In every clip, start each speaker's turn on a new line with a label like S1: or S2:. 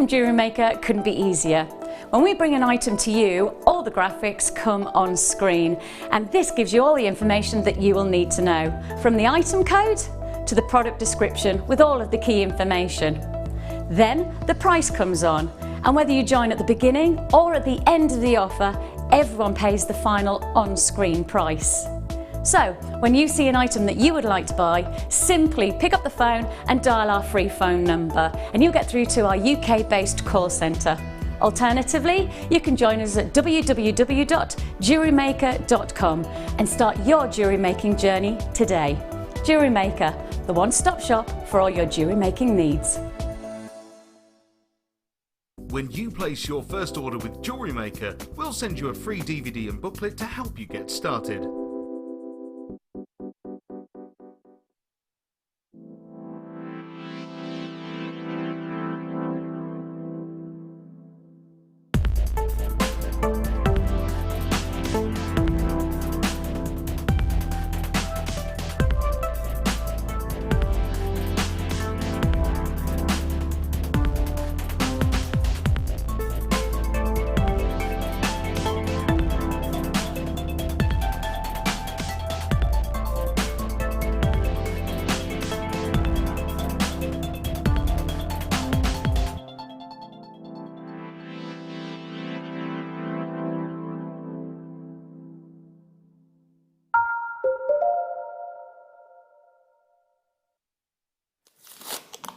S1: from Jewellery Maker couldn't be easier. When we bring an item to you, all the graphics come on screen, and this gives you all the information that you will need to know, from the item code to the product description with all of the key information. Then the price comes on, and whether you join at the beginning or at the end of the offer, everyone pays the final on-screen price. So, when you see an item that you would like to buy, simply pick up the phone and dial our free phone number, and you'll get through to our UK-based call centre. Alternatively, you can join us at www.jewellerymaker.com and start your jewellery making journey today. Jewellery Maker, the one-stop shop for all your jewellery making needs.
S2: When you place your first order with Jewellery Maker, we'll send you a free DVD and booklet to help you get started.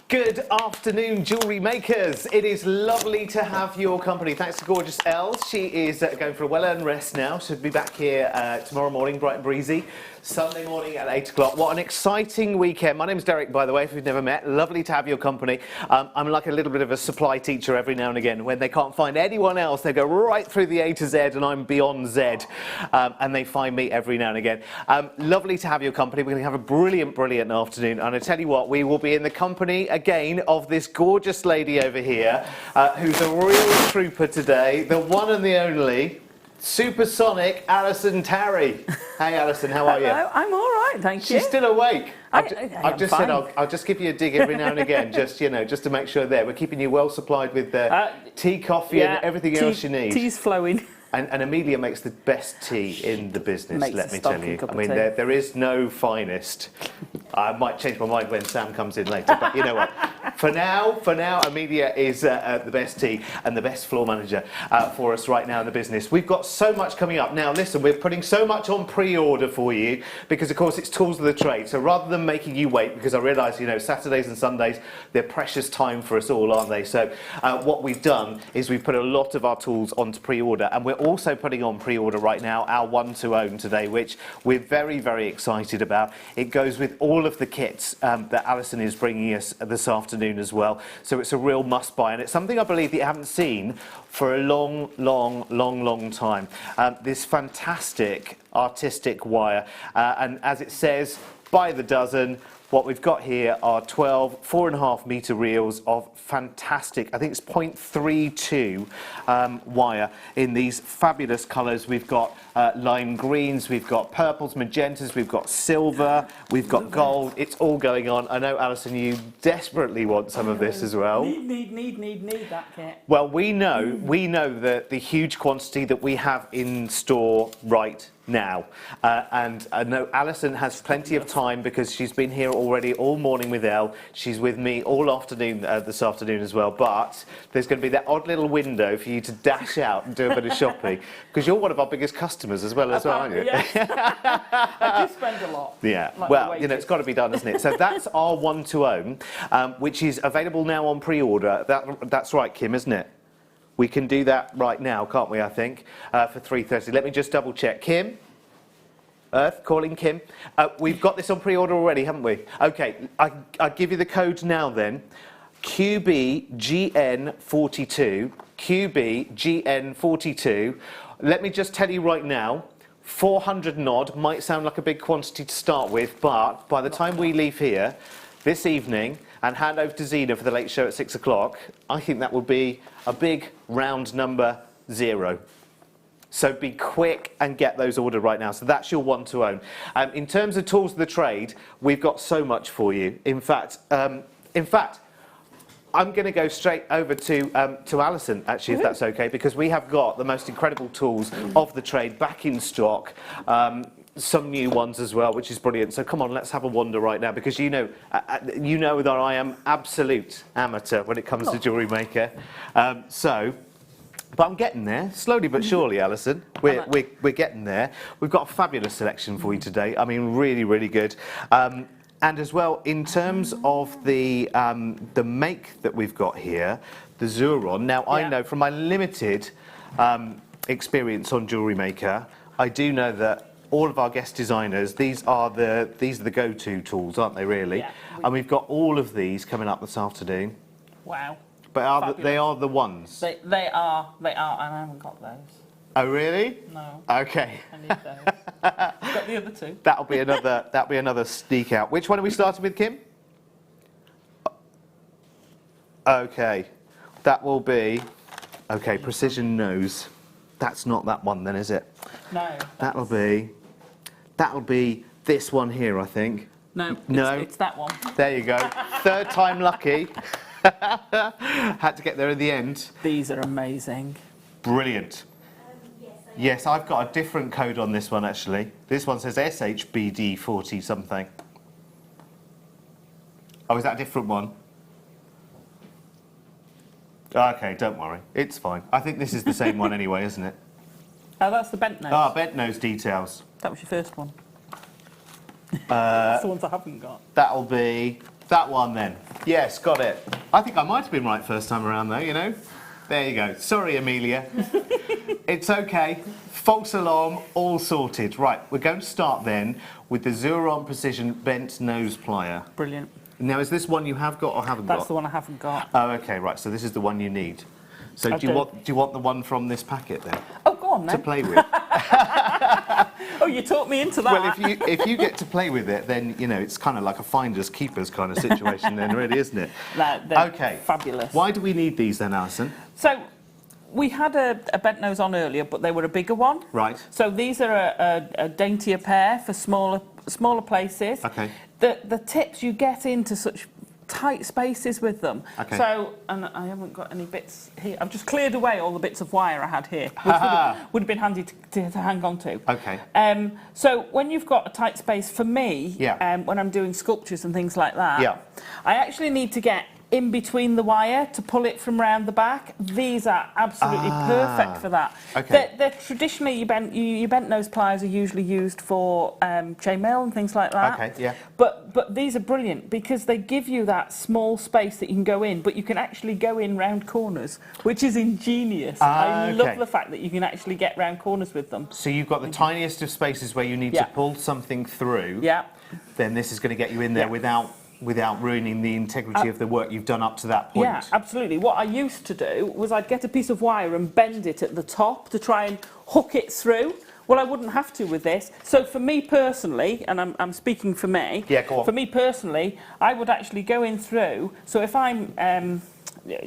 S2: Good afternoon, jewellery makers. It is lovely to have your company. Thanks to gorgeous Els. She is going for a well-earned rest now. She'll be back here tomorrow morning, bright and breezy. Sunday morning at 8 o'clock. What an exciting weekend. My name's Derek, by the way, if we've never met. Lovely to have your company. I'm like a little bit of a supply teacher every now and again. When they can't find anyone else, they go right through the A to Z, and I'm beyond Z. And they find me every now and again. Lovely to have your company. We're going to have a brilliant, brilliant afternoon. And I tell you what, we will be in the company again of this gorgeous lady over here, who's a real trooper today, the one and the only supersonic Alison Tarry. Hey Alison, how are you?
S3: Hello, I'm all right, thank you.
S2: She's still awake. I've just
S3: fine.
S2: said I'll just give you a dig every now and again, just just to make sure we're keeping you well supplied with tea, coffee, and everything else you need.
S3: Tea's flowing.
S2: And Amelia makes the best tea in the business,
S3: Makes
S2: let
S3: a
S2: me tell
S3: stonking
S2: you.
S3: cup
S2: I
S3: of
S2: mean,
S3: tea.
S2: there is no finest. I might change my mind when Sam comes in later, but you know what? For now, Amelia is the best tea and the best floor manager for us right now in the business. We've got so much coming up. Now, listen, we're putting so much on pre-order for you because, of course, it's tools of the trade. So rather than making you wait, because I realise, Saturdays and Sundays, they're precious time for us all, aren't they? So what we've done is we've put a lot of our tools onto pre-order, and we're also putting on pre-order right now our one-to-own today, which we're very, very excited about. It goes with all of the kits that Alison is bringing us this afternoon as well. So it's a real must-buy, and it's something I believe that you haven't seen for a long, long, long, long time. This fantastic artistic wire, and as it says, by the dozen. What we've got here are 12 4.5 metre reels of fantastic, I think it's 0.32 wire in these fabulous colours. We've got lime greens, we've got purples, magentas, we've got silver, we've got gold. It's all going on. I know, Alison, you desperately want some of this as well.
S3: Need that kit.
S2: Well, we know that the huge quantity that we have in store right now, and I know Alison has plenty of time because she's been here already all morning with Elle. She's with me all afternoon this afternoon as well, but there's going to be that odd little window for you to dash out and do a bit of shopping, because you're one of our biggest customers as well, aren't you?
S3: Yes. I do spend a lot.
S2: Yeah,
S3: like
S2: well, it's got to be done, isn't it? So that's our one-to-own, which is available now on pre-order. That's right, Kim, isn't it? We can do that right now, can't we, I think, for 3:30. Let me just double check. Kim? Earth, calling Kim. We've got this on pre-order already, haven't we? Okay, I'll give you the code now then. QBGN42. QBGN42. Let me just tell you right now, 400 and odd might sound like a big quantity to start with, but by the time we leave here this evening and hand over to Zena for the late show at 6 o'clock, I think that will be a big round number 0. So be quick and get those ordered right now. So that's your one-to-own. In terms of tools of the trade, we've got so much for you. In fact, I'm going to go straight over to Alison, actually, if that's okay, because we have got the most incredible tools of the trade back in stock. Some new ones as well, which is brilliant. So come on, let's have a wander right now, because you know that I am absolute amateur when it comes to Jewellery Maker. But I'm getting there, slowly but surely, Alison. We're getting there. We've got a fabulous selection for you today. I mean, really, really good. And as well, in terms of the make that we've got here, the Xuron. Now, I know from my limited experience on Jewellery Maker, I do know that all of our guest designers, these are the go-to tools, aren't they, really?
S3: Yeah.
S2: And we've got all of these coming up this afternoon.
S3: Wow.
S2: But they are the ones?
S3: They are, and I haven't got those.
S2: Oh, really?
S3: No.
S2: Okay.
S3: I need those. I've got the other two.
S2: That'll be another sneak out. Which one are we starting with, Kim? Okay. That will be, okay, Precision Nose. That's not that one then, is it?
S3: No.
S2: That'll be this one here, I think.
S3: No.
S2: No.
S3: It's that one.
S2: There you go. Third time lucky. Had to get there in the end.
S3: These are amazing.
S2: Brilliant. Yes, I've got a different code on this one, actually. This one says SHBD 40 something. Oh, is that a different one? Okay, don't worry. It's fine. I think this is the same one anyway, isn't it?
S3: Oh, that's the bent nose.
S2: Ah, bent nose details.
S3: That was your first one. That's the ones I haven't got.
S2: That'll be that one then. Yes, got it. I think I might have been right first time around though, you know. There you go. Sorry, Amelia. It's okay. False alarm, all sorted. Right, we're going to start then with the Xuron Precision Bent Nose Plier.
S3: Brilliant.
S2: Now, is this one you have got or haven't got?
S3: That's the one I haven't got.
S2: Oh, okay, right. So this is the one you need. So do you want the one from this packet then?
S3: Oh, go on then.
S2: To play with?
S3: Oh, you talked me into that.
S2: Well, if you get to play with it, then you know it's kind of like a finders keepers kind of situation, then, really, isn't it?
S3: Okay. Fabulous.
S2: Why do we need these then, Alison?
S3: So we had a bent nose on earlier, but they were a bigger one.
S2: Right.
S3: So these are a daintier pair for smaller places.
S2: Okay.
S3: The tips you get into such tight spaces with them.
S2: Okay.
S3: So, and I haven't got any bits here. I've just cleared away all the bits of wire I had here, which would have been handy to hang on to.
S2: Okay.
S3: So when you've got a tight space, for me, when I'm doing sculptures and things like that, I actually need to get in between the wire to pull it from round the back. These are absolutely perfect for that.
S2: Okay.
S3: They're traditionally, your bent nose pliers are usually used for chainmail and things like that.
S2: Okay, yeah.
S3: But these are brilliant because they give you that small space that you can go in, but you can actually go in round corners, which is ingenious. I love the fact that you can actually get round corners with them.
S2: So you've got the tiniest of spaces where you need to pull something through.
S3: Yeah.
S2: Then this is going to get you in there without ruining the integrity of the work you've done up to that point.
S3: Yeah, absolutely. What I used to do was I'd get a piece of wire and bend it at the top to try and hook it through. Well, I wouldn't have to with this. So for me personally, and I'm speaking for me,
S2: go on.
S3: For me personally, I would actually go in through. So if I'm,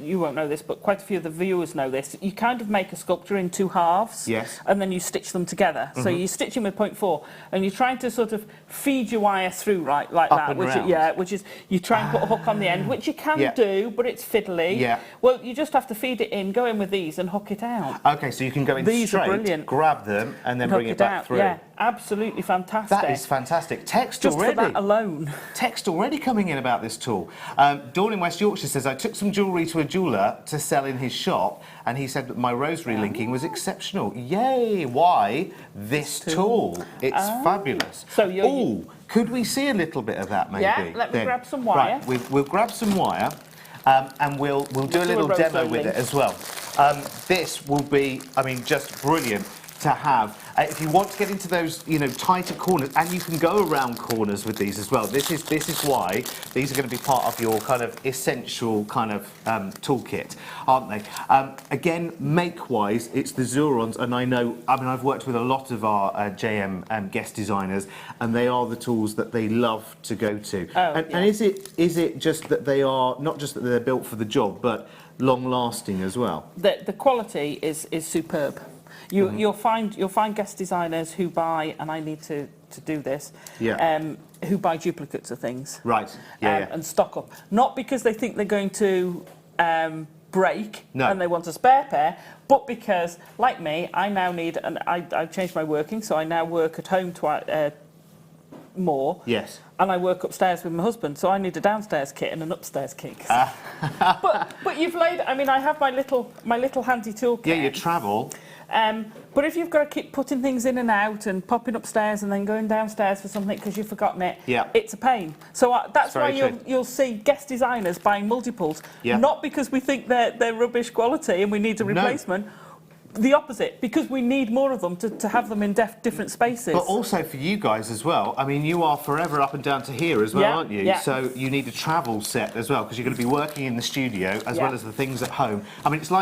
S3: you won't know this, but quite a few of the viewers know this, you kind of make a sculpture in two halves.
S2: Yes.
S3: And then you stitch them together. So you stitch them with 0.4, and you're trying to sort of feed your wire through like that. Which is you try and put a hook on the end, which you can do, but it's fiddly.
S2: Yeah.
S3: Well, you just have to feed it in, go in with these and hook it out.
S2: Okay, so you can go in
S3: These are
S2: straight,
S3: brilliant.
S2: grab them, and then bring it back through.
S3: Yeah, absolutely fantastic.
S2: That is fantastic. Text
S3: just
S2: already.
S3: for that alone.
S2: Text already coming in about this tool. Dawn in West Yorkshire says, I took some jewellery to a jeweller to sell in his shop, and he said that my rosary linking was exceptional. Yay! Why? This tool. It's fabulous.
S3: So
S2: could we see a little bit of that, maybe?
S3: Yeah, let me grab some wire.
S2: Right, we'll grab some wire, and we'll do a little demo with it as well. This will be, I mean, just brilliant to have. If you want to get into those, you know, tighter corners, and you can go around corners with these as well. This is why these are going to be part of your kind of essential kind of toolkit, aren't they? Again, make-wise, it's the Xurons, and I mean, I've worked with a lot of our JM guest designers, and they are the tools that they love to go to. And is it just that they are, not just that they're built for the job, but long-lasting as well?
S3: The quality is superb. You'll find guest designers who buy, and I need to do this, who buy duplicates of things.
S2: Right. Yeah.
S3: And stock up. Not because they think they're going to break
S2: No.
S3: and they want a spare pair, but because, like me, I now need, and I've changed my working, so I now work at home more.
S2: Yes.
S3: And I work upstairs with my husband, so I need a downstairs kit and an upstairs kit. But you've laid, I mean, I have my little handy toolkit.
S2: Yeah, you travel.
S3: But if you've got to keep putting things in and out and popping upstairs and then going downstairs for something because you've forgotten it, it's a pain. So that's why you'll see guest designers buying multiples, not because we think they're rubbish quality and we need a replacement. The opposite, because we need more of them to have them in different spaces.
S2: But also for you guys as well. I mean, you are forever up and down to here as well, aren't you?
S3: Yeah.
S2: So you need a travel set as well, because you're going to be working in the studio as well as the things at home. I mean, it's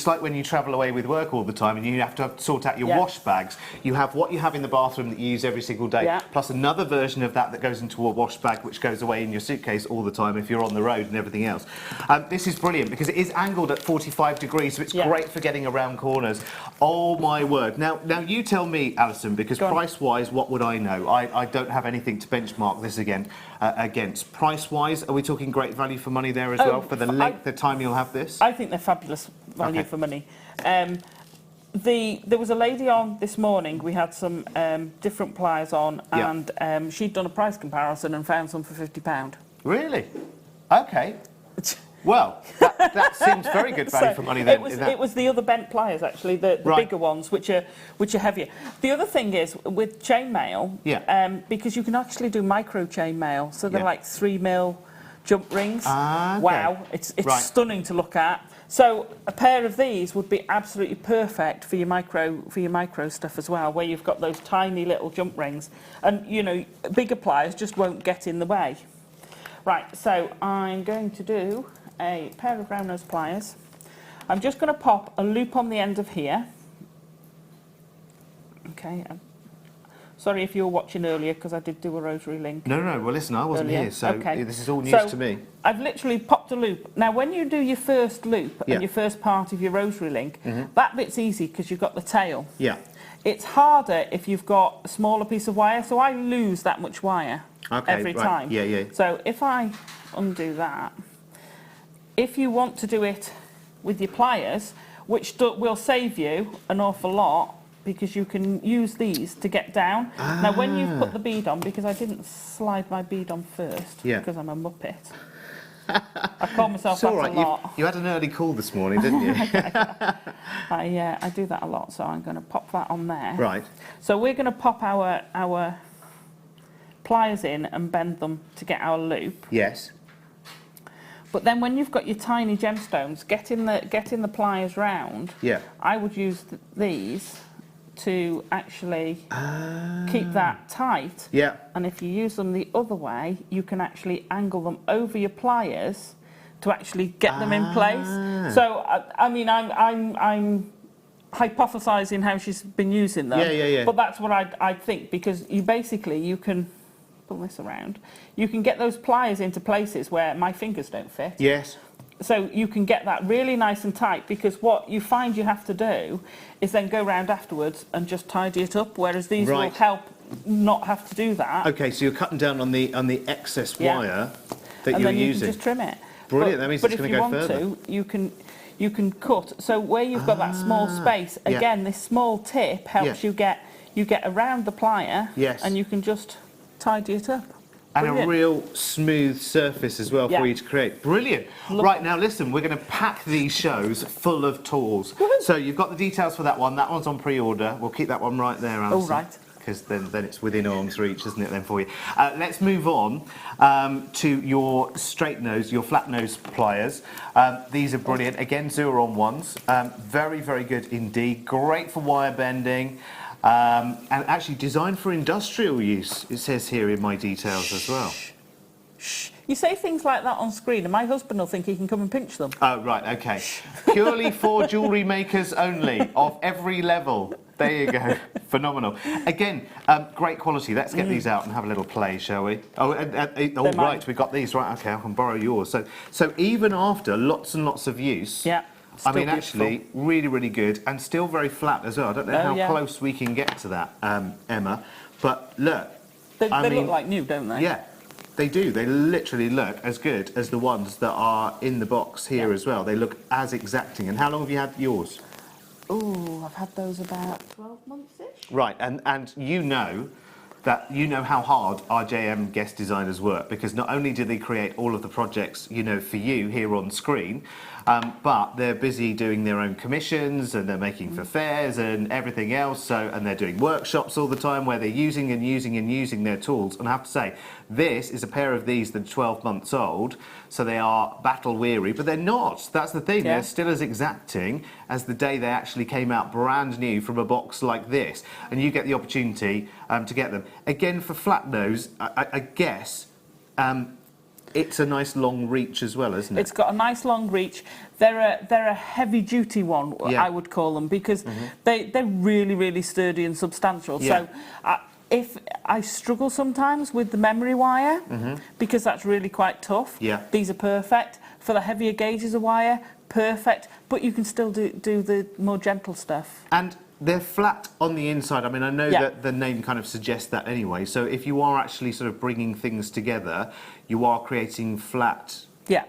S2: like when you travel away with work all the time and you have to sort out your wash bags. You have what you have in the bathroom that you use every single day, plus another version of that goes into a wash bag, which goes away in your suitcase all the time if you're on the road and everything else. This is brilliant because it is angled at 45 degrees, so it's great for getting around corners. Oh my word. Now you tell me, Alison, because price-wise, what would I know? I don't have anything to benchmark this against. Price-wise, are we talking great value for money there as well, for the length of time you'll have this?
S3: I think they're fabulous value for money. There was a lady on this morning, we had some different pliers on, and she'd done a price comparison and found some for £50.
S2: Really? Okay. Well, that seems very good value for money then.
S3: It was the other bent pliers, actually, the bigger ones, which are heavier. The other thing is, with chainmail, because you can actually do micro chainmail, so they're like 3mm jump rings. Wow, it's stunning to look at. So a pair of these would be absolutely perfect for your micro stuff as well, where you've got those tiny little jump rings, and you know, bigger pliers just won't get in the way. Right, so I'm going to do a pair of round nose pliers. I'm just going to pop a loop on the end of here. Okay. Sorry if you were watching earlier because I did do a rosary link.
S2: No. Well, listen, I wasn't here, so this is all news to me.
S3: I've literally popped a loop. Now, when you do your first loop and your first part of your rosary link, that bit's easy because you've got the tail. Yeah. It's harder if you've got a smaller piece of wire, so I lose that much wire every time. Yeah. So if I undo that, if you want to do it with your pliers, which will save you an awful lot, because you can use these to get down. Now, when you've put the bead on, because I didn't slide my bead on first, because I'm a muppet, I call myself that a lot.
S2: You had an early call this morning, didn't you?
S3: I do that a lot, so I'm going to pop that on there.
S2: Right.
S3: So we're going to pop our pliers in and bend them to get our loop.
S2: Yes.
S3: But then when you've got your tiny gemstones, getting the pliers round, I would use these to actually keep that tight. Yeah. And if you use them the other way, you can actually angle them over your pliers to actually get them in place. So I mean, I'm hypothesizing how she's been using them. Yeah. But that's what I think, because you can pull this around. You can get those pliers into places where my fingers don't fit.
S2: Yes.
S3: So you can get that really nice and tight, because what you find you have to do is then go round afterwards and just tidy it up, whereas these will help not have to do that.
S2: Okay, so you're cutting down on the excess wire that
S3: and
S2: you're
S3: then you
S2: using.
S3: Can just trim it.
S2: Brilliant, that means it's going to go further.
S3: But if you want to, you can cut. So where you've got that small space, again, this small tip helps you get around the plier, and you can just tidy it up.
S2: And a real smooth surface as well for you to create. Brilliant. Right, now listen, we're going to pack these shows full of tools. So you've got the details for that one. That one's on pre-order. We'll keep that one right there, Alison.
S3: Oh, right.
S2: Because then it's within arm's reach, isn't it, then, for you? Let's move on to your straight nose, your flat nose pliers. These are brilliant. Again, Xuron ones. Very, very good indeed. Great for wire bending. And actually designed for industrial use, it says here in my details as well.
S3: Shh. You say things like that on screen and my husband will think he can come and pinch them.
S2: Oh, right, okay. Purely for jewellery makers only, of every level. There you go. Phenomenal. Again, great quality. Let's get these out and have a little play, shall we? Oh, right, we got these. Right, okay, I can borrow yours. So even after lots and lots of use... Yeah. I mean, actually, really, really good, and still very flat as well. I don't know how close we can get to that, Emma, but look.
S3: They look like new, don't they?
S2: Yeah. They do. They literally look as good as the ones that are in the box here as well. They look as exacting. And how long have you had yours?
S3: Oh, I've had those about 12 months-ish.
S2: Right, and you know how hard our JM guest designers work, because not only do they create all of the projects, for you here on screen, but they're busy doing their own commissions, and they're making for fairs and everything else. And they're doing workshops all the time where they're using their tools. And I have to say, this is a pair of these that are 12 months old, so they are battle weary, but they're not. That's the thing.
S3: Yeah.
S2: They're still as exacting as the day they actually came out brand new from a box like this. And you get the opportunity to get them. Again, for flat nose, I guess it's a nice long reach as well, isn't it?
S3: It's got a nice long reach. They're a heavy duty one, I would call them, because they're really, really sturdy and substantial.
S2: Yeah.
S3: So if I struggle sometimes with the memory wire, because that's really quite tough, these are perfect. For the heavier gauges of wire, perfect. But you can still do the more gentle stuff.
S2: And they're flat on the inside. I mean, I know that the name kind of suggests that anyway. So if you are actually sort of bringing things together, you are creating flat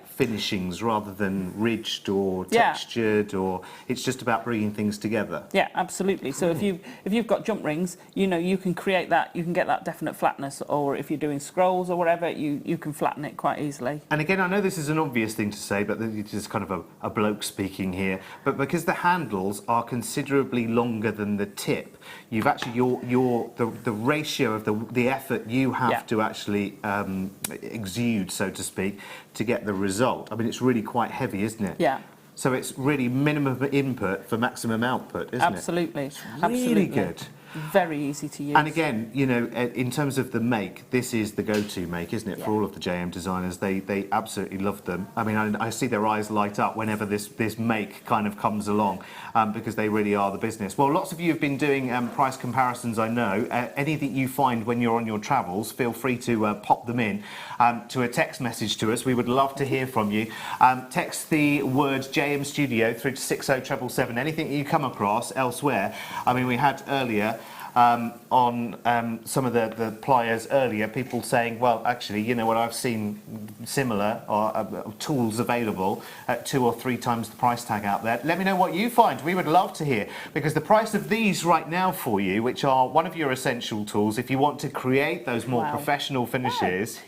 S2: finishings rather than ridged or textured, or it's just about bringing things together.
S3: Yeah, absolutely. So if you've got jump rings, you can create that. You can get that definite flatness. Or if you're doing scrolls or whatever, you can flatten it quite easily.
S2: And again, I know this is an obvious thing to say, but it is kind of a bloke speaking here. But because the handles are considerably longer than the tip, you've actually the ratio of the effort you have to actually exude, so to speak, to get the result. I mean, it's really quite heavy, isn't it?
S3: Yeah.
S2: So it's really minimum input for maximum output, isn't it?
S3: Absolutely.
S2: Really good.
S3: Very easy to use.
S2: And again, in terms of the make, this is the go-to make, isn't it, for all of the JM designers? They absolutely love them. I mean, I see their eyes light up whenever this make kind of comes along, because they really are the business. Well, lots of you have been doing price comparisons, I know. Any that you find when you're on your travels, feel free to pop them in to a text message to us. We would love to hear from you. Text the word JM Studio through to 60777. Anything that you come across elsewhere. I mean, we had earlier on some of the pliers earlier, people saying, well, actually, you know what, I've seen similar tools available at 2 or 3 times the price tag out there. Let me know what you find. We would love to hear, because the price of these right now for you, which are one of your essential tools, if you want to create those more professional finishes,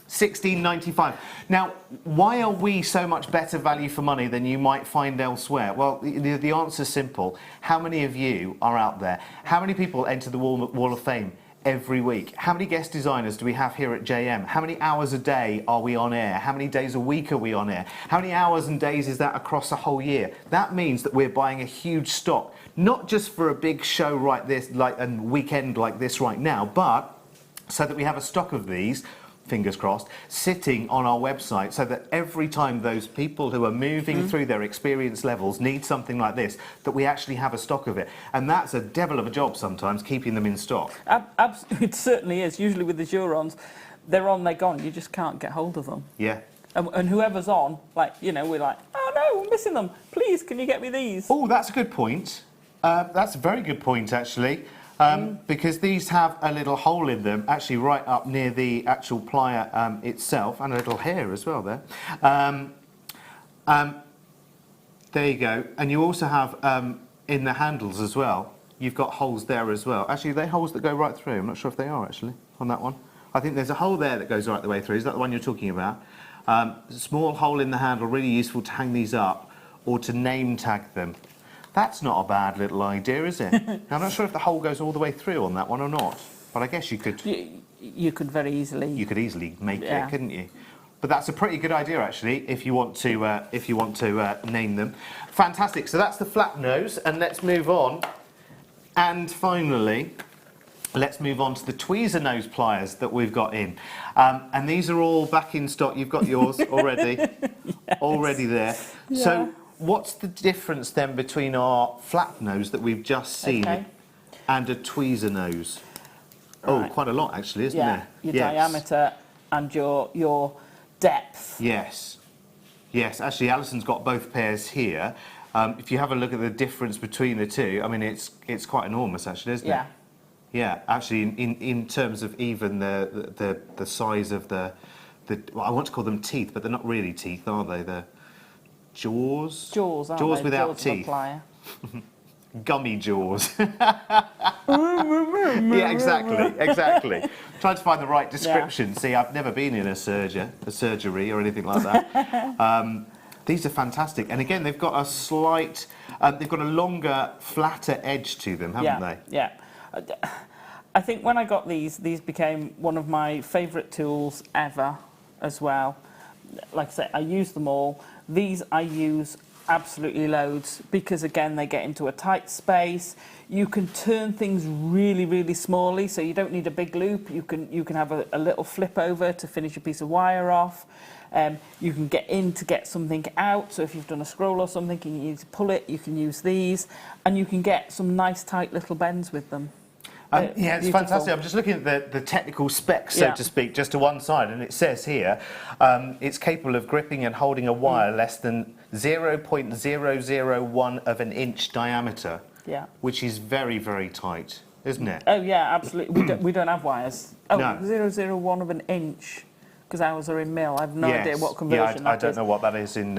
S2: $16.95. Now, why are we so much better value for money than you might find elsewhere? Well, the answer's simple. How many of you are out there? How many people enter the Wall of Fame every week? How many guest designers do we have here at JM? How many hours a day are we on air? How many days a week are we on air? How many hours and days is that across a whole year? That means that we're buying a huge stock, not just for a big show like this, like a weekend like this right now, but so that we have a stock of these, fingers crossed, sitting on our website, so that every time those people who are moving through their experience levels need something like this, that we actually have a stock of it. And that's a devil of a job sometimes, keeping them in stock.
S3: It certainly is. Usually with the Xurons, they're on, they're gone. You just can't get hold of them.
S2: Yeah.
S3: And whoever's on, we're like, oh no, we're missing them. Please, can you get me these?
S2: Oh, that's a good point. That's a very good point, actually. Because these have a little hole in them, actually right up near the actual plier itself, and a little hair as well there. There you go. And you also have in the handles as well, you've got holes there as well. Actually, they're holes that go right through. I'm not sure if they are, actually, on that one. I think there's a hole there that goes right the way through. Is that the one you're talking about? Small hole in the handle, really useful to hang these up or to name tag them. That's not a bad little idea, is it? I'm not sure if the hole goes all the way through on that one or not, but I guess you could.
S3: You could very easily.
S2: You could easily make it, couldn't you? But that's a pretty good idea, actually, if you want to name them. Fantastic. So that's the flat nose, and let's move on. And finally, let's move on to the tweezer nose pliers that we've got in, and these are all back in stock. You've got yours already, already there.
S3: Yeah.
S2: So. What's the difference then between our flat nose that we've just seen and a tweezer nose? Right. Oh, quite a lot actually, isn't there?
S3: Your diameter and your depth.
S2: Yes. Yes, actually Alison's got both pairs here. If you have a look at the difference between the two, I mean it's quite enormous actually, isn't it? Yeah, actually, in terms of even the size of the well, I want to call them teeth, but they're not really teeth, are they? They're jaws.
S3: Jaws, aren't
S2: jaws
S3: they?
S2: without
S3: Jaws of a
S2: teeth.
S3: plier.
S2: Gummy jaws. Yeah, exactly. Trying to find the right description.
S3: Yeah.
S2: See, I've never been in a surgery or anything like that. These are fantastic, and again, they've got a slight, they've got a longer, flatter edge to them, haven't they?
S3: Yeah. I think when I got these became one of my favourite tools ever as well. Like I say, I use them all. These I use absolutely loads because, again, they get into a tight space. You can turn things really, really smally, so you don't need a big loop. You can have a little flip over to finish a piece of wire off. You can get in to get something out, so if you've done a scroll or something and you need to pull it, you can use these, and you can get some nice tight little bends with them.
S2: Yeah, it's fantastic. I'm just looking at the technical specs, so to speak, just to one side, and it says here it's capable of gripping and holding a wire less than 0.001 of an inch diameter, which is very, very tight, isn't it?
S3: Oh, yeah, absolutely. we don't have wires. Oh,
S2: No.
S3: 0.001 of an inch, because ours are in mil. I have no idea what conversion that is.
S2: I don't know what that is in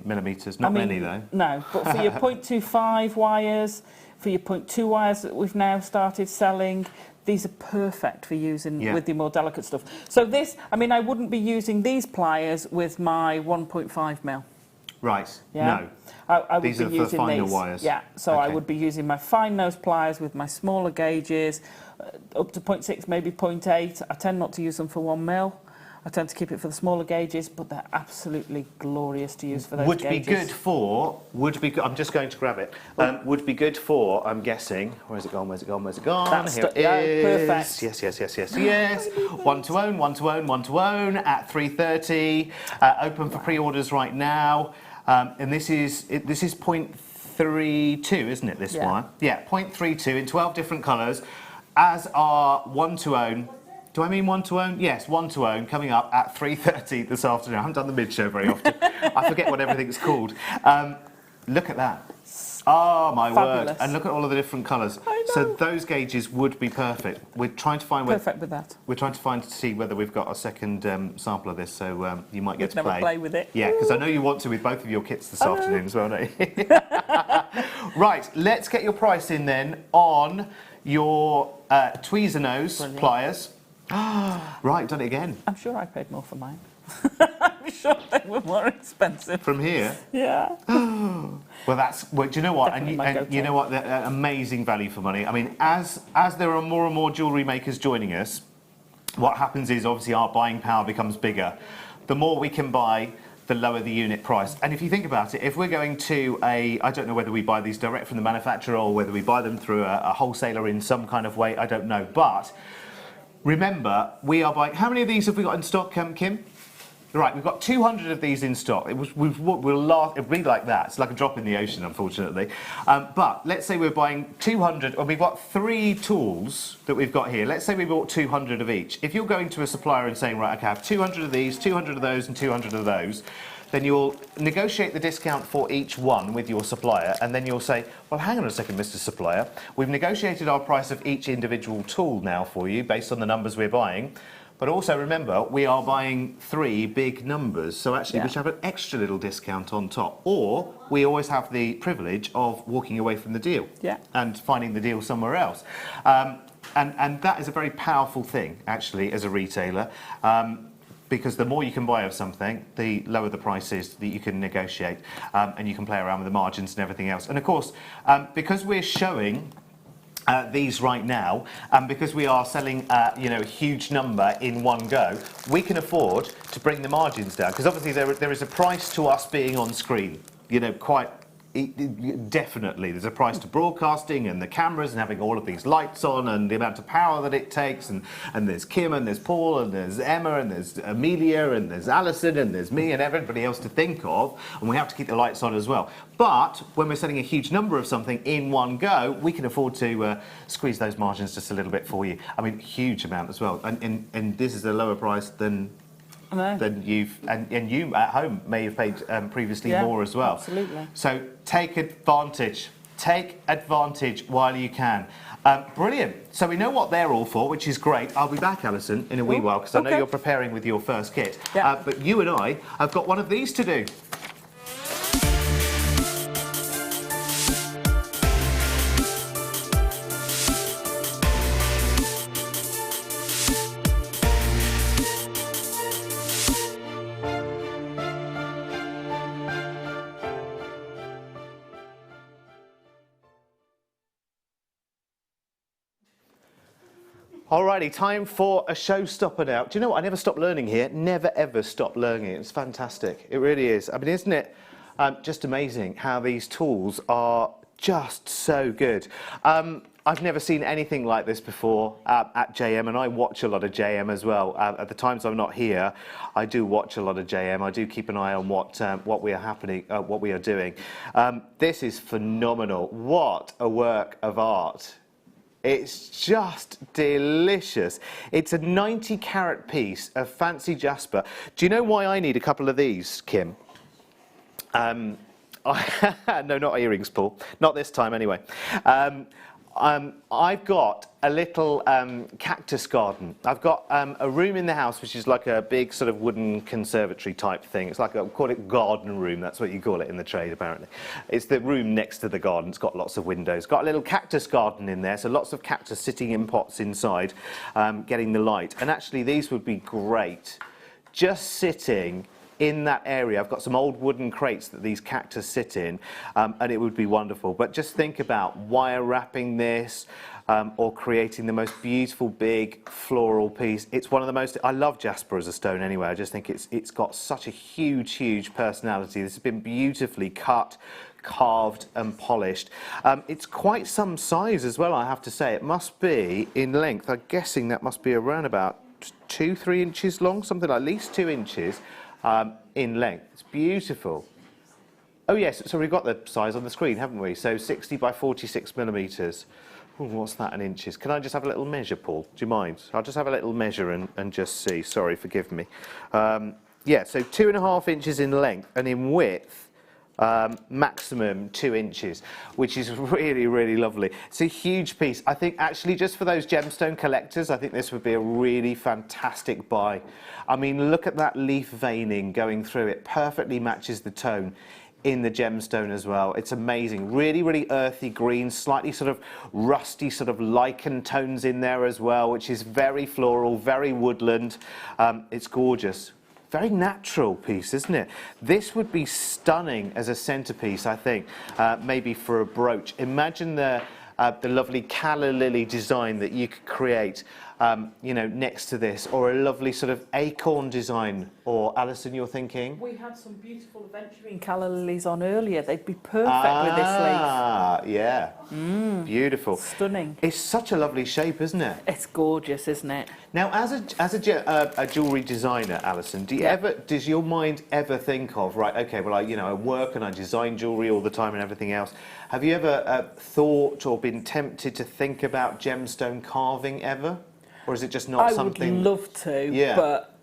S2: millimetres. Not many, though.
S3: No, but for your 0.25 wires, for your 0.2 wires that we've now started selling, these are perfect for using with the more delicate stuff. So this, I mean, I wouldn't be using these pliers with my 1.5 mil.
S2: Right,
S3: yeah?
S2: no.
S3: I would
S2: these
S3: be
S2: are for
S3: using
S2: finer
S3: these.
S2: wires.
S3: Yeah, so I would be using my fine nose pliers with my smaller gauges, up to 0.6, maybe 0.8. I tend not to use them for 1 mil. I tend to keep it for the smaller gauges, but they're absolutely glorious to use for those gauges.
S2: Would be good. I'm just going to grab it. Would be good for, I'm guessing, where's it gone?
S3: That's
S2: Here it is.
S3: perfect.
S2: Yes. One to own at 3:30. Open for pre-orders right now. And this is 0.32, isn't it, this one? Yeah, 0.32 in 12 different colours, as are one to own. Do I mean one to own? Yes, one to own, coming up at 3:30 this afternoon. I haven't done the mid-show very often. I forget what everything's called. Look at that. Oh, my word. And look at all of the different colours. So those gauges would be perfect. We're trying to find
S3: perfect with that.
S2: We're trying to see whether we've got a second sample of this, so you might get to play.
S3: Play with it.
S2: Yeah, because I know you want to with both of your kits this afternoon as well, don't you? Right, let's get your price in then on your tweezer nose pliers. Right, done it again.
S3: I'm sure I paid more for mine. I'm sure they were more expensive.
S2: From here?
S3: Yeah.
S2: Well, do you know what? And you know what? Amazing value for money. I mean, as there are more and more jewellery makers joining us, what happens is obviously our buying power becomes bigger. The more we can buy, the lower the unit price. And if you think about it, if we're going to I don't know whether we buy these direct from the manufacturer or whether we buy them through a wholesaler in some kind of way, I don't know. But remember, we are buying... How many of these have we got in stock, Kim? Right, we've got 200 of these in stock. It'll be like that. It's like a drop in the ocean, unfortunately. But let's say we're buying 200, or we've got 3 tools that we've got here. Let's say we bought 200 of each. If you're going to a supplier and saying, right, okay, I have 200 of these, 200 of those, and 200 of those, then you'll negotiate the discount for each one with your supplier, and then you'll say, well, hang on a second, Mr. Supplier. We've negotiated our price of each individual tool now for you, based on the numbers we're buying. But also remember, we are buying 3 big numbers, so actually we should have an extra little discount on top. Or we always have the privilege of walking away from the deal and finding the deal somewhere else. And that is a very powerful thing, actually, as a retailer. Because the more you can buy of something, the lower the price is that you can negotiate, and you can play around with the margins and everything else. And of course, because we're showing these right now, and because we are selling a huge number in one go, we can afford to bring the margins down, because obviously there is a price to us being on screen, quite definitely. There's a price to broadcasting and the cameras and having all of these lights on and the amount of power that it takes, and there's Kim and there's Paul and there's Emma and there's Amelia and there's Alison and there's me and everybody else to think of, and we have to keep the lights on as well. But when we're selling a huge number of something in one go, we can afford to squeeze those margins just a little bit for you. I mean, huge amount as well, and this is a lower price than you've and you at home may have paid previously more as well.
S3: Absolutely.
S2: So take advantage while you can. Brilliant. So we know what they're all for, which is great. I'll be back, Alison, in a wee while, because I know you're preparing with your first kit.
S3: Yeah.
S2: But you and I have got one of these to do. Alrighty, time for a showstopper now. Do you know what? I never stop learning here. Never ever stop learning. It's fantastic. It really is. I mean, isn't it just amazing how these tools are just so good? I've never seen anything like this before at JM, and I watch a lot of JM as well. At the times I'm not here, I do watch a lot of JM. I do keep an eye on what we are doing. This is phenomenal. What a work of art. It's just delicious. It's a 90 carat piece of fancy jasper. Do you know why I need a couple of these, Kim? No, not earrings, Paul. Not this time, anyway. I've got a little cactus garden. I've got a room in the house which is like a big sort of wooden conservatory type thing. It's like call it garden room. That's what you call it in the trade, apparently. It's the room next to the garden. It's got lots of windows. Got a little cactus garden in there, so lots of cactus sitting in pots inside, getting the light. And actually, these would be great just sitting in that area. I've got some old wooden crates that these cactus sit in, and it would be wonderful. But just think about wire wrapping this, or creating the most beautiful big floral piece. It's one of the most, I love jasper as a stone anyway. I just think it's got such a huge personality. This has been beautifully cut, carved and polished. It's quite some size as well, I have to say. It must be in length. I'm guessing that must be around about 2-3 inches long, something like at least 2 inches. In length. It's beautiful. Oh yes, so we've got the size on the screen, haven't we? So 60 by 46 millimetres. Ooh, what's that in inches? Can I just have a little measure, Paul? Do you mind? I'll just have a little measure and just see. Sorry, forgive me. Yeah, so 2.5 inches in length, and in width, maximum 2 inches, which is really lovely. It's a huge piece. I think actually just for those gemstone collectors, I think this would be a really fantastic buy. I mean, look at that leaf veining going through it. Perfectly matches the tone in the gemstone as well. It's amazing. Really earthy green, slightly sort of rusty sort of lichen tones in there as well, which is very floral, very woodland. It's gorgeous. Very natural piece, isn't it? This would be stunning as a centerpiece, I think, maybe for a brooch. Imagine the lovely calla lily design that you could create, you know, next to this, or a lovely sort of acorn design. Or Alison, you're thinking?
S3: We had some beautiful aventurine calla lilies on earlier. They'd be perfect with this leaf.
S2: Ah, yeah. Beautiful.
S3: Stunning.
S2: It's such a lovely shape, isn't it?
S3: It's gorgeous, isn't it?
S2: Now, as a jewellery designer, Alison, does your mind ever think of, right, okay, well, I work and I design jewellery all the time and everything else. Have you ever thought or been tempted to think about gemstone carving ever? Or is it just not something?
S3: I would love to, but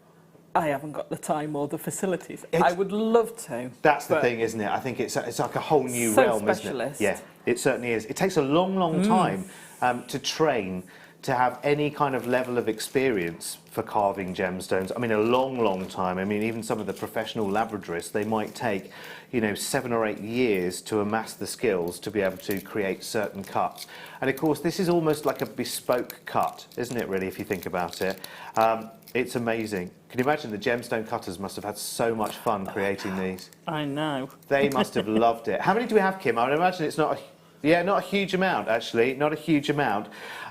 S3: I haven't got the time or the facilities. I would love to.
S2: That's the thing, isn't it? I think it's like a whole new realm,
S3: specialist.
S2: isn't it? Yeah, it certainly is. It takes a long time to train, to have any kind of level of experience for carving gemstones. I mean, a long time. I mean, even some of the professional labradorists, they might take, 7 or 8 years to amass the skills to be able to create certain cuts. And of course, this is almost like a bespoke cut, isn't it, really, if you think about it? It's amazing. Can you imagine the gemstone cutters must have had so much fun creating these?
S3: I know.
S2: They must have loved it. How many do we have, Kim? I would imagine it's not a huge amount, actually. Not a huge amount.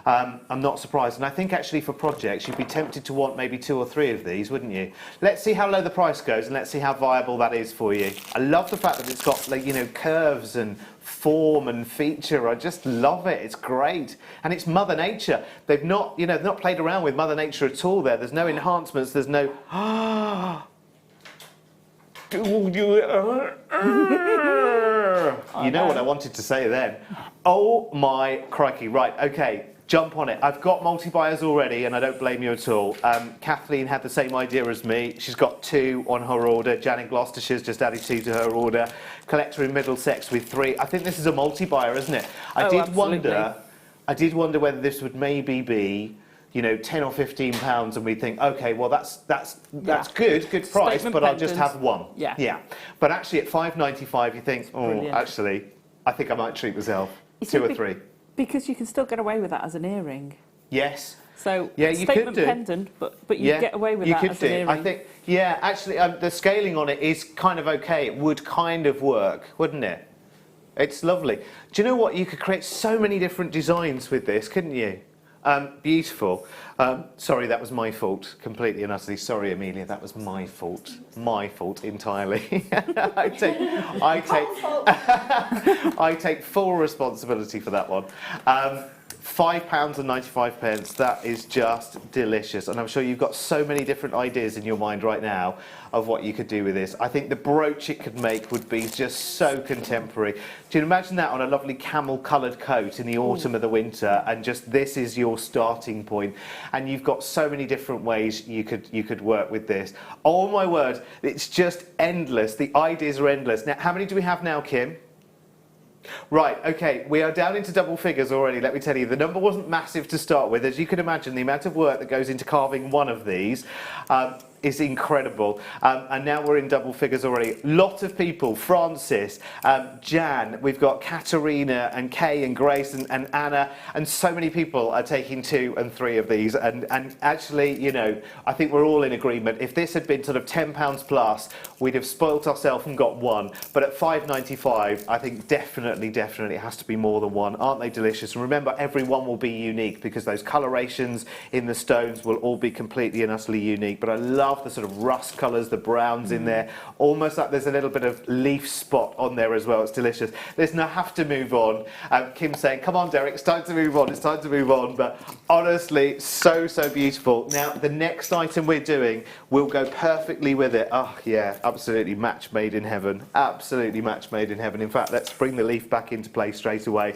S2: I'm not surprised. And I think, actually, for projects, you'd be tempted to want maybe 2 or 3 of these, wouldn't you? Let's see how low the price goes, and let's see how viable that is for you. I love the fact that it's got, curves and form and feature. I just love it. It's great. And it's Mother Nature. They've not played around with Mother Nature at all there. There's no enhancements. There's no... You know what I wanted to say then. Oh my crikey. Right, okay, jump on it. I've got multi-buyers already, and I don't blame you at all. Kathleen had the same idea as me. She's got 2 on her order. Jan in Gloucestershire's just added 2 to her order. Collector in Middlesex with 3. I think this is a multi-buyer, isn't it? I did wonder I did wonder whether this would maybe be, you know, £10 or £15, and we think, okay, well that's good price,
S3: Statement
S2: but I'll just
S3: pendant.
S2: have one.
S3: Yeah.
S2: But actually at £5.95, you think, oh,
S3: Brilliant.
S2: actually, I think I might treat myself.
S3: You
S2: Two
S3: see,
S2: or three.
S3: Because you can still get away with that as an earring.
S2: Yes.
S3: So
S2: Yeah, you
S3: statement
S2: could do.
S3: pendant, but you get away with that as an earring.
S2: I think, yeah, actually, the scaling on it is kind of okay. It would kind of work, wouldn't it? It's lovely. Do you know what? You could create so many different designs with this, couldn't you? Beautiful. Sorry, that was my fault, completely and utterly. Sorry, Amelia, that was my fault. My fault entirely. I take full responsibility for that one. £5.95. That is just delicious, and I'm sure you've got so many different ideas in your mind right now of what you could do with this. I think the brooch it could make would be just so contemporary. Do you imagine that on a lovely camel-coloured coat in the autumn or the winter, and just this is your starting point, and you've got so many different ways you could work with this. Oh my word, it's just endless. The ideas are endless. Now, how many do we have now, Kim? Right, okay, we are down into double figures already, let me tell you. The number wasn't massive to start with. As you can imagine, the amount of work that goes into carving one of these is incredible. And now we're in double figures already. Lot of people, Francis, Jan, we've got Katerina and Kay and Grace and Anna, and so many people are taking 2 and 3 of these. And actually, you know, I think we're all in agreement. If this had been sort of £10 plus, we'd have spoilt ourselves and got one. But at £5.95, I think definitely it has to be more than one. Aren't they delicious? And remember, every one will be unique because those colorations in the stones will all be completely and utterly unique. But I love the sort of rust colours, the browns in there, almost like there's a little bit of leaf spot on there as well. It's delicious. Listen, I have to move on. Kim's saying, come on, Derek, it's time to move on. It's time to move on. But honestly, so beautiful. Now, the next item we're doing will go perfectly with it. Oh, yeah, absolutely match made in heaven. Absolutely match made in heaven. In fact, let's bring the leaf back into play straight away,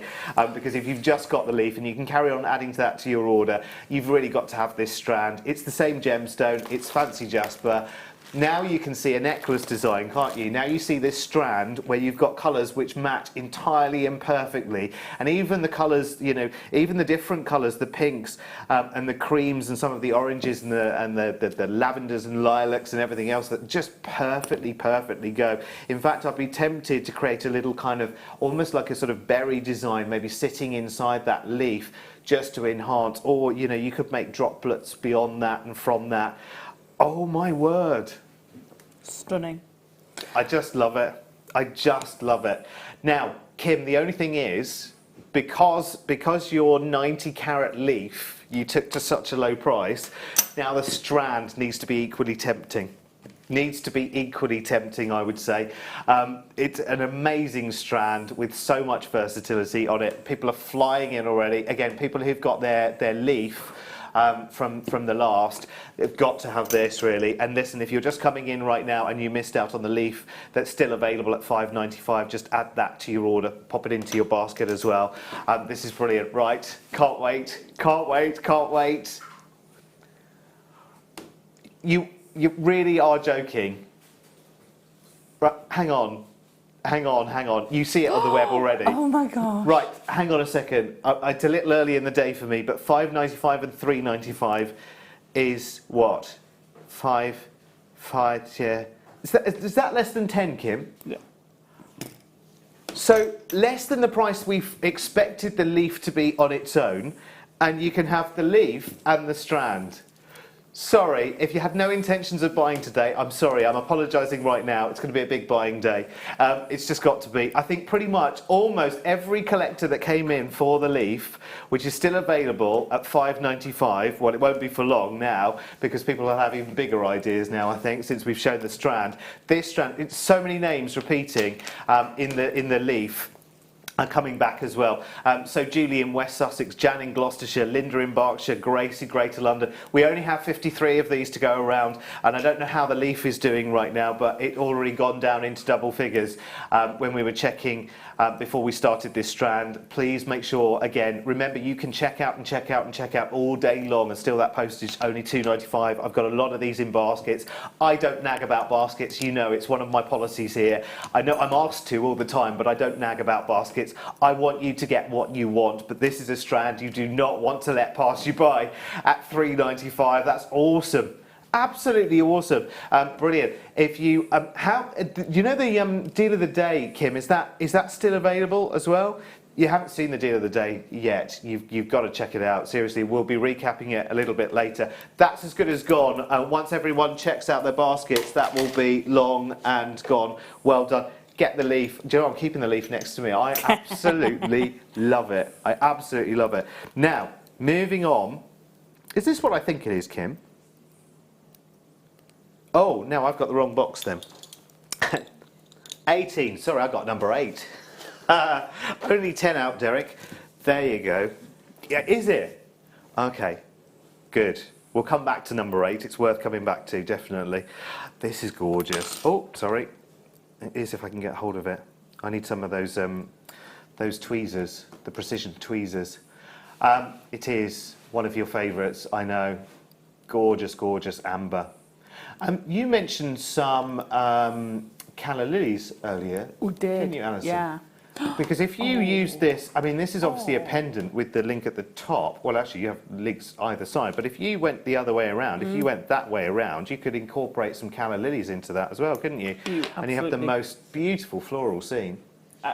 S2: because if you've just got the leaf and you can carry on adding to that to your order, you've really got to have this strand. It's the same gemstone, it's fancy jasper. Now you can see a necklace design, can't you? Now you see this strand where you've got colours which match entirely and perfectly, and even the colours, you know, even the different colours, the pinks and the creams and some of the oranges and the lavenders and lilacs and everything else that just perfectly go. In fact, I'd be tempted to create a little kind of almost like a sort of berry design, maybe sitting inside that leaf, just to enhance, or you know, you could make droplets beyond that and from that. Oh my word.
S3: Stunning.
S2: I just love it. I just love it. Now, Kim, the only thing is, because your 90 carat leaf you took to such a low price, now the strand needs to be equally tempting. Needs to be equally tempting, I would say. It's an amazing strand with so much versatility on it. People are flying in already. Again, people who've got their leaf from the last, they've got to have this really. And listen, if you're just coming in right now and you missed out on the leaf that's still available at £5.95, just add that to your order, pop it into your basket as well. This is brilliant, right? Can't wait. You really are joking. Right, hang on. You see it on the web already.
S3: Oh my God.
S2: Right, hang on a second. It's a little early in the day for me, but £5.95 and £3.95 is what? Five, yeah. Is that less than 10, Kim?
S3: Yeah.
S2: So less than the price we've expected the leaf to be on its own, and you can have the leaf and the strand. Sorry, if you had no intentions of buying today, I'm sorry, I'm apologising right now. It's going to be a big buying day. It's just got to be. I think pretty much almost every collector that came in for the leaf, which is still available at £5.95, well, it won't be for long now, because people will have even bigger ideas now, I think, since we've shown the strand. This strand, it's so many names repeating in the leaf. Are coming back as well. So Julie in West Sussex, Jan in Gloucestershire, Linda in Berkshire, Grace in Greater London. We only have 53 of these to go around, and I don't know how the leaf is doing right now, but it already gone down into double figures when we were checking before we started this strand. Please make sure, again, remember you can check out all day long, and still that postage only £2.95. I've got a lot of these in baskets. I don't nag about baskets, you know, it's one of my policies here. I know I'm asked to all the time, but I don't nag about baskets. baskets. I want you to get what you want, but this is a strand you do not want to let pass you by at £3.95. That's awesome. Absolutely awesome. Brilliant. If you you know the deal of the day, Kim, is that still available as well? You haven't seen the deal of the day yet. You've got to check it out. Seriously, we'll be recapping it a little bit later. That's as good as gone. Once everyone checks out their baskets, that will be long and gone. Well done. Get the leaf. Do you know, I'm keeping the leaf next to me. I absolutely love it. I absolutely love it. Now, moving on. Is this what I think it is, Kim? Oh, no, I've got the wrong box then. 18. Sorry, I got number 8. Only 10 out, Derek. There you go. Yeah, is it? Okay, good. We'll come back to number 8. It's worth coming back to, definitely. This is gorgeous. Oh, sorry. It is if I can get hold of it. I need some of those tweezers, the precision tweezers. It is one of your favourites, I know. Gorgeous, gorgeous amber. You mentioned some calla lilies earlier.
S3: We did.
S2: Didn't you, Alison?
S3: Yeah.
S2: Because if you use this, I mean, this is obviously a pendant with the link at the top. Well, actually, you have links either side. But if you went the other way around, if you went that way around, you could incorporate some calla lilies into that as well, couldn't you? And you have the most beautiful floral scene.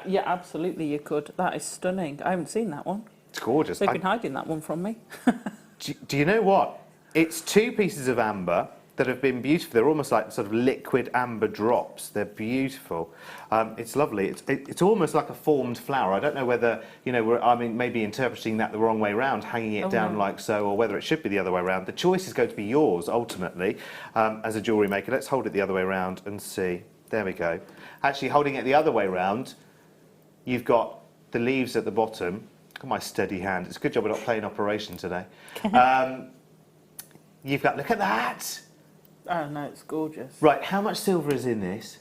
S3: Yeah, absolutely, you could. That is stunning. I haven't seen that one.
S2: It's gorgeous.
S3: They've been hiding that one from me.
S2: Do you know what? It's 2 pieces of amber that have been beautiful. They're almost like sort of liquid amber drops. They're beautiful. It's lovely. It's almost like a formed flower. I don't know whether, you know, I mean, maybe interpreting that the wrong way around, hanging it down like so, or whether it should be the other way around. The choice is going to be yours, ultimately, as a jewellery maker. Let's hold it the other way around and see. There we go. Actually, holding it the other way around, you've got the leaves at the bottom. Look at my steady hand. It's a good job we're not playing Operation today. You've got, look at that.
S3: Oh, no, it's gorgeous.
S2: Right, how much silver is in this?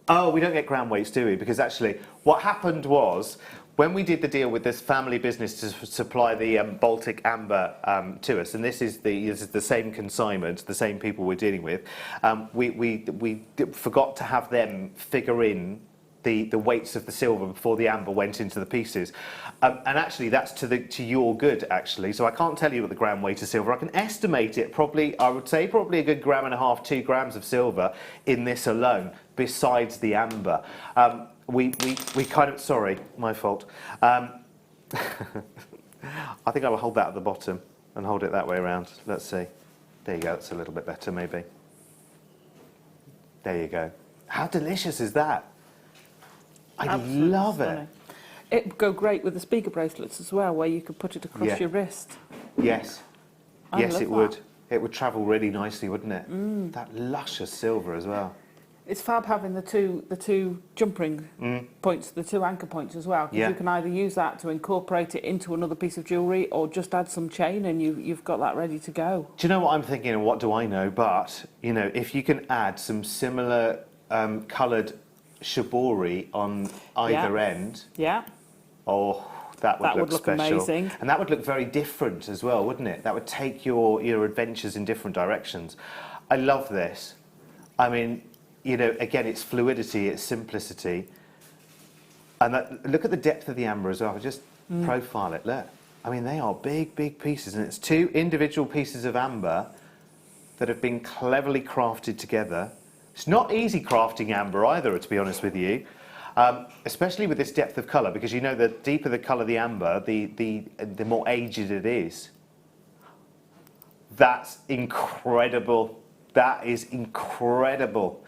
S2: Oh, we don't get gram weights, do we? Because actually, what happened was, when we did the deal with this family business to supply the Baltic amber to us, and this is the same consignment, the same people we're dealing with, we forgot to have them figure in the weights of the silver before the amber went into the pieces. And actually, that's to your good, actually. So I can't tell you what the gram weight of silver. I can estimate it probably, I would say, probably a good 1.5 grams, 2 grams of silver in this alone, besides the amber. We kind of, sorry, my fault. I think I will hold that at the bottom and hold it that way around. Let's see. There you go, that's a little bit better, maybe. There you go. How delicious is that? I
S3: Absolutely
S2: love
S3: stunning.
S2: it.
S3: It would go great with the speaker bracelets as well, where you could put it across your wrist.
S2: Yes.
S3: I
S2: Yes,
S3: love
S2: it
S3: that.
S2: would. It would travel really nicely, wouldn't it? That luscious silver as well.
S3: It's fab having the two jump ring points, the 2 anchor points as well, because you can either use that to incorporate it into another piece of jewellery or just add some chain and you've got that ready to go.
S2: Do you know what I'm thinking, and what do I know? But, you know, if you can add some similar coloured shibori on either end.
S3: Yeah.
S2: Oh, that would look special.
S3: Amazing.
S2: And that would look very different as well, wouldn't it? That would take your adventures in different directions. I love this. I mean, you know, again, it's fluidity, it's simplicity. And look at the depth of the amber as well. Just profile it, look. I mean, they are big, big pieces. And it's 2 individual pieces of amber that have been cleverly crafted together. It's not easy crafting amber either, to be honest with you, especially with this depth of colour, because you know the deeper the colour the amber, the more aged it is. That's incredible. That is incredible.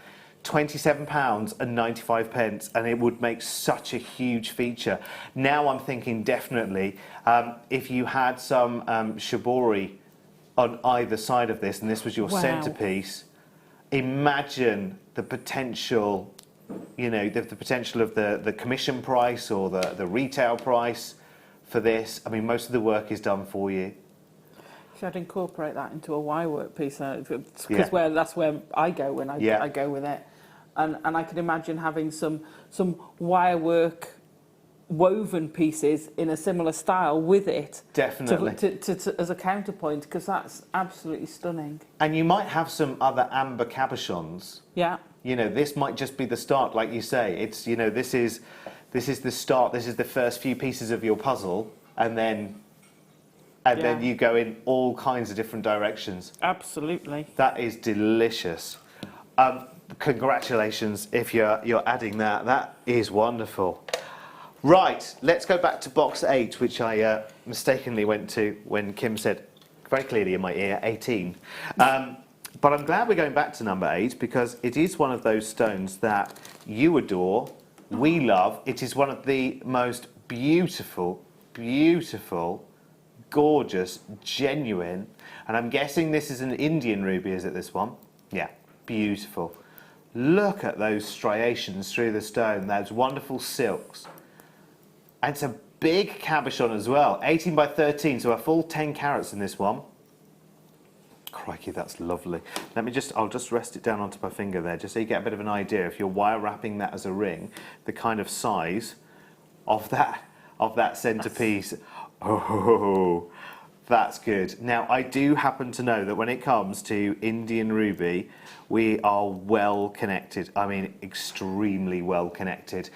S2: £27.95, and it would make such a huge feature. Now I'm thinking definitely if you had some shibori on either side of this, and this was your centrepiece. Imagine the potential, you know, the potential of the commission price or the retail price for this. I mean, most of the work is done for you.
S3: So I'd incorporate that into a wire work piece, because that's where I go when I go with it. And I can imagine having some wire work woven pieces in a similar style with it.
S2: Definitely.
S3: To as a counterpoint, because that's absolutely stunning.
S2: And you might have some other amber cabochons.
S3: Yeah.
S2: You know, this might just be the start, like you say. It's, you know, this is This is the start. This is the first few pieces of your puzzle, and then you go in all kinds of different directions.
S3: Absolutely.
S2: That is delicious. Congratulations if you're adding that. That is wonderful. Right, let's go back to box 8, which I mistakenly went to when Kim said very clearly in my ear 18. But I'm glad we're going back to number 8 because it is one of those stones that you adore, we love. It is one of the most beautiful, gorgeous, genuine, and I'm guessing this is an Indian ruby, is it this one? Yeah, beautiful. Look at those striations through the stone, those wonderful silks. And it's a big cabochon as well, 18 by 13, so a full 10 carats in this one. Crikey, that's lovely. I'll just rest it down onto my finger there, just so you get a bit of an idea, if you're wire wrapping that as a ring, the kind of size of that centerpiece. Oh, that's good. Now, I do happen to know that when it comes to Indian ruby, we are well connected. I mean, extremely well connected.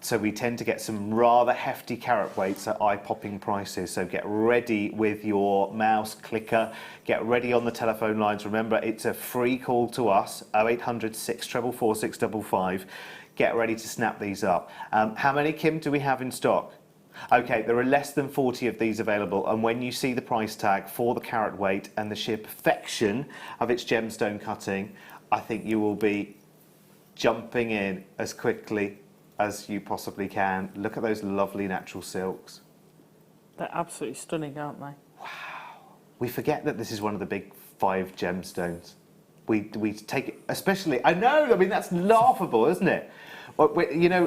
S2: So we tend to get some rather hefty carat weights at eye-popping prices. So get ready with your mouse clicker. Get ready on the telephone lines. Remember, it's a free call to us, 0800 644 655. Get ready to snap these up. How many, Kim, do we have in stock? Okay, there are less than 40 of these available, and when you see the price tag for the carat weight and the sheer perfection of its gemstone cutting, I think you will be jumping in as quickly as you possibly can. Look at those lovely natural silks.
S3: They're absolutely stunning, aren't they?
S2: Wow. We forget that this is one of the big 5 gemstones. We take it, especially, I know, I mean, that's laughable, isn't it? You know,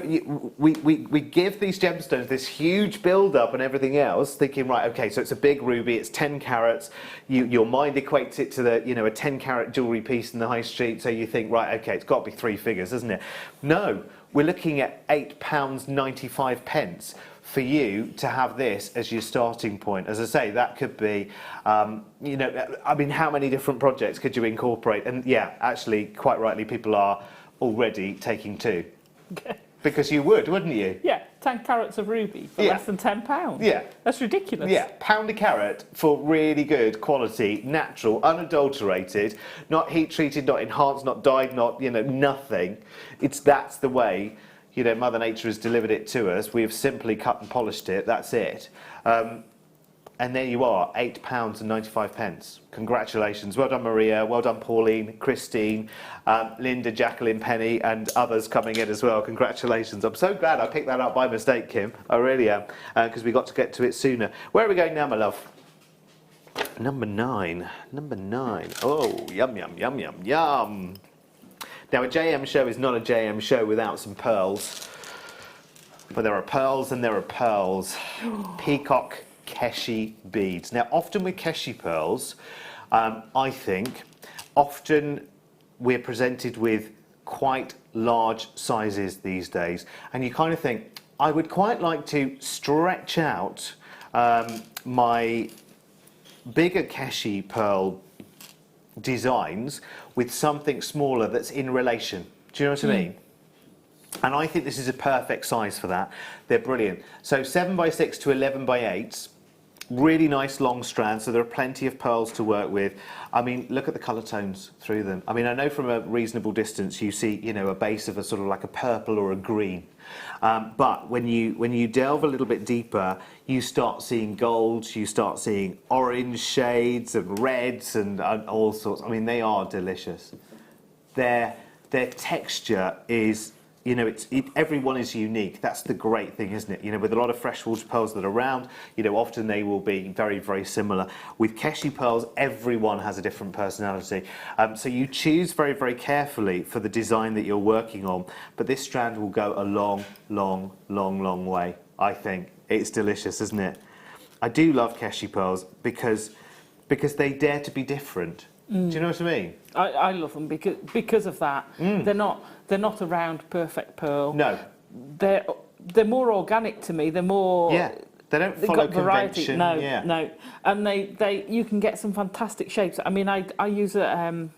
S2: we give these gemstones this huge build-up and everything else, thinking, right, okay, so it's a big ruby, it's 10 carats. Your mind equates it to the, you know, a 10-carat jewellery piece in the high street, so you think, right, okay, it's got to be 3 figures, isn't it? No, we're looking at £8.95 for you to have this as your starting point. As I say, that could be, you know, I mean, how many different projects could you incorporate? And yeah, actually, quite rightly, people are already taking 2. Because you would, wouldn't you?
S3: Yeah, 10 carats of ruby for less than £10.
S2: Yeah.
S3: That's ridiculous.
S2: Yeah, £1 a carat for really good quality, natural, unadulterated, not heat treated, not enhanced, not dyed, not, you know, nothing. That's the way, you know, Mother Nature has delivered it to us. We have simply cut and polished it, that's it. And there you are, £8.95. Congratulations. Well done, Maria. Well done, Pauline, Christine, Linda, Jacqueline, Penny, and others coming in as well. Congratulations. I'm so glad I picked that up by mistake, Kim. I really am, because we got to get to it sooner. Where are we going now, my love? Number 9. Number 9. Oh, yum, yum, yum, yum, yum. Now, a JM show is not a JM show without some pearls. But there are pearls and there are pearls. Peacock Keshi beads. Now, often with Keshi pearls, I think, often we're presented with quite large sizes these days. And you kind of think, I would quite like to stretch out my bigger Keshi pearl designs with something smaller that's in relation. Do you know what I mean? And I think this is a perfect size for that. They're brilliant. So 7x6 to 11x8. Really nice long strands, so there are plenty of pearls to work with. I mean, look at the colour tones through them. I mean, I know from a reasonable distance you see, you know, a base of a sort of like a purple or a green. But when you delve a little bit deeper, you start seeing golds, you start seeing orange shades and reds and all sorts. I mean, they are delicious. Their texture is, you know, everyone is unique. That's the great thing, isn't it? You know, with a lot of freshwater pearls that are around, you know, often they will be very, very similar. With Keshi pearls, everyone has a different personality. So you choose very, very carefully for the design that you're working on. But this strand will go a long, long, long, long way, I think. It's delicious, isn't it? I do love Keshi pearls because they dare to be different. Do you know what I mean?
S3: I love them because of that. They're not a round perfect pearl.
S2: No.
S3: They're more organic to me. They're more.
S2: Yeah. They don't follow convention.
S3: No,
S2: yeah.
S3: no. And you can get some fantastic shapes. I mean, I use a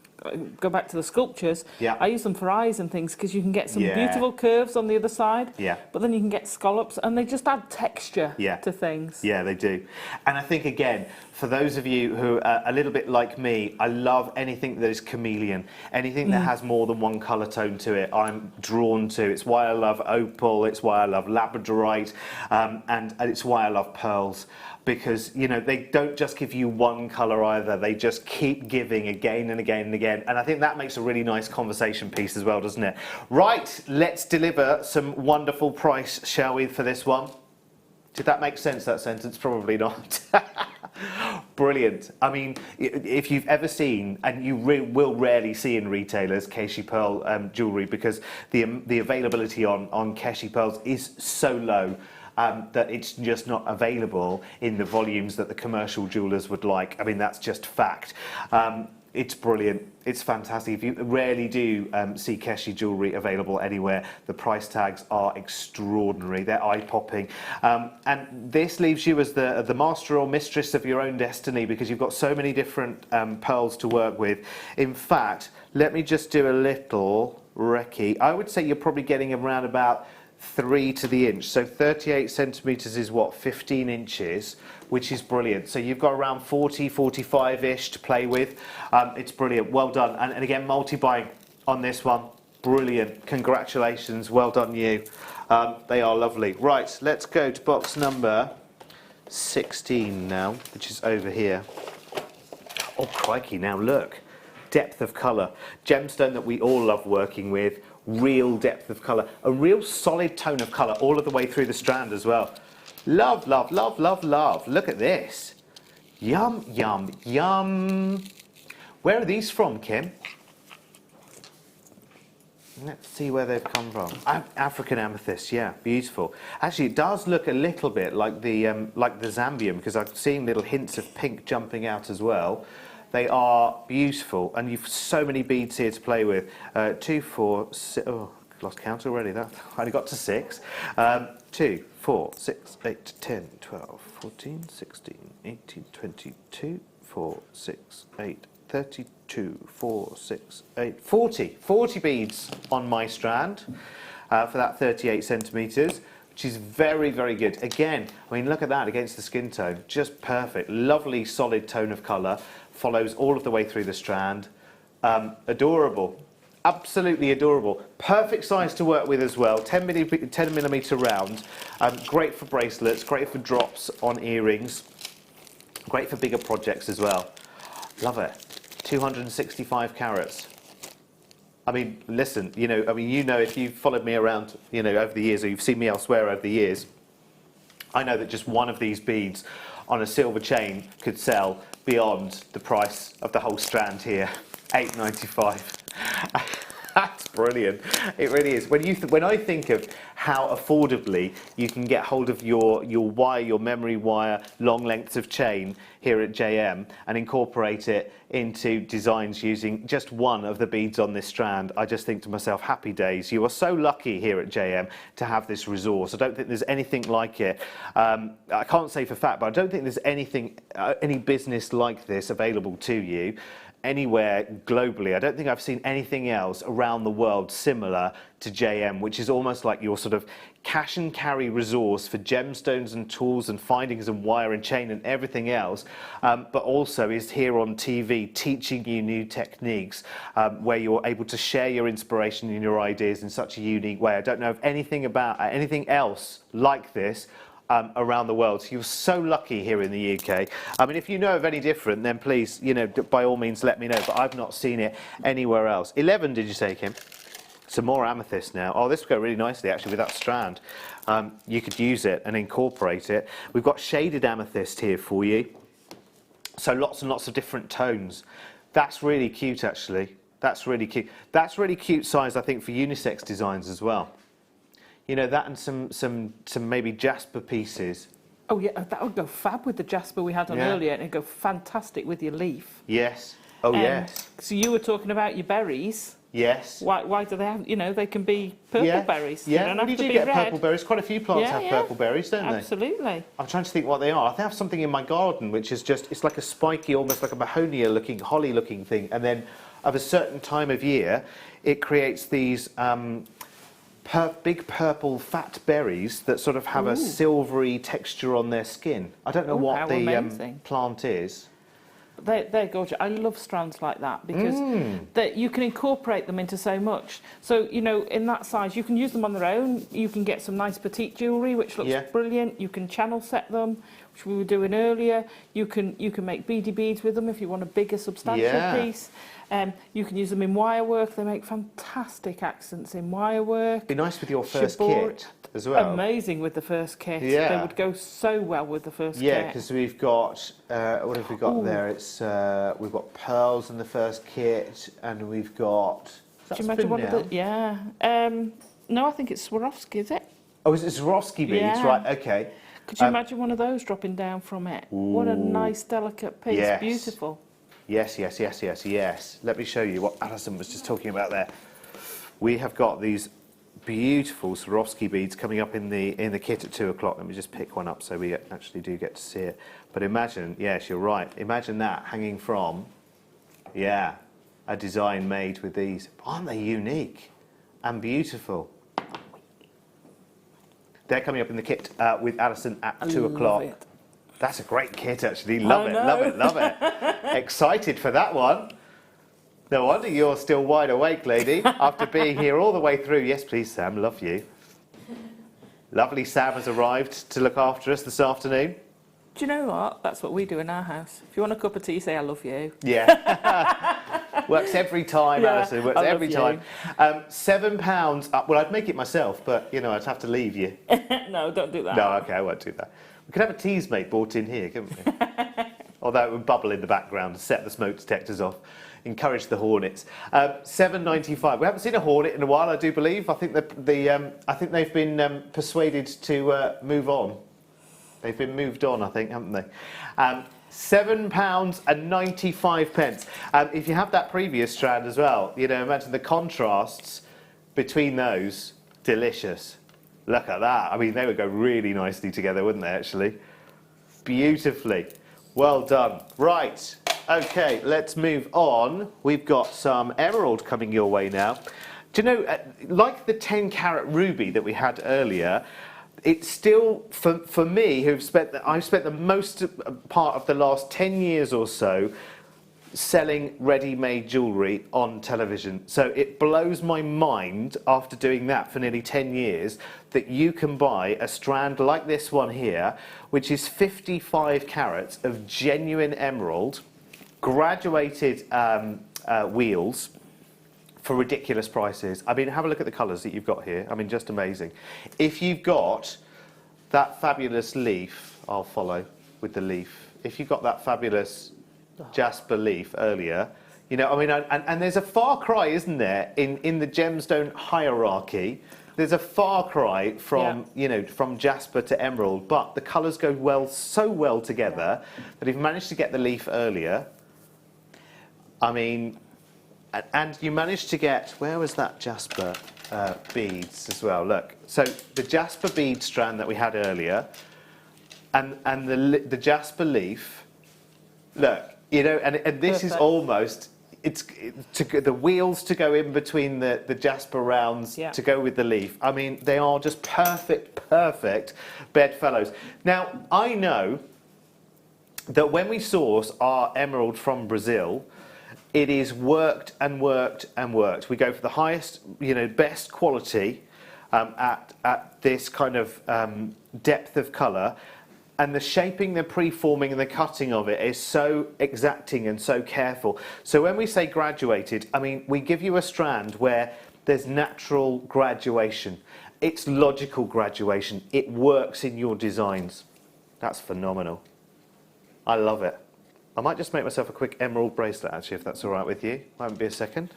S3: go back to the sculptures,
S2: Yeah.
S3: I use them for eyes and things because you can get some
S2: Yeah.
S3: beautiful curves on the other side.
S2: Yeah.
S3: But then you can get scallops, and they just add texture to things.
S2: Yeah, they do. And I think, again, for those of you who are a little bit like me, I love anything that is chameleon, anything that has more than one colour tone to it, I'm drawn to. It's why I love opal, it's why I love labradorite, and it's why I love pearls. Because, you know, they don't just give you one colour either, they just keep giving again and again and again. And I think that makes a really nice conversation piece as well, doesn't it? Right, let's deliver some wonderful price, shall we, for this one? Did that make sense, that sentence? Probably not. Brilliant. I mean, if you've ever seen, and you will rarely see in retailers, Keshi Pearl jewellery, because the availability on Keshi Pearls is so low that it's just not available in the volumes that the commercial jewellers would like. I mean, that's just fact. It's brilliant. It's fantastic. If you rarely do see Keshi jewellery available anywhere, the price tags are extraordinary. They're eye-popping. And this leaves you as the master or mistress of your own destiny, because you've got so many different pearls to work with. In fact, let me just do a little recce. I would say you're probably getting around about 3 to the inch. So 38 centimetres is what, 15 inches, which is brilliant. So you've got around 40, 45-ish to play with. It's brilliant. Well done. And again, multi-buying on this one. Brilliant. Congratulations. Well done, you. They are lovely. Right, let's go to box number 16 now, which is over here. Oh, crikey. Now, look. Depth of colour. Gemstone that we all love working with. Real depth of colour, a real solid tone of colour all of the way through the strand as well. Love, love, love, love, love. Look at this. Yum, yum, yum. Where are these from, Kim? Let's see where they've come from. African amethyst, yeah, beautiful. Actually, it does look a little bit like the Zambian, because I'm seeing little hints of pink jumping out as well. They are beautiful, and you've so many beads here to play with. 2, 4, 6, oh, lost count already. That I only got to 6. 2, 4, 6, 8, 10, 12, 14, 16, 18, 22, 4, 6, 8, 32, 4, 6, 8, 40. 40 beads on my strand for that 38 centimetres. Which is very, very good. Again, I mean, look at that against the skin tone. Just perfect. Lovely, solid tone of colour. Follows all of the way through the strand. Adorable. Absolutely adorable. Perfect size to work with as well. 10 millimetre round. Great for bracelets. Great for drops on earrings. Great for bigger projects as well. Love it. 265 carats. I mean, listen, you know, if you've followed me around, you know, over the years, or you've seen me elsewhere over the years, I know that just one of these beads on a silver chain could sell beyond the price of the whole strand here, £8.95. That's brilliant. It really is. When I think of how affordably you can get hold of your wire, your memory wire, long lengths of chain here at JM and incorporate it into designs using just one of the beads on this strand, I just think to myself, happy days. You are so lucky here at JM to have this resource. I don't think there's anything like it. I can't say for fact, but I don't think there's any business like this available to you anywhere globally. I don't think I've seen anything else around the world similar to JM, which is almost like your sort of cash and carry resource for gemstones and tools and findings and wire and chain and everything else, but also is here on TV teaching you new techniques where you're able to share your inspiration and your ideas in such a unique way. I don't know of anything else like this around the world. So you're so lucky here in the UK. I mean, if you know of any different, then please, you know, by all means let me know, but I've not seen it anywhere else. 11, did you say, Kim? Some more amethyst now. Oh, this will go really nicely actually with that strand. You could use it and incorporate it. We've got shaded amethyst here for you. So lots and lots of different tones. That's really cute actually. That's really cute. That's really cute size, I think, for unisex designs as well. You know, that and some maybe jasper pieces.
S3: Oh yeah, that would go fab with the jasper we had on earlier, and it'd go fantastic with your leaf.
S2: Yes. Oh yes.
S3: So you were talking about your berries.
S2: Yes.
S3: Why do they have? You know, they can be purple berries.
S2: Yeah.
S3: They don't have
S2: you
S3: to
S2: do
S3: be
S2: get
S3: red.
S2: purple berries. Quite a few plants have purple berries, don't they?
S3: Absolutely.
S2: I'm trying to think what they are. I have something in my garden which is just, it's like a spiky, almost like a mahonia looking, holly looking thing, and then of a certain time of year, it creates these big purple fat berries that sort of have a silvery texture on their skin. I don't know what the plant is.
S3: They're gorgeous. I love strands like that because you can incorporate them into so much. So, you know, in that size, you can use them on their own. You can get some nice petite jewellery, which looks brilliant. You can channel set them, which we were doing earlier. You can make beady beads with them if you want a bigger, substantial piece. You can use them in wire work. They make fantastic accents in wire work.
S2: Be nice with your first kit as well.
S3: Amazing with the first kit. They would go so well with the first kit.
S2: Yeah, because we've got, what have we got there? It's we've got pearls in the first kit, and we've got...
S3: Do you imagine one of the... Yeah. No, I think it's Swarovski, is it?
S2: Oh, it's Swarovski beads, right, okay.
S3: Could you imagine one of those dropping down from it? What a nice, delicate piece. Yes. Beautiful.
S2: Yes, yes, yes, yes, yes. Let me show you what Alison was just talking about there. We have got these beautiful Swarovski beads coming up in the kit at 2 o'clock. Let me just pick one up so we actually do get to see it. But imagine, yes, you're right. Imagine that hanging from, a design made with these. Aren't they unique and beautiful? They're coming up in the kit with Alison at 2 o'clock. That's a great kit, actually. Love it, love it, love it. Excited for that one. No wonder you're still wide awake, lady, after being here all the way through. Yes, please, Sam, love you. Lovely Sam has arrived to look after us this afternoon.
S3: Do you know what? That's what we do in our house. If you want a cup of tea, say I love you.
S2: Yeah. Works every time, Alison. Works every time. £7. Well, I'd make it myself, but, you know, I'd have to leave you.
S3: No, don't do that.
S2: No, OK, I won't do that. We could have a teas mate brought in here, couldn't we? Although it would bubble in the background, set the smoke detectors off, encourage the hornets. $7.95. We haven't seen a hornet in a while, I do believe. I think I think they've been persuaded to move on. They've been moved on, I think, haven't they? £7.95. If you have that previous strand as well, you know, imagine the contrasts between those. Delicious. Look at that. I mean, they would go really nicely together, wouldn't they, actually? Beautifully. Well done. Right. OK, let's move on. We've got some emerald coming your way now. Do you know, like the 10-carat ruby that we had earlier, it's still, for me, I've spent the most part of the last 10 years or so selling ready-made jewellery on television. So it blows my mind, after doing that for nearly 10 years, that you can buy a strand like this one here, which is 55 carats of genuine emerald, graduated wheels, for ridiculous prices. I mean, have a look at the colours that you've got here. I mean, just amazing. If you've got that fabulous leaf, I'll follow with the leaf. If you've got that fabulous jasper leaf earlier, you know, I mean, and there's a far cry, isn't there, in the gemstone hierarchy. There's a far cry from, you know, from jasper to emerald, but the colours go so well together that if you managed to get the leaf earlier, I mean, and you managed to get, where was that jasper beads as well? Look, so the jasper bead strand that we had earlier, and the jasper leaf. Look, you know, and this is almost the wheels to go in between the jasper rounds to go with the leaf. I mean, they are just perfect bedfellows. Now, I know that when we source our emerald from Brazil, it is worked and worked and worked. We go for the highest, you know, best quality at this kind of depth of colour. And the shaping, the preforming and the cutting of it is so exacting and so careful. So when we say graduated, I mean, we give you a strand where there's natural graduation. It's logical graduation. It works in your designs. That's phenomenal. I love it. I might just make myself a quick emerald bracelet, actually, if that's all right with you. Won't be a second.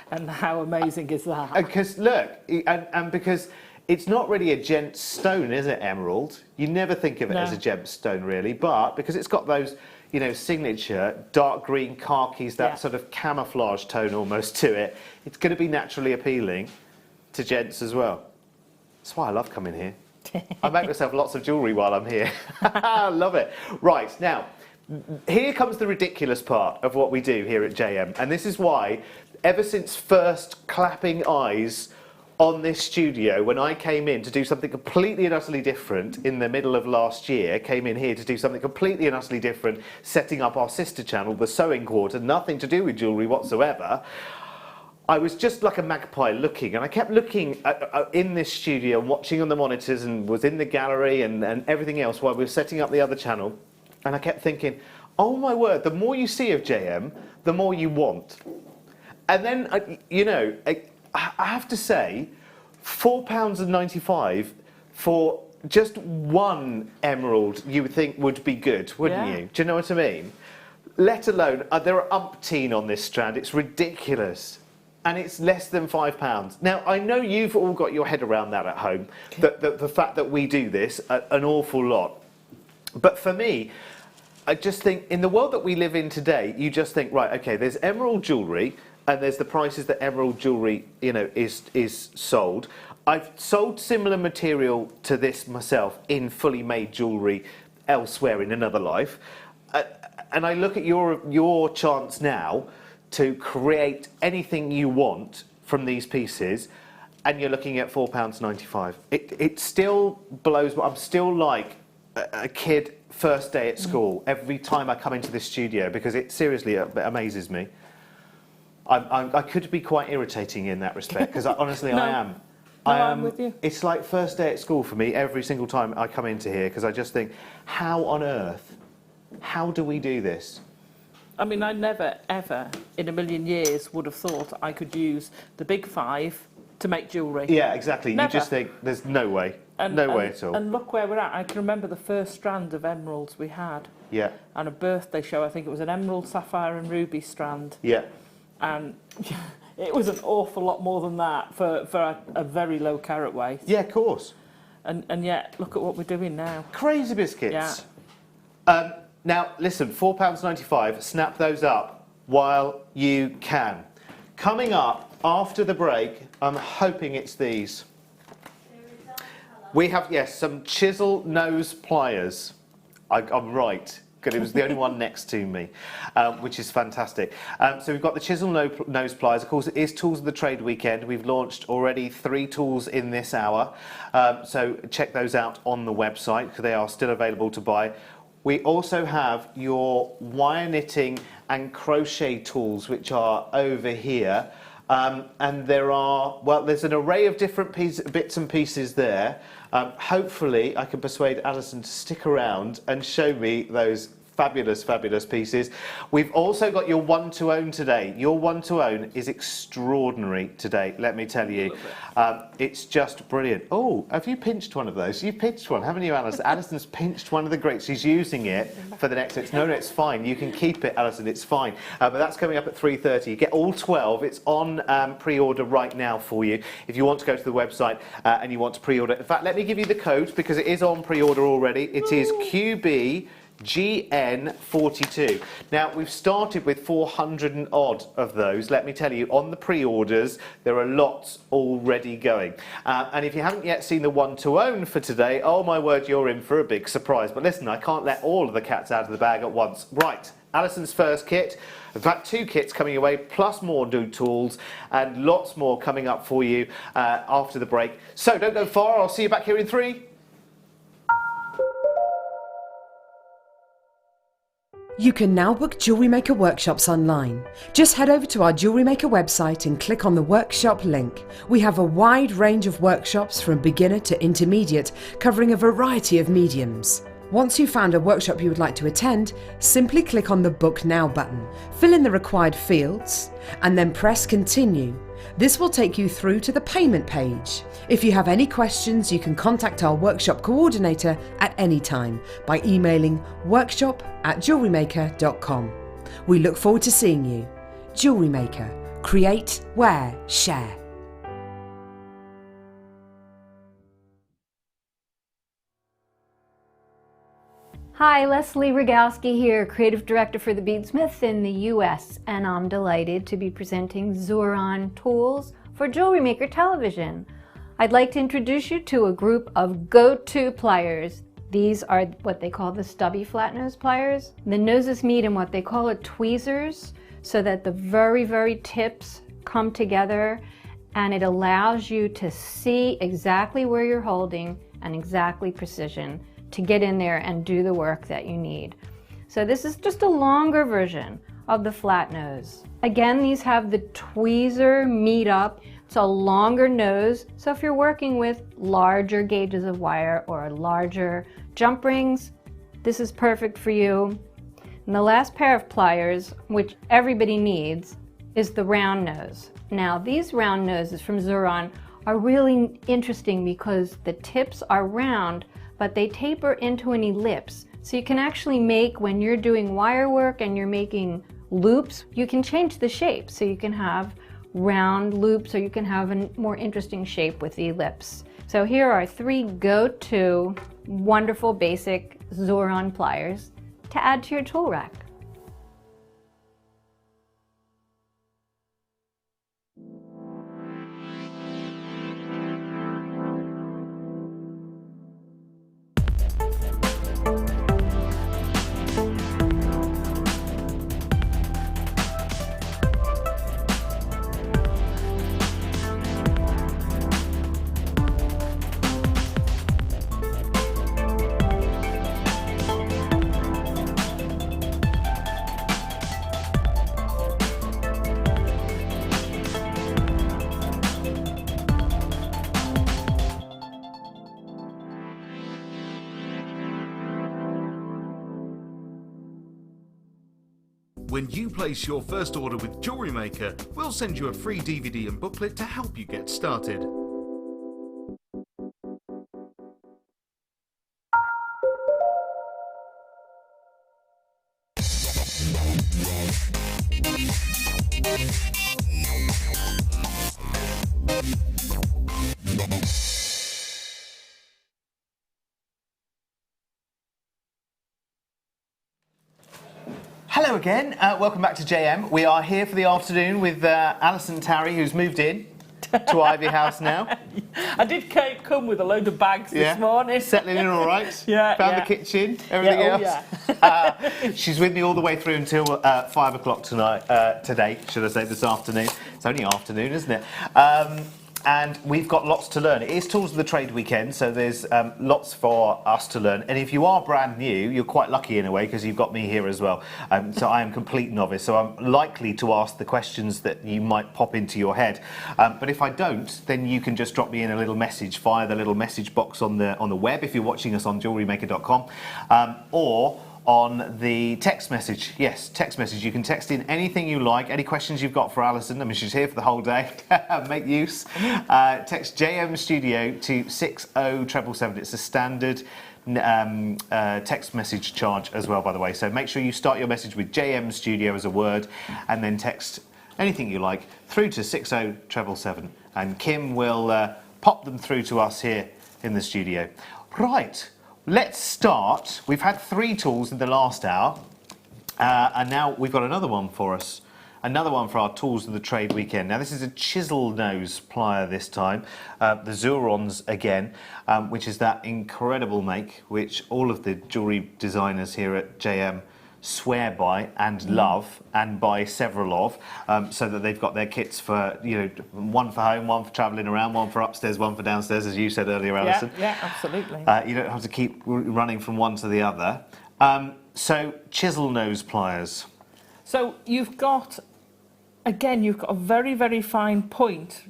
S3: And how amazing is that?
S2: Because, look, and because it's not really a gem stone, is it, emerald? You never think of it as a gemstone, really, but because it's got those, you know, signature dark green khakis, that sort of camouflage tone almost to it, it's going to be naturally appealing to gents as well. That's why I love coming here. I make myself lots of jewellery while I'm here. I love it. Right, now, here comes the ridiculous part of what we do here at JM, and this is why, ever since first clapping eyes on this studio, when I came in to do something completely and utterly different in the middle of last year, came in here to do something completely and utterly different, setting up our sister channel, the Sewing Quarter, nothing to do with jewellery whatsoever, I was just like a magpie looking, and I kept looking in this studio and watching on the monitors and was in the gallery and everything else while we were setting up the other channel, and I kept thinking, oh my word, the more you see of JM, the more you want. And then, you know, I have to say, £4.95 for just one emerald you would think would be good, wouldn't you? Do you know what I mean? Let alone, there are umpteen on this strand, it's ridiculous. And it's less than £5. Now, I know you've all got your head around that at home, the fact that we do this an awful lot. But for me, I just think, in the world that we live in today, you just think, right, okay, there's emerald jewellery, and there's the prices that emerald jewellery, you know, is sold. I've sold similar material to this myself in fully made jewellery elsewhere in another life. And I look at your chance now to create anything you want from these pieces, and you're looking at £4.95. It still blows. I'm still like a kid first day at school every time I come into this studio, because it seriously amazes me. I could be quite irritating in that respect, because honestly
S3: No.
S2: I am.
S3: No,
S2: I am.
S3: I'm with you.
S2: It's like first day at school for me every single time I come into here, because I just think, how on earth, how do we do this?
S3: I mean, I never, ever in a million years would have thought I could use the big five to make jewellery.
S2: Yeah, exactly.
S3: Never.
S2: You just think, there's no way. No way at all.
S3: And look where we're at. I can remember the first strand of emeralds we had.
S2: Yeah.
S3: And a birthday show, I think it was an emerald, sapphire and ruby strand.
S2: Yeah.
S3: And it was an awful lot more than that for a very low carat weight.
S2: Yeah, of course.
S3: And yet, look at what we're doing now.
S2: Crazy biscuits.
S3: Yeah.
S2: Now, listen, £4.95, snap those up while you can. Coming up after the break, I'm hoping it's these. We have, yes, some chisel nose pliers. I'm right, because it was the only one next to me, which is fantastic. So we've got the chisel nose pliers. Of course, it is Tools of the Trade weekend. We've launched already 3 tools in this hour. So check those out on the website, because they are still available to buy. We also have your wire knitting and crochet tools, which are over here. And there are, well, there's an array of different bits and pieces there. Hopefully, I can persuade Alison to stick around and show me those fabulous, fabulous pieces. We've also got your one-to-own today. Your one-to-own is extraordinary today, let me tell you. It's just brilliant. Oh, have you pinched one of those? You've pinched one, haven't you, Alison? Alison's pinched one of the greats. She's using it for the next... No, it's fine. You can keep it, Alison. It's fine. But that's coming up at 3:30. You get all 12. It's on pre-order right now for you. If you want to go to the website and you want to pre-order. In fact, let me give you the code, because it is on pre-order already. It is QB... GN42. Now, we've started with 400 and odd of those. Let me tell you, on the pre-orders, there are lots already going. And if you haven't yet seen the one-to-own for today, oh my word, you're in for a big surprise. But listen, I can't let all of the cats out of the bag at once. Right, Alison's first kit. In fact, 2 kits coming away, plus more new tools, and lots more coming up for you after the break. So don't go far. I'll see you back here in 3.
S4: You can now book Jewellery Maker workshops online. Just head over to our Jewellery Maker website and click on the workshop link. We have a wide range of workshops from beginner to intermediate, covering a variety of mediums. Once you've found a workshop you would like to attend, simply click on the Book Now button, fill in the required fields, and then press Continue. This will take you through to the payment page. If you have any questions, you can contact our workshop coordinator at any time by emailing workshop@jewellerymaker.com. We look forward to seeing you. Jewellery Maker. Create, wear, share.
S5: Hi, Leslie Rogowski here, Creative Director for the Beadsmith in the US, and I'm delighted to be presenting Xuron tools for Jewellery Maker Television. I'd like to introduce you to a group of go-to pliers. These are what they call the stubby flat nose pliers. The noses meet in what they call a tweezers, so that the very, very tips come together, and it allows you to see exactly where you're holding and exactly precision to get in there and do the work that you need. So this is just a longer version of the flat nose. Again, these have the tweezer meet up. It's a longer nose, so if you're working with larger gauges of wire or larger jump rings, this is perfect for you. And the last pair of pliers, which everybody needs, is the round nose. Now, these round noses from Xuron are really interesting because the tips are round, but they taper into an ellipse. So you can actually make, when you're doing wire work and you're making loops, you can change the shape. So you can have round loops, or you can have a more interesting shape with the ellipse. So here are 3 go-to wonderful basic Xuron pliers to add to your tool rack.
S6: When you place your first order with Jewellery Maker, we'll send you a free DVD and booklet to help you get started.
S2: Hello again, welcome back to JM. We are here for the afternoon with Alison and Tarry, who's moved in to Ivy House now.
S3: I did come with a load of bags this morning.
S2: Settling in all right?
S3: Yeah.
S2: Found the kitchen, everything else? She's with me all the way through until 5 o'clock today, should I say, this afternoon. It's only afternoon, isn't it? And we've got lots to learn. It is Tools of the Trade weekend, so there's lots for us to learn. And if you are brand new, you're quite lucky in a way, because you've got me here as well. So I am complete novice, so I'm likely to ask the questions that you might pop into your head. But if I don't, then you can just drop me in a little message via the little message box on the web if you're watching us on JewelleryMaker.com, or on the text message. Yes, text message. You can text in anything you like, any questions you've got for Alison. I mean, she's here for the whole day. Make use. Text JM Studio to 60777. It's a standard text message charge as well, by the way. So make sure you start your message with JM Studio as a word, and then text anything you like through to 60777. And Kim will pop them through to us here in the studio. Right. Let's start. We've had 3 tools in the last hour, and now we've got another one for us. Another one for our Tools of the Trade weekend. Now, this is a chisel nose plier this time. The Xurons again, which is that incredible make, which all of the jewellery designers here at JM swear by and love, and buy several of, so that they've got their kits for, you know, one for home, one for travelling around, one for upstairs, one for downstairs, as you said earlier, Alison.
S3: Yeah, absolutely.
S2: You don't have to keep running from one to the other. So chisel nose pliers.
S3: So you've got, again, you've got a very, very fine point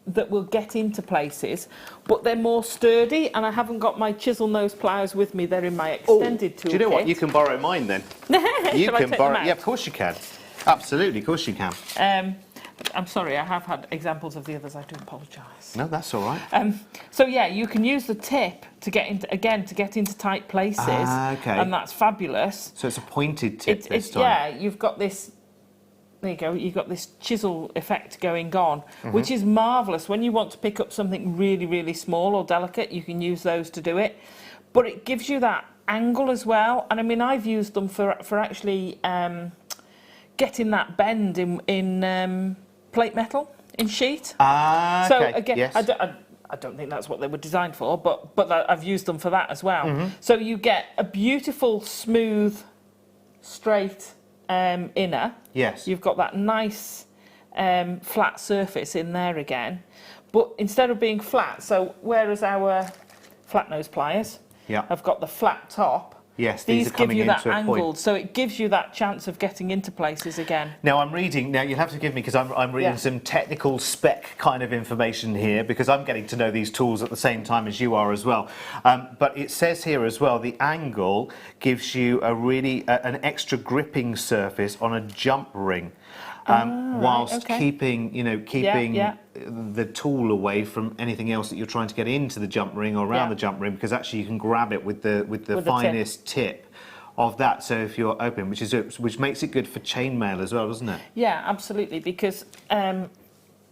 S3: that will get into places, but they're more sturdy, and I haven't got my chisel nose pliers with me. They're in my extended toolkit.
S2: Do you know what? You can borrow mine then. You can borrow. Yeah, of course you can. Absolutely, of course you can.
S3: I'm sorry, I have had examples of the others. I do apologise.
S2: No, that's all right.
S3: So yeah, you can use the tip to get into tight places.
S2: Okay.
S3: And that's fabulous.
S2: So it's a pointed tip this time.
S3: Yeah, you've got this. There you go, you've got this chisel effect going on, which is marvellous. When you want to pick up something really, really small or delicate, you can use those to do it. But it gives you that angle as well. And I mean, I've used them for actually getting that bend in plate metal, in sheet.
S2: Okay.
S3: So again,
S2: yes.
S3: I don't think that's what they were designed for, but I've used them for that as well. So you get a beautiful, smooth, straight inner.
S2: Yes.
S3: You've got that nice flat surface in there again. But instead of being flat, so whereas our flat nose pliers have got the flat top,
S2: yes,
S3: these
S2: are
S3: give you that
S2: into a point.
S3: angled, so it gives you that chance of getting into places again.
S2: Now I'm reading. Now you'll have to give me because I'm reading some technical spec kind of information here because I'm getting to know these tools at the same time as you are as well. But it says here as well the angle gives you a really an extra gripping surface on a jump ring. Whilst keeping the tool away from anything else that you're trying to get into the jump ring or around the jump ring, because actually you can grab it with the finest tip of that. So if you're open, which makes it good for chainmail as well, doesn't it?
S3: Yeah, absolutely. Because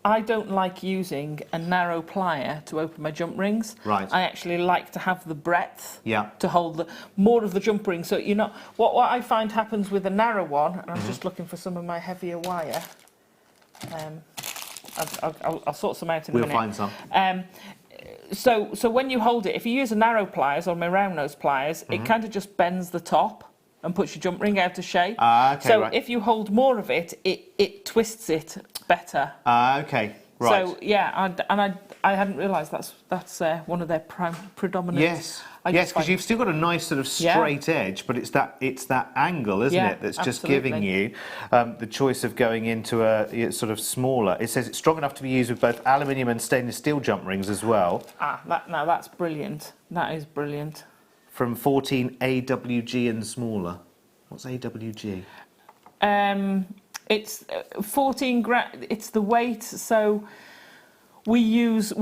S3: I don't like using a narrow plier to open my jump rings.
S2: Right.
S3: I actually like to have the breadth to hold more of the jump ring. So you know what I find happens with a narrow one, and I'm just looking for some of my heavier wire. I'll sort some out in a minute.
S2: We'll find some.
S3: So when you hold it, if you use a narrow pliers or my round nose pliers, it kind of just bends the top and puts your jump ring out of shape. If you hold more of it, it twists it better.
S2: Okay, right.
S3: So yeah, I hadn't realised that's one of their predominant.
S2: Yes, because you've still got a nice sort of straight edge, but it's that angle, isn't it, that's just giving you the choice of going into a sort of smaller. It says it's strong enough to be used with both aluminium and stainless steel jump rings as well.
S3: Now that's brilliant. That is brilliant.
S2: From 14 AWG and smaller. What's AWG?
S3: It's 14 gram. It's the weight. So we use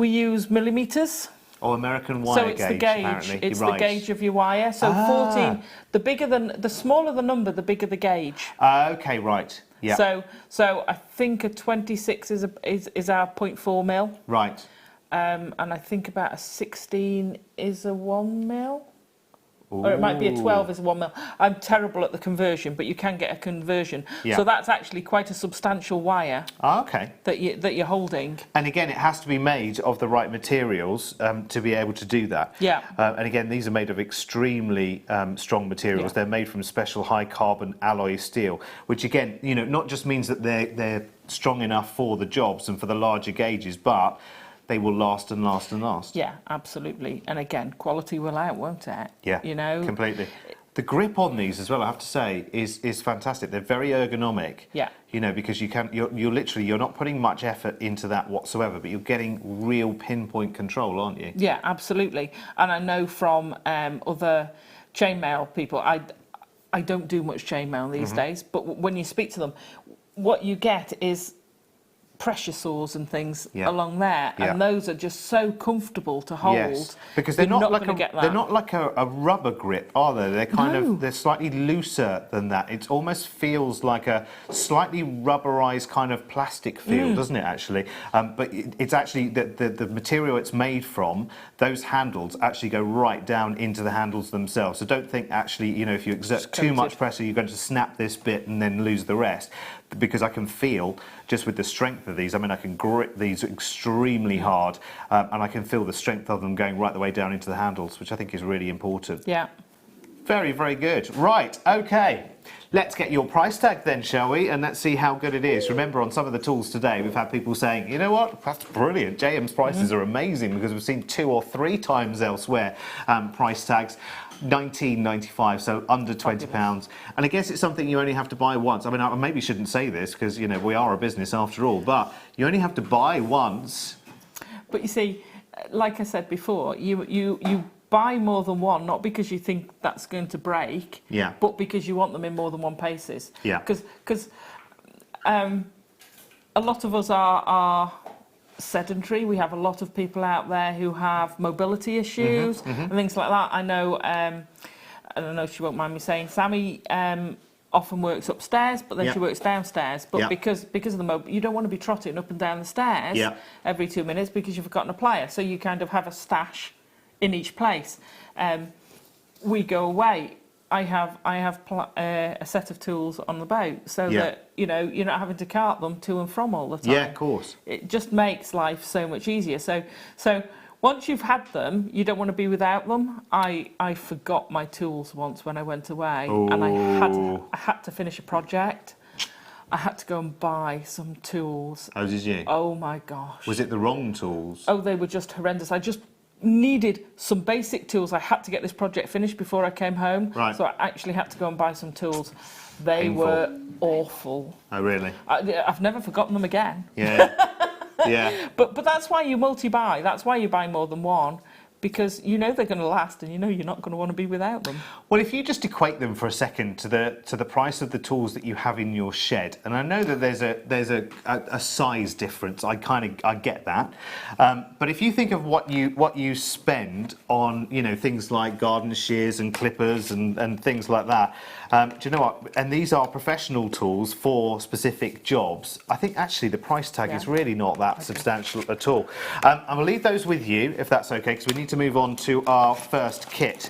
S3: millimeters.
S2: Oh, American wire gauge.
S3: So it's the gauge.
S2: Apparently.
S3: It's the gauge of your wire. So 14. The smaller the number, the bigger the gauge.
S2: Okay, right. Yeah.
S3: So I think a 26 is our 0.4 mil.
S2: Right.
S3: And I think about a 16 is a 1 mil. Or it might be a 12 is a 1 mil. I'm terrible at the conversion, but you can get a conversion.
S2: Yeah.
S3: So that's actually quite a substantial wire.
S2: Okay.
S3: That you're holding.
S2: And again, it has to be made of the right materials to be able to do that.
S3: Yeah.
S2: And again, these are made of extremely strong materials. They're made from special high carbon alloy steel, which again, not just means that they're strong enough for the jobs and for the larger gauges, but they will last and last and last.
S3: Yeah, absolutely. And again, quality will out, won't it?
S2: Yeah, completely. The grip on these as well, I have to say, is fantastic. They're very ergonomic.
S3: Yeah.
S2: Because you're not putting much effort into that whatsoever, but you're getting real pinpoint control, aren't you?
S3: Yeah, absolutely. And I know from other chainmail people, I don't do much chainmail these days, but when you speak to them, what you get is pressure saws and things along there, and those are just so comfortable to hold.
S2: Yes, because they're not like a rubber grip, are they? They're kind of they're slightly looser than that. It almost feels like a slightly rubberized kind of plastic feel, doesn't it? Actually, but it's actually the material it's made from. Those handles actually go right down into the handles themselves. So don't think actually, if you exert too much pressure, you're going to snap this bit and then lose the rest. Because I can feel, just with the strength of these, I can grip these extremely hard, and I can feel the strength of them going right the way down into the handles, which I think is really important.
S3: Yeah.
S2: Very, very good. Right, okay. Let's get your price tag then, shall we? And let's see how good it is. Remember, on some of the tools today, we've had people saying, you know what, that's brilliant. JM's prices are amazing, because we've seen 2 or 3 times elsewhere price tags. £19.95, so under £20. And I guess it's something you only have to buy once. I maybe shouldn't say this because, we are a business after all, but you only have to buy once.
S3: But you see, like I said before, you buy more than one, not because you think that's going to break, but because you want them in more than one places.
S2: Yeah.
S3: Because a lot of us are sedentary. We have a lot of people out there who have mobility issues and things like that. I know, I don't know if she won't mind me saying, Sammy often works upstairs, but then she works downstairs. But because of the you don't want to be trotting up and down the stairs every 2 minutes because you've forgotten a plier. So you kind of have a stash in each place. We go away. I have a set of tools on the boat so that you're not having to cart them to and from all the time.
S2: Yeah, of course.
S3: It just makes life so much easier. So Once you've had them, you don't want to be without them. I forgot my tools once when I went away, and I had to finish a project. I had to go and buy some tools.
S2: Oh, did you?
S3: Oh my gosh.
S2: Was it the wrong tools?
S3: Oh, they were just horrendous. I just needed some basic tools. I had to get this project finished before I came home.
S2: Right.
S3: So I actually had to go and buy some tools. They were awful.
S2: Oh, really?
S3: I've never forgotten them again.
S2: Yeah. Yeah.
S3: But that's why you multi-buy. That's why you buy more than one, because you know they're going to last, and you know you're not going to want to be without them.
S2: Well, if you just equate them for a second to the price of the tools that you have in your shed, and I know that there's a size difference. I get that, but if you think of what you spend on things like garden shears and clippers and things like that, do you know what? And these are professional tools for specific jobs. I think actually the price tag is really not that substantial at all. I'm going to leave those with you if that's okay, because we need to move on to our first kit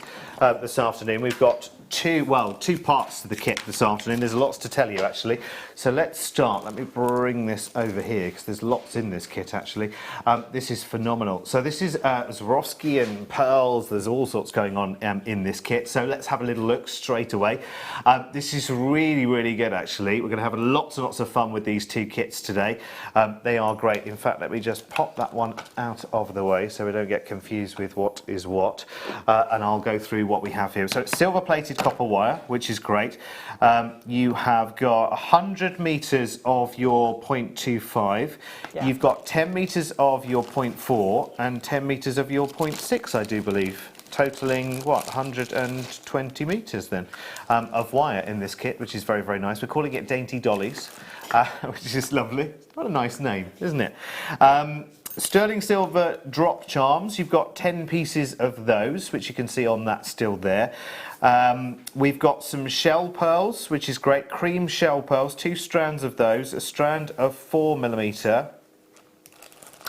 S2: this afternoon. We've got two parts to the kit this afternoon. There's lots to tell you actually. So let's start. Let me bring this over here because there's lots in this kit actually. This is phenomenal. So this is Swarovski and pearls. There's all sorts going on in this kit. So let's have a little look straight away. This is really, really good actually. We're going to have lots and lots of fun with these two kits today. They are great. In fact, let me just pop that one out of the way so we don't get confused with what is what. And I'll go through what we have here. So it's silver plated copper wire, which is great. You have got 100 meters of your 0.25. Yeah. You've got 10 meters of your 0.4 and 10 meters of your 0.6, I do believe. Totaling what, 120 meters then of wire in this kit, which is very, very nice. We're calling it Dainty Dollies, which is lovely. What a nice name, isn't it? Sterling silver drop charms. You've got 10 pieces of those, which you can see on that still there. We've got some shell pearls, which is great. Cream shell pearls, 2 strands of those, a strand of 4mm.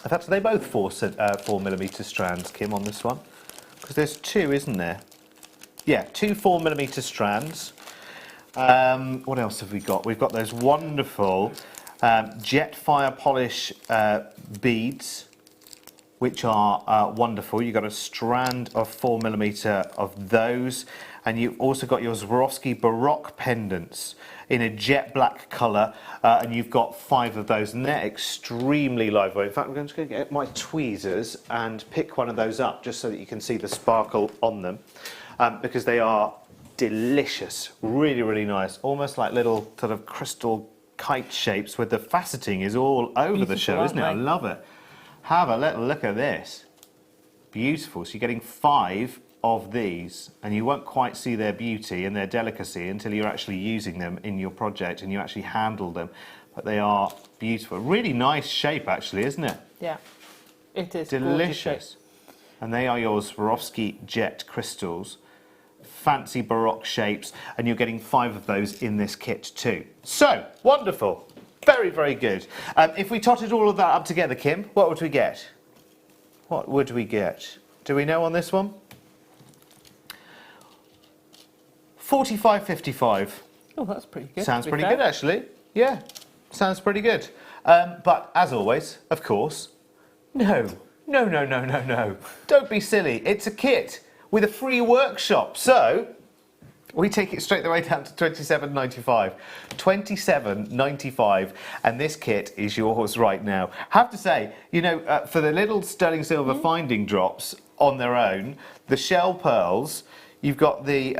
S2: In fact, are they both 4mm strands, Kim, on this one? Because there's 2, isn't there? Yeah, 2 4mm strands. What else have we got? We've got those wonderful jet fire polish beads, which are wonderful. You've got a strand of 4mm of those, and you've also got your Swarovski Baroque pendants in a jet black colour, and you've got 5 of those, and they're extremely lightweight. In fact, I'm going to get my tweezers and pick one of those up just so that you can see the sparkle on them, because they are delicious, really, really nice, almost like little sort of crystal kite shapes where the faceting is all over the show, isn't it? I love it. Have a little look at this. Beautiful. So you're getting 5 of these, and you won't quite see their beauty and their delicacy until you're actually using them in your project and you actually handle them. But they are beautiful. Really nice shape actually, isn't it?
S3: Yeah, it is.
S2: Delicious. And they are your Swarovski jet crystals. Fancy Baroque shapes, and you're getting 5 of those in this kit too. So, wonderful. Very, very good. If we totted all of that up together, Kim, what would we get? What would we get? Do we know on this one? 45.55.
S3: Oh, that's pretty good.
S2: Sounds pretty good, actually. Yeah, sounds pretty good. But as always, of course, no. Don't be silly. It's a kit with a free workshop. So we take it straight the way down to £27.95. £27.95, and this kit is yours right now. Have to say, for the little sterling silver finding drops on their own, the shell pearls, you've got the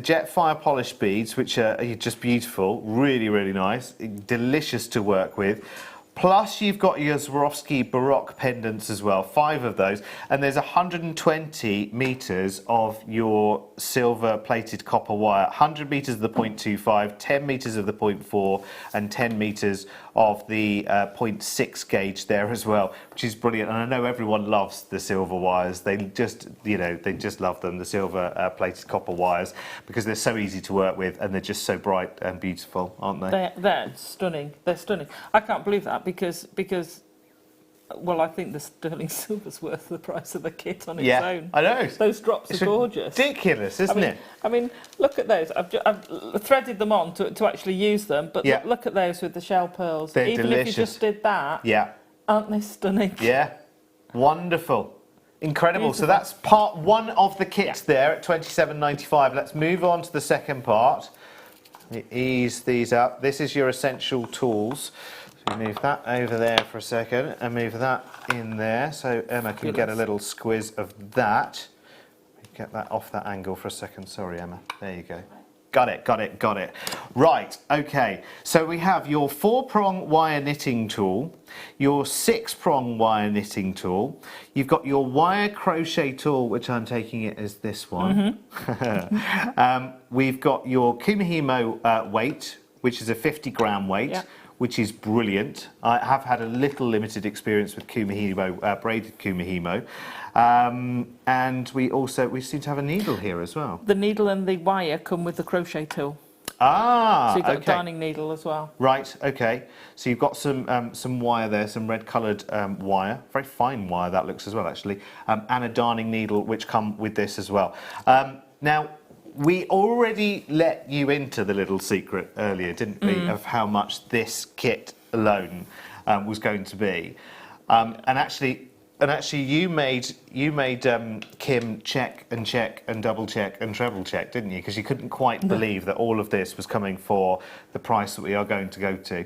S2: jet fire polish beads, which are just beautiful, really, really nice, delicious to work with. Plus, you've got your Swarovski Baroque pendants as well, 5 of those, and there's 120 meters of your silver-plated copper wire, 100 meters of the 0.25, 10 meters of the 0.4, and 10 meters of the 0.6 gauge there as well, which is brilliant. And I know everyone loves the silver wires. They just, they just love them, the silver-plated copper wires, because they're so easy to work with, and they're just so bright and beautiful, aren't they?
S3: They're stunning. They're stunning. I can't believe that. Because well, I think the sterling silver's worth the price of the kit on its own.
S2: I know.
S3: Those drops are gorgeous.
S2: Ridiculous, isn't it?
S3: I mean, look at those. I've threaded them on to actually use them, but look at those with the shell pearls.
S2: They're
S3: Even
S2: delicious.
S3: if you just did that,
S2: yeah,
S3: aren't they stunning?
S2: Yeah, wonderful. Incredible. So that's part one of the kit there at £27.95. Let's move on to the second part. Ease these up. This is your essential tools. So move that over there for a second and move that in there so Emma can get a little squiz of that. Get that off that angle for a second. Sorry, Emma. There you go. Got it, got it, got it. Right, okay. So we have your 4-prong wire knitting tool, your 6-prong wire knitting tool. You've got your wire crochet tool, which I'm taking it as this one. We've got your Kumihimo weight, which is a 50-gram weight, which is brilliant. I have had a little limited experience with Kumihimo, braided Kumihimo. And we seem to have a needle here as well.
S3: The needle and the wire come with the crochet tool.
S2: Ah,
S3: so you've got a darning needle as well.
S2: Right, okay. So you've got some wire there, some red-coloured wire, very fine wire that looks as well, actually, and a darning needle which come with this as well. Now, we already let you into the little secret earlier, didn't we, of how much this kit alone was going to be, and actually, you made Kim check and double check and treble check, didn't you? Because you couldn't quite believe that all of this was coming for the price that we are going to go to.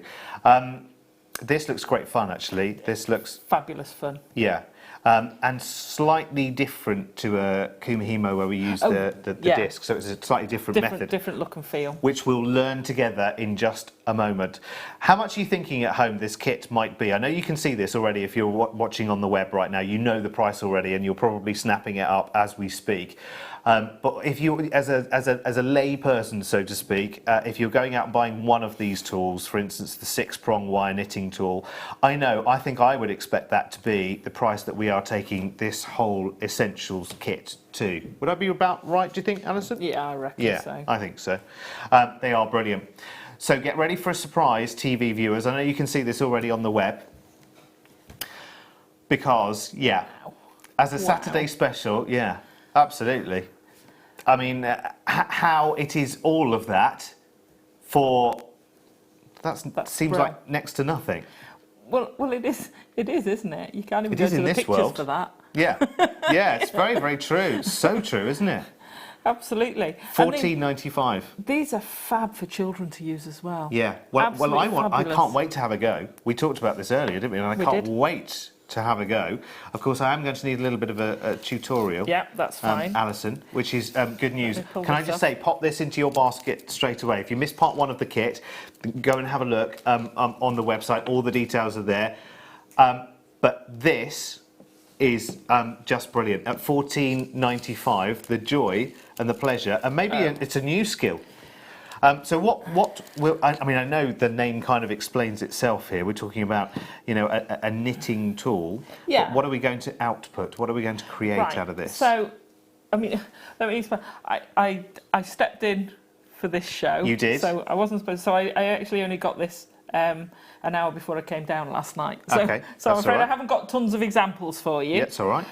S2: This looks great fun, actually. This looks
S3: fabulous fun.
S2: Yeah. And slightly different to a Kumihimo where we use the disc, so it's a slightly different method.
S3: Different look and feel.
S2: Which we'll learn together in just a moment. How much are you thinking at home this kit might be? I know you can see this already if you're watching on the web right now. You know the price already and you're probably snapping it up as we speak. But if you, as a lay person, so to speak, if you're going out and buying one of these tools, for instance, the 6-prong wire knitting tool, I think I would expect that to be the price that we are taking this whole essentials kit to. Would I be about right, do you think, Alison?
S3: Yeah, I reckon so.
S2: I think so. They are brilliant. So get ready for a surprise, TV viewers. I know you can see this already on the web. Because, as a Saturday special, absolutely. I mean, how it is all of that for that seems like next to nothing.
S3: Well, it is, isn't it? You can't even go to the pictures for that.
S2: Yeah, it's very, very true. So true, isn't it?
S3: Absolutely.
S2: $14.95.
S3: These are fab for children to use as well.
S2: Yeah. Well, I can't wait to have a go. We talked about this earlier, didn't we? And I can't wait to have a go. Of course, I am going to need a little bit of a tutorial.
S3: Yeah, that's fine.
S2: Alison, which is good news. Can I just say, pop this into your basket straight away. If you missed part one of the kit, go and have a look on the website. All the details are there. But this is just brilliant. At $14.95, the joy and the pleasure, and maybe it's a new skill. So what will, I mean, I know the name kind of explains itself here. We're talking about, a knitting tool. Yeah. But what are we going to output? What are we going to create out of this?
S3: So, I mean, let me explain. I stepped in for this show.
S2: You did?
S3: So I wasn't supposed to, so I actually only got this an hour before I came down last night. So,
S2: okay.
S3: So I'm afraid I haven't got tons of examples for you.
S2: Yeah, it's all right.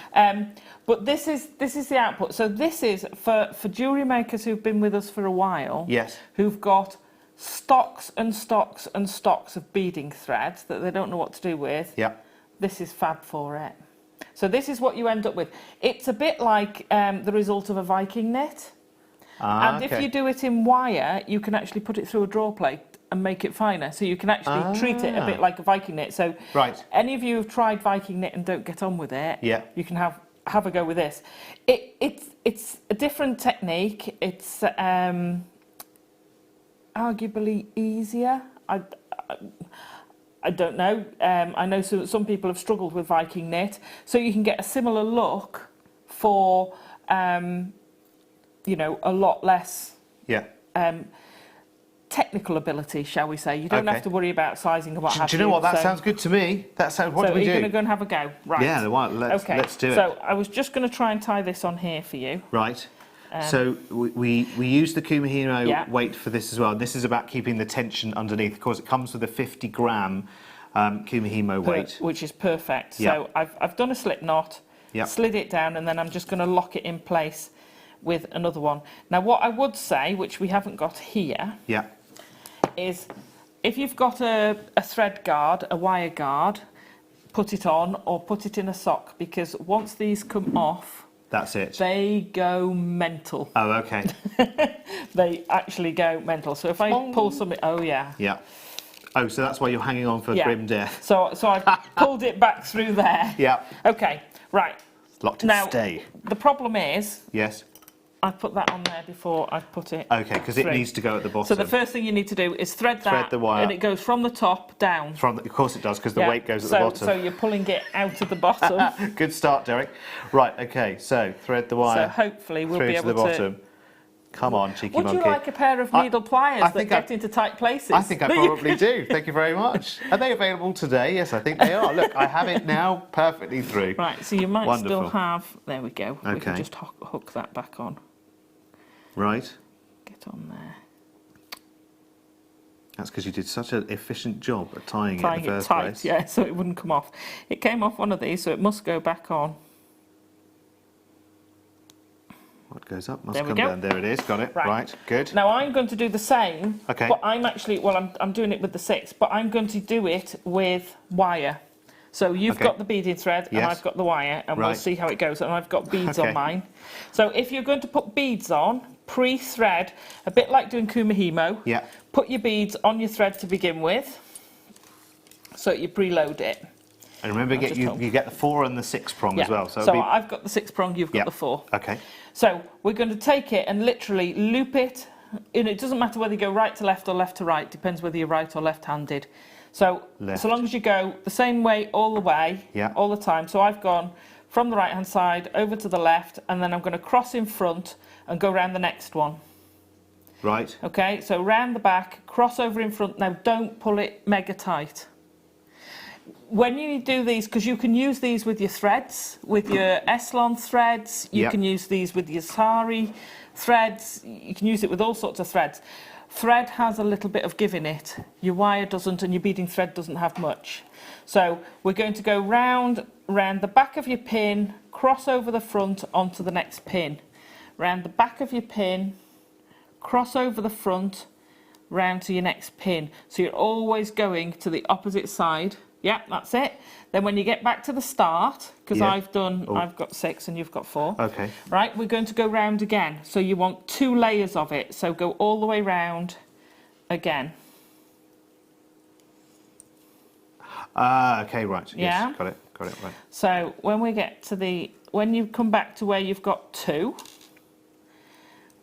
S3: But this is the output. So this is for jewellery makers who've been with us for a while.
S2: Yes.
S3: Who've got stocks and stocks and stocks of beading threads that they don't know what to do with.
S2: Yeah.
S3: This is fab for it. So this is what you end up with. It's a bit like the result of a Viking knit. And if you do it in wire, you can actually put it through a draw plate and make it finer. So you can actually treat it a bit like a Viking knit. So any of you who've tried Viking knit and don't get on with it, you can have a go with this. It's a different technique. It's arguably easier. I don't know. I know some people have struggled with Viking knit, so you can get a similar look for a lot less technical ability, shall we say. You don't have to worry about sizing and what have you.
S2: Do you know what? That sounds good to me. That sounds. What do we do?
S3: So you're going to go and have a go, right?
S2: Yeah, let's do it.
S3: So I was just going to try and tie this on here for you.
S2: Right. So we use the Kumihimo weight for this as well. This is about keeping the tension underneath. Of course, it comes with a 50-gram Kumihimo weight,
S3: which is perfect. So I've done a slip knot, slid it down, and then I'm just going to lock it in place with another one. Now, what I would say, which we haven't got here, is if you've got a thread guard, a wire guard, put it on or put it in a sock, because once these come off,
S2: that's it.
S3: They go mental.
S2: Oh, okay.
S3: They actually go mental. So if I pull something, oh yeah.
S2: Yeah. Oh, so that's why you're hanging on for grim death.
S3: So I pulled it back through there.
S2: Yeah.
S3: Okay, right.
S2: Locked in
S3: Now,
S2: stay.
S3: The problem is,
S2: yes,
S3: I put that on there before I put it.
S2: Okay, because it needs to go at the bottom.
S3: So the first thing you need to do is thread
S2: the wire.
S3: and it goes from the top down.
S2: Of course it does, because the weight goes at the bottom.
S3: So you're pulling it out of the bottom.
S2: Good start, Derek. Right, okay, so thread the wire.
S3: So hopefully we'll be able
S2: to the bottom. Come on, cheeky monkey.
S3: Would you like a pair of needle pliers that get into tight places?
S2: I think I probably do. Thank you very much. Are they available today? Yes, I think they are. Look, I have it now perfectly through.
S3: Right, so you might still have... There we go.
S2: Okay.
S3: We can just hook that back on.
S2: Right.
S3: Get on there.
S2: That's because you did such an efficient job at tying it in the first place.
S3: Yeah, so it wouldn't come off. It came off one of these, so it must go back on.
S2: What goes up must come down. There it is. Got it. Right. Good.
S3: Now I'm going to do the same.
S2: Okay.
S3: But I'm actually, I'm doing it with the 6, but I'm going to do it with wire. So you've got the beading thread and I've got the wire, and we'll see how it goes. And I've got beads on mine. So if you're going to put beads on, pre-thread, a bit like doing kumihimo.
S2: Yeah.
S3: Put your beads on your thread to begin with, so you preload it.
S2: And remember, you get the 4 and the 6 prong as well.
S3: So I've got the 6 prong, you've got the 4.
S2: Okay.
S3: So we're going to take it and literally loop it. And it doesn't matter whether you go right to left or left to right. Depends whether you're right or left-handed. So so long as you go the same way all the way, all the time. So I've gone from the right-hand side over to the left, and then I'm going to cross in front and go around the next one.
S2: Right.
S3: Okay, so round the back, cross over in front. Now don't pull it mega tight. When you do these, because you can use these with your threads, with your Eslon threads, you can use these with your sari threads, you can use it with all sorts of threads. Thread has a little bit of give in it. Your wire doesn't, and your beading thread doesn't have much. So we're going to go round the back of your pin, cross over the front onto the next pin. Round the back of your pin, cross over the front, round to your next pin. So you're always going to the opposite side. Yeah, that's it. Then when you get back to the start, because I've got 6 and you've got 4.
S2: Okay.
S3: Right, we're going to go round again. So you want 2 layers of it. So go all the way round again.
S2: Okay, right.
S3: Yeah.
S2: Yes, got it, right.
S3: So when we get to when you come back to where you've got 2,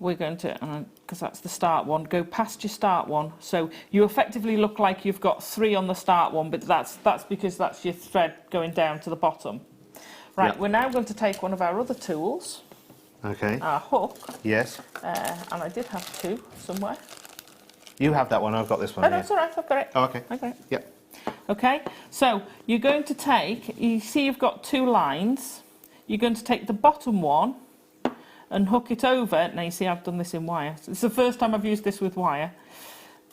S3: we're going to, because that's the start one, go past your start one. So you effectively look like you've got 3 on the start one, but that's because that's your thread going down to the bottom. Right, we're now going to take one of our other tools.
S2: Okay.
S3: Our hook.
S2: Yes.
S3: And I did have 2 somewhere.
S2: You have that one, I've got this one.
S3: Oh, no, it's all right, I've got it.
S2: Oh, okay.
S3: Okay.
S2: Yep.
S3: Okay, so you're going to take, you see you've got 2 lines. You're going to take the bottom one and hook it over. Now you see I've done this in wire. So it's the first time I've used this with wire.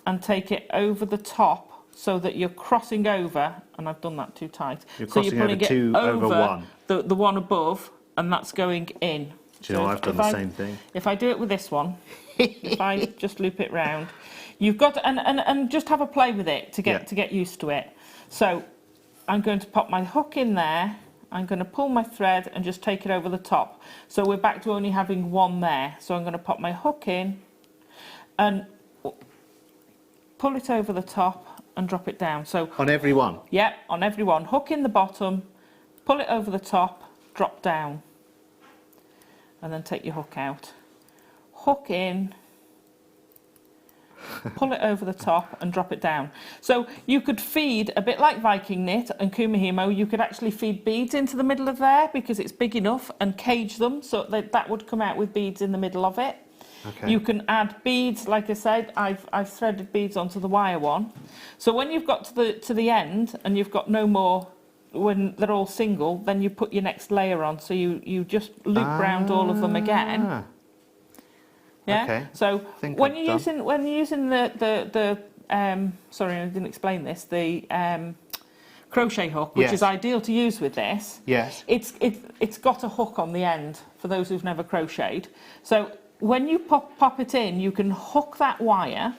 S3: And take it over the top so that you're crossing over, and I've done that too tight.
S2: So you're pulling it over one.
S3: The one above, and that's going in.
S2: Do you know, I've done the same thing.
S3: If I do it with this one, if I just loop it round, you've got to, and just have a play with it to get used to it. So I'm going to pop my hook in there. I'm going to pull my thread and just take it over the top. So we're back to only having 1 there. So I'm going to pop my hook in and pull it over the top and drop it down. So
S2: on every one?
S3: Yeah, on every one. Hook in the bottom, pull it over the top, drop down. And then take your hook out. Hook in, pull it over the top and drop it down. So you could feed, a bit like Viking knit and kumihimo, you could actually feed beads into the middle of there because it's big enough, and cage them so that would come out with beads in the middle of it.
S2: Okay.
S3: You can add beads, like I said, I've threaded beads onto the wire one. So when you've got to the end and you've got no more, when they're all single, then you put your next layer on. So you just loop round all of them again. Yeah.
S2: Okay.
S3: So when you're using the sorry, I didn't explain this. The crochet hook, which is ideal to use with this.
S2: Yes.
S3: It's got a hook on the end for those who've never crocheted. So when you pop it in, you can hook that wire,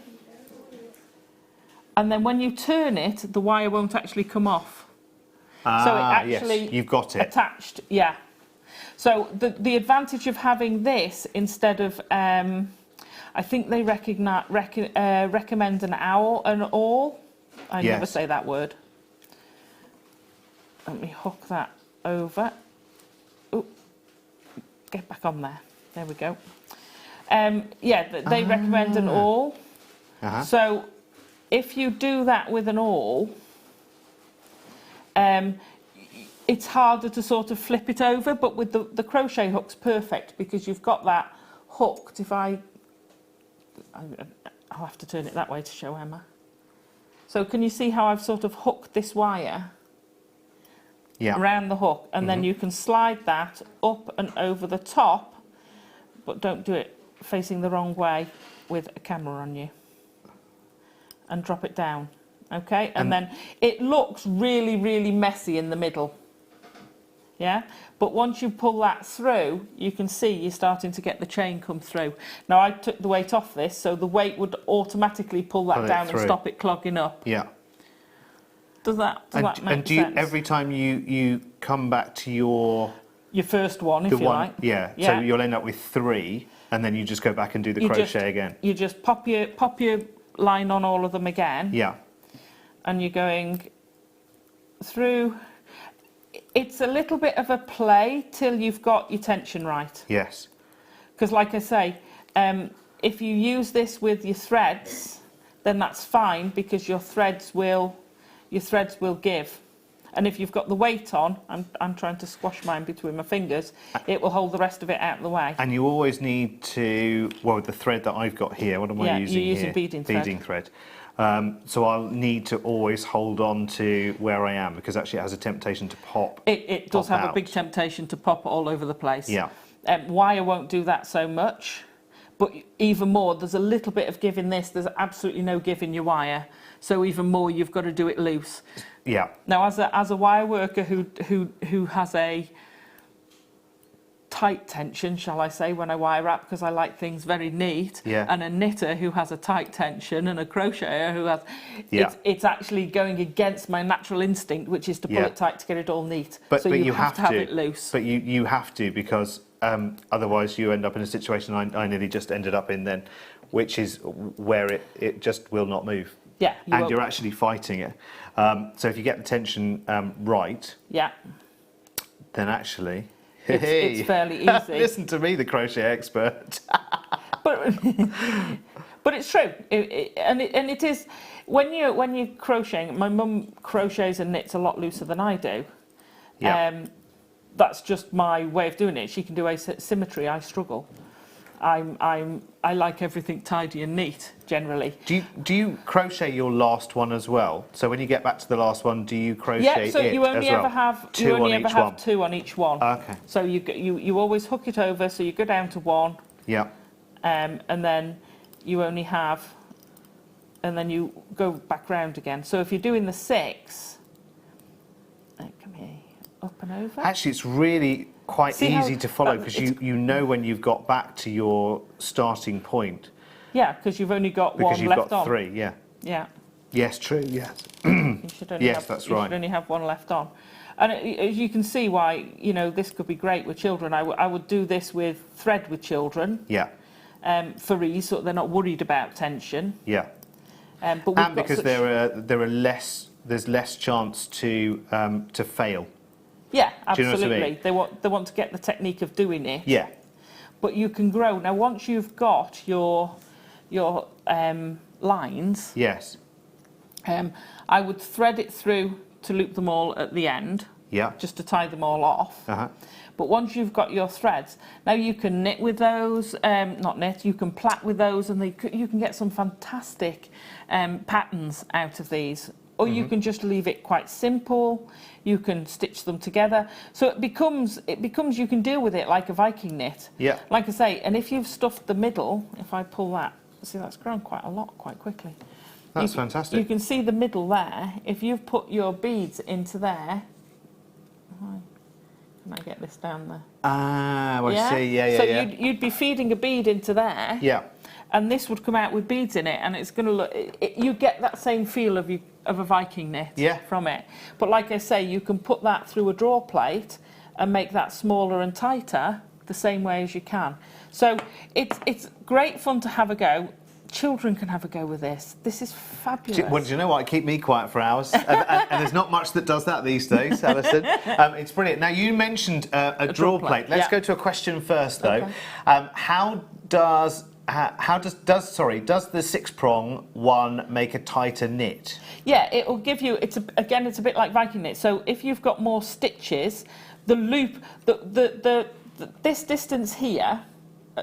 S3: and then when you turn it, the wire won't actually come off. So it actually
S2: yes, you've got it
S3: attached. Yeah. So the advantage of having this instead of I think they recommend an awl. I never say that word. Let me hook that over. Oh, get back on there. There we go. They recommend an awl. So if you do that with an awl, it's harder to sort of flip it over, but with the crochet hook's perfect because you've got that hooked. If I'll have to turn it that way to show Emma. So can you see how I've sort of hooked this wire around the hook, and then you can slide that up and over the top, but don't do it facing the wrong way with a camera on you, and drop it down. Okay, and then it looks really, really messy in the middle. Yeah, but once you pull that through, you can see you're starting to get the chain come through. Now I took the weight off this, so the weight would automatically pull that down and stop it clogging up. Yeah. Does that make sense?
S2: And do you, every time you come back to your
S3: first one, if you like.
S2: Yeah. So you'll end up with 3, and then you just go back and do the crochet again.
S3: You just pop your line on all of them again.
S2: Yeah.
S3: And you're going through. It's a little bit of a play till you've got your tension right.
S2: Yes.
S3: Because like I say, if you use this with your threads, then that's fine because your threads will give. And if you've got the weight on, I'm trying to squash mine between my fingers, it will hold the rest of it out of the way.
S2: And you always need to, well, the thread that I've got here, what am I using here?
S3: You're using beading thread.
S2: Beading thread. So I'll need to always hold on to where I am because actually it has a temptation to pop.
S3: It does have a big temptation to pop all over the place.
S2: Yeah.
S3: Wire won't do that so much, but even more, there's a little bit of give in this. There's absolutely no give in your wire. So even more, you've got to do it loose.
S2: Yeah.
S3: Now, as a wire worker who has a tight tension, shall I say, when I wire wrap, because I like things very neat, and a knitter who has a tight tension, and a crocheter who has, it's actually going against my natural instinct, which is to pull it tight to get it all neat.
S2: But
S3: you have to have it loose.
S2: But you have to, because otherwise you end up in a situation I nearly just ended up in then, which is where it just will not move.
S3: Yeah,
S2: you're actually fighting it. So if you get the tension right, then actually
S3: it's fairly easy.
S2: Listen to me, the crochet expert.
S3: but it's true, and it is when you're crocheting. My mum crochets and knits a lot looser than I do. That's just my way of doing it. She can do asymmetry. I struggle. I like everything tidy and neat generally.
S2: Do you crochet your last one as well? So when you get back to the last one, do you crochet it?
S3: So you only
S2: as well?
S3: ever have
S2: two
S3: on each one.
S2: Okay.
S3: So you always hook it over. So you go down to 1.
S2: Yeah.
S3: And then you only have, and then you go back round again. So if you're doing the 6, come here, up and over.
S2: Actually, it's really quite easy to follow because you know when you've got back to your starting point.
S3: Yeah, because you've only got one left on.
S2: Because you've got 3, yeah.
S3: Yeah.
S2: Yes, true, yes.
S3: You should only
S2: that's right.
S3: You should only have one left on. And as you can see why, this could be great with children. I would do this with thread with children.
S2: Yeah.
S3: For ease, so they're not worried about tension.
S2: Yeah.
S3: But
S2: because there's less chance to fail.
S3: Yeah, absolutely.
S2: Do you know what I mean?
S3: They want to get the technique of doing it.
S2: Yeah.
S3: But you can grow. Now, once you've got your lines,
S2: yes,
S3: I would thread it through to loop them all at the end.
S2: Yeah.
S3: Just to tie them all off. But once you've got your threads, now you can knit with those. Not knit. You can plait with those, and you can get some fantastic patterns out of these. Or you can just leave it quite simple. You can stitch them together. So it becomes you can deal with it like a Viking knit.
S2: Yeah.
S3: Like I say, and if you've stuffed the middle, if I pull that, see that's grown quite a lot quite quickly.
S2: That's fantastic.
S3: You can see the middle there. If you've put your beads into there, can I get this down there?
S2: I see. Yeah.
S3: So you'd be feeding a bead into there.
S2: Yeah.
S3: and this would come out with beads in it, and it's going to look, you get that same feel of a Viking knit from it. But like I say, you can put that through a drawer plate and make that smaller and tighter the same way as you can. So it's great fun to have a go. Children can have a go with this. This is fabulous.
S2: Well, do you know what? It keep me quiet for hours, and there's not much that does that these days, Alison. It's brilliant. Now, you mentioned a drawer plate. Let's go to a question first, though. Okay. How does the 6-prong one make a tighter knit?
S3: Yeah, it will give you. It's a bit like Viking knit. So if you've got more stitches, the loop, this distance here,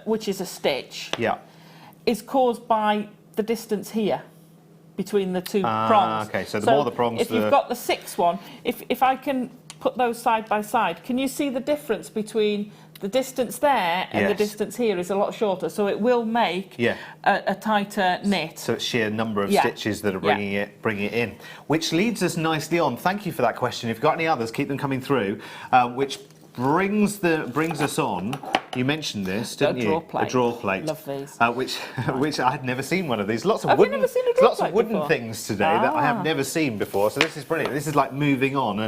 S3: which is a stitch. Yeah. Is caused by the distance here between the two prongs.
S2: Okay, so the more the prongs,
S3: if you've got the 6 one, if I can put those side by side, can you see the difference between the distance there and the distance here is a lot shorter, so it will make a tighter knit.
S2: So it's sheer number of stitches that are bringing it in, which leads us nicely on. Thank you for that question. If you've got any others, keep them coming through. Which brings us on. You mentioned this, didn't you? A drawer plate.
S3: Love these.
S2: Which I had never seen one of these. Lots of
S3: Have
S2: wooden,
S3: you never seen a drawer plate
S2: wooden
S3: before?
S2: things today that I have never seen before. So this is brilliant. This is like moving on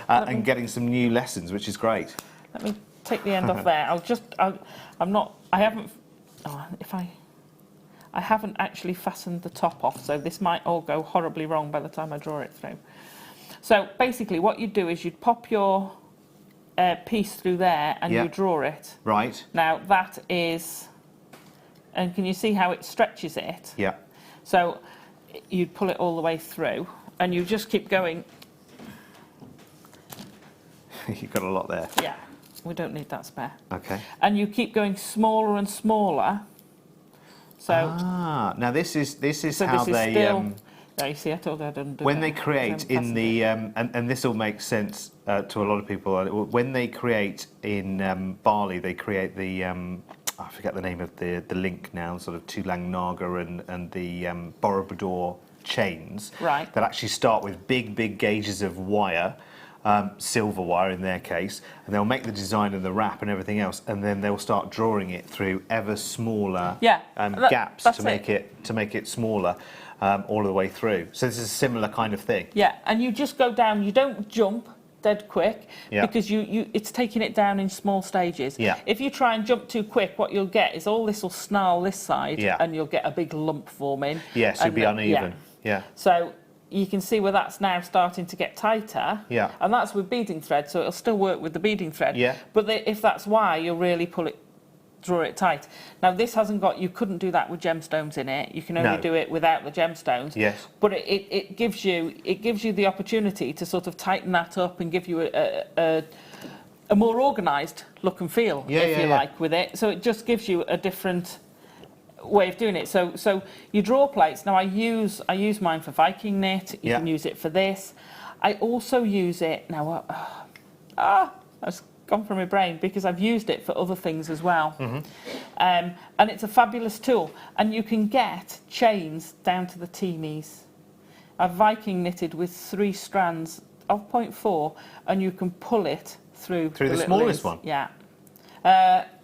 S2: and getting some new lessons, which is great.
S3: Let me take the end off there. I haven't actually fastened the top off, so this might all go horribly wrong by the time I draw it through. So basically, what you'd do is you'd pop your piece through there and you draw it.
S2: Right.
S3: Now that is, and can you see how it stretches it?
S2: Yeah.
S3: So you'd pull it all the way through and you just keep going.
S2: You've got a lot there.
S3: Yeah, we don't need that spare.
S2: Okay.
S3: And you keep going smaller and smaller. So
S2: now this is how they.
S3: You see, I told you I didn't do
S2: when they create in the and this all makes sense to a lot of people. When they create in Bali, they create the I forget the name of the link now, sort of Tulang Naga and the Borobudur chains that actually start with big gauges of wire. Silver wire in their case, and they'll make the design of the wrap and everything else, and then they'll start drawing it through ever smaller gaps to make it smaller all the way through. So this is a similar kind of thing.
S3: Yeah, and you just go down. You don't jump dead quick because it's taking it down in small stages.
S2: Yeah.
S3: If you try and jump too quick, what you'll get is all this will snarl this side, and you'll get a big lump forming.
S2: Yes, it'll be uneven. Yeah.
S3: So you can see where that's now starting to get tighter. Yeah. And that's with beading thread, so it'll still work with the beading thread. Yeah. But if that's why, you'll really draw it tight. Now this hasn't got, you couldn't do that with gemstones in it. You can only do it without the gemstones. Yes. But it gives you the opportunity to sort of tighten that up and give you a more organised look and feel, if you like, with it. So it just gives you a different way of doing it. So you draw plates. Now I use mine for Viking knit. You can use it for this. I also use it now. That's gone from my brain because I've used it for other things as well. And it's a fabulous tool. And you can get chains down to the teenies. I've Viking knitted with 3 strands of 0.4, and you can pull it through
S2: the smallest one.
S3: Yeah.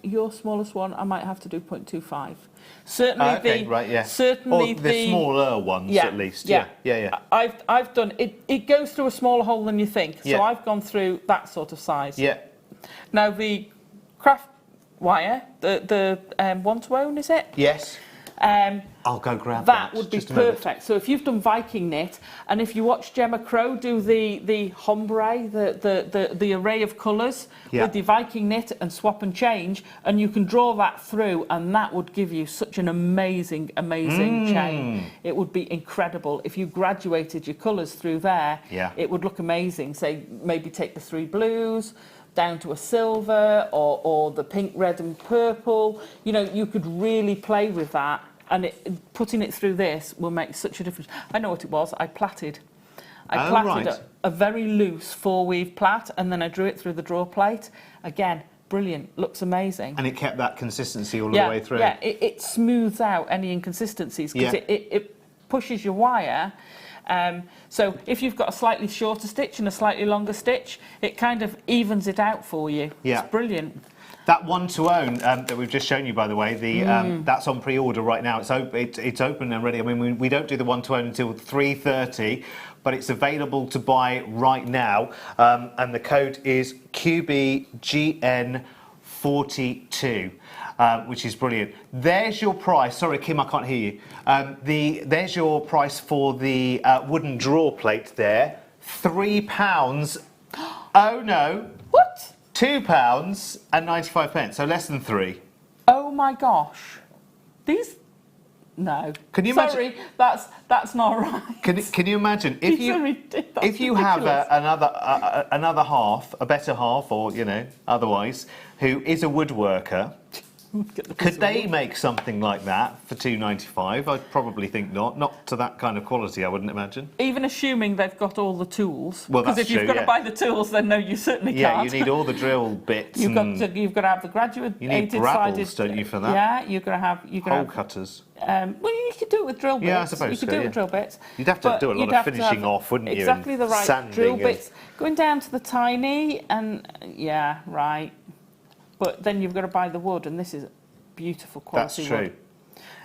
S3: Your smallest one, I might have to do 0.25. Certainly certainly
S2: the smaller ones at least. Yeah.
S3: I've done it. It goes through a smaller hole than you think. So I've gone through that sort of size. Yeah. Now the craft wire, the one to own, is it?
S2: Yes. I'll go grab that.
S3: That would be perfect. So if you've done Viking knit, and if you watch Gemma Crow do the ombre, the array of colours with the Viking knit and swap and change, and you can draw that through, and that would give you such an amazing chain. It would be incredible if you graduated your colours through there. Yeah. It would look amazing. Say maybe take the 3 blues down to a silver or the pink, red and purple. You know, you could really play with that, and putting it through this will make such a difference. I know what it was. I plaited a very loose 4-weave plait, and then I drew it through the drawer plate. Again, brilliant, looks amazing.
S2: And it kept that consistency all the way through.
S3: Yeah, it smooths out any inconsistencies because it pushes your wire So if you've got a slightly shorter stitch and a slightly longer stitch, it kind of evens it out for you.
S2: Yeah.
S3: It's brilliant.
S2: That one to own that we've just shown you, by the way, that's on pre-order right now. It's open and ready. I mean, we don't do the one to own until 3:30, but it's available to buy right now. And the code is QBGN42. Which is brilliant. There's your price. Sorry, Kim, I can't hear you. There's your price for the wooden drawer plate there. £3. Oh no.
S3: What?
S2: £2.95. So less than 3.
S3: Oh my gosh. These. No.
S2: Can you imagine?
S3: Sorry, that's not right.
S2: Can you imagine if you have another half, a better half, or otherwise, who is a woodworker? Could they make something like that for £2.95? I'd probably think not. Not to that kind of quality, I wouldn't imagine.
S3: Even assuming they've got all the tools.
S2: Well, that's
S3: because if you've got to buy the tools, then no, you certainly
S2: can't.
S3: can't.
S2: Yeah, you need all the drill bits.
S3: You've got to have the graduate.
S2: You need grapples, don't you, for that?
S3: Yeah, you're going to have
S2: hole cutters.
S3: Well, you could do it with drill bits.
S2: Yeah, I suppose
S3: you could do it with drill bits.
S2: You'd have to do a lot of finishing off, wouldn't you?
S3: Exactly the right drill bits. Going down to the tiny and right. But then you've got to buy the wood, and this is beautiful quality.
S2: That's true.
S3: Wood.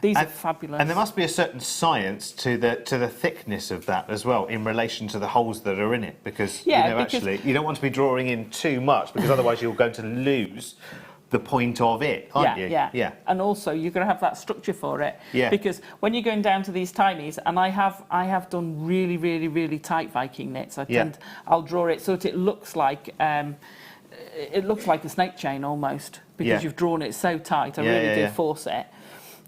S3: These are fabulous.
S2: And there must be a certain science to the thickness of that as well in relation to the holes that are in it, because actually you don't want to be drawing in too much, because otherwise you're going to lose the point of it, aren't you?
S3: Yeah. And also you're going to have that structure for it.
S2: Yeah.
S3: Because when you're going down to these tinies, and I have done really, really, really tight Viking knits. I'll draw it so that it looks like a snake chain almost, because you've drawn it so tight. I really do force it.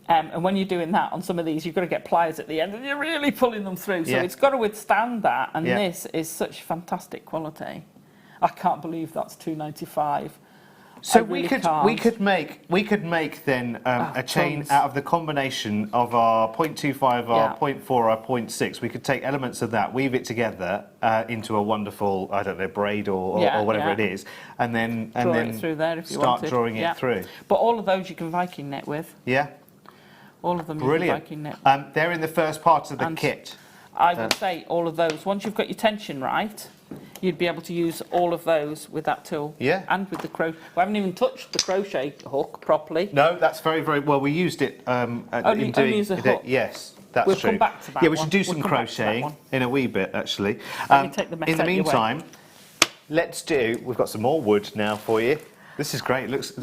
S3: And when you're doing that on some of these, you've got to get pliers at the end, and you're really pulling them through. So it's got to withstand that. And this is such fantastic quality. I can't believe that's $2.95.
S2: So we could make then a chain out of the combination of our 0.25, our 0.4, our 0.6. We could take elements of that, weave it together into a wonderful, I don't know, braid or whatever it is, and then
S3: draw it through there if you
S2: start
S3: wanted.
S2: drawing it through.
S3: But all of those you can Viking knit with.
S2: Yeah.
S3: All of them
S2: Brilliant.
S3: you can Viking knit.
S2: They're in the first part of the kit.
S3: I would say all of those. Once you've got your tension right, you'd be able to use all of those with that tool.
S2: Yeah.
S3: And with the crochet. We haven't even touched the crochet hook properly.
S2: No, that's very, very well. We used it
S3: only use a hook.
S2: Yes, that's
S3: we'll
S2: true.
S3: Come back to that.
S2: Yeah, we should do some crocheting in a wee bit, actually.
S3: Let me take the mess
S2: in the
S3: out your way.
S2: meantime, we've got some more wood now for you. This is great. It looks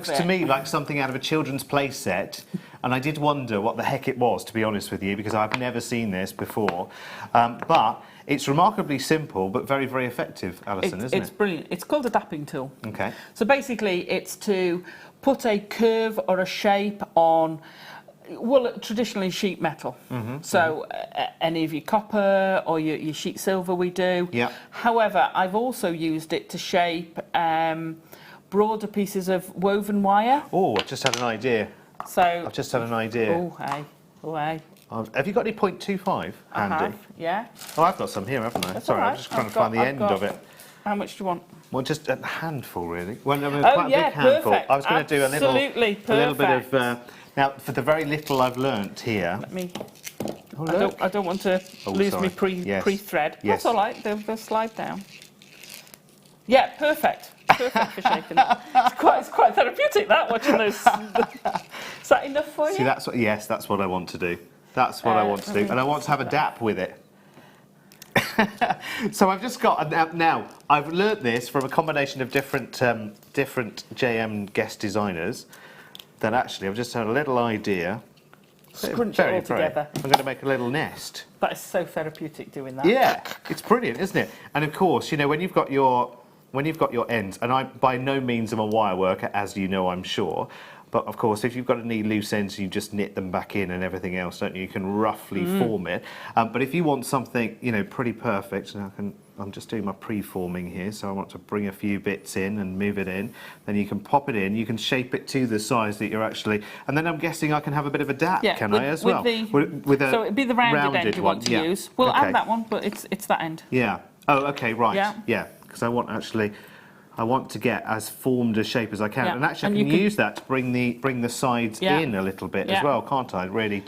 S2: to me like something out of a children's play set. And I did wonder what the heck it was, to be honest with you, because I've never seen this before. But it's remarkably simple, but very, very effective, Alison, isn't it?
S3: It's brilliant. It's called a dapping tool.
S2: Okay.
S3: So basically, it's to put a curve or a shape on, well, traditionally sheet metal. So any of your copper or your sheet silver we do.
S2: Yeah.
S3: However, I've also used it to shape broader pieces of woven wire.
S2: Oh, I've just had an idea. I've just had an idea.
S3: Oh, hey.
S2: Have you got any 0.25 handy?
S3: I have, yeah.
S2: Oh, I've got some here, haven't I?
S3: That's
S2: Sorry,
S3: all right.
S2: I'm just trying to find the end of it.
S3: How much do you want?
S2: Well, just a handful, really. Well, I mean, quite a big handful.
S3: Perfect.
S2: I was going to do a little bit of. Now, for the very little I've learnt here.
S3: Let me.
S2: Oh,
S3: I don't want to lose me pre-thread.
S2: Yes.
S3: That's all right. They'll slide down. Yeah, perfect. Perfect for shaping. It's quite therapeutic, that, watching those. Is that enough for you?
S2: See, that's what I want to do. That's what I want to do, and I want to have a dap with it. So I've just got now. I've learnt this from a combination of different JM guest designers. That actually, I've just had a little idea.
S3: Scrunch it all together.
S2: I'm going to make a little nest.
S3: That is so therapeutic doing that.
S2: Yeah, it's brilliant, isn't it? And of course, when you've got your ends, and I by no means am a wire worker, as you know, I'm sure. But of course, if you've got any loose ends, you just knit them back in and everything else, don't you? You can roughly form it. But if you want something, pretty perfect, and I'm just doing my pre-forming here, so I want to bring a few bits in and move it in. Then you can pop it in. You can shape it to the size that you're actually, and then I'm guessing I can have a bit of a dap, can I, as well?
S3: So it'd be the rounded end you want to use. We'll add that one, but it's that end.
S2: Yeah. Oh, okay, right.
S3: Yeah.
S2: Because I want actually. I want to get as formed a shape as I can,
S3: Yeah.
S2: and actually
S3: And
S2: I
S3: you
S2: can
S3: can-
S2: use that to bring the sides
S3: Yeah.
S2: in a little bit as
S3: Yeah.
S2: well, can't I? Really,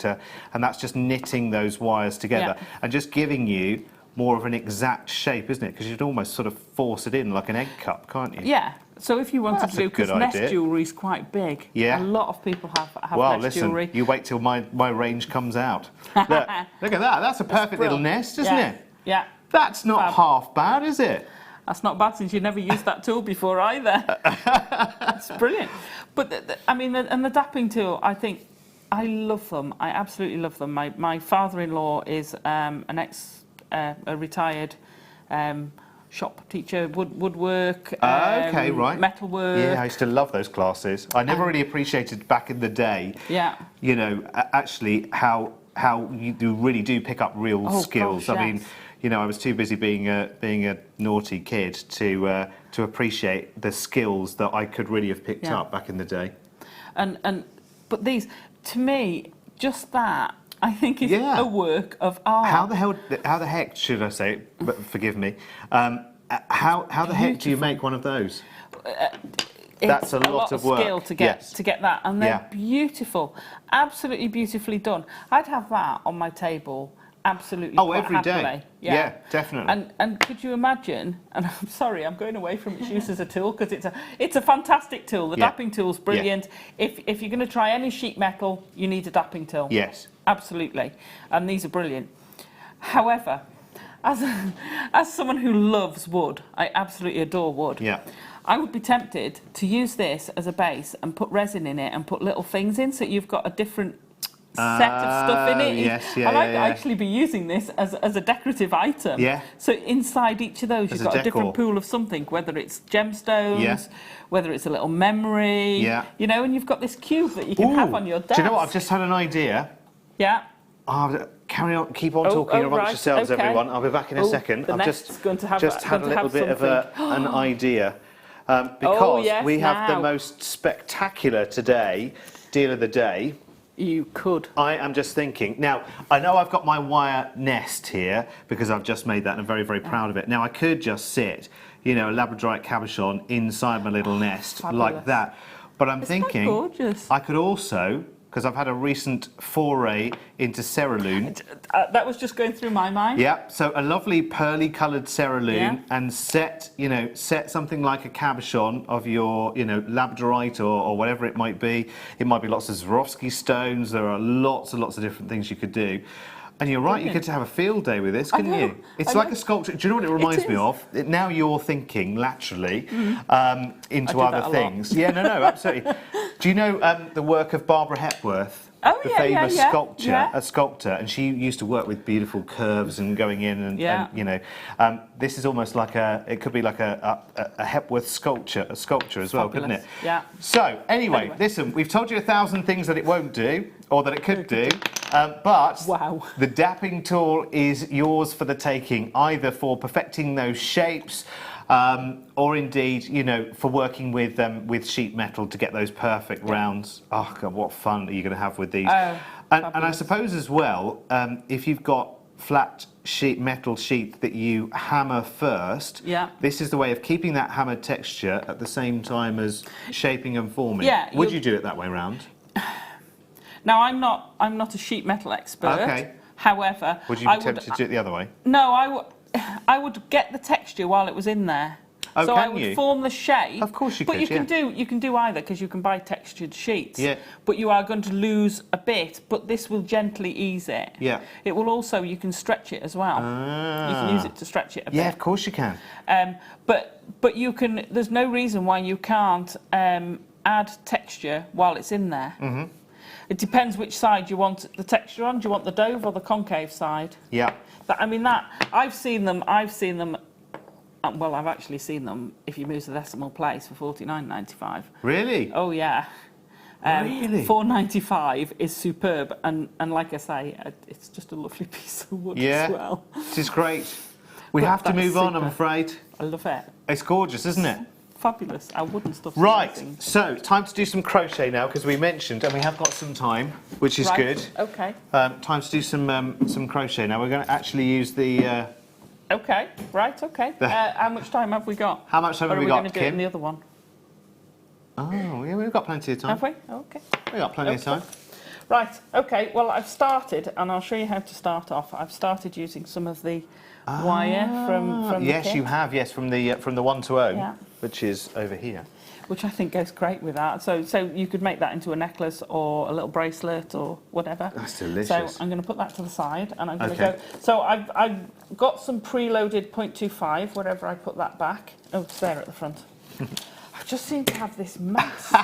S2: and that's just knitting those wires together
S3: Yeah.
S2: and just giving you more of an exact shape, isn't it? Because you'd almost sort of force it in like an egg cup, can't you?
S3: Yeah. So if you wanted
S2: That's
S3: to do,
S2: a good
S3: because nest
S2: idea.
S3: jewellery is quite big.
S2: Yeah.
S3: A lot of people have
S2: Well,
S3: nest
S2: listen,
S3: jewellery.
S2: you wait till my range comes out. Look at that. That's a perfect little
S3: brilliant.
S2: nest, isn't
S3: Yeah.
S2: it?
S3: Yeah.
S2: That's not
S3: Fab.
S2: half bad, is it?
S3: That's not bad since you never used that tool before either. It's brilliant. But I mean, and the dapping tool, I think I love them. I absolutely love them. My father-in-law is a retired shop teacher, woodwork,
S2: Okay, right.
S3: metalwork.
S2: Yeah, I used to love those classes. I never really appreciated back in the day.
S3: Yeah.
S2: You know, actually how you really do pick up real
S3: Oh,
S2: skills.
S3: gosh,
S2: I mean,
S3: yes.
S2: you know, I was too busy being a naughty kid to appreciate the skills that I could really have picked
S3: Yeah.
S2: up back in the day.
S3: But these, to me, just that, I think is
S2: Yeah.
S3: a work of art.
S2: How the heck should I say? But forgive me. How the heck do you make one of those? That's a lot of work.
S3: Skill to get
S2: Yes.
S3: to get that, and they're
S2: Yeah.
S3: beautiful, absolutely beautifully done. I'd have that on my table, absolutely.
S2: Oh,
S3: quite
S2: every day.
S3: happily.
S2: Yeah, definitely.
S3: And could you imagine? And I'm sorry, I'm going away from its use as a tool because it's a fantastic tool. The
S2: Yeah.
S3: dapping tool's brilliant. If you're going to try any sheet metal, you need a dapping tool.
S2: Yes.
S3: Absolutely, and these are brilliant. However, as someone who loves wood, I absolutely adore wood.
S2: Yeah.
S3: I would be tempted to use this as a base and put resin in it and put little things in, so you've got a different set of stuff in it.
S2: Yes, yeah,
S3: I might
S2: yeah.
S3: actually be using this as a decorative item.
S2: Yeah.
S3: So inside each of those,
S2: As
S3: you've
S2: a
S3: got a different
S2: decor.
S3: pool of something, whether it's gemstones,
S2: Yeah.
S3: whether it's a little memory.
S2: Yeah.
S3: You know, and you've got this cube that you can have on your desk.
S2: Do you know what? I've just had an idea.
S3: Yeah.
S2: Oh, carry on, keep on talking amongst
S3: right,
S2: yourselves,
S3: okay.
S2: everyone. I'll be back in a
S3: Oh,
S2: second.
S3: the
S2: I've
S3: nest's going to have
S2: just
S3: that-
S2: had a
S3: going to
S2: little
S3: have
S2: bit of an idea. Because
S3: yes,
S2: we have the
S3: now.
S2: most spectacular today, deal of the day.
S3: You could.
S2: I am just thinking. Now, I know I've got my wire nest here because I've just made that and I'm very, very proud of it. Now, I could just sit, you know, a Labradorite cabochon inside my little nest like
S3: fabulous.
S2: that. But I'm
S3: Isn't that
S2: thinking
S3: gorgeous?
S2: I could also, because I've had a recent foray into cerulean.
S3: That was just going through my mind.
S2: Yeah, so a lovely pearly coloured cerulean
S3: Yeah.
S2: and set something like a cabochon of your, labradorite or whatever it might be. It might be lots of Swarovski stones. There are lots and lots of different things you could do. And you're right, you could have a field day with this, couldn't
S3: know,
S2: you? It's
S3: I
S2: like
S3: know.
S2: a sculpture. Do you know what it reminds me
S3: is.
S2: of? Now you're thinking laterally into
S3: I do
S2: other
S3: that a lot.
S2: things. Yeah, no, absolutely. Do you know the work of Barbara Hepworth?
S3: Oh,
S2: the
S3: yeah,
S2: famous
S3: yeah.
S2: sculptor, and she used to work with beautiful curves and going in and this is almost like it could be like a Hepworth sculpture as well, couldn't it?
S3: Fabulous, yeah.
S2: So anyway, listen, we've told you 1,000 things that it won't do or that it could do, but
S3: Wow.
S2: the dapping tool is yours for the taking, either for perfecting those shapes. Or indeed, for working with sheet metal to get those perfect rounds. Oh God, what fun are you going to have with these?
S3: Oh,
S2: and I
S3: fabulous.
S2: suppose as well, if you've got flat metal sheet that you hammer first,
S3: Yeah.
S2: this is the way of keeping that hammered texture at the same time as shaping and forming.
S3: Yeah,
S2: Would
S3: you-
S2: you do it that way round?
S3: Now, I'm not a sheet metal expert.
S2: Okay.
S3: However,
S2: Would you be tempted to do it the other way?
S3: No, I would get the texture while it was in there.
S2: Oh,
S3: so I
S2: can
S3: would
S2: you?
S3: form the shape.
S2: Of course you
S3: but
S2: could,
S3: you can
S2: yeah.
S3: you can do either because you can buy textured sheets.
S2: Yeah.
S3: But you are going to lose a bit, but this will gently ease it.
S2: Yeah.
S3: It will also, you can stretch it as well. You can use it to stretch it a
S2: Yeah,
S3: bit.
S2: of course you can.
S3: But you can. There's no reason why you can't add texture while it's in there. Mm-hmm. It depends which side you want the texture on. Do you want the dove or the concave side?
S2: Yeah.
S3: I've seen them. Well, I've actually seen them if you move to the decimal place for $49.95.
S2: Really?
S3: Oh yeah.
S2: Really?
S3: $4.95 is superb, and like I say, it's just a lovely piece of wood
S2: Yeah.
S3: as well.
S2: It is great. We
S3: But
S2: have to
S3: that's
S2: move on, I'm
S3: super.
S2: afraid.
S3: I love it.
S2: It's gorgeous, isn't it?
S3: Fabulous. Our wooden stuff's
S2: Right,
S3: amazing.
S2: so time to do some crochet now because we mentioned, and we have got some time, which is
S3: Right,
S2: good.
S3: Okay.
S2: Time to do some crochet now. We're going to actually use the
S3: Okay, right, okay. How much time have we got?
S2: How much time have we got,
S3: Or are we going to do it in
S2: Kim?
S3: the other one?
S2: Oh, yeah, we've got plenty of time.
S3: Have we? Oh, okay.
S2: We've got plenty of time.
S3: Right, okay, well I've started, and I'll show you how to start off. I've started using some of the wire from the
S2: yes,
S3: kit.
S2: you have, yes, from the 1-to-0,
S3: Yeah.
S2: which is over here.
S3: Which I think goes great with that. So you could make that into a necklace or a little bracelet or whatever.
S2: That's delicious.
S3: So I'm going to put that to the side, and I'm going to
S2: Okay.
S3: go. So I've got some preloaded 0.25, wherever I put that back. Oh, it's there at the front. I just seem to have this mess.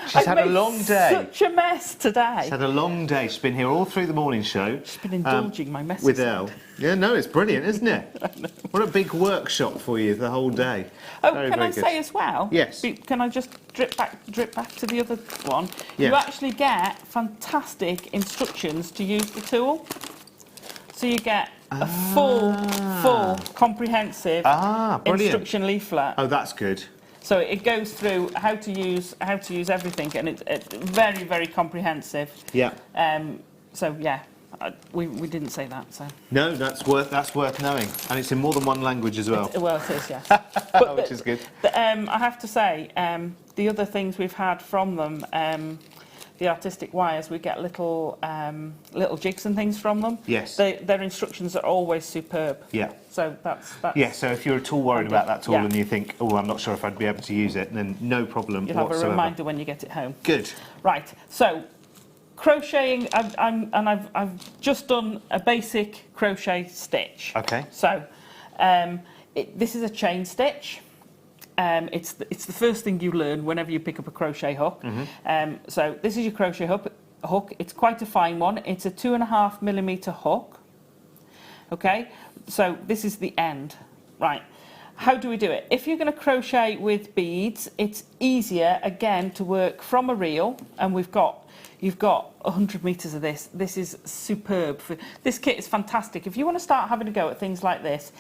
S2: She's had a long day.
S3: Such a mess today.
S2: She's had a long day. She's been here all through the morning show.
S3: She's been indulging my messes.
S2: With Elle. Yeah, no, it's brilliant, isn't it? What a big workshop for you the whole day.
S3: Oh,
S2: very,
S3: can
S2: very
S3: I
S2: good.
S3: say as well?
S2: Yes.
S3: Can I just drip back to the other one?
S2: Yeah.
S3: You actually get fantastic instructions to use the tool. So you get a full, comprehensive
S2: brilliant.
S3: instruction leaflet.
S2: Oh, that's good.
S3: So it goes through how to use everything, and it's very, very comprehensive.
S2: Yeah.
S3: So yeah, we didn't say that. So
S2: No, that's worth knowing, and it's in more than one language as well.
S3: well, it is, yes. But
S2: Which is good.
S3: I have to say, the other things we've had from them, the artistic wires, we get little jigs and things from them.
S2: Yes.
S3: Their instructions are always superb.
S2: Yeah.
S3: So that's
S2: Yeah, so if you're at all worried about that tool
S3: Yeah.
S2: and you think, oh, I'm not sure if I'd be able to use it, then no problem
S3: you'll have
S2: whatsoever.
S3: a reminder when you get it home.
S2: Good.
S3: Right. So crocheting, I've just done a basic crochet stitch.
S2: Okay.
S3: So this is a chain stitch. It's the first thing you learn whenever you pick up a crochet hook. So this is your crochet hook. It's quite a fine one. It's a 2.5mm hook. Okay, so this is the end. Right. How do we do it? If you're going to crochet with beads, it's easier again to work from a reel, and you've got 100 meters of this. This is superb. This kit is fantastic. If you want to start having a go at things like this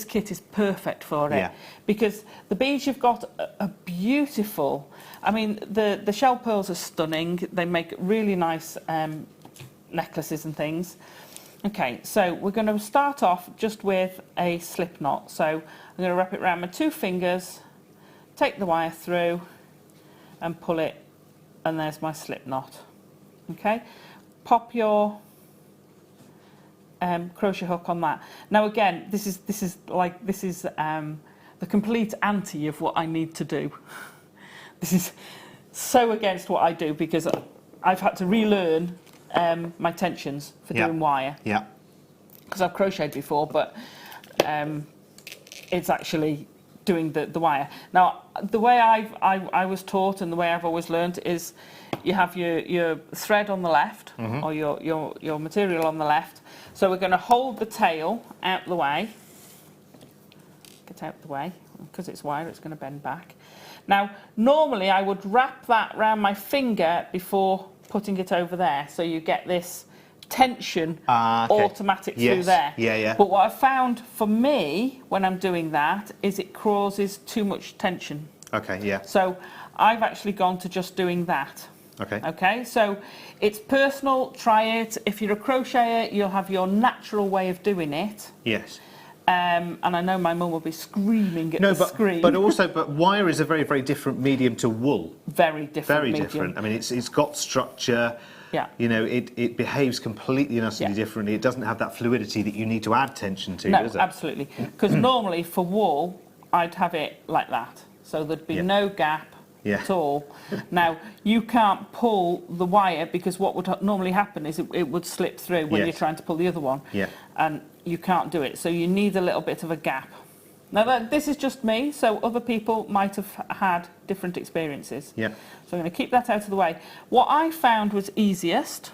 S3: kit is perfect for it.
S2: Yeah.
S3: Because the beads you've got are beautiful. I mean, the shell pearls are stunning. They make really nice necklaces and things. Okay, so we're going to start off just with a slip knot. So I'm going to wrap it around my 2 fingers, take the wire through and pull it, and there's my slip knot. Okay, pop your crochet hook on that. Now again, this is the complete anti of what I need to do. This is so against what I do because I've had to relearn my tensions for doing wire.
S2: Yeah.
S3: Because I've crocheted before, but it's actually doing the wire. Now, the way I was taught and the way I've always learned is you have your thread on the left or your material on the left. So we're going to hold the tail out the way. Get out the way. Because it's wire, it's going to bend back. Now, normally I would wrap that around my finger before putting it over there, so you get this tension automatic through there.
S2: Yeah, yeah.
S3: But what I found for me when I'm doing that is it causes too much tension.
S2: Okay, yeah.
S3: So I've actually gone to just doing that.
S2: Okay.
S3: Okay, so it's personal, try it. If you're a crocheter, you'll have your natural way of doing it.
S2: Yes.
S3: And I know my mum will be screaming at the screen.
S2: But wire is a very, very different medium to wool.
S3: Very different
S2: Very
S3: medium.
S2: different. I mean, it's got structure.
S3: Yeah.
S2: You know, it behaves completely and utterly differently. It doesn't have that fluidity that you need to add tension to,
S3: No,
S2: does it?
S3: absolutely. Because normally for wool, I'd have it like that. So there'd be no gap at all. Now, you can't pull the wire because what would normally happen is it would slip through when you're trying to pull the other one. Yeah. And you can't do it. So you need a little bit of a gap. Now, this is just me, so other people might have had different experiences. Yeah. So I'm going to keep that out of the way. What I found was easiest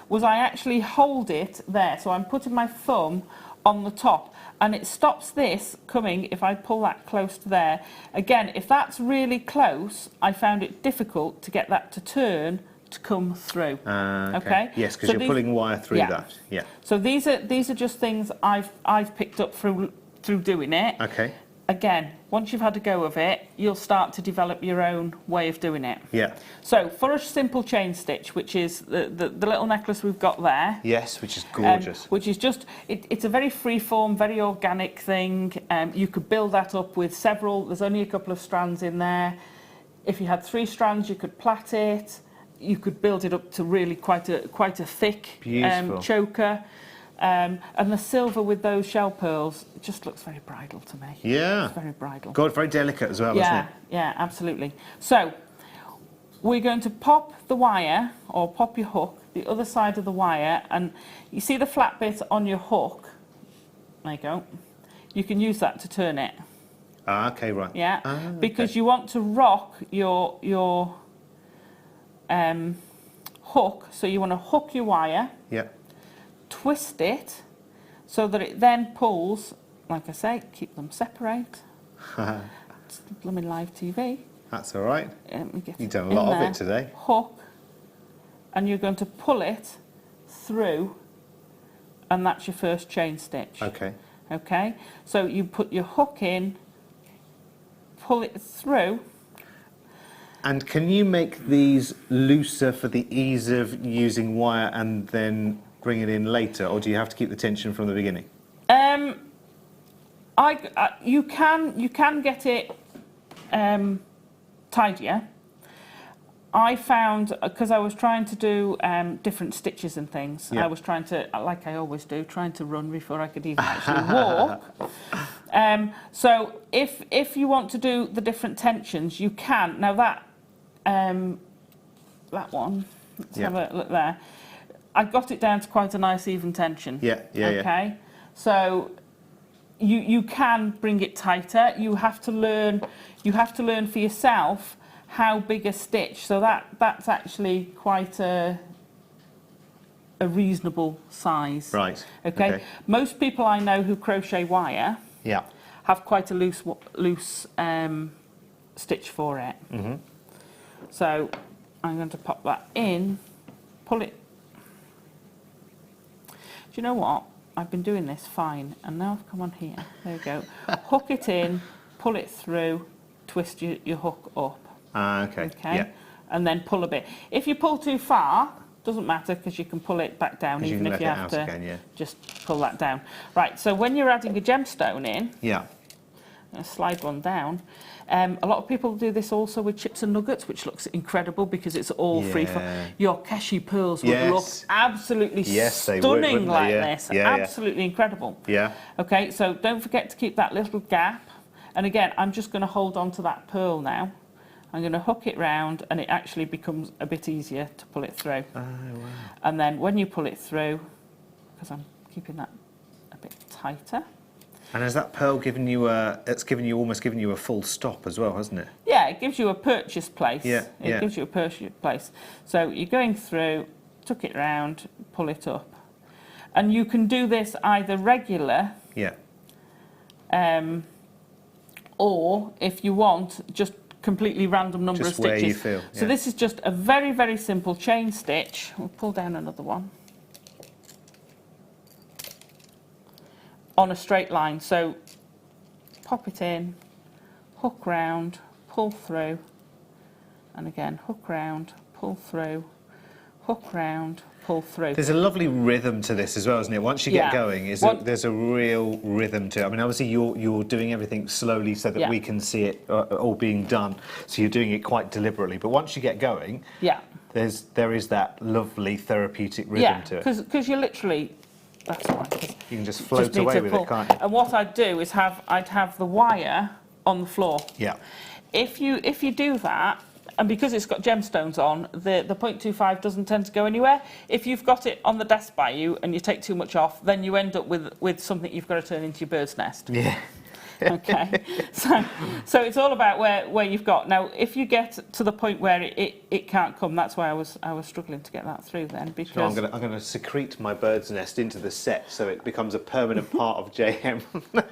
S3: was I actually hold it there. So I'm putting my thumb on the top, and it stops this coming if I pull that close to there. Again, if that's really close, I found it difficult to get that to turn to come through. Okay.
S2: Yes, because you're pulling wire through that. Yeah.
S3: So these are just things I've picked up through doing it.
S2: Okay.
S3: again, once you've had a go of it, you'll start to develop your own way of doing it.
S2: Yeah.
S3: So for a simple chain stitch, which is the little necklace we've got there.
S2: Yes, which is gorgeous.
S3: Which is just, it's a very free-form, very organic thing. You could build that up with several, there's only a couple of strands in there. If you had 3 strands, you could plait it. You could build it up to really quite a thick choker. And the silver with those shell pearls, it just looks very bridal to me.
S2: Yeah.
S3: It's very bridal.
S2: God, very delicate as well, isn't it?
S3: Yeah, absolutely. So, we're going to pop the wire, or pop your hook, the other side of the wire, and you see the flat bit on your hook? There you go. You can use that to turn it.
S2: Ah, okay, right.
S3: Yeah, because
S2: okay.
S3: you want to rock your hook, so you want to hook your wire.
S2: Yeah.
S3: Twist it so that it then pulls, like I say, keep them separate. It's blooming live TV.
S2: That's all right. You've done a
S3: in
S2: lot of
S3: there,
S2: it today.
S3: Hook, and you're going to pull it through, and that's your first chain stitch.
S2: Okay.
S3: Okay, so you put your hook in, pull it through.
S2: And can you make these looser for the ease of using wire and then bring it in later, or do you have to keep the tension from the beginning?
S3: You can get it tidier. I found, because I was trying to do different stitches and things, I was trying to, like I always do, trying to run before I could even actually walk. So if you want to do the different tensions, you can. Now that one, let's have a look there. I got it down to quite a nice even tension.
S2: Yeah.
S3: Okay, so you can bring it tighter. You have to learn for yourself how big a stitch. So that's actually quite a reasonable size.
S2: Right.
S3: Okay. Most people I know who crochet wire have quite a loose stitch for it. Mm-hmm. So I'm going to pop that in, pull it. Do you know what? I've been doing this fine, and now I've come on here. There we go. Hook it in, pull it through, twist your hook up.
S2: Okay. Yeah.
S3: And then pull a bit. If you pull too far, doesn't matter, because you can pull it back down, even if you have to just pull that down. Right, so when you're adding a gemstone in, I'm going to slide one down. A lot of people do this also with chips and nuggets, which looks incredible because it's all free for your Keshi pearls would look absolutely stunning like this. Absolutely incredible.
S2: Yeah.
S3: Okay, so don't forget to keep that little gap. And again, I'm just going to hold on to that pearl now. I'm going to hook it round, and it actually becomes a bit easier to pull it through. Oh, wow. And then when you pull it through, because I'm keeping that a bit tighter.
S2: And has that pearl given you almost given you a full stop as well, hasn't it?
S3: Yeah, it gives you a purchase place.
S2: It
S3: gives you a purchase place. So you're going through, tuck it round, pull it up. And you can do this either regular. Or if you want, just completely random number of stitches.
S2: Just where you feel.
S3: So this is just a very, very simple chain stitch. We'll pull down another one. On a straight line. So pop it in, hook round, pull through, and again hook round, pull through, hook round, pull through.
S2: There's a lovely rhythm to this as well, isn't it? Once you get going, there's a real rhythm to it. I mean, obviously you're doing everything slowly so that we can see it all being done. So you're doing it quite deliberately. But once you get going, there is that lovely therapeutic rhythm to it.
S3: Because you're literally. That's right.
S2: You can just float away with it, can't you?
S3: And what I'd do is I'd have the wire on the floor.
S2: Yeah.
S3: If you do that, and because it's got gemstones on, the 0.25 doesn't tend to go anywhere. If you've got it on the desk by you and you take too much off, then you end up with something you've got to turn into your bird's nest.
S2: Yeah.
S3: Okay. So it's all about where you've got. Now, if you get to the point where it can't come, that's why I was struggling to get that through then. Because
S2: so I'm going to secrete my bird's nest into the set so it becomes a permanent part of JM.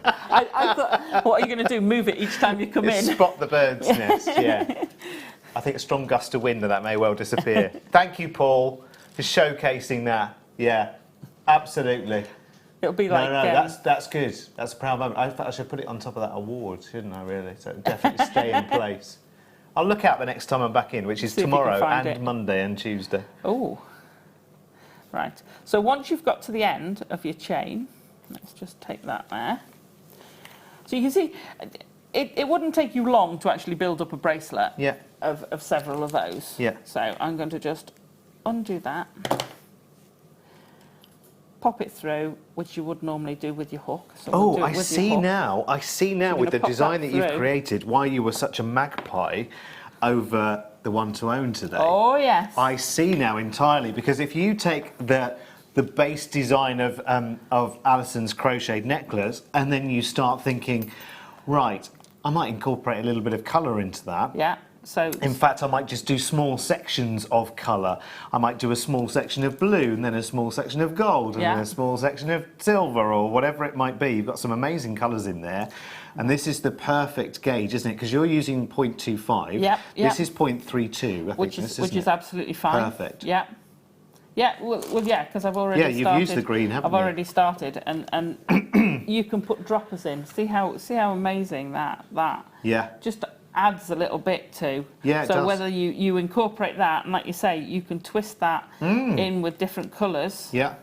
S3: I thought, what are you going to do? Move it each time you come in?
S2: Spot the bird's nest. Yeah. I think a strong gust of wind and that may well disappear. Thank you, Paul, for showcasing that. Yeah, absolutely.
S3: It'll be like...
S2: No, that's good. That's a proud moment. I should put it on top of that award, shouldn't I, really? So it'll definitely stay in place. I'll look out the next time I'm back in, which is tomorrow and Monday and Tuesday. Oh.
S3: Right. So once you've got to the end of your chain, let's just take that there. So you can see, it wouldn't take you long to actually build up a bracelet of several of those. Yeah. So I'm going to just undo that, pop it through, which you would normally do with your hook. So
S2: I see now with the design that you've created why you were such a magpie over the one to own today.
S3: Oh, yes.
S2: I see now entirely, because if you take the base design of Alison's crocheted necklace and then you start thinking, right, I might incorporate a little bit of colour into that.
S3: Yeah. So
S2: in fact, I might just do small sections of colour. I might do a small section of blue and then a small section of gold and then a small section of silver or whatever it might be. You've got some amazing colours in there. And this is the perfect gauge, isn't it? Because you're using 0.25.
S3: Yep.
S2: This is 0.32,
S3: which is absolutely fine.
S2: Perfect.
S3: Yeah. Yeah, well, yeah, because I've already started.
S2: Yeah, you've used the green, haven't you?
S3: I've already started, and you can put droppers in. See how amazing that just adds a little bit to.
S2: Yeah, it
S3: so
S2: does.
S3: whether you incorporate that, and like you say, you can twist that in with different colours.
S2: Yeah.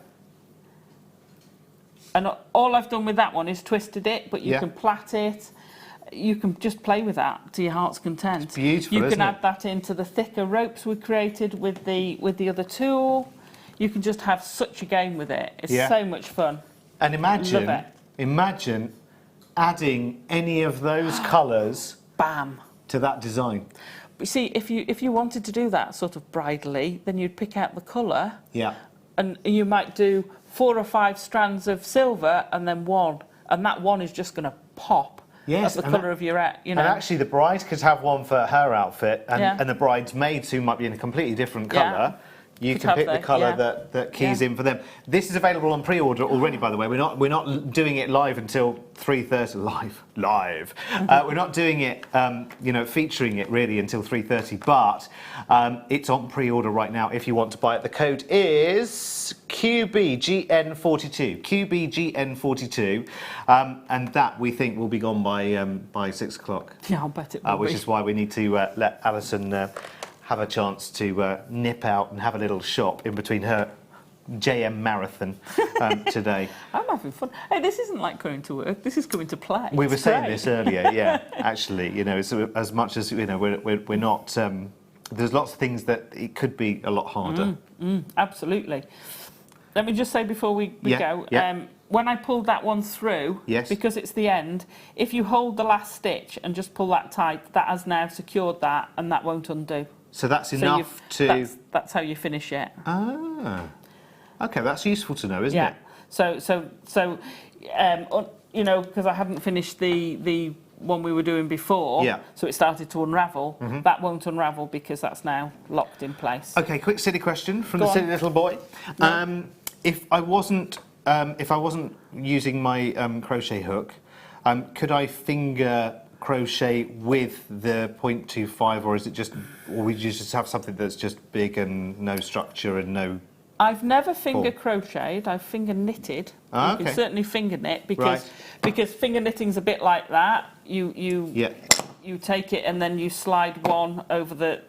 S3: And all I've done with that one is twisted it, but you can plait it. You can just play with that to your heart's content.
S2: It's beautiful,
S3: you can
S2: isn't
S3: add that into the thicker ropes we created with the other tool. You can just have such a game with it. It's so much fun.
S2: And imagine adding any of those colours to that design.
S3: But see, if you wanted to do that sort of bridally, then you'd pick out the colour.
S2: Yeah.
S3: And you might do 4 or 5 strands of silver and then one, and that one is just going to pop.
S2: Yes,
S3: the colour of your, you know.
S2: And actually, the bride could have one for her outfit, and the bridesmaids who might be in a completely different colour. You can pick the colour that keys in for them. This is available on pre-order already, by the way. We're not doing it live until 3:30. Live. We're not doing it, featuring it really until 3:30. But it's on pre-order right now. If you want to buy it, the code is QBGN42. QBGN42, and that we think will be gone by 6 o'clock.
S3: Yeah, I'll bet it will.
S2: Which is why we need to let Alison have a chance to nip out and have a little shop in between her JM marathon today.
S3: I'm having fun. Hey, this isn't like going to work. This is coming to play.
S2: We were saying this earlier, yeah. Actually, so as much as we're not. There's lots of things that it could be a lot harder.
S3: Absolutely. Let me just say before we go. When I pulled that one through, because it's the end, if you hold the last stitch and just pull that tight, that has now secured that, and that won't undo.
S2: So that's enough to...
S3: That's how you finish it.
S2: Ah. OK, that's useful to know, isn't it?
S3: So because I hadn't finished the one we were doing before, so it started to unravel. That won't unravel because that's now locked in place.
S2: OK, quick silly question from the silly little boy. If I wasn't using my crochet hook, could I finger crochet with the 0.25, or is it just, or would you just have something that's just big and no structure and no?
S3: I've never finger crocheted. I've finger knitted. You can certainly finger knit because finger knitting's a bit like that. You take it and then you slide one over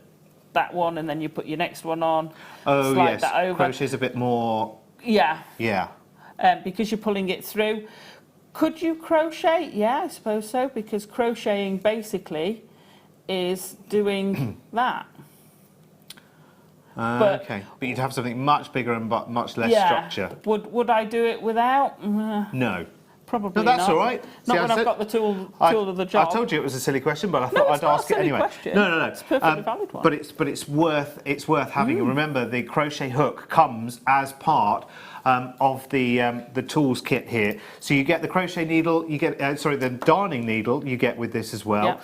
S3: that one, and then you put your next one on.
S2: Oh
S3: slide that over.
S2: Crochet's a bit more.
S3: Yeah.
S2: Yeah.
S3: Because you're pulling it through. Could you crochet? Yeah, I suppose so, because crocheting basically is doing that.
S2: But you'd have something much bigger and much less structure.
S3: Would I do it without?
S2: No.
S3: Probably
S2: not. No, that's
S3: not.
S2: all right.
S3: Not when I've got the tool of the job.
S2: I told you it was a silly question, but I thought I'd ask it anyway.
S3: Question.
S2: No.
S3: It's a perfectly valid one.
S2: But it's worth having. And remember, the crochet hook comes as part of the tools kit here. So you get the crochet needle, you get the darning needle you get with this as well.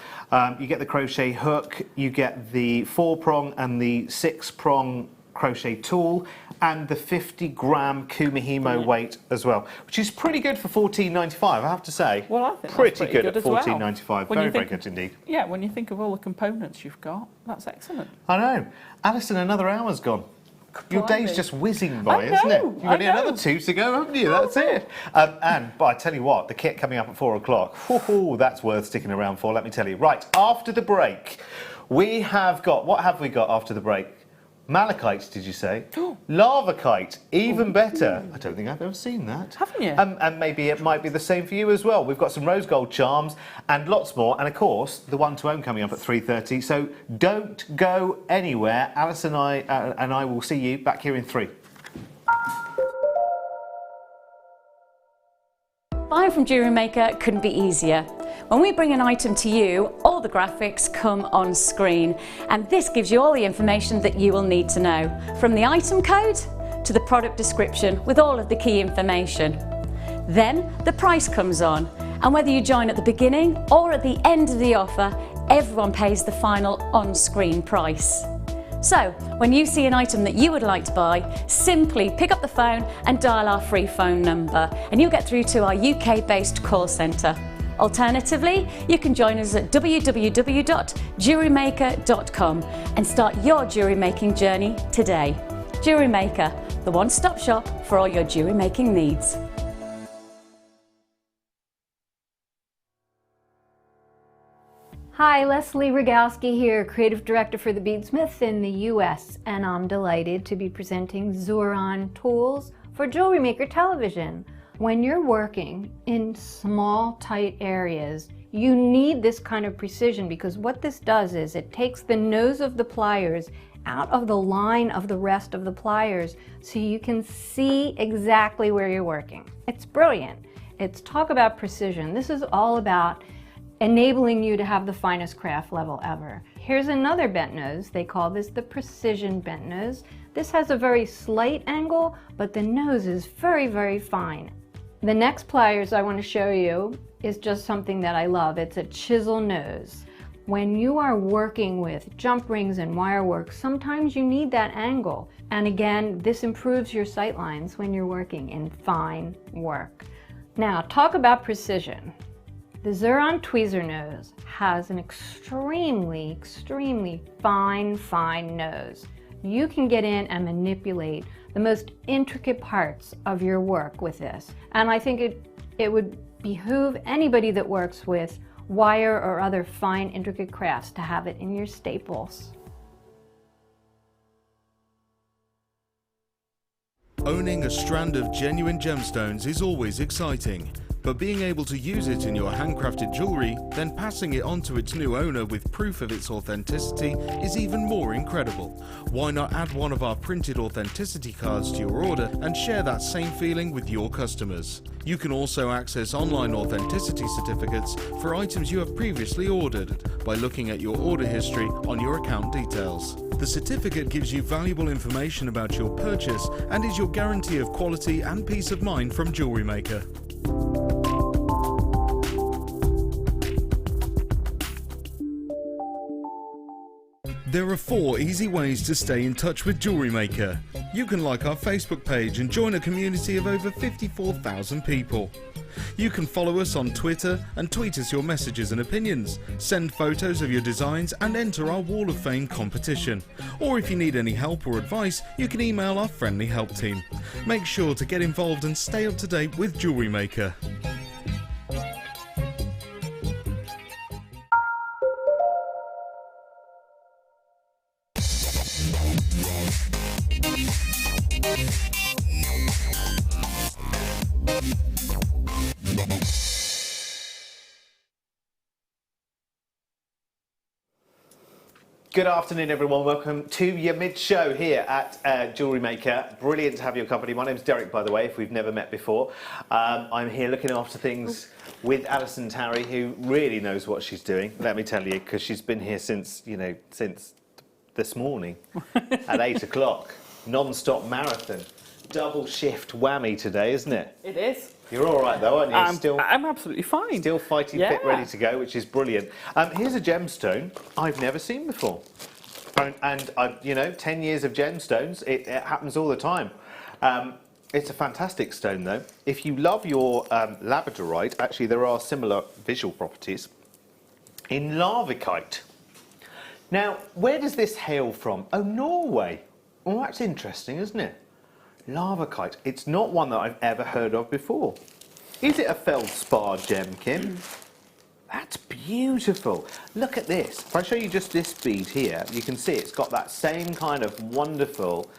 S2: You get the crochet hook, you get the 4-prong and the 6-prong crochet tool, and the 50-gram Kumihimo weight as well, which is pretty good for $14.95, I have to say.
S3: Well, I think
S2: pretty
S3: that's
S2: good
S3: good
S2: at $14.95. Very, very good indeed.
S3: Yeah, when you think of all the components you've got, that's excellent.
S2: I know. Alison, another hour's gone. Your day's just whizzing by, isn't it? You've only another 2 to go, haven't you? That's it. But I tell you what, the kit coming up at 4 o'clock, that's worth sticking around for, let me tell you. Right, after the break, we have got, what have we got after the break? Malachite, did you say? Lavakite, even better. I don't think I've ever seen that.
S3: Haven't you?
S2: And maybe it might be the same for you as well. We've got some rose gold charms and lots more. And of course, the one to own coming up at 3:30. So don't go anywhere. Alison and I will see you back here in 3.
S1: Buying from Jewellery Maker couldn't be easier. When we bring an item to you, all the graphics come on screen, and this gives you all the information that you will need to know, from the item code to the product description with all of the key information. Then the price comes on, and whether you join at the beginning or at the end of the offer, everyone pays the final on-screen price. So, when you see an item that you would like to buy, simply pick up the phone and dial our free phone number, and you'll get through to our UK-based call centre. Alternatively, you can join us at www.jewellerymaker.com and start your jewellery making journey today. Jewellery Maker, the one-stop shop for all your jewellery making needs.
S5: Hi, Leslie Rogalski here, Creative Director for the Beadsmith in the US, and I'm delighted to be presenting Xuron tools for Jewellery Maker television. When you're working in small, tight areas, you need this kind of precision, because what this does is it takes the nose of the pliers out of the line of the rest of the pliers so you can see exactly where you're working. It's brilliant. It's talk about precision. This is all about enabling you to have the finest craft level ever. Here's another bent nose. They call this the precision bent nose. This has a very slight angle, but the nose is very, very fine. The next pliers I want to show you is just something that I love. It's a chisel nose. When you are working with jump rings and wire work, sometimes you need that angle. And again, this improves your sight lines when you're working in fine work. Now, talk about precision. The Xuron tweezer nose has an extremely, extremely fine nose. You can get in and manipulate the most intricate parts of your work with this. And I think it would behoove anybody that works with wire or other fine, intricate crafts to have it in your staples.
S6: Owning a strand of genuine gemstones is always exciting. But being able to use it in your handcrafted jewellery, then passing it on to its new owner with proof of its authenticity is even more incredible. Why not add one of our printed authenticity cards to your order and share that same feeling with your customers? You can also access online authenticity certificates for items you have previously ordered by looking at your order history on your account details. The certificate gives you valuable information about your purchase and is your guarantee of quality and peace of mind from Jewellery Maker. There are 4 easy ways to stay in touch with Jewellery Maker. You can like our Facebook page and join a community of over 54,000 people. You can follow us on Twitter and tweet us your messages and opinions, send photos of your designs and enter our Wall of Fame competition. Or if you need any help or advice, you can email our friendly help team. Make sure to get involved and stay up to date with Jewellery Maker.
S2: Good afternoon, everyone. Welcome to your mid-show here at Jewellery Maker. Brilliant to have your company. My name's Derek, by the way, if we've never met before. I'm here looking after things with Alison Tarry, who really knows what she's doing, let me tell you, because she's been here since, since this morning at 8 o'clock. Non-stop marathon. Double shift whammy today, isn't it?
S3: It is.
S2: You're all right, though, aren't you?
S3: I'm absolutely fine.
S2: Still fighting fit, ready to go, which is brilliant. Here's a gemstone I've never seen before. And I've, 10 years of gemstones, it happens all the time. It's a fantastic stone, though. If you love your labradorite, actually there are similar visual properties in lavakite. Now, where does this hail from? Oh, Norway. Oh, that's interesting, isn't it? Lava kite. It's not one that I've ever heard of before. Is it a feldspar gem, Kim? That's beautiful. Look at this. If I show you just this bead here, you can see it's got that same kind of wonderful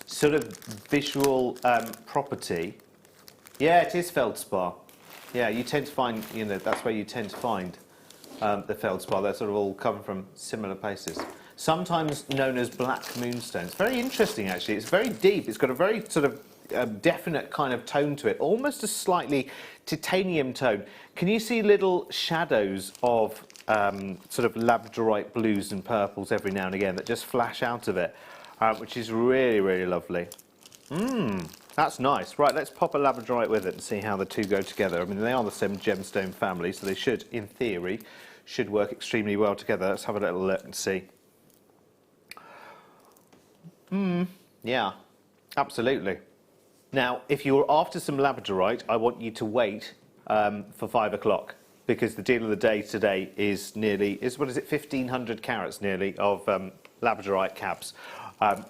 S2: sort of visual property. Yeah, it is feldspar. Yeah, you tend to find, you know, that's where you tend to find the feldspar. They're sort of all come from similar places. Sometimes known as black moonstones. Very interesting, actually. It's very deep. It's got a very sort of definite kind of tone to it, almost a slightly titanium tone. Can you see little shadows of sort of labradorite blues and purples every now and again that just flash out of it, which is really, really lovely. That's nice. Right, let's pop a labradorite with it and see how the two go together. I mean, they are the same gemstone family, so they should, in theory, should work extremely well together. Let's have a little look and see. Yeah, absolutely. Now, if you're after some labradorite, I want you to wait for 5 o'clock, because the deal of the day today is what is it, 1,500 carats nearly of labradorite cabs,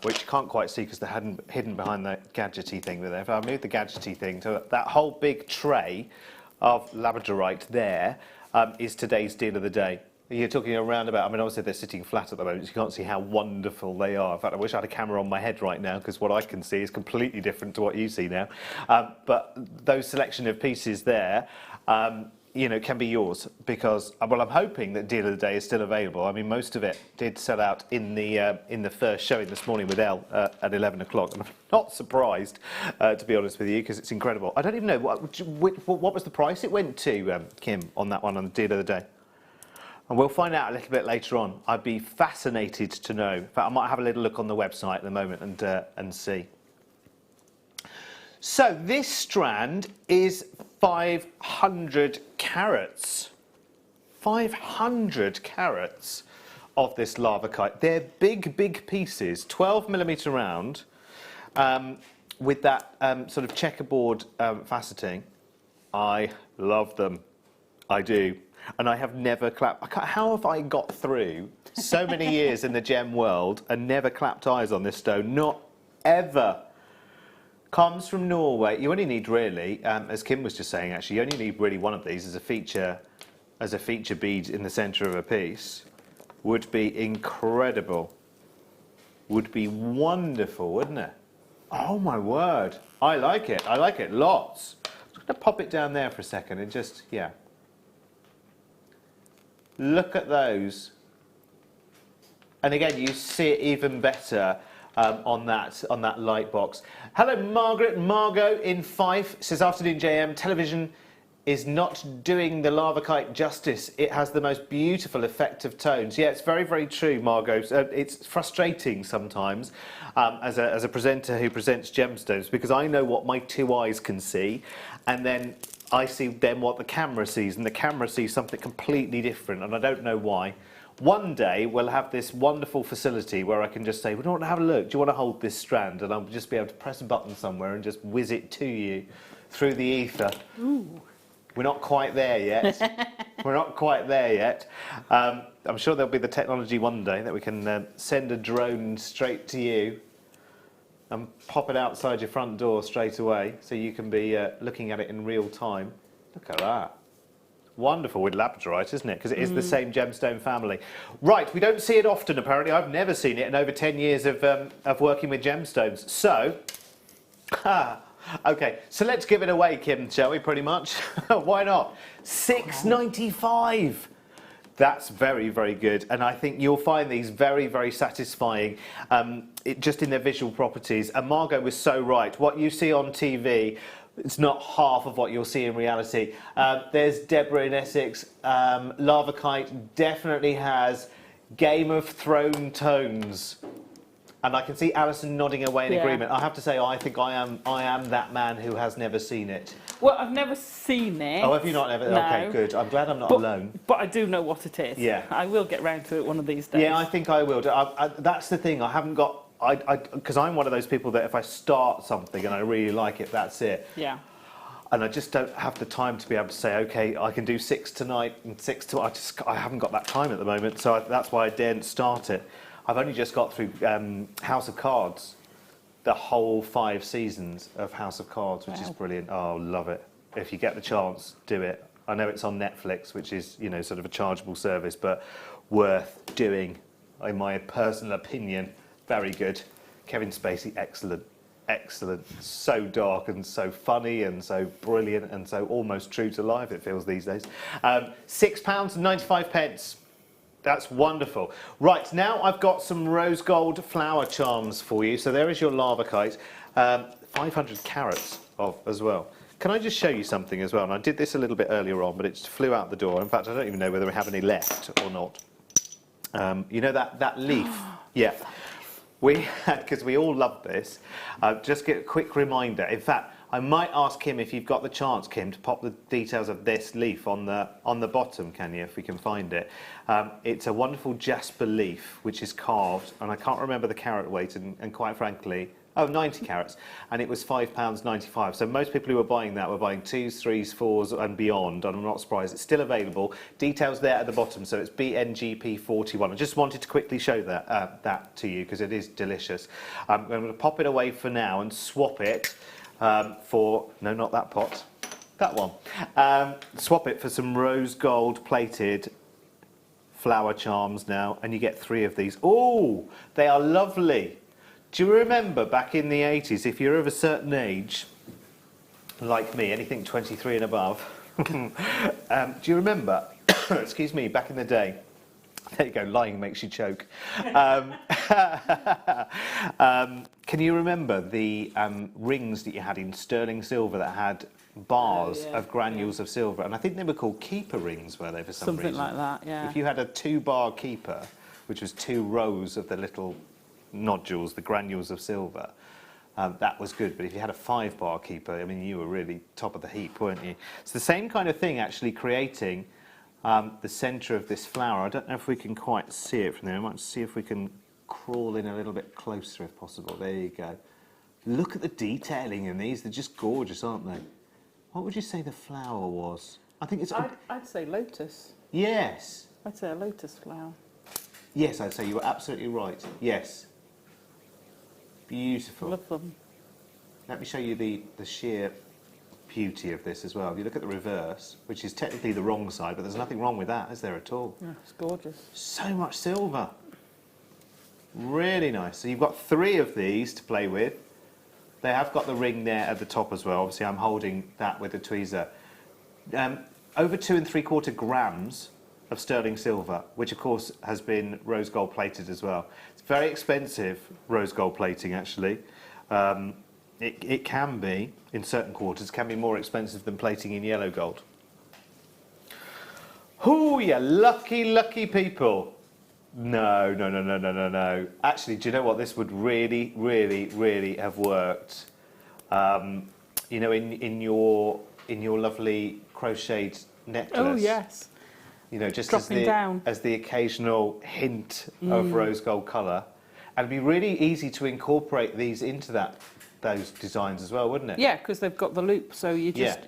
S2: which you can't quite see because they're hidden behind the gadgety thing there. If I move the gadgety thing to that whole big tray of labradorite there, is today's deal of the day. You're talking around about, I mean, obviously they're sitting flat at the moment, so you can't see how wonderful they are. In fact, I wish I had a camera on my head right now, because what I can see is completely different to what you see now. But those selection of pieces there, you know, can be yours, because, well, I'm hoping that deal of the day is still available. I mean, most of it did sell out in the first showing this morning with Elle at 11 o'clock, and I'm not surprised, to be honest with you, because it's incredible. I don't even know, what was the price it went to, Kim, on that one, on the deal of the day? And we'll find out a little bit later on. I'd be fascinated to know. In fact, I might have a little look on the website at the moment and see. So this strand is 500 carats. 500 carats of this lava kite. They're big, big pieces, 12mm round, with that sort of checkerboard faceting. I love them. I do. And I have never clapped. How have I got through so many years in the gem world and never clapped eyes on this stone? Not ever. Comes from Norway. You only need really, as Kim was just saying, actually, you only need really one of these as a feature bead in the centre of a piece. Would be incredible. Would be wonderful, wouldn't it? Oh my word! I like it. I like it lots. I'm just going to pop it down there for a second and just, yeah. Look at those. And again, you see it even better on that light box. Hello, Margaret. Margot in Fife says, afternoon, JM. Television is not doing the lava kite justice. It has the most beautiful effective tones. Yeah, it's very, very true, Margot. It's frustrating sometimes as a presenter who presents gemstones, because I know what my two eyes can see, and then I see then what the camera sees, and the camera sees something completely different, and I don't know why. One day we'll have this wonderful facility where I can just say, we don't want to have a look, do you want to hold this strand? And I'll just be able to press a button somewhere and just whiz it to you through the ether. Ooh. We're not quite there yet. We're not quite there yet. I'm sure there'll be the technology one day that we can send a drone straight to you and pop it outside your front door straight away, so you can be looking at it in real time. Look at that. Wonderful with labradorite, isn't it? Because it is the same gemstone family. Right, we don't see it often, apparently. I've never seen it in over 10 years of working with gemstones. So, okay, so let's give it away, Kim, shall we, pretty much? Why not? $6.95. That's very, very good. And I think you'll find these very, very satisfying, just in their visual properties. And Margot was so right. What you see on TV, it's not half of what you'll see in reality. There's Deborah in Essex. Lava Kite definitely has Game of Thrones tones. And I can see Alison nodding away in agreement. I have to say, I think I am that man who has never seen it. Well,
S3: I've never seen it.
S2: Oh, have you not ever?
S3: No.
S2: Okay, good. I'm glad I'm not alone.
S3: But I do know what it is.
S2: Yeah.
S3: I will get round to it one of these days.
S2: Yeah, I think I will. That's the thing. I haven't got... Because I'm one of those people that if I start something and I really like it, that's it.
S3: Yeah.
S2: And I just don't have the time to be able to say, okay, I can do 6 tonight and 6 tomorrow. I haven't got that time at the moment, so that's why I daren't start it. I've only just got through House of Cards, the whole 5 seasons of House of Cards, which is brilliant. Oh, love it. If you get the chance, do it. I know it's on Netflix, which is, you know, sort of a chargeable service, but worth doing, in my personal opinion. Very good. Kevin Spacey, excellent. Excellent. So dark and so funny and so brilliant and so almost true to life, it feels these days. £6.95. That's wonderful. Right, now I've got some rose gold flower charms for you. So there is your lava kite. 500 carats of as well. Can I just show you something as well? And I did this a little bit earlier on, but it just flew out the door. In fact, I don't even know whether we have any left or not. You know that leaf? Yeah. We had, because we all love this, just get a quick reminder. In fact, I might ask Kim if you've got the chance, Kim, to pop the details of this leaf on the bottom, can you, if we can find it? It's a wonderful jasper leaf, which is carved, and I can't remember the carat weight, and quite frankly, 90 carats, and it was £5.95. So most people who were buying that were buying 2s, 3s, 4s and beyond, and I'm not surprised. It's still available. Details there at the bottom, so it's BNGP41. I just wanted to quickly show that to you because it is delicious. I'm going to pop it away for now and swap it for, no, not that pot, that one. Swap it for some rose gold plated flower charms now, and you get 3 of these. Oh, they are lovely. Do you remember back in the 80s, if you're of a certain age, like me, anything 23 and above, do you remember, excuse me, back in the day, there you go, lying makes you choke. Can you remember the rings that you had in sterling silver that had bars of granules of silver? And I think they were called keeper rings, were they, for some reason?
S3: Something like that, yeah.
S2: If you had a 2-bar keeper, which was 2 rows of the little nodules, the granules of silver, that was good. But if you had a 5-bar keeper, I mean, you were really top of the heap, weren't you? It's the same kind of thing, actually, creating the centre of this flower. I don't know if we can quite see it from there. I might see if we can crawl in a little bit closer, if possible. There you go. Look at the detailing in these. They're just gorgeous, aren't they? What would you say the flower was? I think it's...
S3: I'd say lotus.
S2: Yes.
S3: I'd say a lotus flower.
S2: Yes, I'd say you were absolutely right. Yes. Beautiful.
S3: Love them.
S2: Let me show you the sheer beauty of this as well. If you look at the reverse, which is technically the wrong side, but there's nothing wrong with that, is there at all?
S3: Yeah, it's gorgeous.
S2: So much silver. Really nice. So you've got 3 of these to play with. They have got the ring there at the top as well. Obviously, I'm holding that with the tweezer. Over 2 3/4 grams of sterling silver, which of course has been rose gold plated as well. It's very expensive, rose gold plating, actually. It can be, in certain quarters, can be more expensive than plating in yellow gold. Oh, you lucky, lucky people. No. Actually, do you know what? This would really, really, really have worked. You know, in your lovely crocheted necklace.
S3: Oh, yes.
S2: You know, just
S3: down
S2: as the occasional hint of rose gold colour. And it'd be really easy to incorporate these into those designs as well, wouldn't it?
S3: Yeah, because they've got the loop, so you just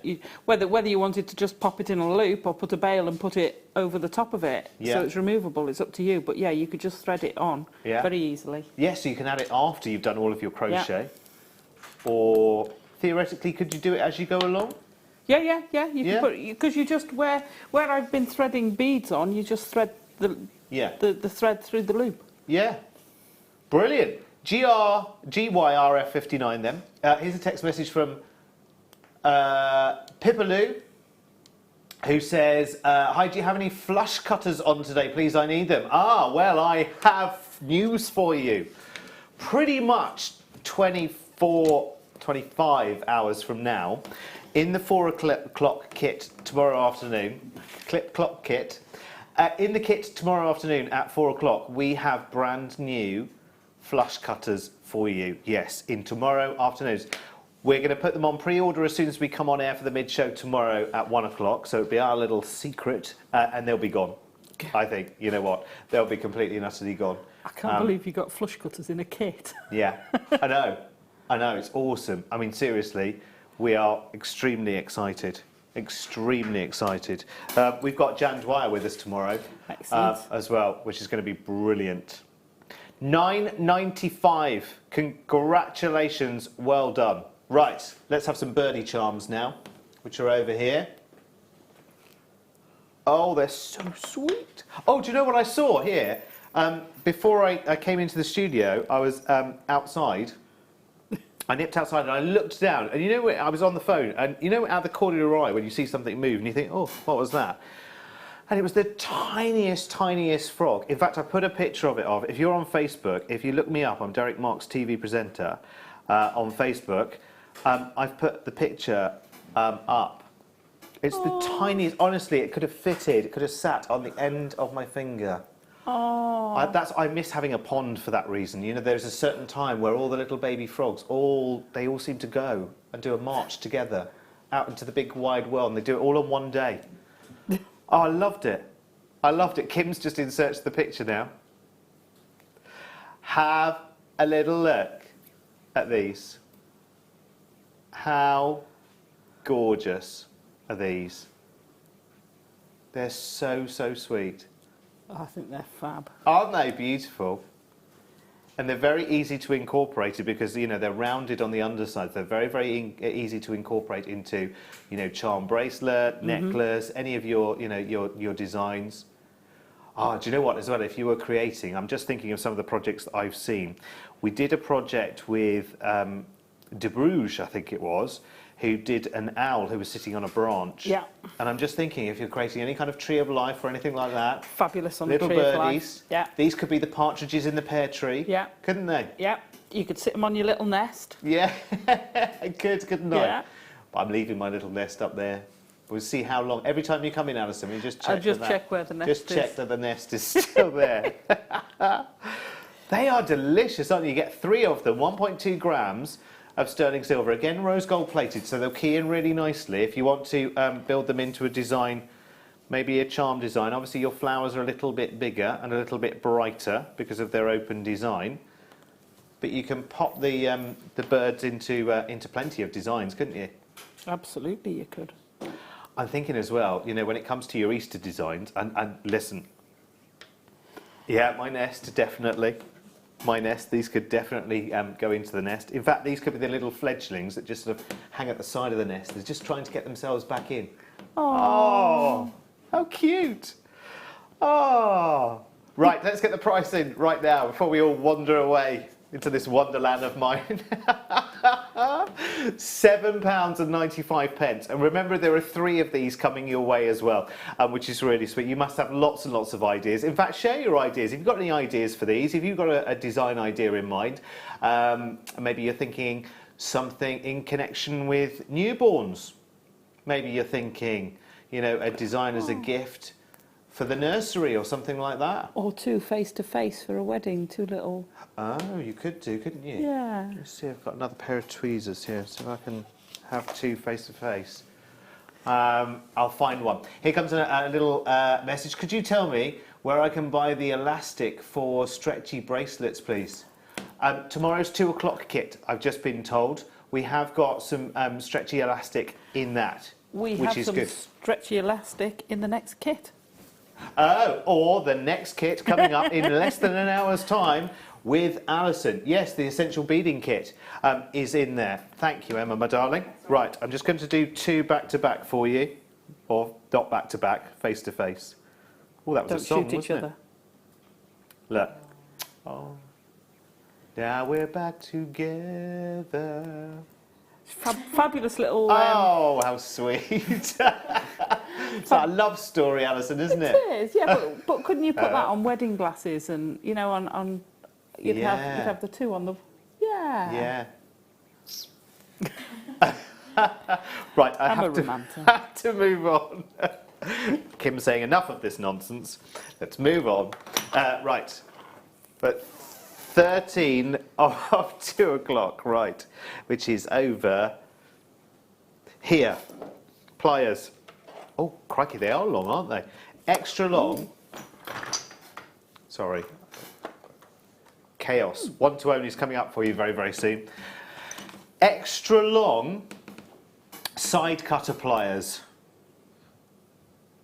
S3: whether you wanted to just pop it in a loop or put a bail and put it over the top of it, so it's removable. It's up to you, but yeah, you could just thread it on very easily.
S2: Yeah, so you can add it after you've done all of your crochet, or theoretically, could you do it as you go along?
S3: Yeah. You can put, because you just where I've been threading beads on, you just thread the thread through the loop.
S2: Yeah, brilliant. GYRF59 then. Here's a text message from Pipaloo, who says, hi, do you have any flush cutters on today? Please, I need them. Ah, well, I have news for you. Pretty much 25 hours from now, in the 4 o'clock kit tomorrow afternoon, clip clock kit, in the kit tomorrow afternoon at 4 o'clock, we have brand new flush cutters for you. Yes, in tomorrow afternoons. We're going to put them on pre-order as soon as we come on air for the mid-show tomorrow at 1 o'clock. So it'll be our little secret, and they'll be gone. I think, you know what, they'll be completely and utterly gone.
S3: I can't believe you got flush cutters in a kit.
S2: Yeah, I know, it's awesome. I mean, seriously, we are extremely excited. Extremely excited. We've got Jan Dwyer with us tomorrow as well, which is going to be brilliant. £9.95. Congratulations, well done. Right, let's have some birdie charms now, which are over here. Oh, they're so sweet. Oh, do you know what I saw here? Before I came into the studio, I was outside. I nipped outside and I looked down, and you know, I was on the phone, and you know, out the corner of your eye when you see something move and you think, oh, what was that? And it was the tiniest, tiniest frog. In fact, I put a picture of it. If you're on Facebook, if you look me up, I'm Derek Marks TV presenter on Facebook. I've put the picture up. It's the tiniest. Honestly, it could have fitted. It could have sat on the end of my finger.
S3: Oh.
S2: I miss having a pond for that reason. You know, there's a certain time where all the little baby frogs, they all seem to go and do a march together out into the big wide world, and they do it all on one day. Oh, I loved it. I loved it. Kim's just inserted the picture now. Have a little look at these. How gorgeous are these? They're so, so sweet.
S3: I think they're fab.
S2: Aren't they beautiful? And they're very easy to incorporate because, you know, they're rounded on the underside. They're very, very easy to incorporate into, you know, charm bracelet, necklace, any of your, you know, your designs. Oh, do you know what as well? If you were creating, I'm just thinking of some of the projects that I've seen. We did a project with De Bruges, I think it was, who did an owl who was sitting on a branch.
S3: Yeah.
S2: And I'm just thinking, if you're creating any kind of tree of life or anything like that.
S3: Fabulous on
S2: little
S3: the tree
S2: birdies.
S3: of life. Yeah.
S2: These could be the partridges in the pear tree.
S3: Yeah.
S2: Couldn't they?
S3: Yeah. You could sit them on your little nest.
S2: Yeah. I could, couldn't I?
S3: Yeah.
S2: But I'm leaving my little nest up there. We'll see how long. Every time you come in, Alison, you just check.
S3: I'll just check where the nest is.
S2: Just check that the nest is still there. They are delicious, aren't they? You get 3 of them, 1.2 grams of sterling silver. Again, rose gold plated, so they'll key in really nicely. If you want to build them into a design, maybe a charm design. Obviously, your flowers are a little bit bigger and a little bit brighter because of their open design. But you can pop the birds into plenty of designs, couldn't you?
S3: Absolutely, you could.
S2: I'm thinking as well, you know, when it comes to your Easter designs, and listen, yeah, my nest, definitely. My nest, these could definitely go into the nest. In fact, these could be the little fledglings that just sort of hang at the side of the nest. They're just trying to get themselves back in. Oh, how cute. Oh. Right, let's get the price in right now before we all wander away into this wonderland of mine. £7.95. And remember, there are 3 of these coming your way as well, which is really sweet. You must have lots and lots of ideas. In fact, share your ideas. If you've got any ideas for these, if you've got a design idea in mind, maybe you're thinking something in connection with newborns. Maybe you're thinking, you know, a design as a gift for the nursery or something like that.
S3: Or 2 face-to-face for a wedding, 2 little...
S2: Oh, you could do, couldn't you?
S3: Yeah.
S2: Let's see, I've got another pair of tweezers here, so if I can have 2 face-to-face. I'll find one. Here comes a little message. Could you tell me where I can buy the elastic for stretchy bracelets, please? Tomorrow's 2 o'clock kit, I've just been told. We have got some stretchy elastic in that, which is good.
S3: We have some stretchy elastic in the next kit.
S2: Oh, or the next kit coming up in less than an hour's time with Alison. Yes, the essential beading kit is in there. Thank you, Emma, my darling. Right, I'm just going to do 2 back-to-back for you. Or not back-to-back, face-to-face. Oh, that was a song,
S3: Don't shoot each other.
S2: Look. Oh. Now we're back together.
S3: Fabulous little...
S2: Oh, how sweet. It's like a love story, Alison, isn't it?
S3: It is, yeah, but couldn't you put that on wedding glasses and, you know, on you'd have the 2 on the... Yeah.
S2: Yeah. Right, I
S3: I'm a
S2: have
S3: romantic.
S2: to move on. Kim's saying enough of this nonsense. Let's move on. Right, but 13 of 2 o'clock, right, which is over here. Pliers. Oh, crikey, they are long, aren't they? Extra long. Sorry. Chaos. 1 to only is coming up for you very, very soon. Extra long side cutter pliers.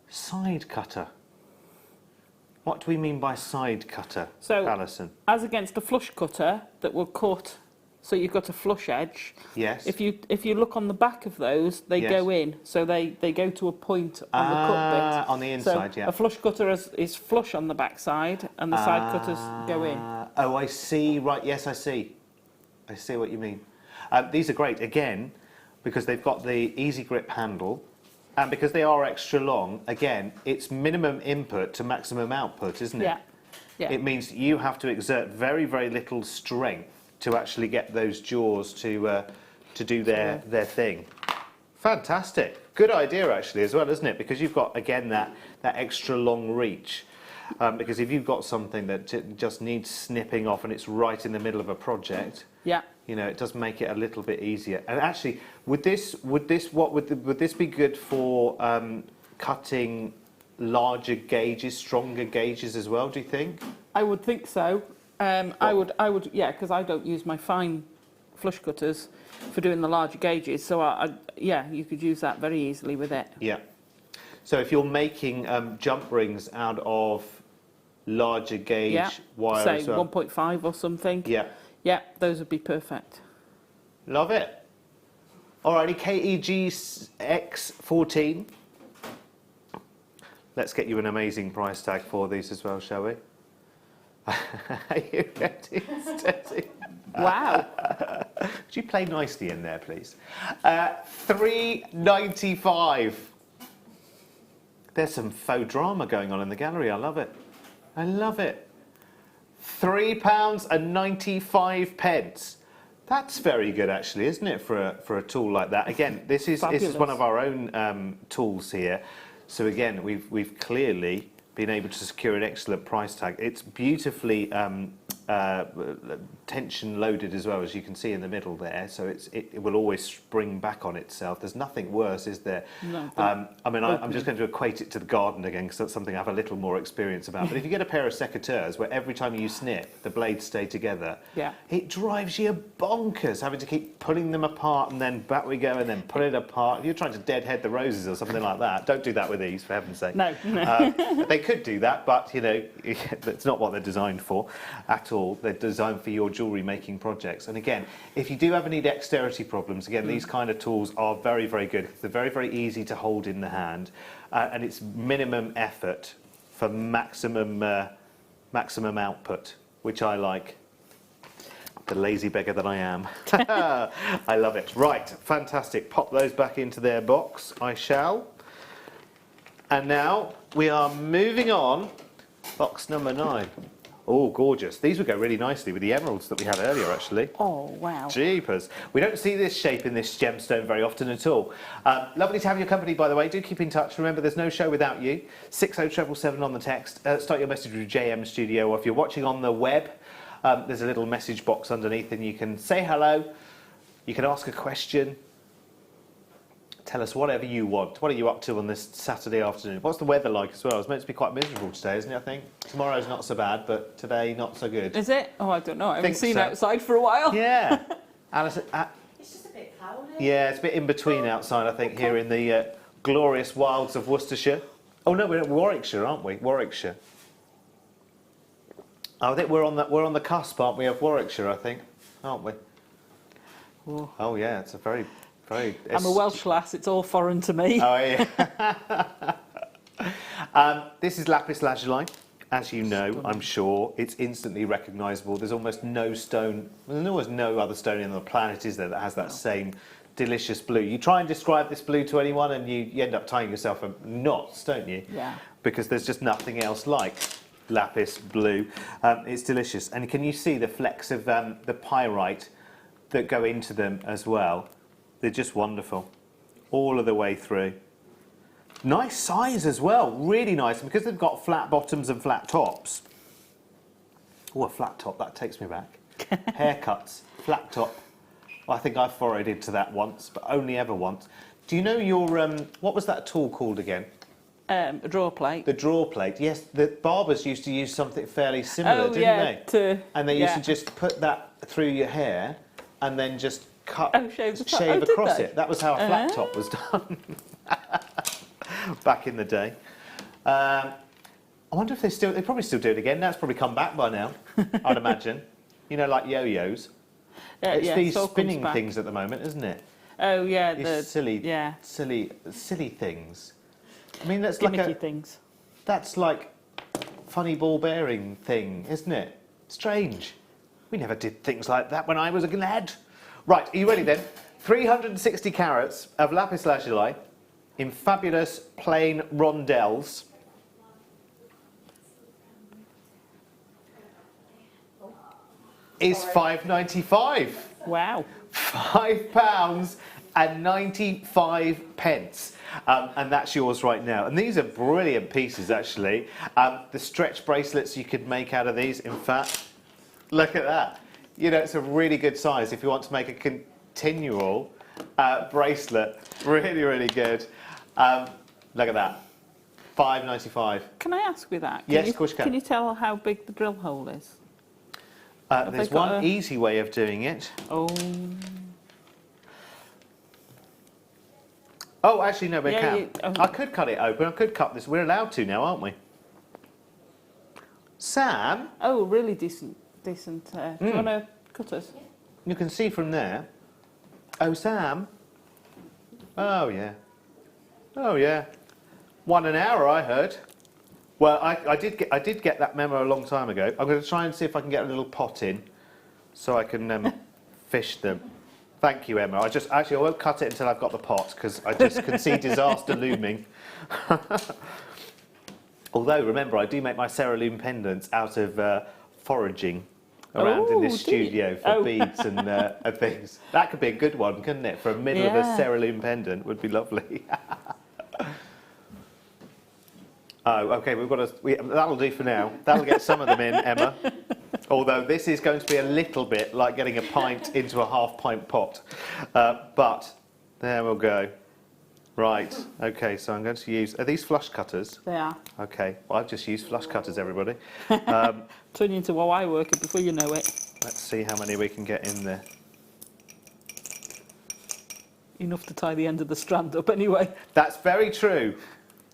S2: Side cutter. What do we mean by side cutter,
S3: So,
S2: Alison?
S3: as against a flush cutter that will cut, so you've got a flush edge.
S2: Yes.
S3: If you look on the back of those, they
S2: Yes.
S3: go in, so they go to a point on the cut bit.
S2: On the inside,
S3: so
S2: yeah.
S3: A flush cutter is flush on the back side, and the side cutters go in.
S2: Oh, I see. Right. Yes, I see. I see what you mean. These are great again because they've got the easy grip handle, and because they are extra long. Again, it's minimum input to maximum output, isn't it?
S3: Yeah. Yeah.
S2: It means you have to exert very, very little strength to actually get those jaws to do their thing. Fantastic. Good idea actually as well, isn't it? Because you've got again that extra long reach. Because if you've got something that just needs snipping off and it's right in the middle of a project,
S3: Yeah.
S2: you know, it does make it a little bit easier. And actually, would this be good for cutting larger gauges, stronger gauges as well? Do you think?
S3: I would think so. I would, yeah, because I don't use my fine flush cutters for doing the larger gauges. So yeah, you could use that very easily with it.
S2: Yeah. So if you're making jump rings out of larger gauge wire
S3: say
S2: as well,
S3: 1.5 or something.
S2: yeah,
S3: Yeah, those would be perfect.
S2: love it. Alrighty, KEGX14. Let's get you an amazing price tag for these as well, shall we? Are you ready, Steady?
S3: Wow.
S2: Could you play nicely in there, please? $3.95. There's some faux drama going on in the gallery. I love it. I love it. £3.95. That's very good, actually, isn't it, for a tool like that? Again, this is one of our own tools here. So again, we've clearly been able to secure an excellent price tag. It's beautifully tension loaded as well, as you can see in the middle there, so it will always spring back on itself. There's nothing worse, is there?
S3: No,
S2: I mean, I'm just going to equate it to the garden again, because that's something I have a little more experience about. But if you get a pair of secateurs where every time you snip, the blades stay together,
S3: Yeah.
S2: it drives you bonkers, having to keep pulling them apart, and then back we go, and then pull it apart. If you're trying to deadhead the roses or something like that, don't do that with these, for heaven's sake.
S3: No.
S2: They could do that, but, you know, that's not what they're designed for at all. They're designed for your jewellery making projects. And again, if you do have any dexterity problems, again, these kind of tools are very, very good. They're very, very easy to hold in the hand, and it's minimum effort for maximum output, which I like. The lazy beggar that I am. I love it. Right, fantastic. Pop those back into their box. I shall. And now we are moving on. Box number 9. Oh, gorgeous. These would go really nicely with the emeralds that we had earlier, actually.
S3: Oh, wow.
S2: Jeepers. We don't see this shape in this gemstone very often at all. Lovely to have your company, by the way. Do keep in touch. Remember, there's no show without you. 60777 on the text. Start your message with JM Studio, or if you're watching on the web, there's a little message box underneath, and you can say hello. You can ask a question. Tell us whatever you want. What are you up to on this Saturday afternoon? What's the weather like as well? It's meant to be quite miserable today, isn't it, I think? Tomorrow's not so bad, but today not so good.
S3: Is it? Oh, I don't know. I haven't
S2: Think
S3: seen
S2: so.
S3: outside for a while.
S2: Yeah. Alison,
S7: It's just a bit cloudy.
S2: yeah, it's a bit in between outside, I think, here in the glorious wilds of Worcestershire. Oh no, we're in Warwickshire, aren't we? Warwickshire. I think we're on the cusp, aren't we, of Warwickshire, I think, aren't we?
S3: Oh.
S2: Oh yeah, it's a very...
S3: I'm a Welsh lass. It's all foreign to me.
S2: Oh yeah. This is lapis lazuli, as you know. I'm sure it's instantly recognisable. There's almost no stone. There's almost no other stone on the planet, is there, that has that same delicious blue. You try and describe this blue to anyone, and you end up tying yourself in knots, don't you?
S3: Yeah.
S2: Because there's just nothing else like lapis blue. It's delicious, and can you see the flecks of the pyrite that go into them as well? They're just wonderful, all of the way through. Nice size as well, really nice. And because they've got flat bottoms and flat tops. Oh, a flat top, that takes me back. Haircuts, flat top. Well, I think I've forayed into that once, but only ever once. Do you know your, what was that tool called again?
S3: A drawer plate.
S2: The drawer plate, yes. The barbers used to use something fairly similar, didn't
S3: yeah,
S2: they? And they used to just put that through your hair and then just shave across it. That was how a flat top was done back in the day. I wonder if they probably still do it again. Now it's probably come back by now, I'd imagine. You know, like yo-yos. It's these spinning things at the moment, isn't it?
S3: Oh yeah,
S2: these silly things. I mean, that's
S3: gimmicky
S2: like
S3: things.
S2: That's like funny ball bearing thing, isn't it? Strange. We never did things like that when I was a lad. Right, are you ready then? 360 carats of lapis lazuli in fabulous plain rondelles. Is £5.95.
S3: Wow.
S2: £5.95. And that's yours right now. And these are brilliant pieces, actually. The stretch bracelets you could make out of these, in fact. Look at that. You know, it's a really good size if you want to make a continual bracelet. Really, really good. Look at that. £5.95.
S3: Can I ask with that?
S2: Yes, of course you can.
S3: Can you tell how big the drill hole is?
S2: There's one easy way of doing it. Oh, actually, no, we can't. I could cut it open. I could cut this. We're allowed to now, aren't we? Sam?
S3: Oh, really decent. Do you want to cut us?
S2: You can see from there. Oh, Sam? Oh, yeah. Oh, yeah. 1 an hour, I heard. Well, I did get that memo a long time ago. I'm going to try and see if I can get a little pot in so I can fish them. Thank you, Emma. I won't cut it until I've got the pot because I just can see disaster looming. Although, remember, I do make my cerulean pendants out of foraging around in this studio for beads and things. That could be a good one, couldn't it? For a middle of a cerulean pendant would be lovely. Oh, okay, that'll do for now. That'll get some of them in, Emma. Although this is going to be a little bit like getting a pint into a half-pint pot. But there we'll go. Right, okay, so I'm going to use... Are these flush cutters?
S3: They are.
S2: Okay, well, I've just used flush cutters, everybody.
S3: Turn you into a wire worker before you know it.
S2: Let's see how many we can get in there.
S3: Enough to tie the end of the strand up anyway.
S2: That's very true.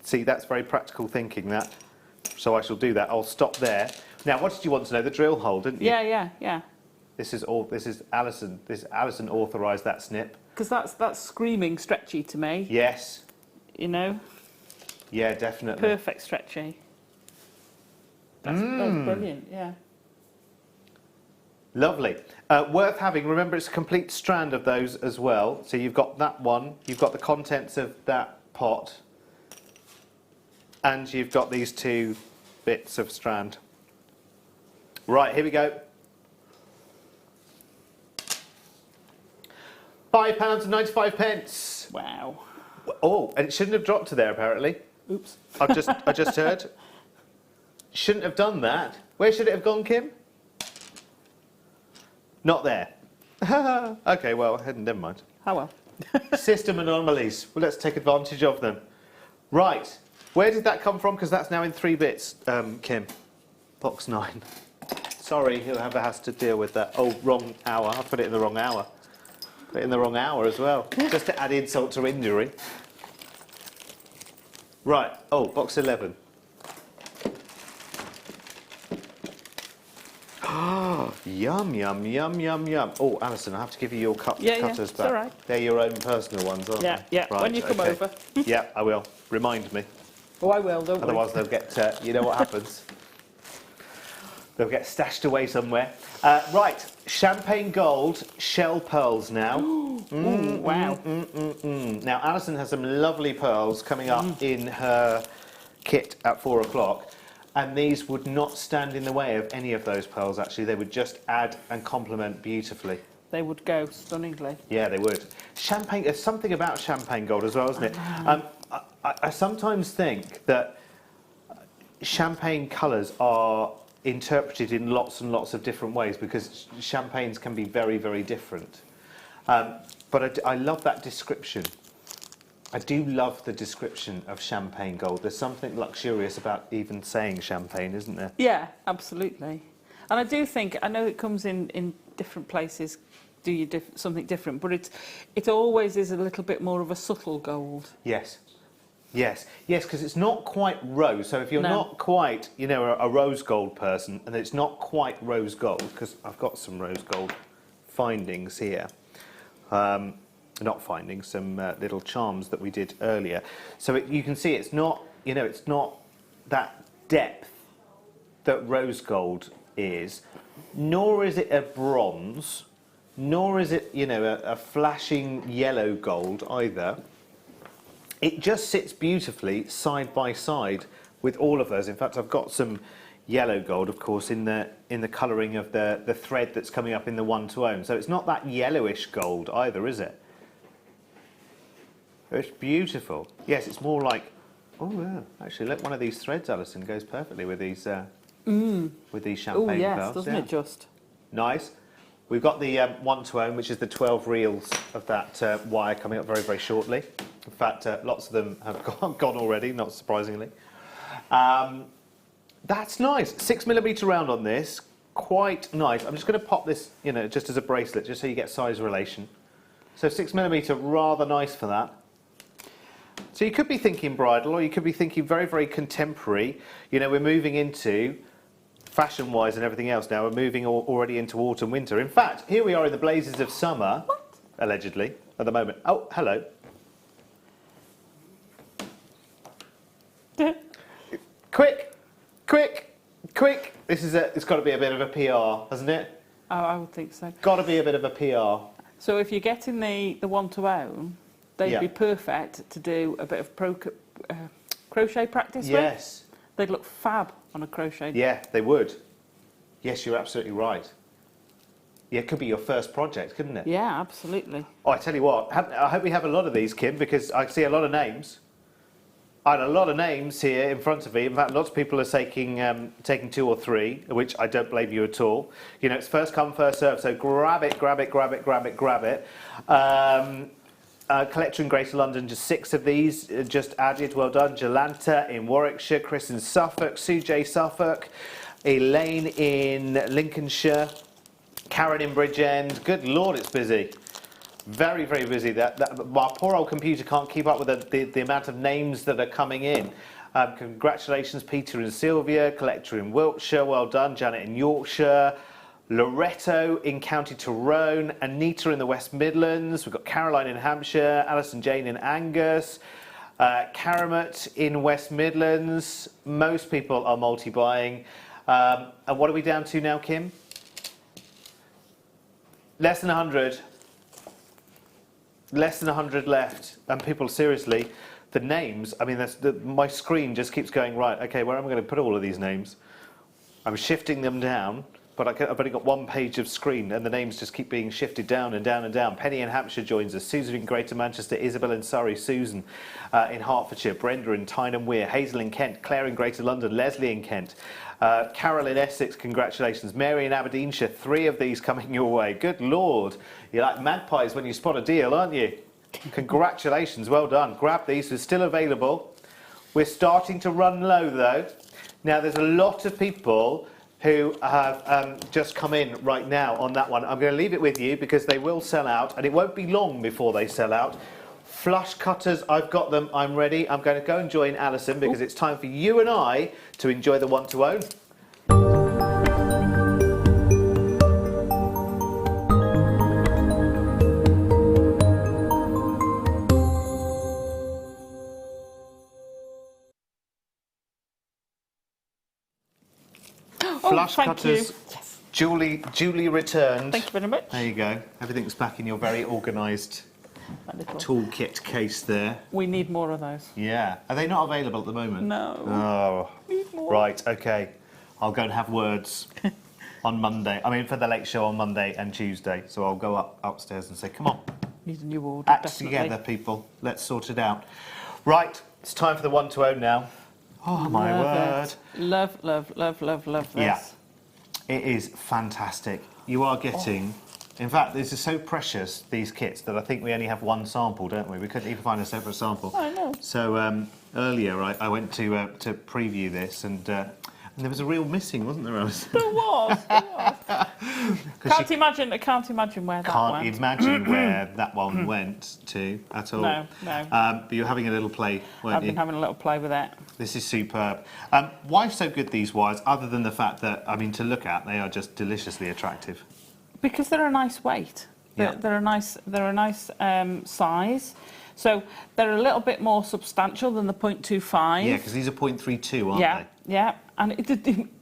S2: See, that's very practical thinking, that. So I shall do that. I'll stop there. Now, what did you want to know? The drill hole, didn't you?
S3: Yeah.
S2: This is Alison. Alison authorised that snip.
S3: Because that's screaming stretchy to me.
S2: Yes.
S3: You know?
S2: Yeah, definitely.
S3: Perfect stretchy. That's brilliant, yeah.
S2: Lovely. Worth having. Remember, it's a complete strand of those as well. So you've got that one. You've got the contents of that pot. And you've got these 2 bits of strand. Right, here we go. £5.95.
S3: Wow.
S2: Oh, and it shouldn't have dropped to there, apparently.
S3: Oops.
S2: I just heard. Shouldn't have done that. Where should it have gone, Kim? Not there. Okay, well, never mind.
S3: Oh well.
S2: System anomalies. Well, let's take advantage of them. Right. Where did that come from? Because that's now in 3 bits, Kim. Box 9. Sorry, whoever has to deal with that. Oh, wrong hour. I put it in the wrong hour. Put it in the wrong hour as well. Just to add insult to injury. Right. Oh, box 11. Yum, yum, yum, yum, yum. Oh, Alison, I have to give you your cutters back.
S3: It's all right.
S2: They're your own personal ones, aren't they?
S3: Yeah.
S2: Right,
S3: when you come over.
S2: Yeah, I will. Remind me.
S3: Oh, I will, don't worry.
S2: Otherwise they'll get, you know what happens. They'll get stashed away somewhere. Right, champagne gold shell pearls now.
S3: Wow.
S2: Now, Alison has some lovely pearls coming up in her kit at 4 o'clock. And these would not stand in the way of any of those pearls, actually. They would just add and complement beautifully.
S3: They would go stunningly.
S2: Yeah, they would. Champagne, there's something about champagne gold as well, isn't it? I sometimes think that champagne colours are interpreted in lots and lots of different ways because champagnes can be very, very different. But I love that description. I do love the description of champagne gold. There's something luxurious about even saying champagne, isn't there?
S3: Yeah, absolutely. And I do think, I know it comes in different places, something different, but it always is a little bit more of a subtle gold.
S2: Yes. Yes, yes, because it's not quite rose. So if you're not quite, you know, a rose gold person, and it's not quite rose gold, because I've got some rose gold findings here. Not findings, some little charms that we did earlier. So you can see it's not, you know, it's not that depth that rose gold is, nor is it a bronze, nor is it, you know, a flashing yellow gold either. It just sits beautifully side by side with all of those. In fact, I've got some yellow gold, of course, in the colouring of the thread that's coming up in the one-to-own. So it's not that yellowish gold either, is it? It's beautiful. Yes, it's more like, oh yeah, actually, look, one of these threads, Alison, goes perfectly with these champagne
S3: Oh yes,
S2: bells.
S3: doesn't it just?
S2: Nice. We've got the one-to-own, which is the 12 reels of that wire coming up very, very shortly. In fact, lots of them have gone already, not surprisingly. That's nice. 6mm round on this, quite nice. I'm just going to pop this, you know, just as a bracelet, just so you get size relation. So 6mm, rather nice for that. So you could be thinking bridal, or you could be thinking very, very contemporary. You know, we're moving into, fashion-wise and everything else now, we're moving already into autumn, winter. In fact, here we are in the blazes of summer, allegedly, at the moment. Oh, hello. Quick, quick, quick. This is it's got to be a bit of a PR, hasn't it?
S3: Oh, I would think so.
S2: Got to be a bit of a PR.
S3: So if you're getting the one-to-own, they'd be perfect to do a bit of crochet practice with.
S2: Yes.
S3: They'd look fab on a crochet.
S2: Yeah, they would. Yes, you're absolutely right. Yeah, it could be your first project, couldn't it?
S3: Yeah, absolutely.
S2: Oh, I tell you what, I hope we have a lot of these, Kim, because I see a lot of names. I had a lot of names here in front of me. In fact, lots of people are taking 2 or 3, which I don't blame you at all. You know, it's first come, first serve, so grab it, grab it, grab it, grab it, grab it. Collector in Greater London, just 6 of these just added. Well done. Jolanta in Warwickshire, Chris in Suffolk, Sue J Suffolk, Elaine in Lincolnshire, Karen in Bridgend. Good Lord, it's busy. Very, very busy. My poor old computer can't keep up with the amount of names that are coming in. Congratulations, Peter and Sylvia. Collector in Wiltshire, well done. Janet in Yorkshire. Loretto in County Tyrone. Anita in the West Midlands. We've got Caroline in Hampshire. Alison Jane in Angus. Karamat in West Midlands. Most people are multi-buying. And what are we down to now, Kim? Less than 100. Less than 100 left, and people, seriously, the names, I mean, my screen just keeps going, right, okay, where am I going to put all of these names? I'm shifting them down, but I've only got 1 page of screen, and the names just keep being shifted down and down and down. Penny in Hampshire joins us, Susan in Greater Manchester, Isabel in Surrey, Susan in Hertfordshire, Brenda in Tyne Wear, Hazel in Kent, Claire in Greater London, Leslie in Kent, Carol in Essex, congratulations. Mary in Aberdeenshire, 3 of these coming your way. Good Lord. You're like magpies when you spot a deal, aren't you? Congratulations, well done. Grab these, they're still available. We're starting to run low though. Now there's a lot of people who have just come in right now on that one. I'm going to leave it with you because they will sell out, and it won't be long before they sell out. Flush cutters, I've got them, I'm ready. I'm going to go and join Alison because it's time for you and I to enjoy the one-to-own. Flush cutters, yes. Julie returned.
S3: Thank you very much.
S2: There you go. Everything's back in your very organised toolkit case there.
S3: We need more of those.
S2: Yeah. Are they not available at the moment?
S3: No.
S2: Oh.
S3: Need more.
S2: Right, okay. I'll go and have words on Monday. I mean, for the late show on Monday and Tuesday. So I'll go upstairs and say, come on.
S3: Need a new order,
S2: Act
S3: definitely.
S2: together, people. Let's sort it out. Right, it's time for the one-to-own now. Oh, my word.
S3: Love, love, love, love, love this.
S2: Yeah. It is fantastic. You are getting... In fact, these are so precious, these kits, that I think we only have 1 sample, don't we? We couldn't even find a separate sample.
S3: I know.
S2: So earlier I went to preview this, and And there was a reel missing, wasn't there, Alison?
S3: There was. Can't imagine where that went.
S2: Can't imagine where that one went to at all.
S3: No.
S2: But you're having a little play, weren't you?
S3: I've been having a little play with it.
S2: This is superb. Why so good, these wires, other than the fact that, I mean, to look at, they are just deliciously attractive?
S3: Because they're a nice weight. They're a nice size. So they're a little bit more substantial than the 0.25.
S2: Yeah, because these are 0.32, aren't they?
S3: Yeah, and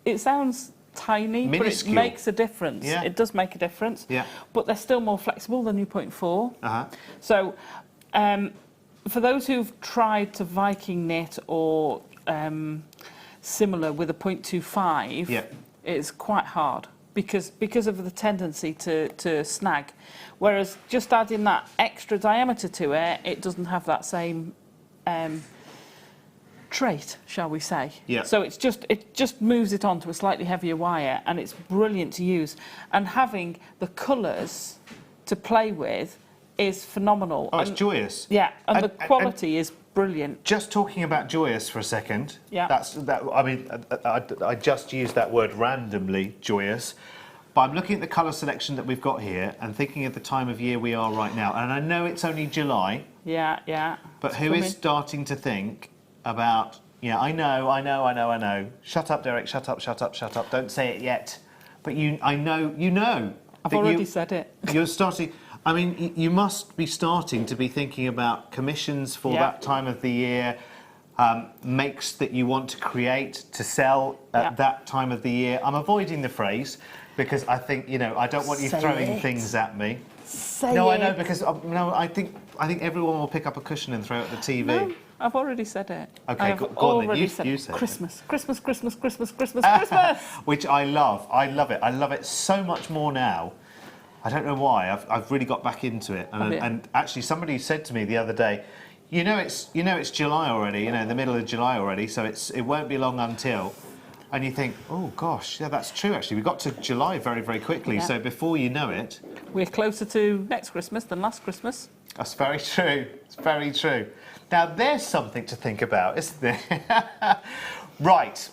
S3: it sounds tiny,
S2: minuscule.
S3: but it makes a difference.
S2: Yeah.
S3: It does make a difference.
S2: Yeah.
S3: But they're still more flexible than your 0.4.
S2: Uh-huh.
S3: So for those who've tried to Viking knit or similar with a 0.25, it's quite hard because of the tendency to snag. Whereas just adding that extra diameter to it, it doesn't have that same trait, shall we say.
S2: Yeah.
S3: So it just moves it onto a slightly heavier wire, and it's brilliant to use. And having the colours to play with is phenomenal.
S2: Oh, it's joyous.
S3: Yeah, and the quality is brilliant.
S2: Just talking about joyous for a second.
S3: Yeah.
S2: I mean, I just used that word randomly, joyous. But I'm looking at the colour selection that we've got here and thinking of the time of year we are right now. And I know it's only July.
S3: Yeah.
S2: But who is starting to think about, I know. Shut up, Derek, shut up. Don't say it yet. But I know you know.
S3: I've already said it.
S2: You're starting, I mean, you must be starting to be thinking about commissions for that time of the year, makes that you want to create, to sell at that time of the year. I'm avoiding the phrase because I think, I don't want you throwing things at me.
S3: Say
S2: no,
S3: it.
S2: I know, because I think everyone will pick up a cushion and throw it at the TV.
S3: No, I've already said it.
S2: Okay, go on then. You said
S3: Christmas.
S2: Which I love. I love it. I love it so much more now. I don't know why. I've really got back into it. And actually, somebody said to me the other day, it's July already. The middle of July already. So it won't be long until. And you think, oh gosh, yeah, that's true. Actually, we got to July very, very quickly. Yeah. So before you know it,
S3: we're closer to next Christmas than last Christmas.
S2: That's very true. It's very true. Now there's something to think about, isn't there? Right.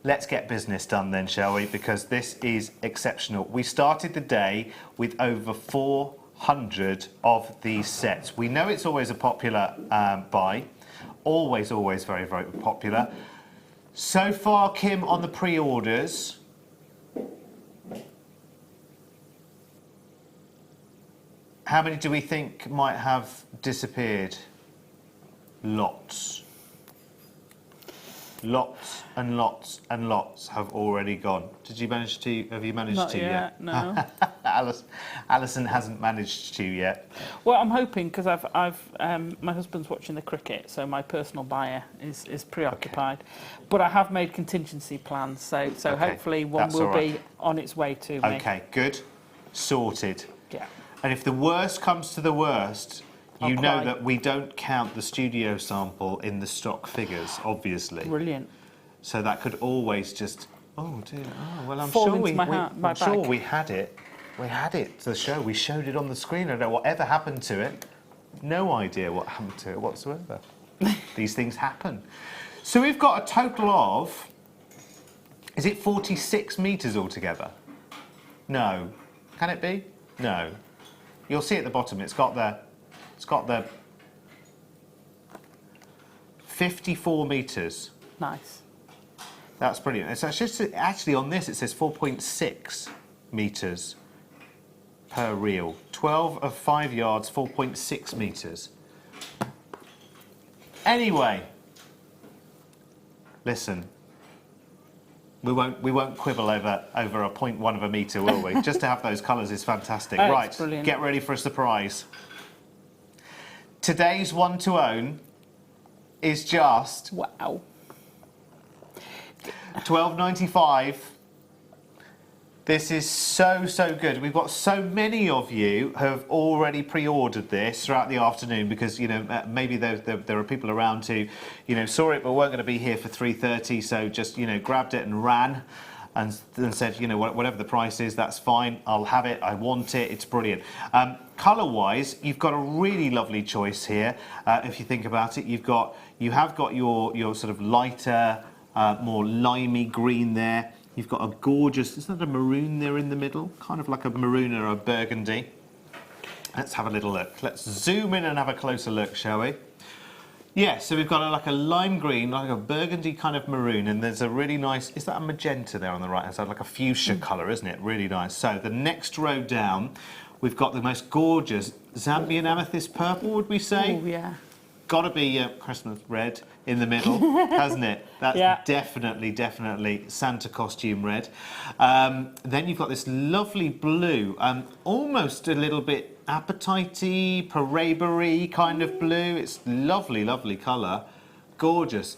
S2: Let's get business done then, shall we? Because this is exceptional. We started the day with over 400 of these sets. We know it's always a popular buy. Always very, very popular. So far, Kim, on the pre-orders, how many do we think might have disappeared? Lots. Lots and lots and lots have already gone. Have you managed
S3: Not
S2: to
S3: yet? No.
S2: Alison hasn't managed to yet.
S3: Well, I'm hoping, because my husband's watching the cricket, so my personal buyer is preoccupied. Okay. But I have made contingency plans, so hopefully one will be on its way to me.
S2: Okay, good. Sorted.
S3: Yeah.
S2: And if the worst comes to the worst, you know that we don't count the studio sample in the stock figures, obviously.
S3: Brilliant.
S2: So that could always just, oh dear, oh, well, I'm
S3: Fall
S2: sure
S3: we
S2: had it. We had it to the show. We showed it on the screen. I don't know whatever happened to it. No idea what happened to it whatsoever. These things happen. So we've got a total of, is it 46 metres altogether? No. Can it be? No. You'll see at the bottom, it's got the 54 metres.
S3: Nice.
S2: That's brilliant. It's actually on this, it says 4.6 metres per reel. 12 of 5 yards, 4.6 metres. Anyway, listen. We won't quibble over a 0.1 of a metre, will we? Just to have those colours is fantastic. Right,
S3: brilliant.
S2: Get ready for a surprise. Today's one to own is just
S3: wow,
S2: $12.95. This is so good. We've got so many of you who have already pre-ordered this throughout the afternoon because maybe there are people around who saw it but weren't going to be here for 3:30, so just grabbed it and ran. And said, whatever the price is, that's fine. I'll have it. I want it. It's brilliant. Colour-wise, you've got a really lovely choice here. If you think about it, you have got your sort of lighter more limey green there. You've got a gorgeous, isn't that a maroon there in the middle? Kind of like a maroon or a burgundy. Let's have a little look. Let's zoom in and have a closer look, shall we? Yeah, so we've got like a lime green, like a burgundy kind of maroon, and there's a really nice, is that a magenta there on the right hand side? Like a fuchsia colour, isn't it? Really nice. So the next row down, we've got the most gorgeous Zambian amethyst purple, would we say?
S3: Oh, yeah.
S2: Got to be Christmas red in the middle, hasn't it? That's definitely Santa costume red. Then you've got this lovely blue, almost a little bit appetite-y, parabery kind of blue. It's lovely, lovely colour. Gorgeous.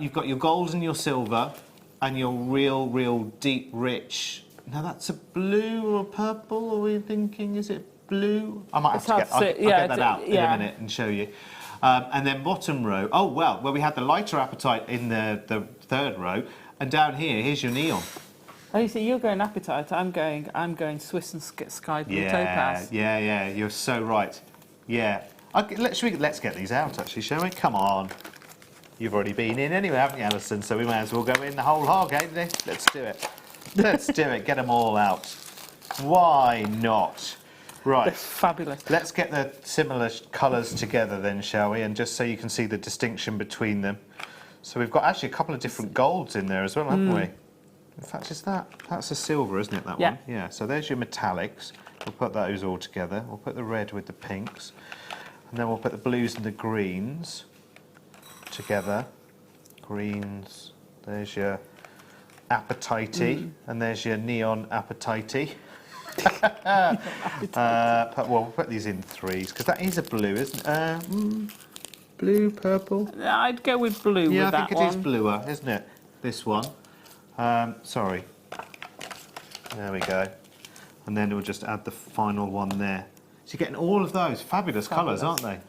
S2: You've got your gold and your silver and your real deep, rich. Now that's a blue or a purple, are we thinking? Is it blue? I might have to get, I'll get that out in a minute and show you. And then bottom row, oh well, we had the lighter apatite in the third row, and down here, here's your neon.
S3: Oh, you see, you're going apatite. I'm going Swiss and sky blue topaz.
S2: Yeah, you're so right. Yeah, let's get these out actually, shall we? Come on, you've already been in anyway, haven't you, Alison? So we may as well go in the whole hog, eh? Let's do it. Let's do it. Get them all out. Why not? Right.
S3: That's fabulous.
S2: Let's get the similar colours together then, shall we? And just so you can see the distinction between them. So we've got actually a couple of different golds in there as well, haven't we? In fact, that's a silver, isn't it, that one? Yeah, so there's your metallics. We'll put those all together. We'll put the red with the pinks. And then we'll put the blues and the greens together. Greens, there's your apatite, and there's your neon apatite. We'll put these in threes because that is a blue, isn't it? Blue, purple.
S3: I'd go with blue.
S2: Yeah,
S3: with
S2: I think
S3: that
S2: it is bluer, isn't it? This one. Sorry. There we go. And then we'll just add the final one there. So you're getting all of those fabulous colours, aren't they?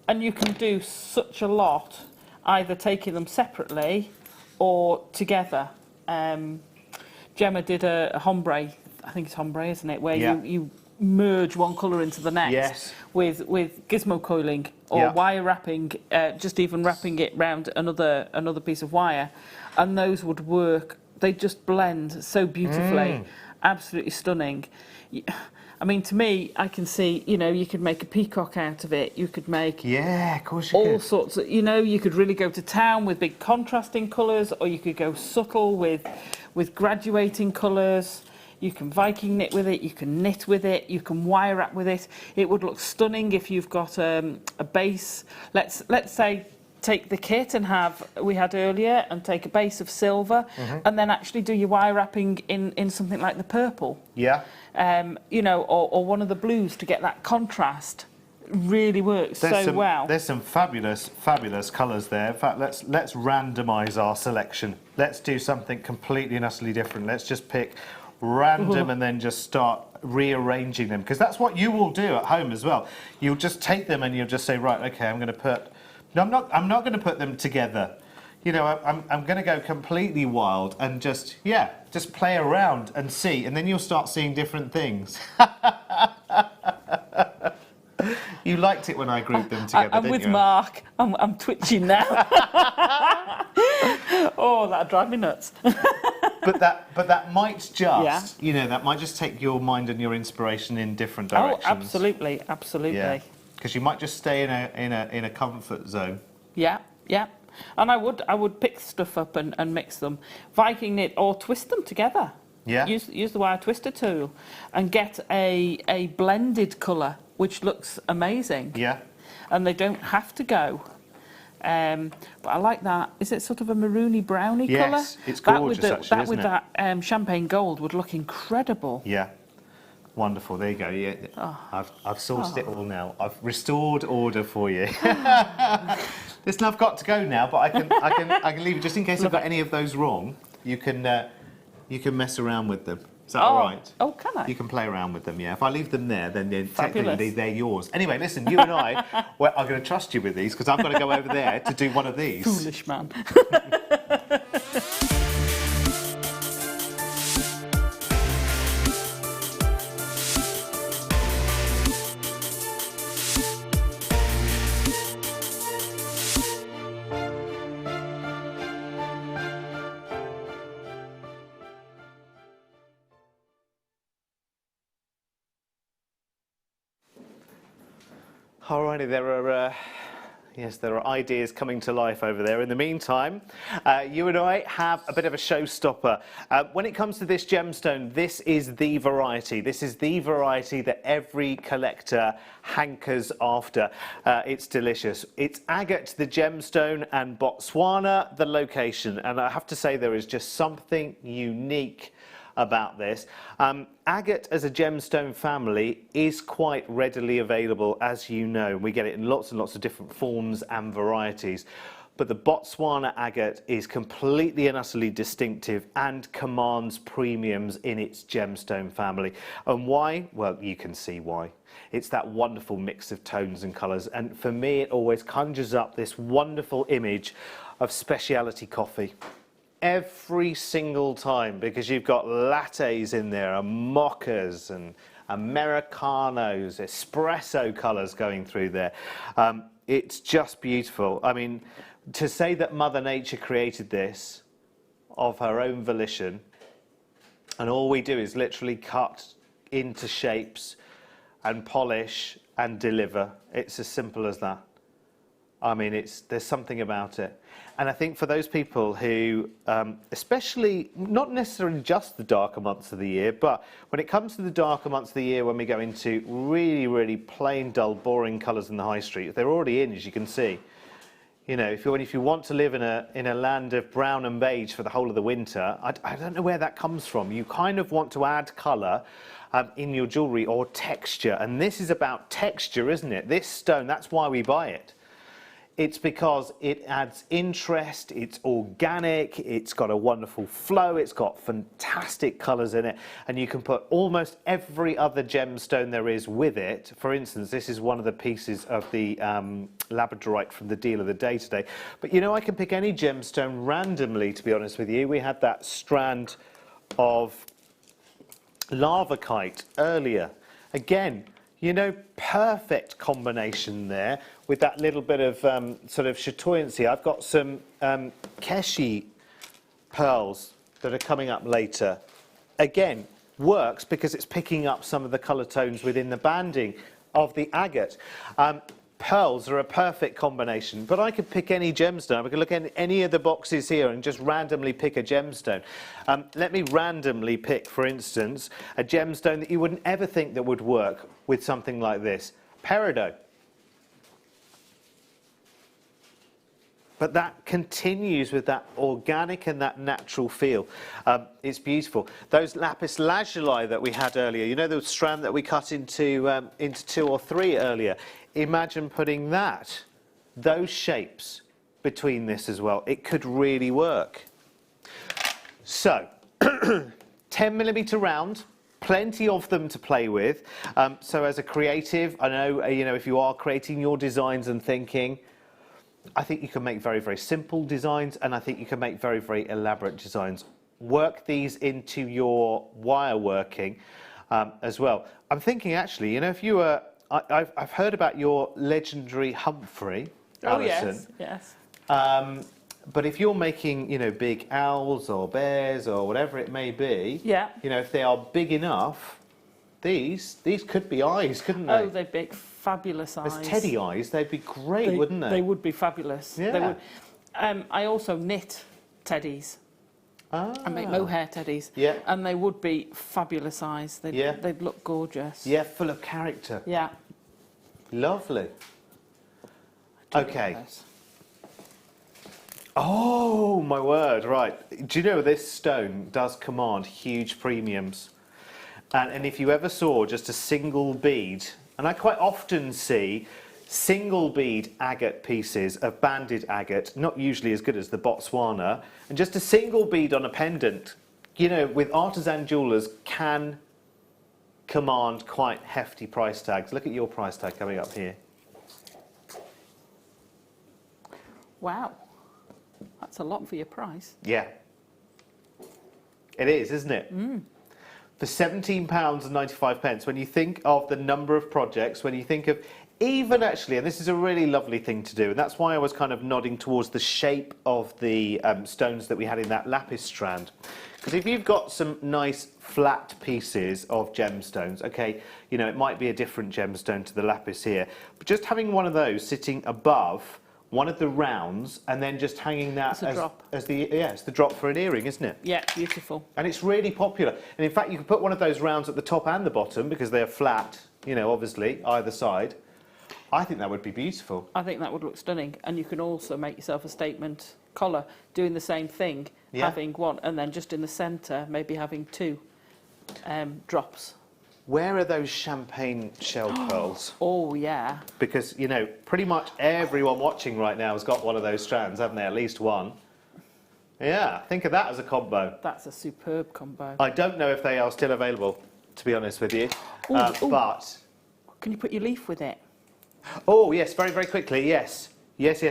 S3: And you can do such a lot, either taking them separately or together. Gemma did a ombre. I think it's ombre, isn't it? Where you merge one colour into the next with gizmo coiling or wire wrapping, just even wrapping it round another piece of wire, and those would work. They just blend so beautifully, absolutely stunning. I mean, to me, I can see, you could make a peacock out of it. You could make
S2: of course you
S3: all
S2: could.
S3: sorts of, you could really go to town with big contrasting colours, or you could go subtle with graduating colours. You can Viking knit with it, you can knit with it, you can wire wrap with it. It would look stunning if you've got a base. Let's say take the kit we had earlier and take a base of silver and then actually do your wire wrapping in something like the purple. Yeah. Or one of the blues to get that contrast. Really works well.
S2: There's some fabulous colours there. In fact, let's randomise our selection. Let's do something completely and utterly different. Let's just pick random and then just start rearranging them, because that's what you will do at home as well. You'll just take them and you'll just say, right, okay, I'm not going to put them together. I'm going to go completely wild and just play around and see, and then you'll start seeing different things. You liked it when I grouped them together,
S3: I'm with Mark. I'm twitching now. Oh, that'd drive me nuts.
S2: But that might just, that might just take your mind and your inspiration in different directions.
S3: Oh, absolutely.
S2: Yeah, because you might just stay in a comfort zone.
S3: Yeah. And I would pick stuff up and mix them, Viking knit or twist them together. Yeah. Use the wire twister tool and get a blended colour, which looks amazing. Yeah. And they don't have to go. But I like that. Is it sort of a maroony browny colour?
S2: Yes, it's gorgeous actually,
S3: isn't it? That champagne gold would look incredible.
S2: Yeah. Wonderful. There you go. Yeah. Oh. I've sorted it all now. I've restored order for you. Listen, I've got to go now, but I can leave it just in case I've got any of those wrong. You can mess around with them. Is that all right?
S3: Oh, can I?
S2: You can play around with them, yeah. If I leave them there, then technically they're yours. Anyway, listen, you and I are going to trust you with these because I've got to go over there to do one of these.
S3: Foolish man.
S2: Alrighty, there are ideas coming to life over there. In the meantime, you and I have a bit of a showstopper. When it comes to this gemstone, this is the variety. This is the variety that every collector hankers after. It's delicious. It's agate, the gemstone, and Botswana, the location. And I have to say, there is just something unique about this. Agate as a gemstone family is quite readily available, as you know. We get it in lots and lots of different forms and varieties. But the Botswana agate is completely and utterly distinctive and commands premiums in its gemstone family. And why? Well, you can see why. It's that wonderful mix of tones and colours. And for me, it always conjures up this wonderful image of specialty coffee. Every single time, because you've got lattes in there and mochas and Americanos, espresso colours going through there. It's just beautiful. I mean, to say that Mother Nature created this of her own volition, and all we do is literally cut into shapes and polish and deliver. It's as simple as that. I mean, there's something about it. And I think for those people who, especially, not necessarily just the darker months of the year, but when it comes to the darker months of the year, when we go into really, really plain, dull, boring colours in the high street, they're already in, as you can see. You know, if you want to live in a land of brown and beige for the whole of the winter, I don't know where that comes from. You kind of want to add colour in your jewellery, or texture. And this is about texture, isn't it? This stone, that's why we buy it. It's because it adds interest, it's organic, it's got a wonderful flow, it's got fantastic colours in it, and you can put almost every other gemstone there is with it. For instance, this is one of the pieces of the labradorite from the deal of the day today. But you know, I can pick any gemstone randomly, to be honest with you. We had that strand of lavakite earlier. Again, you know, perfect combination there with that little bit of sort of chatoyancy. I've got some Keshi pearls that are coming up later. Again, works because it's picking up some of the colour tones within the banding of the agate. Pearls are a perfect combination, but I could pick any gemstone. I could look at any of the boxes here and just randomly pick a gemstone. Let me randomly pick, for instance, a gemstone that you wouldn't ever think that would work with something like this. Peridot. But that continues with that organic and that natural feel. It's beautiful. Those lapis lazuli that we had earlier, you know, the strand that we cut into 2 or 3 earlier. Imagine putting those shapes between this as well. It could really work. So, 10mm round. Plenty of them to play with. So as a creative, I know, you know, if you are creating your designs and thinking, I think you can make very, very simple designs, and I think you can make very, very elaborate designs. Work these into your wire working as well. I'm thinking, actually, you know, if you were, I've heard about your legendary Humphrey, Alison.
S3: Oh, yes.
S2: But if you're making, you know, big owls or bears or whatever it may be,
S3: yeah,
S2: you know, if they are big enough, these could be eyes, couldn't they?
S3: Oh, they'd be fabulous eyes.
S2: As teddy eyes, they'd be great, wouldn't they?
S3: They would be fabulous.
S2: Yeah.
S3: They would. I also knit teddies. I make mohair teddies.
S2: Yeah.
S3: And they would be fabulous eyes. They'd look gorgeous.
S2: Yeah, full of character.
S3: Yeah.
S2: Lovely. Okay. Oh, my word, right. Do you know this stone does command huge premiums? And if you ever saw just a single bead, and I quite often see single bead agate pieces of banded agate, not usually as good as the Botswana, and just a single bead on a pendant, you know, with artisan jewellers can command quite hefty price tags. Look at your price tag coming up here.
S3: Wow. That's a lot for your price.
S2: Yeah. It is, isn't it? Mm. For £17.95, when you think of the number of projects, when you think of even actually, and this is a really lovely thing to do, and that's why I was kind of nodding towards the shape of the stones that we had in that lapis strand. Because if you've got some nice flat pieces of gemstones, okay, you know, it might be a different gemstone to the lapis here, but just having one of those sitting above one of the rounds and then just hanging that as the drop for an earring, isn't it?
S3: Yeah, beautiful.
S2: And it's really popular. And in fact, you can put one of those rounds at the top and the bottom because they're flat, you know, obviously, either side. I think that would be beautiful.
S3: I think that would look stunning. And you can also make yourself a statement collar doing the same thing, having one, and then just in the centre, maybe having two drops.
S2: Where are those champagne shell pearls?
S3: Oh, yeah.
S2: Because, you know, pretty much everyone watching right now has got one of those strands, haven't they? At least one. Yeah, think of that as a combo.
S3: That's a superb combo.
S2: I don't know if they are still available, to be honest with you. But...
S3: Can you put your leaf with it?
S2: Oh, yes, very, very quickly, yes. Yes.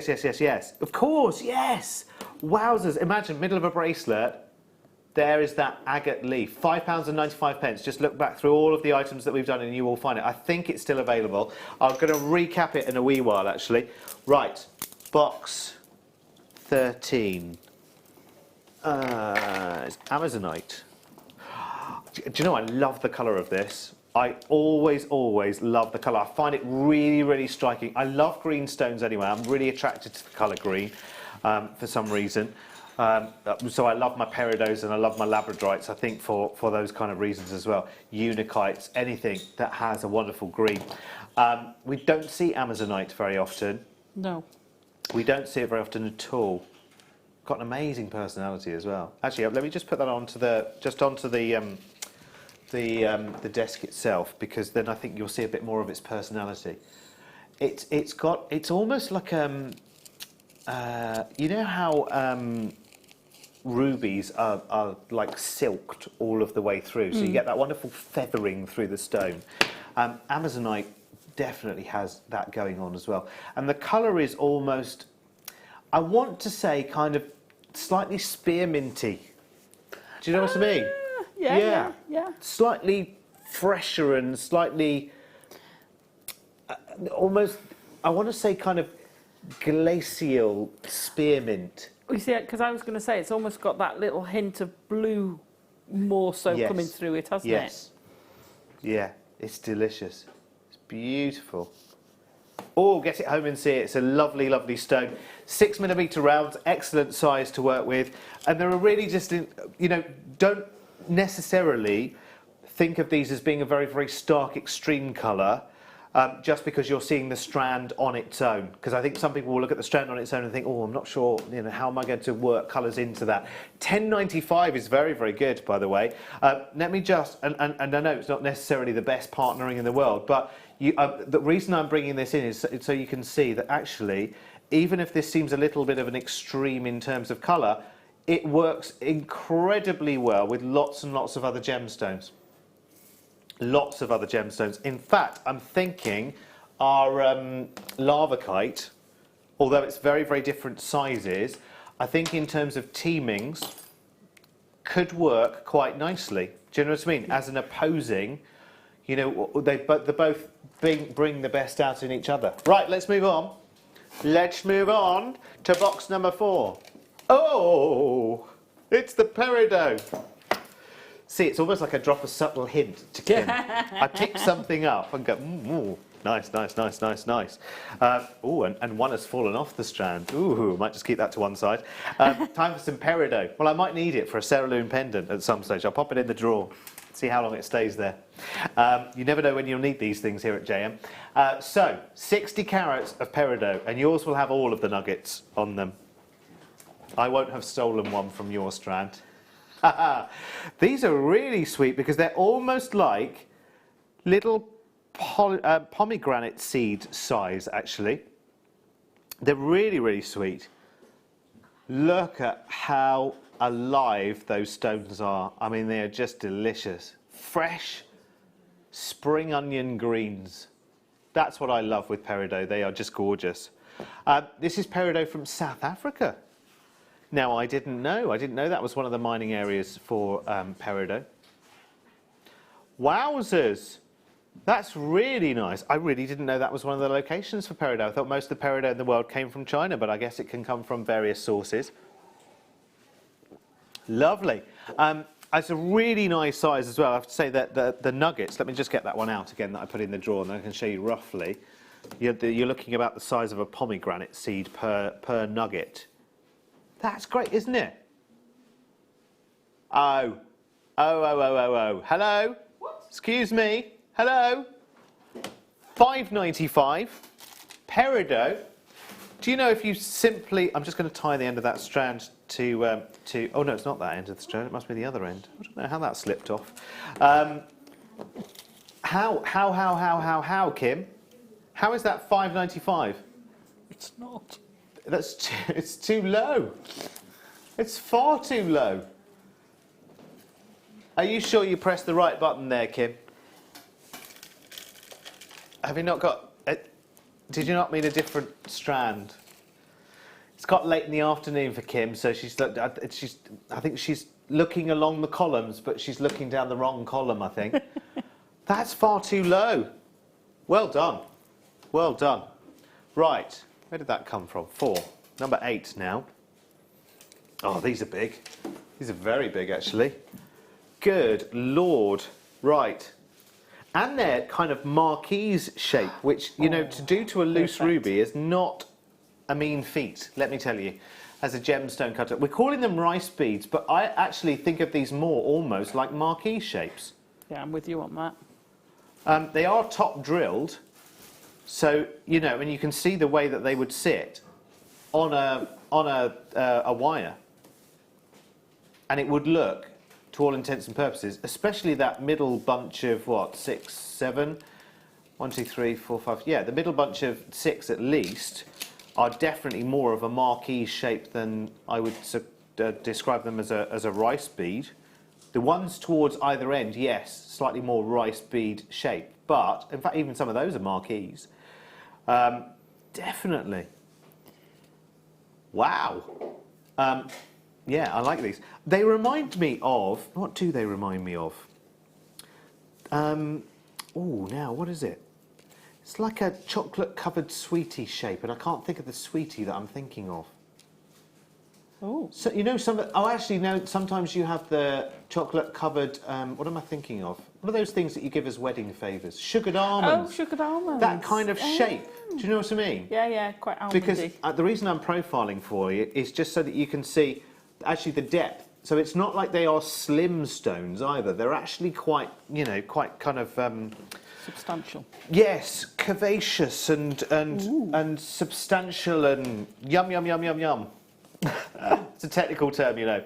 S2: Of course, yes. Wowzers. Imagine, middle of a bracelet, there is that agate leaf. £5.95. Just look back through all of the items that we've done and you will find it. I think it's still available. I'm going to recap it in a wee while, actually. Right, box 13. It's Amazonite. Do you know, I love the colour of this. I always love the colour. I find it really, really striking. I love green stones anyway. I'm really attracted to the colour green for some reason. So I love my peridots and I love my labradorites, I think, for those kind of reasons as well. Unikites, anything that has a wonderful green. We don't see Amazonite very often.
S3: No.
S2: We don't see it very often at all. Got an amazing personality as well. Actually, let me just put that onto the desk itself, because then I think you'll see a bit more of its personality. It's almost like you know how rubies are like silked all of the way through, so you get that wonderful feathering through the stone. Amazonite definitely has that going on as well, and the colour is almost, I want to say, kind of slightly spearminty. Do you know what I mean? Yeah. Slightly fresher and slightly, almost, I want to say kind of glacial spearmint.
S3: You see, because I was going to say, it's almost got that little hint of blue more so coming through it, hasn't it?
S2: Yeah, it's delicious. It's beautiful. Oh, get it home and see it. It's a lovely, lovely stone. 6mm rounds, excellent size to work with. And there are really just, you know, don't necessarily think of these as being a very, very stark, extreme colour, just because you're seeing the strand on its own. Because I think some people will look at the strand on its own and think, oh, I'm not sure, you know, how am I going to work colours into that? £10.95 is very, very good, by the way. Let me just, and I know it's not necessarily the best partnering in the world, but the reason I'm bringing this in is so you can see that actually, even if this seems a little bit of an extreme in terms of colour, it works incredibly well with lots and lots of other gemstones. Lots of other gemstones. In fact, I'm thinking our lavakite, although it's very, very different sizes, I think in terms of teamings, could work quite nicely. Do you know what I mean? As an opposing, you know, they both bring the best out in each other. Right, let's move on. Let's move on to box number 4. Oh, it's the peridot. See, it's almost like I drop a subtle hint to Kim. I pick something up and go, ooh, nice. Oh, and one has fallen off the strand. Ooh, might just keep that to one side. Time for some peridot. Well, I might need it for a cerulean pendant at some stage. I'll pop it in the drawer, see how long it stays there. You never know when you'll need these things here at JM. So, 60 carats of peridot, and yours will have all of the nuggets on them. I won't have stolen one from your strand. These are really sweet because they're almost like little pomegranate seed size, actually. They're really, really sweet. Look at how alive those stones are. I mean, they are just delicious. Fresh spring onion greens. That's what I love with peridot. They are just gorgeous. This is peridot from South Africa. Now, I didn't know that was one of the mining areas for peridot. Wowzers! That's really nice. I really didn't know that was one of the locations for peridot. I thought most of the peridot in the world came from China, but I guess it can come from various sources. Lovely. It's a really nice size as well. I have to say that the nuggets, let me just get that one out again that I put in the drawer and I can show you roughly. You're looking about the size of a pomegranate seed per nugget. That's great, isn't it? Oh. Hello? What? Excuse me. Hello? $5.95. Peridot. Do you know if you simply... I'm just going to tie the end of that strand to... Oh, no, it's not that end of the strand. It must be the other end. I don't know how that slipped off. How, Kim? How is that $5.95?
S3: It's not.
S2: It's too low. It's far too low. Are you sure you pressed the right button there, Kim? Have you not got... did you not mean a different strand? It's got late in the afternoon for Kim, so I think she's looking along the columns, but she's looking down the wrong column, I think. That's far too low. Well done. Well done. Right, where did that come from? 4. Number 8 now. Oh, these are big. These are very big, actually. Good Lord. Right. And they're kind of marquise shape, which, you know, to do to a loose ruby is not a mean feat, let me tell you, as a gemstone cutter. We're calling them rice beads, but I actually think of these more almost like marquise shapes.
S3: Yeah, I'm with you on that.
S2: They are top drilled, so, you know, and you can see the way that they would sit on a wire. And it would look, to all intents and purposes, especially that middle bunch of, what, 6, 7? 1, 2, 3, 4, 5. Yeah, the middle bunch of 6 at least are definitely more of a marquise shape than I would describe them as a rice bead. The ones towards either end, yes, slightly more rice bead shape. But, in fact, even some of those are marquise. Definitely. Wow. Yeah, I like these. They remind me of... What do they remind me of? Oh, now, what is it? It's like a chocolate-covered sweetie shape, and I can't think of the sweetie that I'm thinking of.
S3: Oh.
S2: So, you know, actually, no, sometimes you have the chocolate-covered... what am I thinking of? What are those things that you give as wedding favours? Sugared almonds.
S3: Oh, sugared almonds.
S2: That kind of shape. Do you know what I mean?
S3: Yeah, quite almondy.
S2: Because the reason I'm profiling for you is just so that you can see actually the depth. So it's not like they are slim stones either. They're actually quite, you know, quite kind of...
S3: substantial.
S2: Yes, curvaceous and substantial and yum, yum, yum, yum, yum. It's a technical term, you know.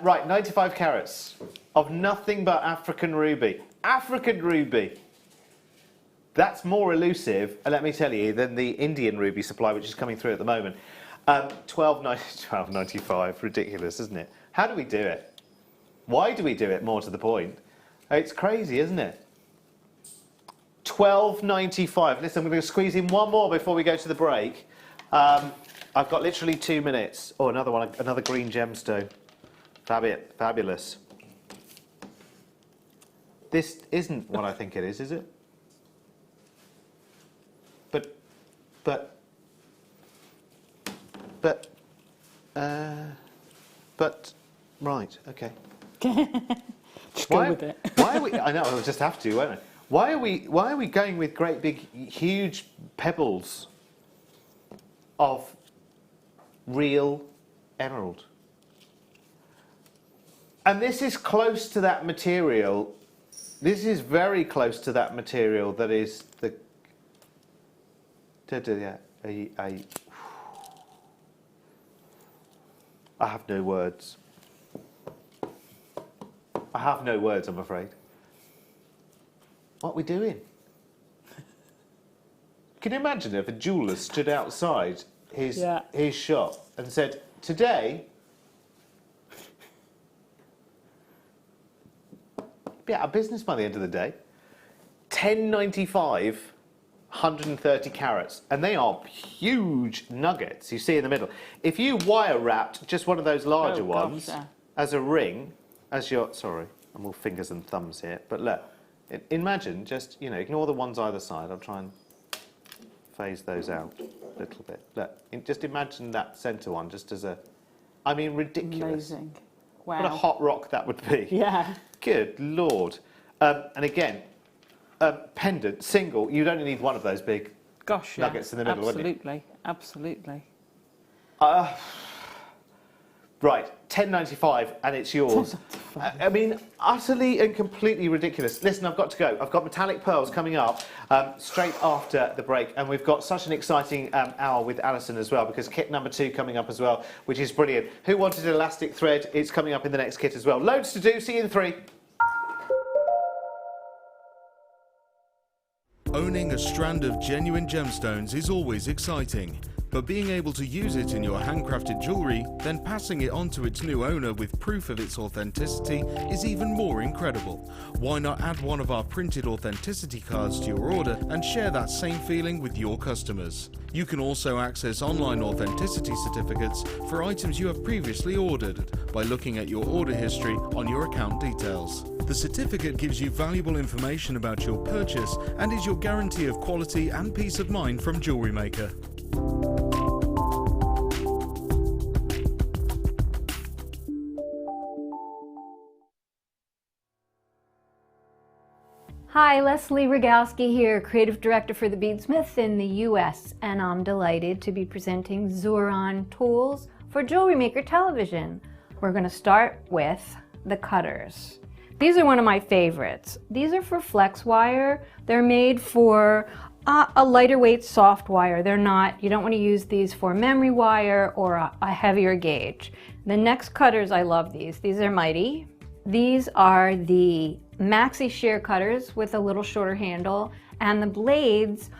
S2: Right, 95 carats of nothing but African ruby. African ruby. That's more elusive, let me tell you, than the Indian ruby supply, which is coming through at the moment. $12.95, ridiculous, isn't it? How do we do it? Why do we do it, more to the point? It's crazy, isn't it? $12.95. Listen, I'm going to squeeze in one more before we go to the break. I've got literally 2 minutes. Oh, another one, another green gemstone. Fabulous. This isn't what I think it is it? Right, okay.
S3: Just go with it.
S2: Why are we? I know, we'll just have to, won't we? Why are we going with great big, huge pebbles of real emerald? And this is close to that material. This is very close to that material that is the. I have no words. I have no words, I'm afraid. What are we doing? Can you imagine if a jeweller stood outside his shop and said, today, be out of business by the end of the day, $10.95, 130 carats, and they are huge nuggets you see in the middle. If you wire wrapped just one of those larger ones as a ring, as your, sorry, I'm all fingers and thumbs here, but look, Imagine, just, you know, ignore the ones either side. I'll try and phase those out a little bit. Look, just imagine that centre one just as a, I mean, ridiculous.
S3: Amazing. Wow.
S2: What a hot rock that would be.
S3: Yeah.
S2: Good Lord. And again, pendant, single, you'd only need one of those big nuggets in the middle, wouldn't you?
S3: Absolutely, absolutely.
S2: Right, $10.95 and it's yours. I mean, utterly and completely ridiculous. Listen, I've got to go. I've got metallic pearls coming up straight after the break, and we've got such an exciting hour with Alison as well, because kit number 2 coming up as well, which is brilliant. Who wanted an elastic thread? It's coming up in the next kit as well. Loads to do. See you in 3.
S6: Owning a strand of genuine gemstones is always exciting, but being able to use it in your handcrafted jewellery, then passing it on to its new owner with proof of its authenticity is even more incredible. Why not add one of our printed authenticity cards to your order and share that same feeling with your customers? You can also access online authenticity certificates for items you have previously ordered by looking at your order history on your account details. The certificate gives you valuable information about your purchase and is your guarantee of quality and peace of mind from Jewellery Maker.
S5: Hi, Leslie Rogalski here, Creative Director for the Beadsmith in the US, and I'm delighted to be presenting Xuron tools for Jewellery Maker television. We're going to start with the cutters. These are one of my favorites. These are for flex wire. They're made for a lighter weight soft wire. They're not, you don't want to use these for memory wire or a heavier gauge. The next cutters, I love these. These are mighty. These are the maxi shear cutters with a little shorter handle, and the blades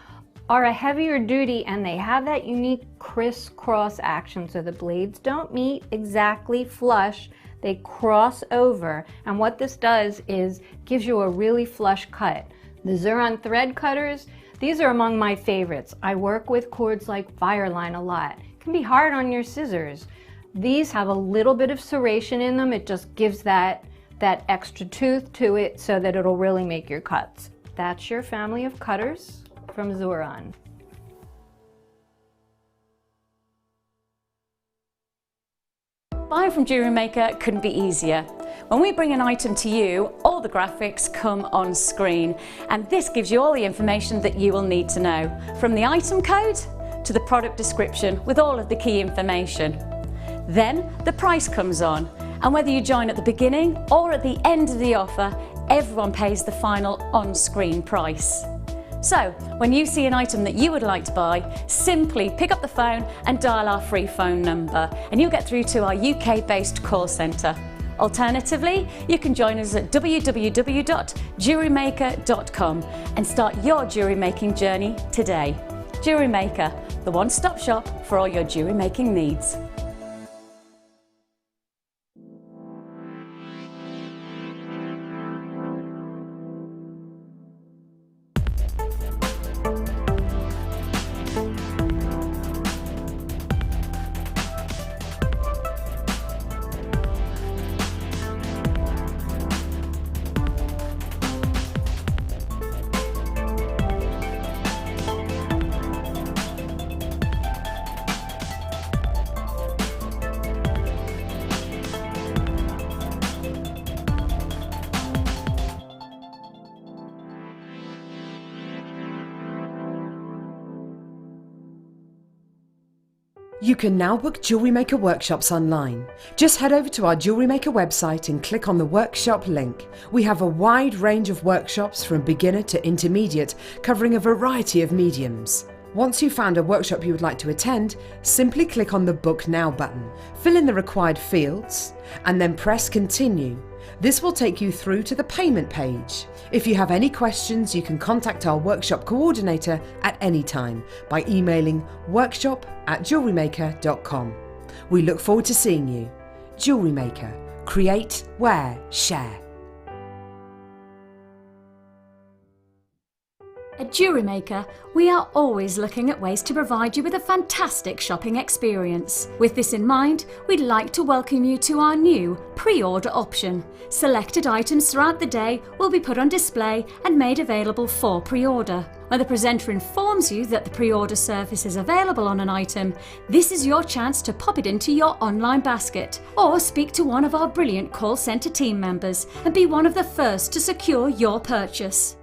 S5: are a heavier duty and they have that unique crisscross action, so the blades don't meet exactly flush, they cross over, and what this does is gives you a really flush cut. The Xuron thread cutters, these are among my favorites. I work with cords like Fireline a lot. It can be hard on your scissors. These have a little bit of serration in them. It just gives that extra tooth to it so that it'll really make your cuts. That's your family of cutters from Xuron.
S1: Buying from Jewellery Maker couldn't be easier. When we bring an item to you, all the graphics come on screen, and this gives you all the information that you will need to know, from the item code to the product description with all of the key information. Then the price comes on, and whether you join at the beginning or at the end of the offer, everyone pays the final on-screen price. So, when you see an item that you would like to buy, simply pick up the phone and dial our free phone number, and you'll get through to our UK-based call centre. Alternatively, you can join us at www.jewellerymaker.com and start your jewellery making journey today. Jewellery Maker, the one-stop shop for all your jewellery making needs.
S4: You can now book Jewellery Maker workshops online. Just head over to our Jewellery Maker website and click on the workshop link. We have a wide range of workshops from beginner to intermediate, covering a variety of mediums. Once you've found a workshop you would like to attend, simply click on the Book Now button, fill in the required fields, and then press Continue. This will take you through to the payment page. If you have any questions, you can contact our workshop coordinator at any time by emailing workshop@jewellerymaker.com. We look forward to seeing you. Jewellery Maker. Create, wear, share.
S1: At Jewellery Maker, we are always looking at ways to provide you with a fantastic shopping experience. With this in mind, we'd like to welcome you to our new pre-order option. Selected items throughout the day will be put on display and made available for pre-order. When the presenter informs you that the pre-order service is available on an item, this is your chance to pop it into your online basket or speak to one of our brilliant call centre team members and be one of the first to secure your purchase.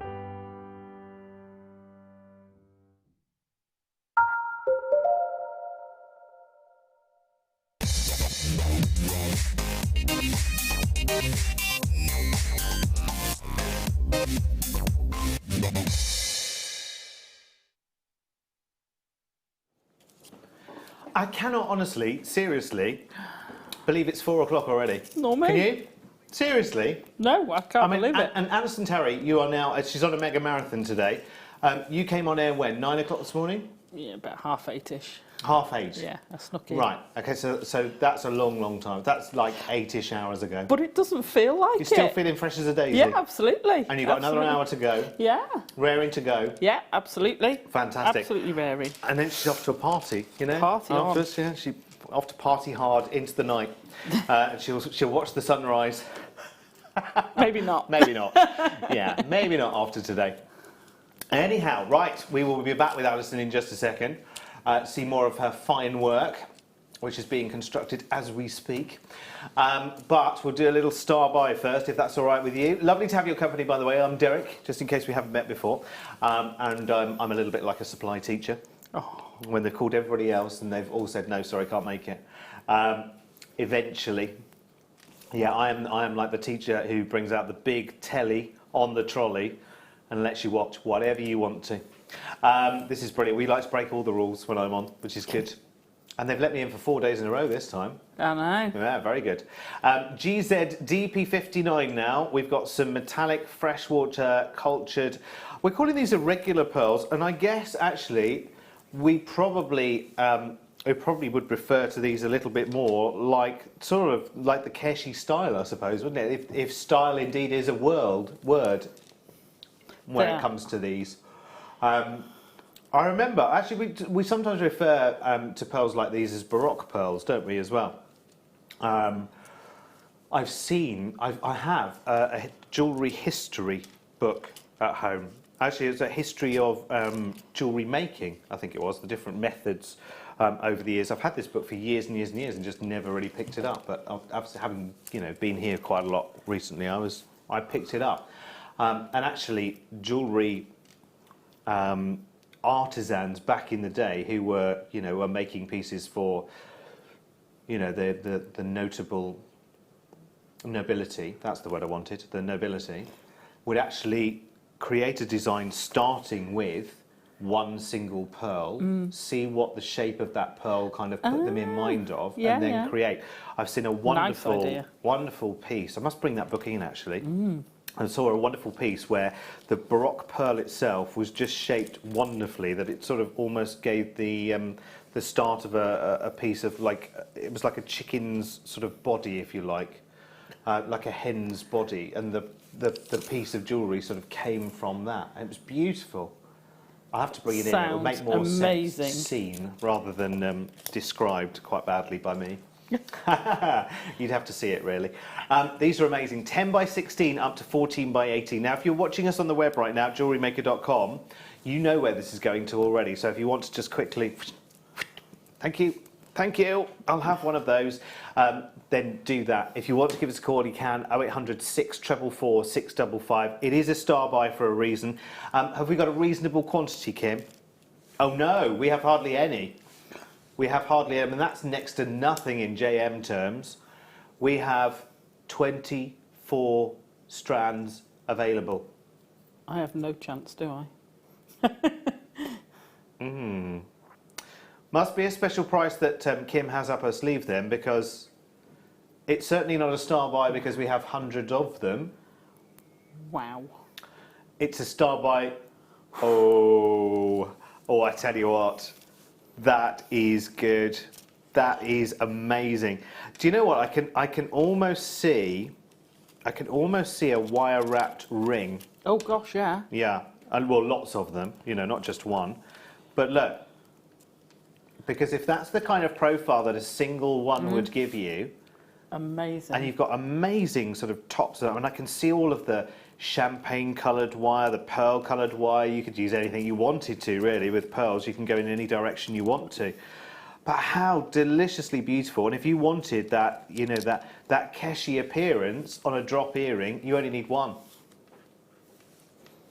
S2: I cannot honestly, seriously, believe it's 4 o'clock already.
S3: Not me.
S2: Can you? Seriously?
S3: No, I can't believe it.
S2: And Alison Tarry, you are now, she's on a mega marathon today. You came on air when? 9 o'clock this morning?
S3: Yeah, about 8:30ish.
S2: 8:30?
S3: Yeah, I snuck in.
S2: Right, okay, so that's a long, long time. That's like 8-ish hours ago.
S3: But it doesn't feel like
S2: You're still feeling fresh as a daisy?
S3: Yeah, absolutely.
S2: And you've got another hour to go?
S3: Yeah.
S2: Raring to go?
S3: Yeah, absolutely.
S2: Fantastic.
S3: Absolutely raring.
S2: And then she's off to a party, you know?
S3: Party on.
S2: Afterwards, yeah, she's off to party hard into the night. And she'll watch the sunrise.
S3: Maybe not.
S2: Maybe not. Yeah, maybe not after today. Anyhow, right, we will be back with Alison in just a second. See more of her fine work, which is being constructed as we speak. But we'll do a little star by first, if that's all right with you. Lovely to have your company, by the way. I'm Derek, just in case we haven't met before. And I'm a little bit like a supply teacher. Oh. When they've called everybody else and they've all said, no, sorry, can't make it. Eventually, yeah, I am like the teacher who brings out the big telly on the trolley and lets you watch whatever you want to. This is brilliant. We like to break all the rules when I'm on, which is good. And they've let me in for 4 days in a row this time.
S3: I know.
S2: Yeah, very good. GZDP59 now. We've got some metallic freshwater cultured. We're calling these irregular pearls, and I guess actually we probably would refer to these a little bit more like sort of like the Keshi style, I suppose, wouldn't it? If style indeed is a word when it comes to these. I remember, actually, we sometimes refer to pearls like these as Baroque pearls, don't we, as well? I have a jewellery history book at home. Actually, it's a history of jewellery making, I think it was, the different methods over the years. I've had this book for years and years and years and just never really picked it up. But after having been here quite a lot recently, I picked it up. And actually, jewellery artisans back in the day who were making pieces for the notable nobility, that's the word I wanted, the nobility, would actually create a design starting with one single pearl, see what the shape of that pearl kind of put them in mind of, and then create. I've seen a wonderful piece. I must bring that book in actually. I saw a wonderful piece where the Baroque pearl itself was just shaped wonderfully, that it sort of almost gave the start of a piece of it was like a chicken's sort of body, if you like a hen's body, and the piece of jewellery sort of came from that. It was beautiful. I have to bring it in. It will make more sense seen rather than described quite badly by me. You'd have to see it, really. These are amazing. 10 by 16 up to 14 by 18. Now, if you're watching us on the web right now, JewelleryMaker.com, you know where this is going to already. So if you want to just quickly, thank you, I'll have one of those, then do that. If you want to give us a call, you can, 0800 644 655. It is a star buy for a reason. Have we got a reasonable quantity, Kim? Oh no, we have hardly any. We have hardly any, and that's next to nothing in JM terms. We have 24 strands available.
S3: I have no chance, do I?
S2: Must be a special price that Kim has up her sleeve then, because it's certainly not a star buy because we have hundreds of them.
S3: Wow.
S2: It's a star buy. Oh, I tell you what. That is good. That is amazing. Do you know what? I can almost see a wire wrapped ring.
S3: Oh gosh, yeah.
S2: Yeah. And well, lots of them, you know, not just one. But look, because if that's the kind of profile that a single one would give you,
S3: amazing.
S2: And you've got amazing sort of tops. I mean, I can see all of the champagne-coloured wire, the pearl-coloured wire. You could use anything you wanted to, really, with pearls. You can go in any direction you want to. But how deliciously beautiful. And if you wanted that, you know, that Keshi appearance on a drop earring, you only need one.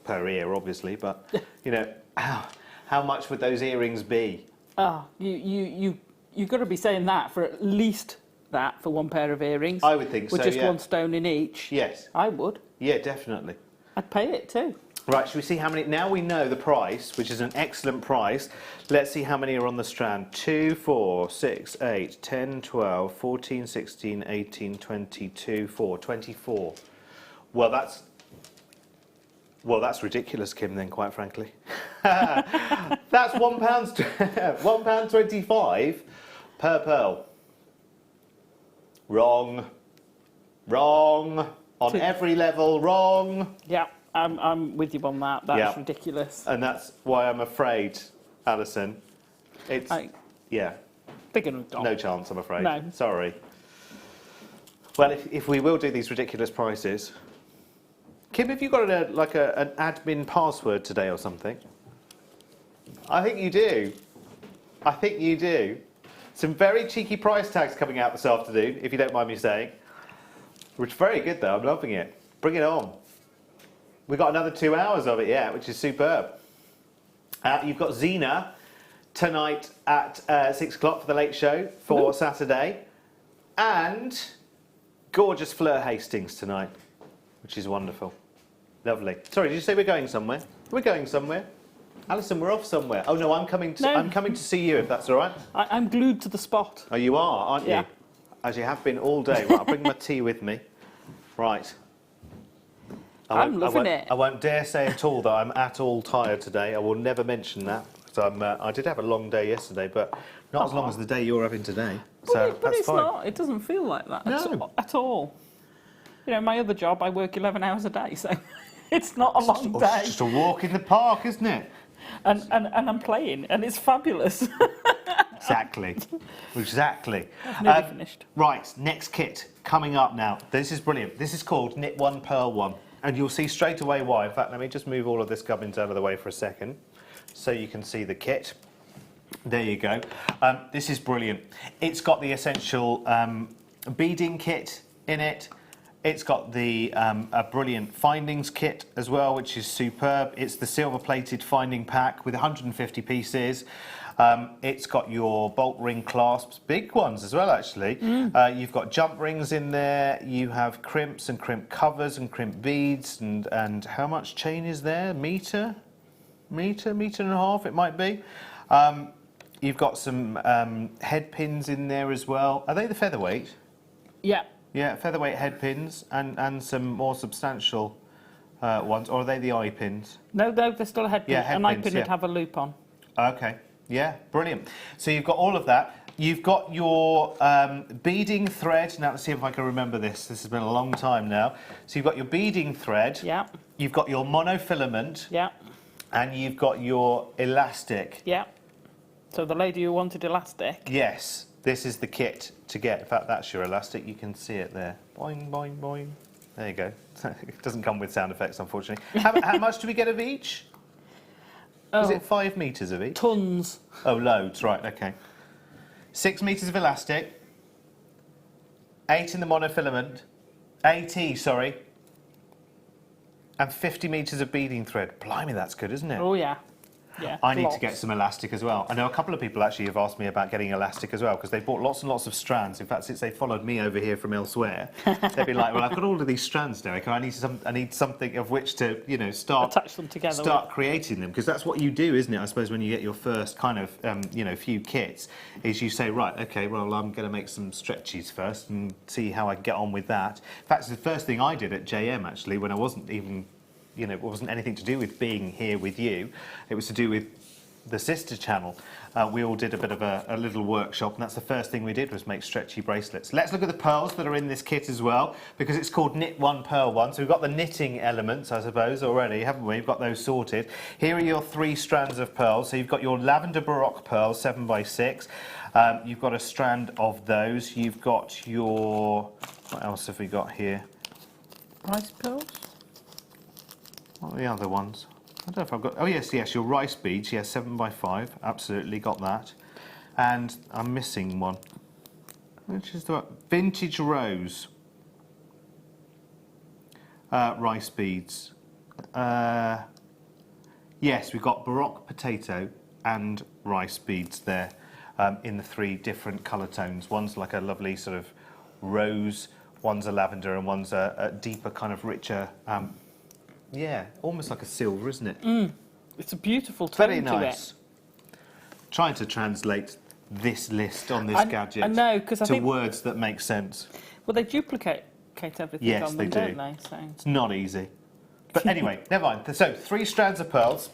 S2: Per ear, obviously, but, you know, how much would those earrings be?
S3: Oh, you've got to be saying that for at least that for one pair of earrings.
S2: I would think so,
S3: with just
S2: yeah.
S3: one stone in each.
S2: Yes.
S3: I would.
S2: Yeah, definitely.
S3: I'd pay it too.
S2: Right, should we see how many? Now we know the price, which is an excellent price. Let's see how many are on the strand. 2, 4, 6, 8, 10, 12, 14, 16, 18, 22, 4, 24. Well, that's ridiculous, Kim, then, quite frankly. That's £1.25 per pearl. Wrong. Wrong. On every level, wrong.
S3: Yeah, I'm with you on that. That's ridiculous.
S2: And that's why I'm afraid, Alison. It's, yeah.
S3: Big enough dog.
S2: No chance, I'm afraid.
S3: No.
S2: Sorry. Well, if we will do these ridiculous prices... Kim, have you got an admin password today or something? I think you do. I think you do. Some very cheeky price tags coming out this afternoon, if you don't mind me saying. Which is very good, though. I'm loving it. Bring it on. We've got another 2 hours of it, yeah, which is superb. You've got Xena tonight at 6 o'clock for the late show for Saturday. And gorgeous Fleur Hastings tonight, which is wonderful. Lovely. Sorry, did you say we're going somewhere? We're going somewhere. Alison, we're off somewhere. Oh, no, I'm coming to see you, if that's all right.
S3: I'm glued to the spot.
S2: Oh, you are, aren't you?
S3: Yeah.
S2: As you have been all day. Right, I'll bring my tea with me. Right.
S3: I'm loving it.
S2: I won't dare say at all that I'm at all tired today. I will never mention that. Because I did have a long day yesterday, but not as long as the day you're having today.
S3: But
S2: that's
S3: it's
S2: fine.
S3: not. It doesn't feel like that at all. You know, my other job, I work 11 hours a day, so it's not a long day.
S2: It's just a walk in the park, isn't it?
S3: And I'm playing, and it's fabulous.
S2: Exactly. Exactly.
S3: I've nearly finished.
S2: Right, next kit coming up now. This is brilliant. This is called Knit One, Pearl One. And you'll see straight away why. In fact, let me just move all of this gubbins out of the way for a second so you can see the kit. There you go. This is brilliant. It's got the essential beading kit in it. It's got the a brilliant findings kit as well, which is superb. It's the silver-plated finding pack with 150 pieces. It's got your bolt ring clasps, big ones as well, actually. You've got jump rings in there. You have crimps and crimp covers and crimp beads. And how much chain is there? Metre and a half, it might be. You've got some head pins in there as well. Are they the featherweight?
S3: Yeah.
S2: Yeah, featherweight head pins and some more substantial ones. Or are they the eye pins?
S3: No, they're still a head pin.
S2: Yeah, head
S3: an eye
S2: pins,
S3: pin
S2: yeah.
S3: would have a loop on.
S2: Okay, yeah, brilliant. So you've got all of that. You've got your beading thread. Now, let's see if I can remember this. This has been a long time now. So you've got your beading thread.
S3: Yeah.
S2: You've got your monofilament.
S3: Yeah.
S2: And you've got your elastic.
S3: Yeah. So the lady who wanted elastic.
S2: Yes, this is the kit to get. In fact, that's your elastic. You can see it there. Boing, boing, boing. There you go. It doesn't come with sound effects, unfortunately. How much do we get of each? Is it 5 metres of each?
S3: Tons.
S2: Oh, loads, right, okay. 6 metres of elastic, 8 in the monofilament, 80, sorry, and 50 metres of beading thread. Blimey, that's good, isn't it?
S3: Oh, yeah. Yeah,
S2: I need
S3: lots.
S2: to get some elastic as well. I know a couple of people actually have asked me about getting elastic as well because they bought lots and lots of strands. In fact, since they followed me over here from elsewhere, they've been like, "Well, I've got all of these strands, Derek. I need something of which to, you know, start
S3: attach them together.
S2: Start creating them because that's what you do, isn't it? I suppose when you get your first kind of, you know, few kits, is you say, right, okay, well, I'm going to make some stretchies first and see how I can get on with that. In fact, it's the first thing I did at JM actually when I wasn't even. You know, it wasn't anything to do with being here with you. It was to do with the sister channel, we all did a bit of a little workshop, and that's the first thing we did was make stretchy bracelets. Let's look at the pearls that are in this kit as well, because it's called Knit One, Pearl One. So we've got the knitting elements, I suppose, already, haven't we? We've got those sorted. Here are your 3 strands of pearls. So you've got your lavender baroque pearls, 7x6. You've got a strand of those. You've got your... What else have we got here?
S3: Rice pearls?
S2: What are the other ones? I don't know if I've got... Oh, yes, your rice beads. Yes, 7x5. Absolutely, got that. And I'm missing one. Which is the vintage rose. Rice beads. Yes, we've got baroque potato and rice beads there in the 3 different colour tones. One's like a lovely sort of rose, one's a lavender, and one's a deeper kind of richer... yeah, almost like a silver, isn't it?
S3: It's a beautiful tone.
S2: Very nice. Trying to translate this list on this gadget
S3: I know, I
S2: to
S3: think,
S2: words that make sense.
S3: Well, they duplicate everything
S2: Yes,
S3: on
S2: they
S3: them,
S2: do.
S3: don't they? So.
S2: It's not easy. But anyway, never mind. So 3 strands of pearls,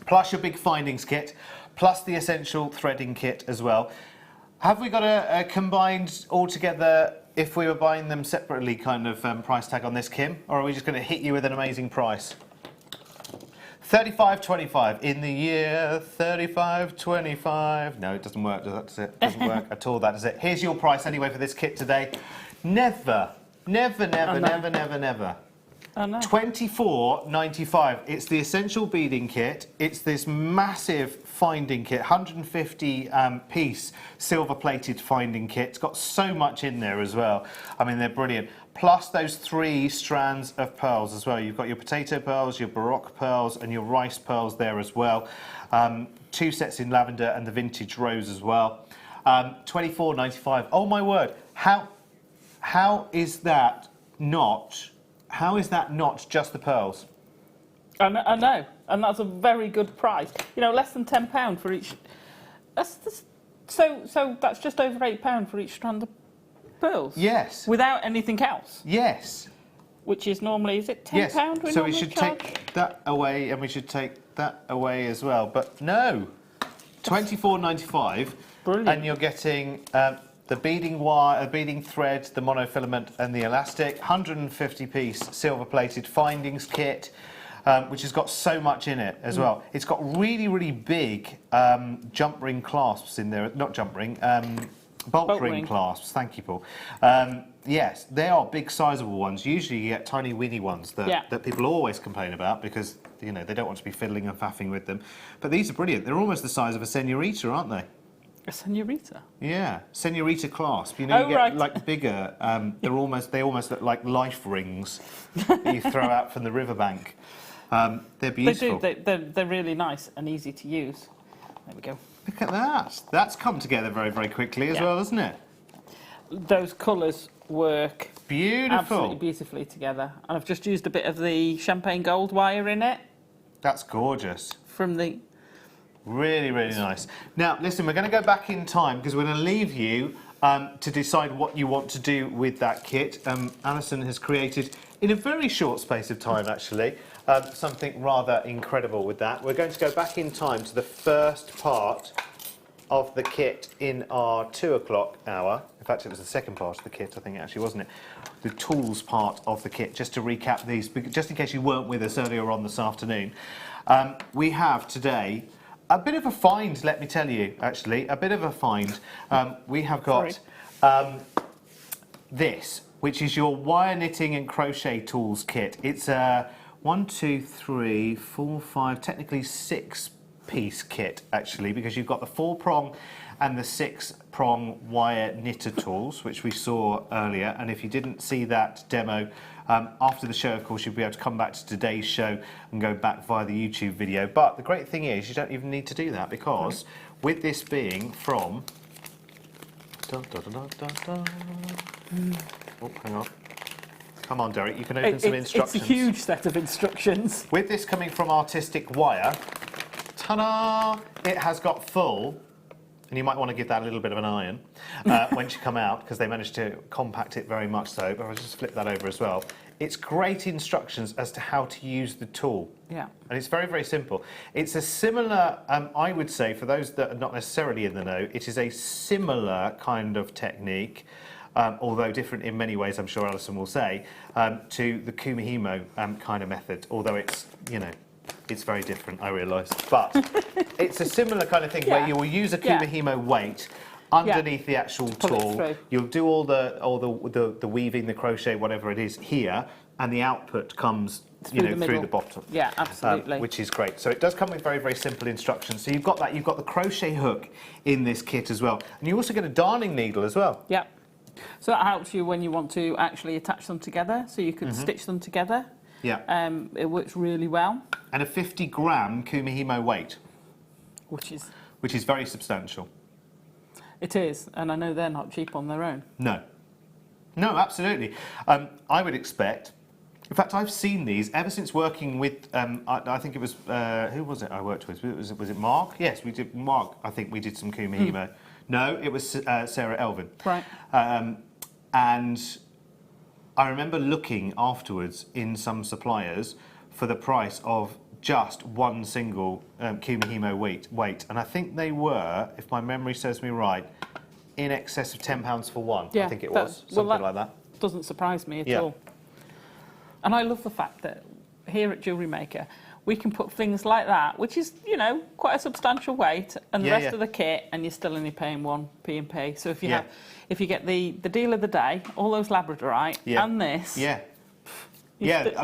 S2: plus your big findings kit, plus the essential threading kit as well. Have we got a combined altogether, if we were buying them separately, kind of price tag on this, Kim? Or are we just going to hit you with an amazing price? 35.25 in the year 35.25. No, it doesn't work, does it? It doesn't work at all, that is it. Here's your price anyway for this kit today. Never, never, never, never, never, never. $24.95. It's the essential beading kit. It's this massive finding kit, 150 piece silver-plated finding kit. It's got so much in there as well. I mean, they're brilliant. Plus those 3 strands of pearls as well. You've got your potato pearls, your baroque pearls, and your rice pearls there as well. 2 sets in lavender and the vintage rose as well. $24.95. Oh my word! How is that not? How is that not just the pearls?
S3: I know, and that's a very good price. You know, less than £10 for each. So that's just over £8 for each strand of pearls.
S2: Yes.
S3: Without anything else.
S2: Yes.
S3: Which is normally, is it £10?
S2: Yes. So we should take that away, and we should take that away as well. But no, $24.95.
S3: Brilliant.
S2: And you're getting. The beading wire, beading thread, the monofilament and the elastic, 150-piece silver-plated findings kit, which has got so much in it as well. It's got really, really big jump ring clasps in there. Not jump ring, bolt ring clasps. Thank you, Paul. Yes, they are big, sizable ones. Usually you get tiny, weeny ones that people always complain about because, you know, they don't want to be fiddling and faffing with them. But these are brilliant. They're almost the size of a senorita, aren't they?
S3: A senorita?
S2: Yeah, senorita clasp. You know, you get like bigger. They almost look like life rings that you throw out from the riverbank. They're beautiful.
S3: They do. They're really nice and easy to use. There we go.
S2: Look at that. That's come together very, very quickly as well, hasn't it?
S3: Those colours work absolutely beautifully together. And I've just used a bit of the champagne gold wire in it.
S2: That's gorgeous.
S3: From the...
S2: Really, really nice. Now, listen, we're going to go back in time because we're going to leave you to decide what you want to do with that kit. Alison has created, in a very short space of time, actually, something rather incredible with that. We're going to go back in time to the first part of the kit in our 2 o'clock hour. In fact, it was the second part of the kit, I think, actually, wasn't it? The tools part of the kit, just to recap these, just in case you weren't with us earlier on this afternoon. We have today... a bit of a find, let me tell you, actually. A bit of a find. We have got this, which is your wire knitting and crochet tools kit. It's a 1, 2, 3, 4, 5, technically 6-piece kit, actually, because you've got the 4-prong and the 6-prong wire knitter tools, which we saw earlier. And if you didn't see that demo, after the show, of course, you'll be able to come back to today's show and go back via the YouTube video. But the great thing is you don't even need to do that because with this being from... Oh, hang on. Come on, Derek, you can open some instructions.
S3: It's a huge set of instructions.
S2: With this coming from Artistic Wire, ta-da! It has got full and you might want to give that a little bit of an iron once you come out, because they managed to compact it very much so. But I'll just flip that over as well. It's great instructions as to how to use the tool.
S3: Yeah.
S2: And it's very, very simple. It's a similar, I would say, for those that are not necessarily in the know, it is a similar kind of technique, although different in many ways, I'm sure Alison will say, to the Kumihimo kind of method, although it's, you know, it's very different, I realise. But it's a similar kind of thing where you will use a Kumihimo weight underneath the actual tool. You'll do all the weaving, the crochet, whatever it is here, and the output comes through the bottom.
S3: Yeah, absolutely.
S2: Which is great. So it does come with very, very simple instructions. So you've got that. You've got the crochet hook in this kit as well, and you also get a darning needle as well.
S3: Yeah. So that helps you when you want to actually attach them together. So you could stitch them together.
S2: Yeah.
S3: It works really well.
S2: And a 50-gram Kumihimo weight,
S3: which is
S2: very substantial.
S3: It is, and I know they're not cheap on their own.
S2: No, absolutely. I would expect. In fact, I've seen these ever since working with. I think it was who was it I worked with? Was it Mark? Yes, we did. Mark. I think we did some Kumihimo. No, it was Sarah Elvin.
S3: Right.
S2: And I remember looking afterwards in some suppliers for the price of just one single Kumihimo weight, and I think they were, if my memory serves me right, in excess of £10 for one.
S3: Yeah,
S2: I think it was something like that.
S3: Doesn't surprise me at all. And I love the fact that here at Jewellery Maker we can put things like that, which is, you know, quite a substantial weight, and the rest of the kit, and you're still only paying 1p&p. So if you if you get the deal of the day, all those labradorite and this.
S2: I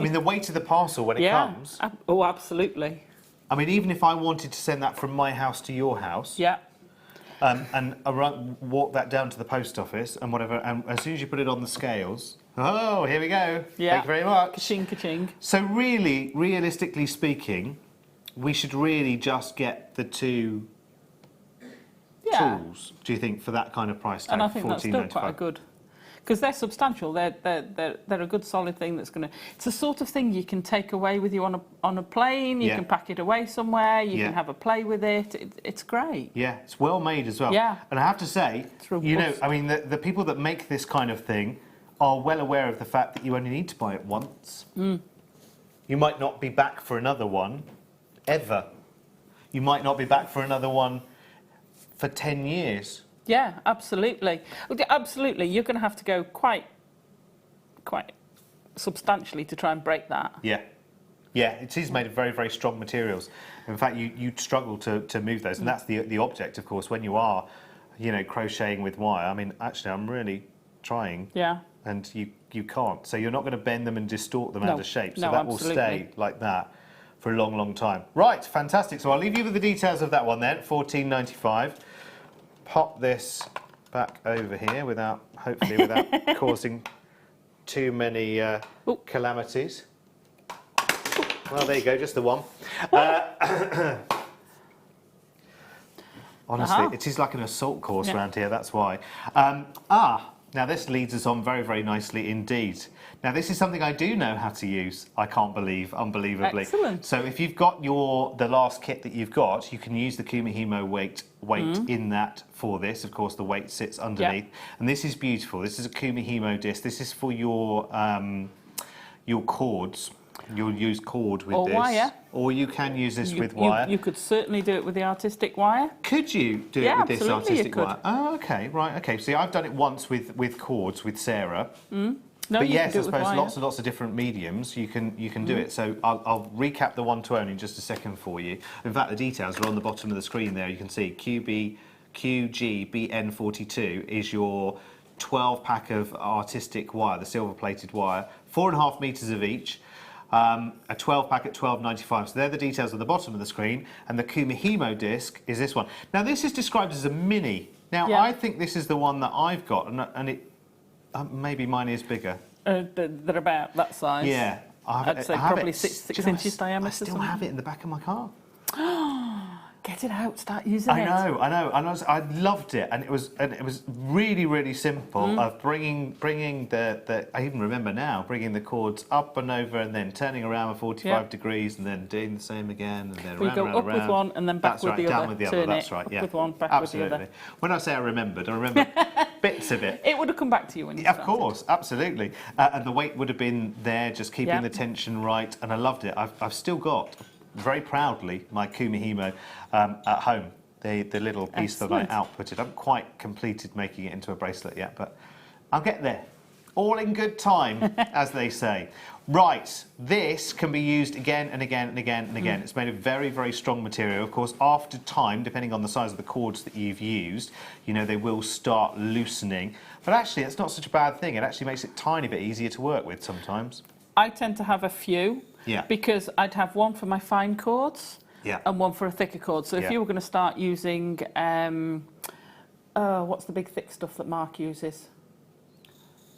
S2: mean, the weight of the parcel when it comes.
S3: Oh, absolutely.
S2: I mean, even if I wanted to send that from my house to your house. And walk that down to the post office and whatever, and as soon as you put it on the scales, oh, here we go. Thank you very much.
S3: Ka-ching, ka-ching.
S2: So really, realistically speaking, we should really just get the two tools, do you think, for that kind of price tag?
S3: And I think that's still quite a good, because they're substantial. They're a good solid thing that's going to. It's the sort of thing you can take away with you on a plane. You can pack it away somewhere. You can have a play with it. It's great.
S2: Yeah, it's well made as well.
S3: Yeah.
S2: And I have to say, you know, I mean, the people that make this kind of thing are well aware of the fact that you only need to buy it once. You might not be back for another one ever. You might not be back for another one for 10 years.
S3: Yeah, absolutely. Absolutely. You're going to have to go quite substantially to try and break that.
S2: Yeah, it is made of very, very strong materials. In fact, you'd struggle to move those, and that's the object, of course, when you are, you know, crocheting with wire. I mean, actually, I'm really trying.
S3: Yeah.
S2: And you can't. So you're not going to bend them and distort them out of shape. So
S3: no,
S2: that
S3: absolutely.
S2: will stay like that for a long, long time. Right, fantastic. So I'll leave you with the details of that one then, $14.95. Pop this back over here hopefully without causing too many calamities. Well, there you go, just the one. Honestly, it is like an assault course around here, that's why. Now this leads us on very, very nicely indeed. Now this is something I do know how to use, I can't believe, unbelievably.
S3: Excellent.
S2: So if you've got the last kit that you've got, you can use the Kumihimo weight in that for this. Of course, the weight sits underneath. And this is beautiful. This is a Kumihimo disc. This is for your cords. You'll use cord with this. Or wire. Or you can use this with wire.
S3: You could certainly do it with the artistic wire.
S2: Could you do it with this artistic
S3: you
S2: wire? Oh, okay, right, okay. See, I've done it once with cords with Sarah.
S3: No,
S2: but yes, I
S3: suppose
S2: lots and lots of different mediums you can do it. So I'll recap the one-to-one in just a second for you. In fact, the details are on the bottom of the screen there. You can see QGBN42 is your 12-pack of artistic wire, the silver-plated wire, 4.5 meters of each. A 12-pack at $12.95. So they're the details at the bottom of the screen. And the Kumihimo disc is this one. Now, this is described as a mini. Now, I think this is the one that I've got, and it maybe mine is bigger.
S3: They're about that size.
S2: Yeah.
S3: I'd say probably 6 inches diameter.
S2: I still have it in the back of my car.
S3: Get it out, start using it.
S2: I know, and I loved it, and it was really, really simple of bringing the. I even remember now bringing the cords up and over, and then turning around at 45 degrees, and then doing the same again, and then
S3: you go up with one and then back with the other.
S2: Down with the other. That's right. Yeah.
S3: Up with one, back
S2: Absolutely.
S3: with the other.
S2: When I say I remember bits of it.
S3: It would have come back to you when you started.
S2: Of course, absolutely, and the weight would have been there, just keeping the tension right, and I loved it. I've still got. Very proudly, my Kumihimo at home, the little piece that I outputted. I haven't quite completed making it into a bracelet yet, but I'll get there. All in good time, as they say. Right, this can be used again and again and again and again. It's made of very, very strong material. Of course, after time, depending on the size of the cords that you've used, you know, they will start loosening. But actually, it's not such a bad thing. It actually makes it a tiny bit easier to work with sometimes.
S3: I tend to have a few.
S2: Yeah.
S3: Because I'd have one for my fine cords and one for a thicker cord. So if you were going to start using, what's the big thick stuff that Mark uses?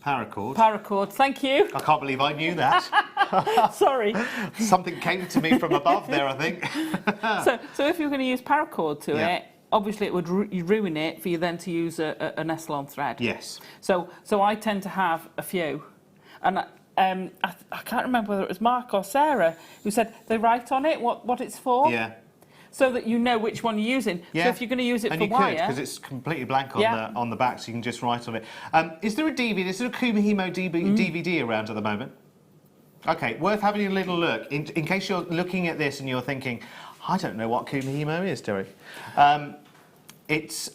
S2: Paracord.
S3: Paracord, thank you.
S2: I can't believe I knew that.
S3: Sorry.
S2: Something came to me from above there, I think.
S3: so if you're going to use paracord to it, obviously it would ruin it for you then to use an S-Lon thread.
S2: Yes.
S3: So I tend to have a few. And I can't remember whether it was Mark or Sarah who said they write on it what it's for.
S2: Yeah.
S3: So that you know which one you're using.
S2: Yeah.
S3: So if you're going to use it
S2: and
S3: for wire...
S2: you could, because it's completely blank on the back, so you can just write on it. Is there a DVD, is there a Kumihimo DVD around at the moment? OK, worth having a little look. In case you're looking at this and you're thinking, I don't know what Kumihimo is, Terry. It's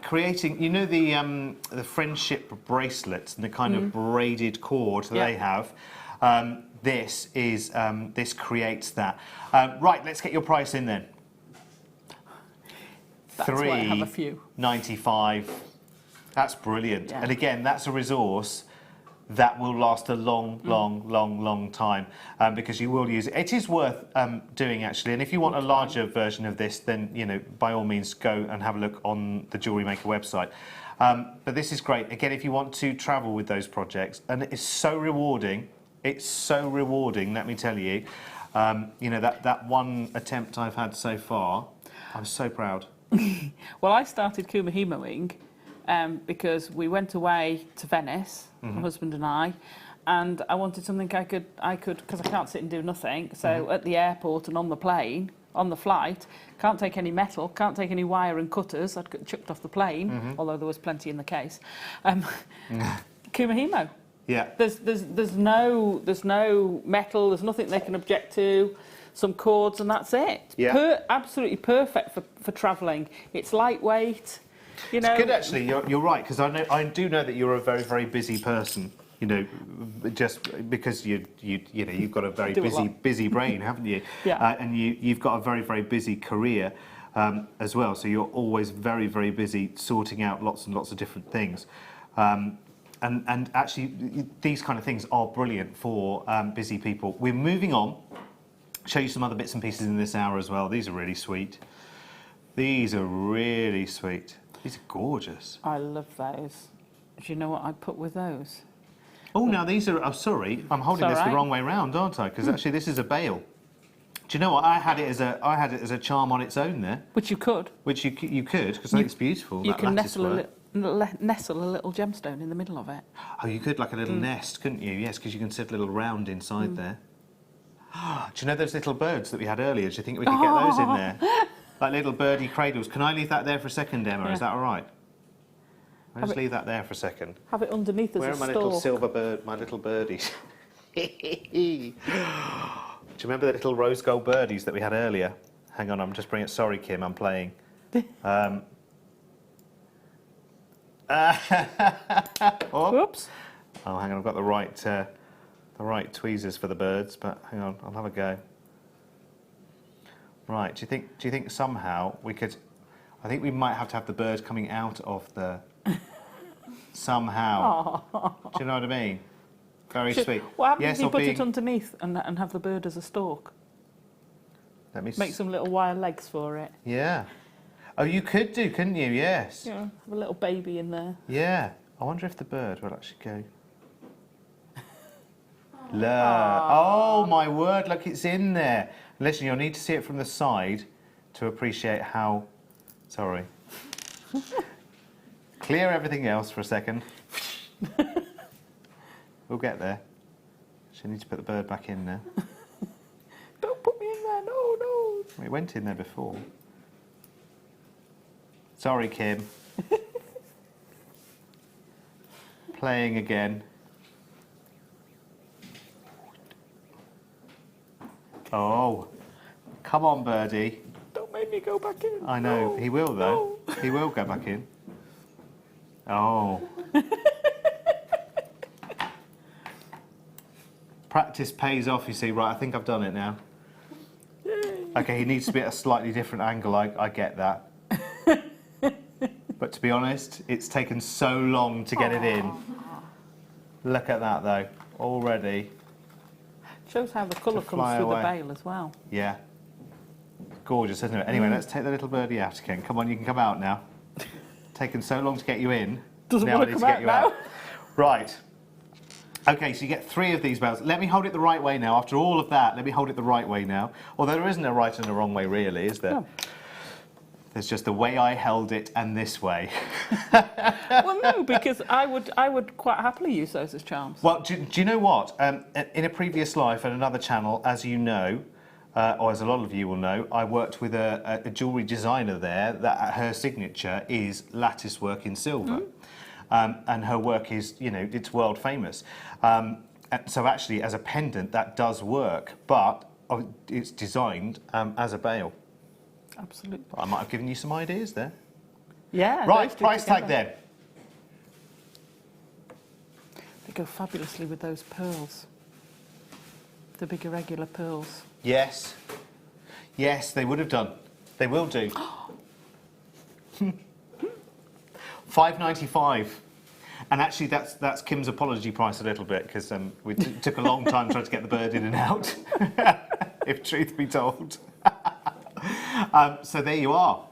S2: creating, you know, the friendship bracelets and the kind of braided cord that they have. This creates that. Right, let's get your price in then.
S3: That's why I have a few.
S2: $3.95. That's brilliant. And again, that's a resource that will last a long time because you will use it. It is worth doing actually, and if you want a larger version of this, then you know, by all means go and have a look on the Jewellery Maker website. But this is great again if you want to travel with those projects, and it's so rewarding. It's so rewarding, let me tell you. You know, that one attempt I've had so far, I'm so proud.
S3: Well, I started Kumihimoing because we went away to Venice, my husband and I wanted something I could, because I can't sit and do nothing. So at the airport and on the plane, on the flight, can't take any metal, can't take any wire and cutters. I'd got chucked off the plane, although there was plenty in the case. Kumihimo.
S2: Yeah.
S3: There's no metal. There's nothing they can object to. Some cords and that's it.
S2: Yeah.
S3: Absolutely perfect for travelling. It's lightweight. You know.
S2: It's good actually. You're right, because I do know that you're a very, very busy person. You know, just because you've got a very busy brain, haven't you?
S3: Yeah.
S2: And you've got a very, very busy career as well. So you're always very, very busy sorting out lots and lots of different things. And actually, these kind of things are brilliant for busy people. We're moving on. Show you some other bits and pieces in this hour as well. These are really sweet. These are really sweet. These are gorgeous.
S3: I love those. Do you know what I put with those?
S2: Oh, now these are... Oh, sorry. I'm holding this the wrong way round, aren't I? Because actually this is a bail. Do you know what? I had it as a charm on its own there.
S3: Which you could.
S2: Which you could, because I think it's beautiful.
S3: You can nestle a little gemstone in the middle of it.
S2: Oh, you could, like a little nest, couldn't you? Yes, because you can set a little round inside there. Do you know those little birds that we had earlier? Do you think we could get those in there? Like little birdie cradles. Can I leave that there for a second, Emma? Is that all right? I'll just leave that there for a second.
S3: Have it underneath as
S2: Where
S3: a
S2: are my
S3: stalk.
S2: little silver bird, my little birdies? Do you remember the little rose gold birdies that we had earlier? Hang on, I'm just bringing it. Sorry, Kim, I'm playing.
S3: Whoops.
S2: Oh, hang on, I've got the right tweezers for the birds, but hang on, I'll have a go. Right, do you think somehow we could... I think we might have to have the bird coming out of the... somehow. Do you know what I mean? Very sweet.
S3: What happens if you put it underneath and have the bird as a stalk?
S2: Let me
S3: make some little wire legs for it.
S2: Yeah. Oh, you could do, couldn't you? Yes.
S3: Yeah, have a little baby in there.
S2: Yeah. I wonder if the bird will actually go... Oh, my word, look, it's in there. Listen, you'll need to see it from the side to appreciate how... Sorry. Clear everything else for a second. We'll get there. She needs to put the bird back in now.
S3: Don't put me in there, no, no.
S2: It went in there before. Sorry, Kim. Playing again. Oh, come on, birdie.
S3: Don't make me go back in.
S2: I know,
S3: no,
S2: he will though.
S3: No.
S2: He will go back in. Oh. Practice pays off, you see. Right, I think I've done it now.
S3: Yay.
S2: Okay, he needs to be at a slightly different angle, I get that. But to be honest, it's taken so long to get it in. Look at that though, already.
S3: Shows how the colour comes through the bail as well.
S2: Yeah. Gorgeous, isn't it? Anyway, let's take the little birdie out again. Come on, you can come out now. Taken so long to get you in.
S3: Doesn't
S2: now
S3: want
S2: I
S3: to
S2: need
S3: come
S2: to
S3: out
S2: get you
S3: now.
S2: out. Right. Okay, so you get 3 of these bells. Let me hold it the right way now. After all of that, let me hold it the right way now. Although there isn't a right and a wrong way, really, is there?
S3: No.
S2: There's just the way I held it and this way.
S3: Well, no, because I would quite happily use those as charms.
S2: Well, do you know what? In a previous life at another channel, as you know, or as a lot of you will know, I worked with a jewellery designer there that her signature is lattice work in silver. And her work is, you know, it's world famous. So actually, as a pendant, that does work, but it's designed as a bail.
S3: Absolutely.
S2: I might have given you some ideas there.
S3: Yeah.
S2: Right, price tag then.
S3: They go fabulously with those pearls. The big irregular pearls.
S2: Yes. Yes, they would have done. They will do. $5.95. And actually, that's Kim's apology price a little bit, because we took a long time trying to get the bird in and out, if truth be told. So there you are.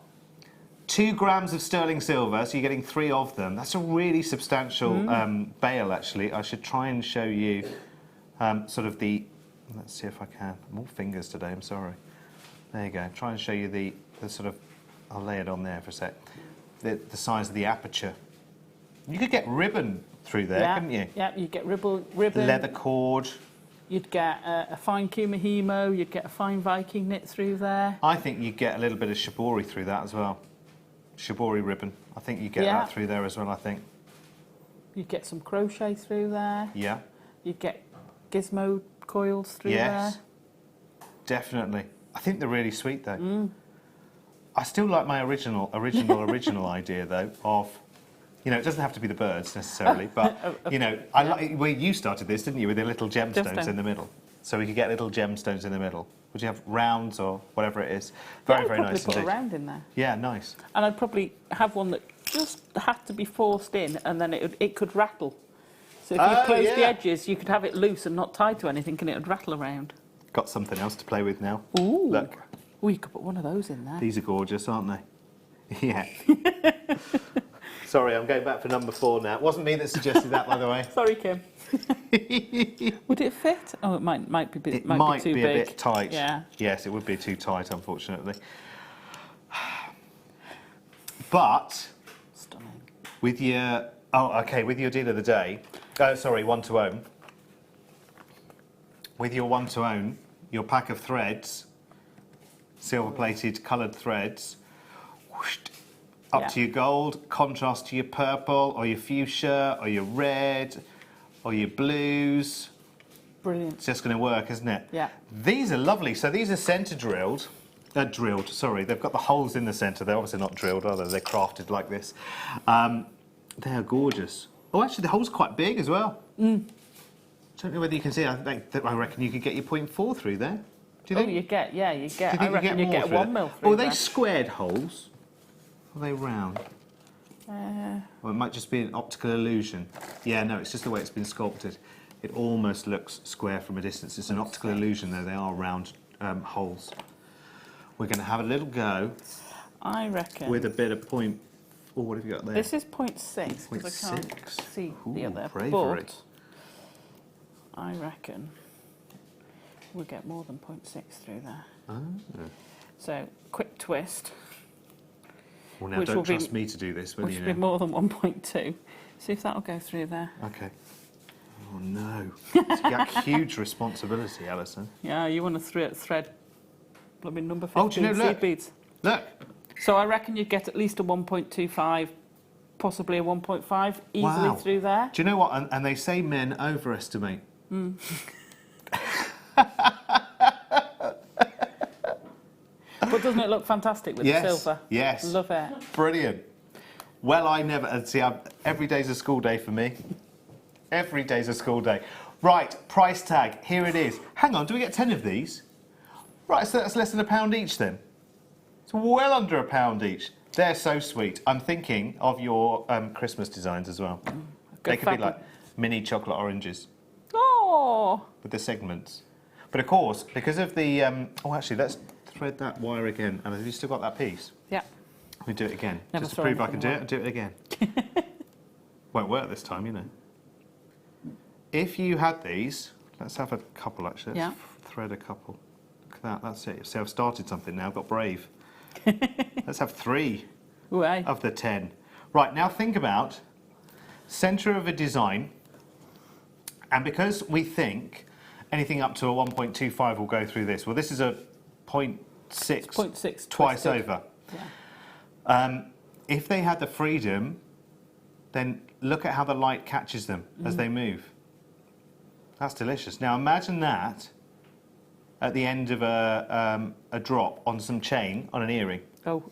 S2: 2 grams of sterling silver, so you're getting 3 of them. That's a really substantial bail, actually. I should try and show you sort of the... Let's see if I can. I'm all fingers today, I'm sorry. There you go. Try and show you the sort of... I'll lay it on there for a sec. The size of the aperture. You could get ribbon through there, couldn't you?
S3: Yeah, you'd get ribbon.
S2: Leather cord.
S3: You'd get a fine Kumihimo, you'd get a fine Viking knit through there.
S2: I think you'd get a little bit of shibori through that as well. Shibori ribbon. I think you get that through there as well, I think.
S3: You'd get some crochet through there.
S2: Yeah.
S3: You'd get gizmo coils through there.
S2: Definitely. I think they're really sweet though. I still like my original idea though of, you know, it doesn't have to be the birds necessarily, but you know, I like where you started this, didn't you, with the little gemstones in the middle. So we could get little gemstones in the middle. Would you have rounds or whatever it is? Very, very nice
S3: indeed. I'd probably put
S2: indeed.
S3: a round in there.
S2: Yeah, nice.
S3: And I'd probably have one that just had to be forced in, and then it could rattle. So if you close the edges, you could have it loose and not tied to anything, and it would rattle around.
S2: Got something else to play with now.
S3: Ooh.
S2: Look.
S3: Oh, you could put one of those in there.
S2: These are gorgeous, aren't they? Yeah. Sorry, I'm going back for number 4 now. It wasn't me that suggested that, by the way.
S3: Sorry, Kim. Would it fit? Oh, it might be too big.
S2: A bit tight.
S3: Yeah.
S2: Yes, it would be too tight, unfortunately. But
S3: Stunning.
S2: with your with your deal of the day. Sorry, one to own. With your one to own, your pack of threads, silver-plated coloured threads. Whoosh, up to your gold, contrast to your purple, or your fuchsia, or your red, or your blues.
S3: Brilliant.
S2: It's just going to work, isn't it?
S3: Yeah.
S2: These are lovely. So these are centre drilled. Drilled, sorry. They've got the holes in the centre. They're obviously not drilled, are they? They're crafted like this. They are gorgeous. Oh, actually, the hole's quite big as well. Don't know whether you can see. I reckon you could get your 0.4 through there. Do you think?
S3: Oh, you get. I reckon you get 1 mil through
S2: Oh, are they
S3: there.
S2: squared holes? Or are they round? Or it might just be an optical illusion. Yeah, no, it's just the way it's been sculpted. It almost looks square from a distance. It's an optical illusion, though. They are round holes. We're going to have a little go.
S3: I reckon.
S2: With a bit of point... Oh, what have you got there?
S3: This is 0.6, because I can't see the other.
S2: Bravery.
S3: But I reckon we'll get more than 0.6 through there.
S2: Oh.
S3: So, quick twist.
S2: Well, now
S3: Which
S2: don't
S3: will be-
S2: trust me to do this, will
S3: Which
S2: you?
S3: would be
S2: Now?
S3: more than 1.2. See if that'll go through there.
S2: Okay. Oh no. It's got huge responsibility, Alison.
S3: Yeah, you want to thread blooming number 15
S2: Oh, do you know,
S3: seed
S2: look.
S3: beads.
S2: Look.
S3: So I reckon you'd get at least a 1.25, possibly a 1.5 easily
S2: Wow.
S3: through there.
S2: Do you know what? And they say men overestimate.
S3: But doesn't it look fantastic with
S2: Yes,
S3: the silver?
S2: yes.
S3: Love it.
S2: Brilliant. Well, I never see. Every day's a school day for me. Every day's a school day. Right, price tag. Here it is. Hang on, do we get 10 of these? Right, so that's less than £1 each then. It's well under £1 each. They're so sweet. I'm thinking of your Christmas designs as well. They could be like mini chocolate oranges
S3: Oh,
S2: with the segments. But of course, because of the... oh, actually, let's thread that wire again. And have you still got that piece?
S3: yeah.
S2: We do it again.
S3: Never
S2: Just to
S3: throw
S2: prove I can do
S3: anything
S2: it, I'll do it again. Won't work this time, you know. If you had these, let's have a couple actually. Let's thread a couple. Look at that, that's it. See, I've started something now, I've got brave. Let's have 3
S3: Way.
S2: of the 10. Right, now think about centre of a design, and because we think anything up to a 1.25 will go through this, well, this is a 0.6,
S3: 0.6
S2: twice
S3: twisted.
S2: over.
S3: Yeah.
S2: If they had the freedom, then look at how the light catches them as they move. That's delicious. Now imagine that at the end of a drop on some chain on an earring,
S3: Oh,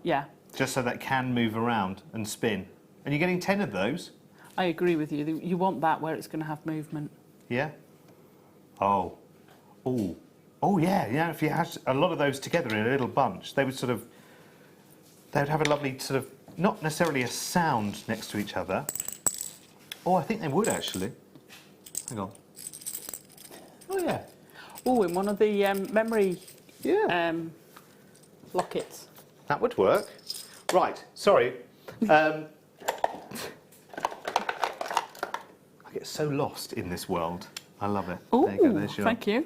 S3: yeah.
S2: just so that it can move around and spin. And you're getting 10 of those.
S3: I agree with you. You want that where it's going to have movement.
S2: Yeah. Oh. Oh. Oh yeah. Yeah. If you had a lot of those together in a little bunch, they would have a lovely sort of, not necessarily a sound next to each other. Oh, I think they would actually. Hang on. Oh yeah.
S3: Oh, in one of the memory lockets.
S2: That would work. Right. Sorry. I get so lost in this world. I love it.
S3: Oh,
S2: there you go. There's your...
S3: thank you.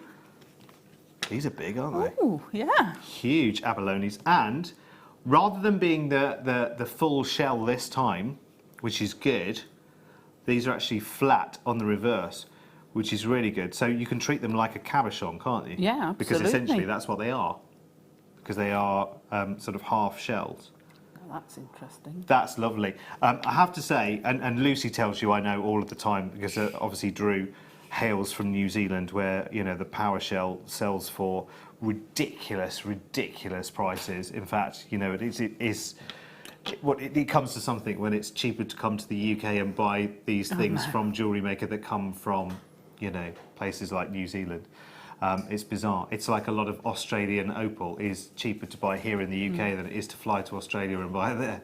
S2: These are big, aren't they?
S3: Oh, yeah.
S2: Huge abalones, and rather than being the full shell this time, which is good, these are actually flat on the reverse, which is really good. So you can treat them like a cabochon, can't you?
S3: Yeah, absolutely.
S2: Because essentially that's what they are, because they are sort of half shells.
S3: Oh, that's interesting.
S2: That's lovely. I have to say, and Lucy tells you I know all of the time, because obviously Drew hails from New Zealand, where the power shell sells for ridiculous prices. In fact, it comes to something when it's cheaper to come to the UK and buy these things from Jewellery Maker that come from places like New Zealand. It's bizarre. It's like a lot of Australian opal is cheaper to buy here in the UK than it is to fly to Australia and buy it there.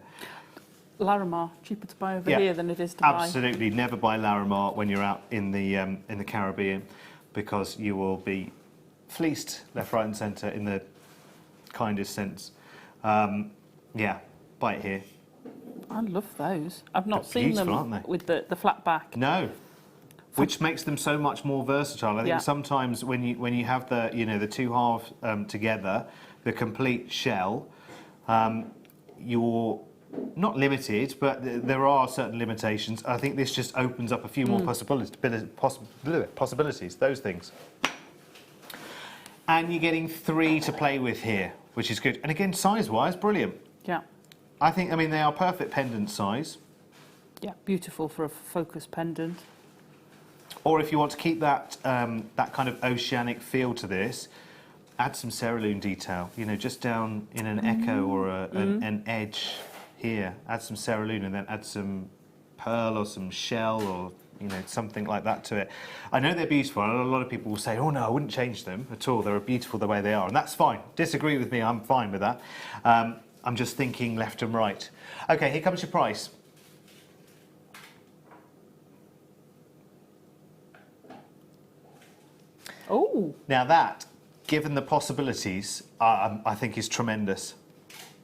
S3: Larimar, cheaper to buy over here than it is to buy.
S2: Absolutely, never buy Larimar when you're out in the Caribbean, because you will be fleeced left, right, and centre in the kindest sense. Yeah, buy it here.
S3: I love those. I've not
S2: They're
S3: seen them
S2: beautiful, aren't they?
S3: with the flat back.
S2: No, which makes them so much more versatile. I think sometimes when you have the two halves together, the complete shell, you're not limited, but there are certain limitations. I think this just opens up a few more possibilities, those things. And you're getting 3 to play with here, which is good. And again, size-wise, brilliant.
S3: Yeah.
S2: I mean, they are perfect pendant size.
S3: Yeah, beautiful for a focus pendant.
S2: Or if you want to keep that that kind of oceanic feel to this, add some cerulean detail, just down in an echo or an edge here. Add some cerulean and then add some pearl or some shell or something like that to it. I know they're beautiful, and a lot of people will say, oh no, I wouldn't change them at all. They're beautiful the way they are, and that's fine. Disagree with me, I'm fine with that. I'm just thinking left and right. Okay, here comes your price.
S3: Oh,
S2: Now that, given the possibilities, I think is tremendous.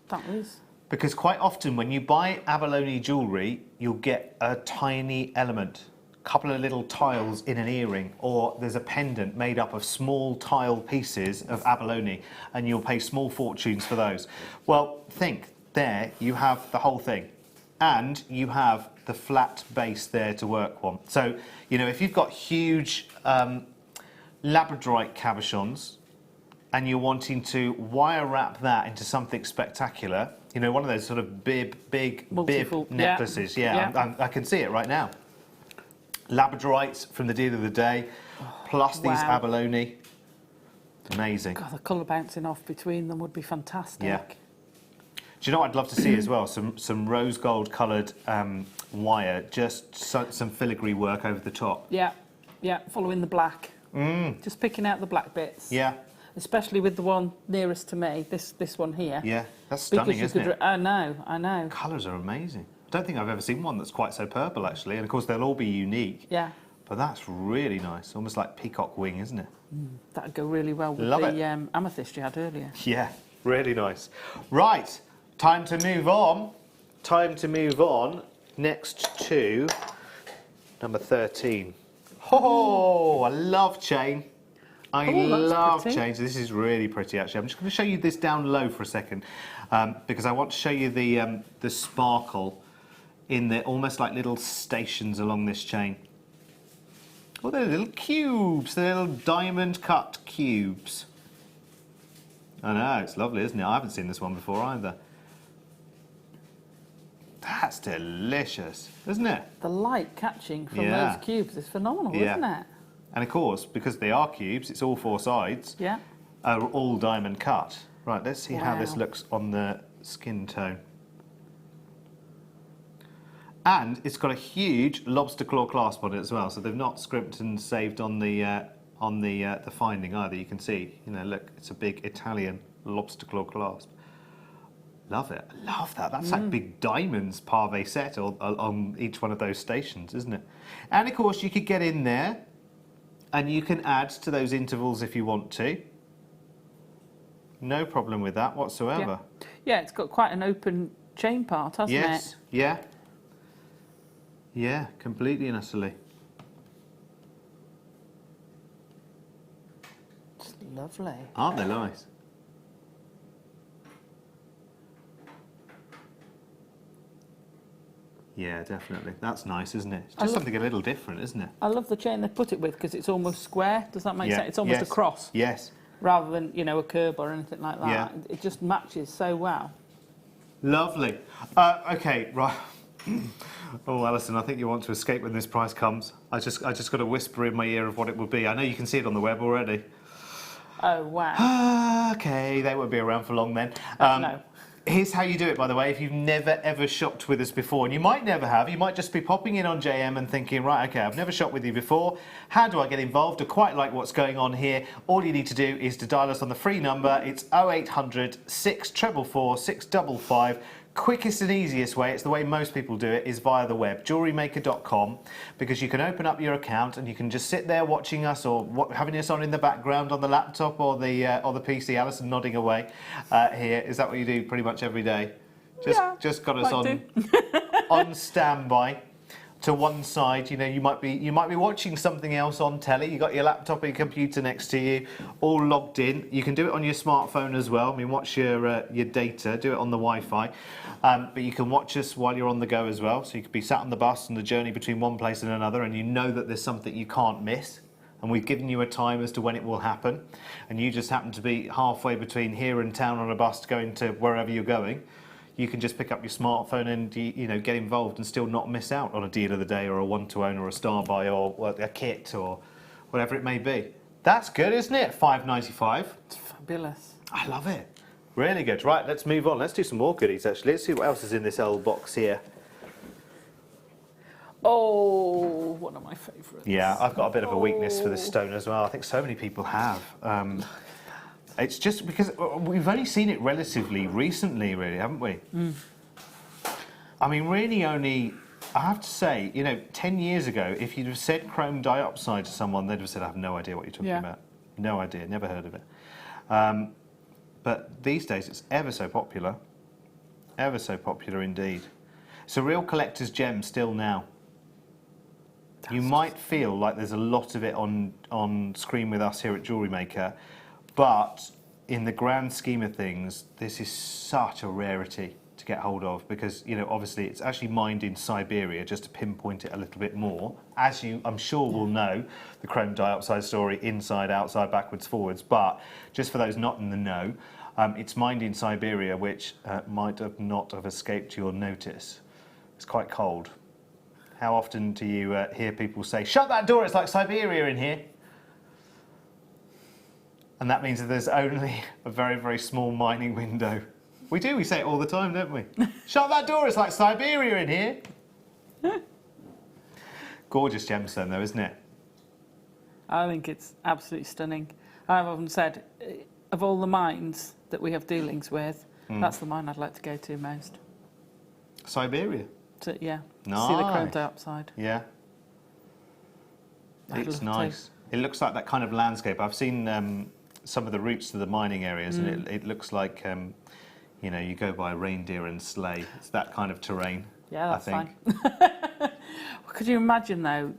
S3: that is.
S2: Because quite often when you buy abalone jewellery, you'll get a tiny element couple of little tiles in an earring, or there's a pendant made up of small tile pieces of abalone, and you'll pay small fortunes for those. Well, think, there you have the whole thing, and you have the flat base there to work on. So, you know, if you've got huge labradorite cabochons, and you're wanting to wire wrap that into something spectacular, you know, one of those sort of bib necklaces. Yeah. I can see it right now. Labradorites from the deal of the day, plus these abalone. Amazing.
S3: God, the colour bouncing off between them would be fantastic.
S2: Yeah. Do you know what I'd love to see as well? Some rose gold coloured wire, just some filigree work over the top.
S3: Yeah, yeah, following the black. Just picking out the black bits.
S2: Yeah.
S3: Especially with the one nearest to me, this one here.
S2: Yeah, that's stunning, isn't it?
S3: I know.
S2: Colours are amazing. I don't think I've ever seen one that's quite so purple, actually. And, of course, they'll all be unique.
S3: Yeah.
S2: But that's really nice. Almost like peacock wing, isn't it?
S3: That'd go really well with the amethyst you had earlier.
S2: Yeah, really nice. Right, time to move on. Next to number 13. Oh, I love chain. I love chains. This is really pretty, actually. I'm just going to show you this down low for a second, because I want to show you the sparkle in the almost like little stations along this chain. Oh, they're little cubes. They're little diamond cut cubes. I know, it's lovely, isn't it? I haven't seen this one before either. That's delicious, isn't it?
S3: The light catching from those cubes is phenomenal, isn't it?
S2: And of course, because they are cubes, it's all four sides.
S3: Yeah.
S2: Are all diamond cut. Right, let's see how this looks on the skin tone. And it's got a huge lobster claw clasp on it as well, so they've not scrimped and saved on the finding either. You can see, you know, look, it's a big Italian lobster claw clasp. Love it. I love that. That's like big diamonds pave set on each one of those stations, isn't it? And of course, you could get in there and you can add to those intervals if you want to. No problem with that whatsoever.
S3: Yeah, it's got quite an open chain part, hasn't it?
S2: Yes, yeah. Yeah, completely and utterly.
S3: It's lovely.
S2: Aren't they nice? Yeah, definitely. That's nice, isn't it? It's just something a little different, isn't it?
S3: I love the chain they put it with because it's almost square. Does that make sense? It's almost a cross.
S2: Yes.
S3: Rather than, you know, a curb or anything like that.
S2: Yeah.
S3: It just matches so well.
S2: Lovely. Okay, right. Oh, Alison, I think you want to escape when this price comes. I just got a whisper in my ear of what it would be. I know you can see it on the web already.
S3: Oh, wow.
S2: Okay, they won't be around for long then.
S3: No.
S2: Here's how you do it, by the way, if you've never ever shopped with us before, and you might never have, you might just be popping in on JM and thinking, right, okay, I've never shopped with you before, how do I get involved? I quite like what's going on here. All you need to do is to dial us on the free number. It's 0800 644 655. Quickest and easiest way, it's the way most people do it, is via the web, jewellerymaker.com, because you can open up your account and you can just sit there watching us or having us on in the background on the laptop or the PC. Alison nodding away here. Is that what you do pretty much every day? Just got us on standby. To one side, you know, you might be watching something else on telly. You got your laptop or your computer next to you, all logged in. You can do it on your smartphone as well. I mean, watch your data, do it on the Wi-Fi, but you can watch us while you're on the go as well. So you could be sat on the bus on the journey between one place and another, and you know that there's something you can't miss. And we've given you a time as to when it will happen, and you just happen to be halfway between here and town on a bus going to wherever you're going. You can just pick up your smartphone and, you know, get involved and still not miss out on a deal of the day or a one-to-own or a star buy or a kit or whatever it may be. That's good, isn't it? $5.95.
S3: It's fabulous.
S2: I love it. Really good. Right, let's move on. Let's do some more goodies, actually. Let's see what else is in this old box here.
S3: Oh, one of my favourites.
S2: Yeah, I've got a bit of a weakness for this stone as well. I think so many people have. It's just because we've only seen it relatively recently, really, haven't we? I mean, really only, I have to say, you know, 10 years ago, if you'd have said chrome dioxide to someone, they'd have said, I have no idea what you're talking about. No idea, never heard of it. But these days, it's ever so popular indeed. It's a real collector's gem still now. You might feel like there's a lot of it on screen with us here at Jewellery Maker, but in the grand scheme of things, this is such a rarity to get hold of because, you know, obviously it's actually mined in Siberia, just to pinpoint it a little bit more. As you, I'm sure, will know, the chrome dioxide story, inside, outside, backwards, forwards, but just for those not in the know, it's mined in Siberia, which might have not have escaped your notice. It's quite cold. How often do you hear people say, "Shut that door, it's like Siberia in here"? And that means that there's only a very, very small mining window. We do, we say it all the time, don't we? "Shut that door, it's like Siberia in here." Gorgeous gemstone though, isn't it?
S3: I think it's absolutely stunning. I've often said, of all the mines that we have dealings with, that's the mine I'd like to go to most.
S2: Siberia?
S3: Yeah,
S2: Nice.
S3: see the chrome dioxide.
S2: Yeah. It's nice. It looks like that kind of landscape. I've seen some of the routes to the mining areas and it looks like, you know, you go by reindeer and sleigh. It's that kind of terrain,
S3: yeah, that's
S2: I think.
S3: fine. Could you imagine, though,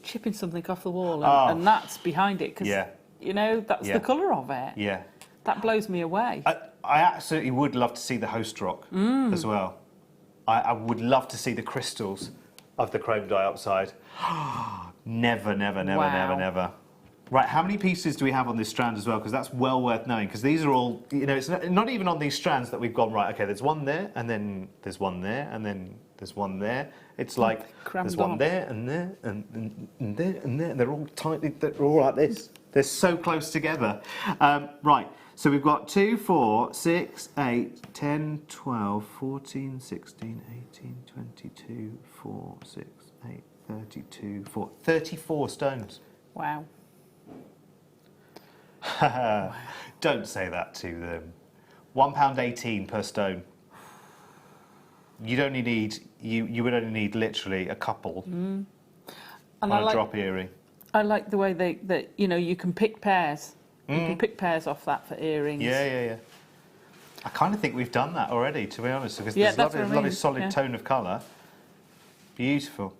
S3: chipping something off the wall and that's behind it? Because, you know, that's the colour of it.
S2: Yeah.
S3: That blows me away.
S2: I absolutely would love to see the host rock as well. I would love to see the crystals of the chrome dioxide. Never, never, never, never, never. Right, how many pieces do we have on this strand as well? Because that's well worth knowing, because these are all, you know, it's not even on these strands that we've gone, right, okay, there's one there, and then there's one there, and then there's one there. It's like, there's one there, and there, and there, and there, and they're all tightly, they're all like this. They're so close together. Right, so we've got 2, 4, 6, 8, 10, 12, 14, 16, 18, 22, 4, 6, 8, 32, 4, 34 stones.
S3: Wow.
S2: Don't say that to them. £1.18 per stone. You'd only need, you would only need literally a couple on a drop earring.
S3: I like the way that you know, you can pick pairs. You can pick pairs off that for earrings.
S2: Yeah. I kind of think we've done that already, to be honest, because there's a lovely solid tone of colour. Beautiful.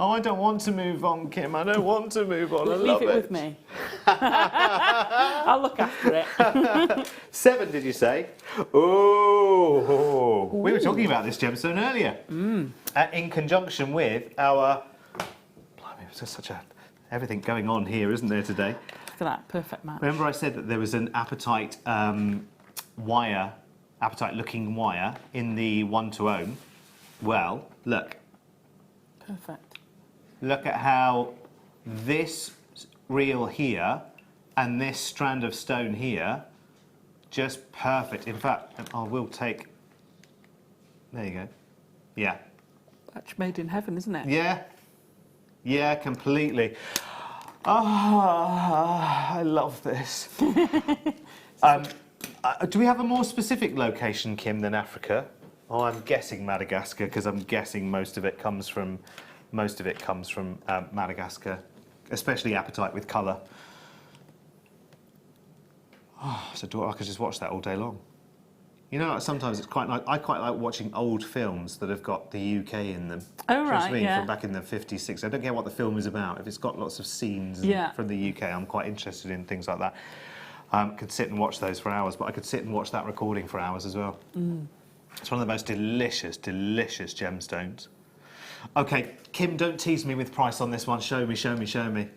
S2: Oh, I don't want to move on, Kim. I don't want to move on. I love it.
S3: Leave it with me. I'll look after it.
S2: 7, did you say? Oh, we were talking about this gemstone earlier. In conjunction with our... Blimey, there's just such everything going on here, isn't there, today?
S3: Look at that, perfect match.
S2: Remember I said that there was an apatite wire, apatite-looking wire in the one-to-own? Well, look.
S3: Perfect.
S2: Look at how this reel here and this strand of stone here, just perfect. In fact, I will take, there you go. Yeah.
S3: That's made in heaven, isn't it?
S2: Yeah. Yeah, completely. Oh, I love this. Do we have a more specific location, Kim, than Africa? Oh, I'm guessing Madagascar, because I'm guessing most of it comes from Madagascar, especially apatite with colour. Oh, I could just watch that all day long. You know, sometimes it's I quite like watching old films that have got the UK in them.
S3: Oh, right,
S2: From back in the 50s, 60s. I don't care what the film is about. If it's got lots of scenes from the UK, I'm quite interested in things like that. Could sit and watch those for hours, but I could sit and watch that recording for hours as well. It's one of the most delicious, delicious gemstones. Okay, Kim, don't tease me with price on this one. Show me. Show me.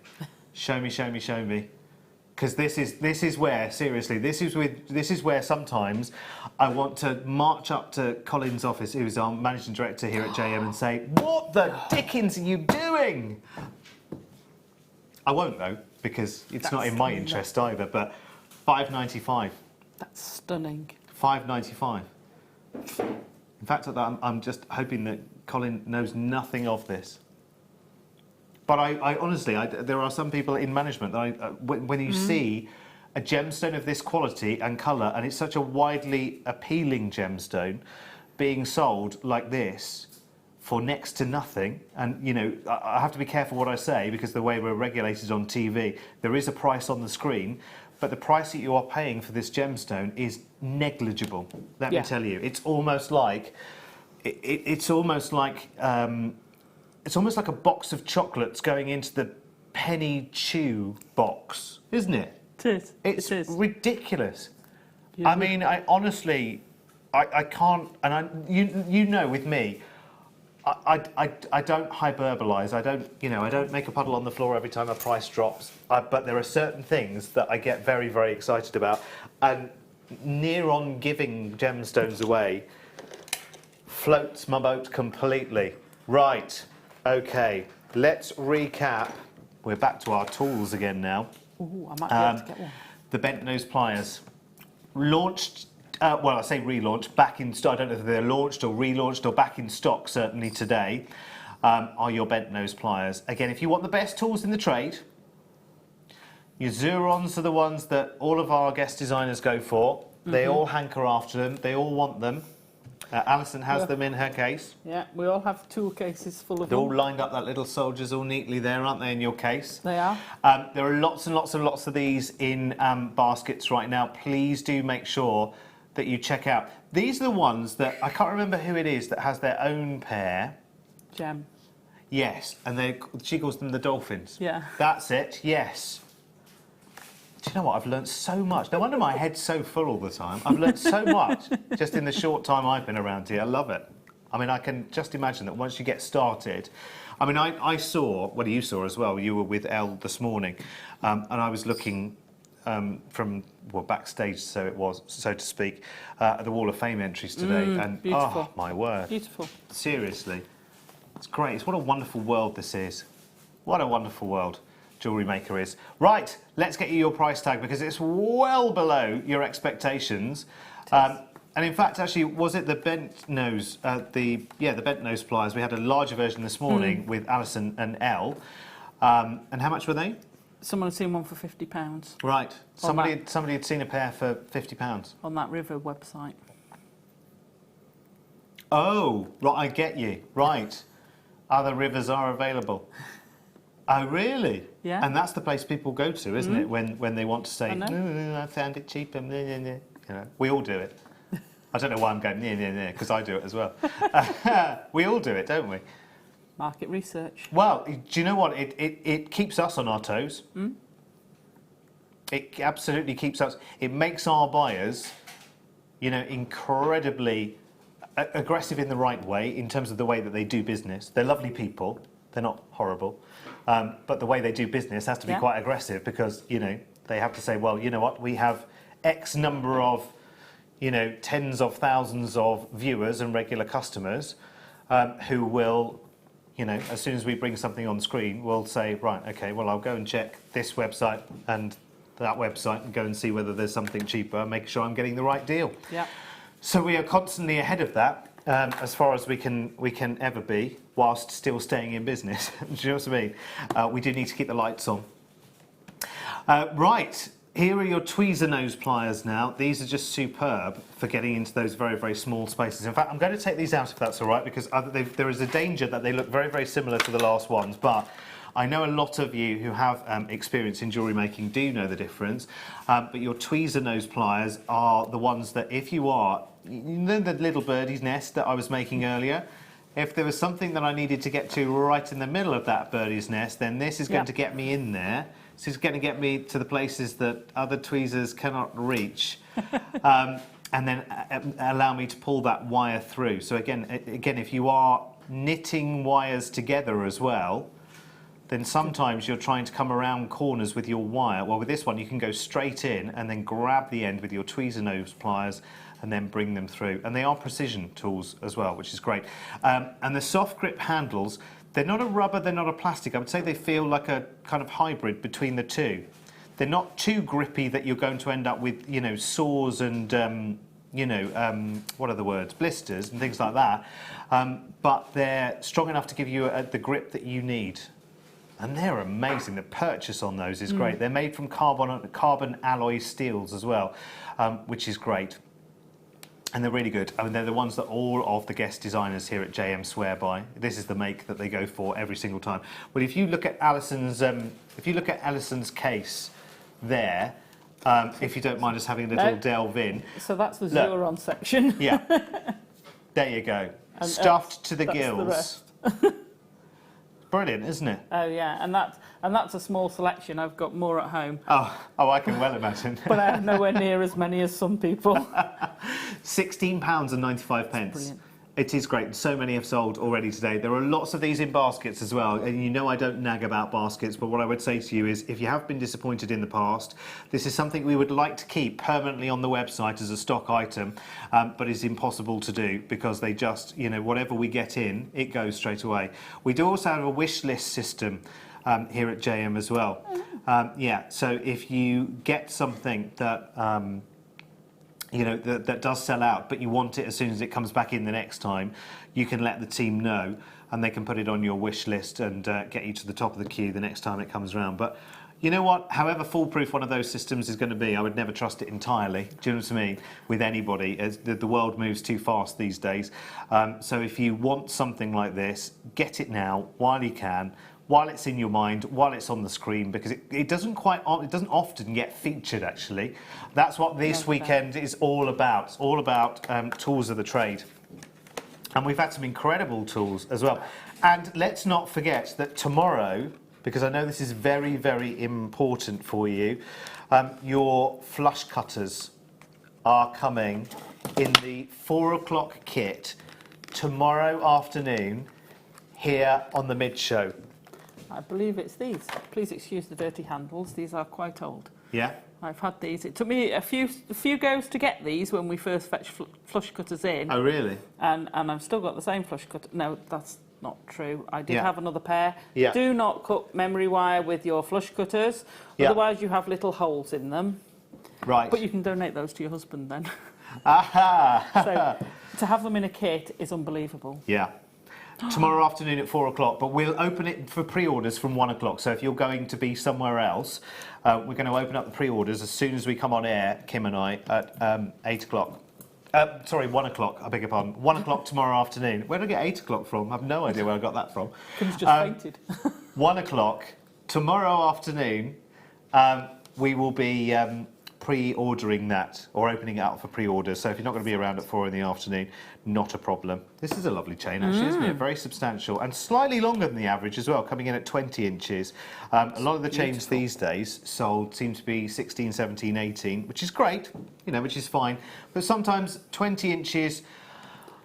S2: Because this is where, seriously, this is where sometimes I want to march up to Colin's office, who's our managing director here at JM, and say, "What the dickens are you doing?" I won't though, because it's not in my interest either. But £5.95. That's
S3: stunning.
S2: £5.95. In fact, I'm just hoping that Colin knows nothing of this. But I honestly, there are some people in management that when you see a gemstone of this quality and colour, and it's such a widely appealing gemstone, being sold like this for next to nothing, and you know, I have to be careful what I say because the way we're regulated on TV, there is a price on the screen, but the price that you are paying for this gemstone is negligible. Let me tell you, it's almost like it's almost like a box of chocolates going into the penny chew box, isn't it?
S3: It is.
S2: It's
S3: it is.
S2: ridiculous.
S3: Yeah.
S2: I mean, I honestly, I can't, and you know, with me, I don't hyperbolise. I don't make a puddle on the floor every time a price drops. But there are certain things that I get very, very excited about, and near on giving gemstones away floats my boat completely. Right. Okay. Let's recap. We're back to our tools again now.
S3: Ooh, I might be able to get one.
S2: The bent nose pliers, launched. Well, I say relaunched, back in stock. I don't know if they're launched or relaunched or back in stock, certainly today, are your bent nose pliers. Again, if you want the best tools in the trade, your Xurons are the ones that all of our guest designers go for. They all hanker after them. They all want them. Alison has them in her case.
S3: Yeah, we all have tool cases full of
S2: They're
S3: them.
S2: all lined up like little soldiers all neatly there, aren't they, in your case?
S3: They are.
S2: There are lots and lots and lots of these in baskets right now. Please do make sure that you check out. These are the ones that, I can't remember who it is that has their own pair.
S3: Gem.
S2: Yes, and she calls them the dolphins.
S3: Yeah.
S2: That's it, yes. Do you know what? I've learnt so much. No wonder my head's so full all the time. I've learnt so much just in the short time I've been around here. I love it. I mean, I can just imagine that once you get started. I mean, I saw, well, you saw as well, you were with Elle this morning, and I was looking from, well, backstage, so it was, so to speak, at the Wall of Fame entries today. And
S3: beautiful.
S2: oh, my word.
S3: Beautiful.
S2: Seriously. It's great. It's what a wonderful world this is. What a wonderful world Jewellery Maker is. Right, let's get you your price tag because it's well below your expectations. And in fact, actually, was it the bent nose, the bent nose pliers? We had a larger version this morning with Alison and Elle. And how much were they?
S3: Someone had seen one for £50.
S2: Right. Somebody had seen a pair for £50.
S3: On that River website.
S2: Oh, right, I get you. Right. Other rivers are available. Oh, really?
S3: Yeah.
S2: And that's the place people go to, isn't it? When they want to say,
S3: I know.
S2: no, I found it cheaper. You know, we all do it. I don't know why I'm going, because I do it as well. We all do it, don't we?
S3: Market research.
S2: Well, do you know what? It keeps us on our toes. It absolutely keeps us. It makes our buyers, incredibly aggressive in the right way in terms of the way that they do business. They're lovely people. They're not horrible. But the way they do business has to be quite aggressive because, they have to say, well, you know what? We have X number of, tens of thousands of viewers and regular customers who will, as soon as we bring something on screen, will say, right, okay, well, I'll go and check this website and that website and go and see whether there's something cheaper and make sure I'm getting the right deal.
S3: Yeah.
S2: So we are constantly ahead of that as far as we can ever be, whilst still staying in business. Do you know what I mean? We do need to keep the lights on. Right. Here are your tweezer nose pliers now. These are just superb for getting into those very, very small spaces. In fact, I'm going to take these out if that's all right, because there is a danger that they look very, very similar to the last ones. But I know a lot of you who have experience in jewellery making do know the difference. But your tweezer nose pliers are the ones that if you are, the little birdie's nest that I was making earlier, if there was something that I needed to get to right in the middle of that birdie's nest, then this is going to get me in there. This is going to get me to the places that other tweezers cannot reach, and then allow me to pull that wire through. So again, if you are knitting wires together as well, then sometimes you're trying to come around corners with your wire. Well, with this one, you can go straight in and then grab the end with your tweezer nose pliers and then bring them through. And they are precision tools as well, which is great. And the soft grip handles, they're not a rubber, they're not a plastic. I would say they feel like a kind of hybrid between the two. They're not too grippy that you're going to end up with, sores and, what are the words? Blisters and things like that. But they're strong enough to give you the grip that you need. And they're amazing. The purchase on those is great. They're made from carbon alloy steels as well, which is great. And they're really good. I mean, they're the ones that all of the guest designers here at JM swear by. This is the make that they go for every single time. But if you look at Alison's, case there, if you don't mind us having a little delve in.
S3: So that's the Xuron section.
S2: Yeah. There you go.
S3: And,
S2: stuffed to the
S3: that's
S2: gills.
S3: The rest.
S2: Brilliant, isn't it?
S3: Oh yeah, and that's a small selection. I've got more at home.
S2: Oh, I can well imagine.
S3: But I have nowhere near as many as some people.
S2: £16.95.
S3: Brilliant.
S2: It is great. So many have sold already today. There are lots of these in baskets as well. And you know I don't nag about baskets, but what I would say to you is if you have been disappointed in the past, this is something we would like to keep permanently on the website as a stock item, but it's impossible to do because they just, you know, whatever we get in, it goes straight away. We do also have a wish list system here at JM as well. Yeah, so if you get something that you know, that does sell out, but you want it as soon as it comes back in the next time, you can let the team know and they can put it on your wish list and get you to the top of the queue the next time it comes around. But you know what? However foolproof one of those systems is going to be, I would never trust it entirely. Do you know what I mean? With anybody, as the world moves too fast these days. So if you want something like this, get it now while you can, while it's in your mind, while it's on the screen, because it doesn't often get featured, actually. That's what this weekend is all about. It's all about tools of the trade. And we've had some incredible tools as well. And let's not forget that tomorrow, because I know this is very, very important for you, your flush cutters are coming in the 4 o'clock kit tomorrow afternoon here on the mid-show.
S3: I believe it's these. Please excuse the dirty handles. These are quite old.
S2: Yeah?
S3: I've had these. It took me a few goes to get these when we first fetched flush cutters in.
S2: Oh, really?
S3: And I've still got the same flush cutter. No, that's not true. I did have another pair.
S2: Yeah.
S3: Do not cut memory wire with your flush cutters.
S2: Yeah.
S3: Otherwise, you have little holes in them.
S2: Right.
S3: But you can donate those to your husband then.
S2: Aha!
S3: So to have them in a kit is unbelievable.
S2: Yeah. Tomorrow afternoon at 4 o'clock, but we'll open it for pre-orders from 1 o'clock. So if you're going to be somewhere else, we're going to open up the pre-orders as soon as we come on air, Kim and I, at 8 o'clock. Sorry, 1 o'clock, I beg your pardon. 1 o'clock tomorrow afternoon. Where did I get 8 o'clock from? I have no idea where I got that from.
S3: Kim's just fainted.
S2: 1 o'clock tomorrow afternoon, we will be pre-ordering that, or opening it up for pre-orders. So if you're not going to be around at 4 in the afternoon, not a problem. This is a lovely chain, actually, isn't it? Very substantial and slightly longer than the average as well, coming in at 20 inches. A lot of the chains these days sold seem to be 16, 17, 18, which is great, you know, which is fine. But sometimes 20 inches,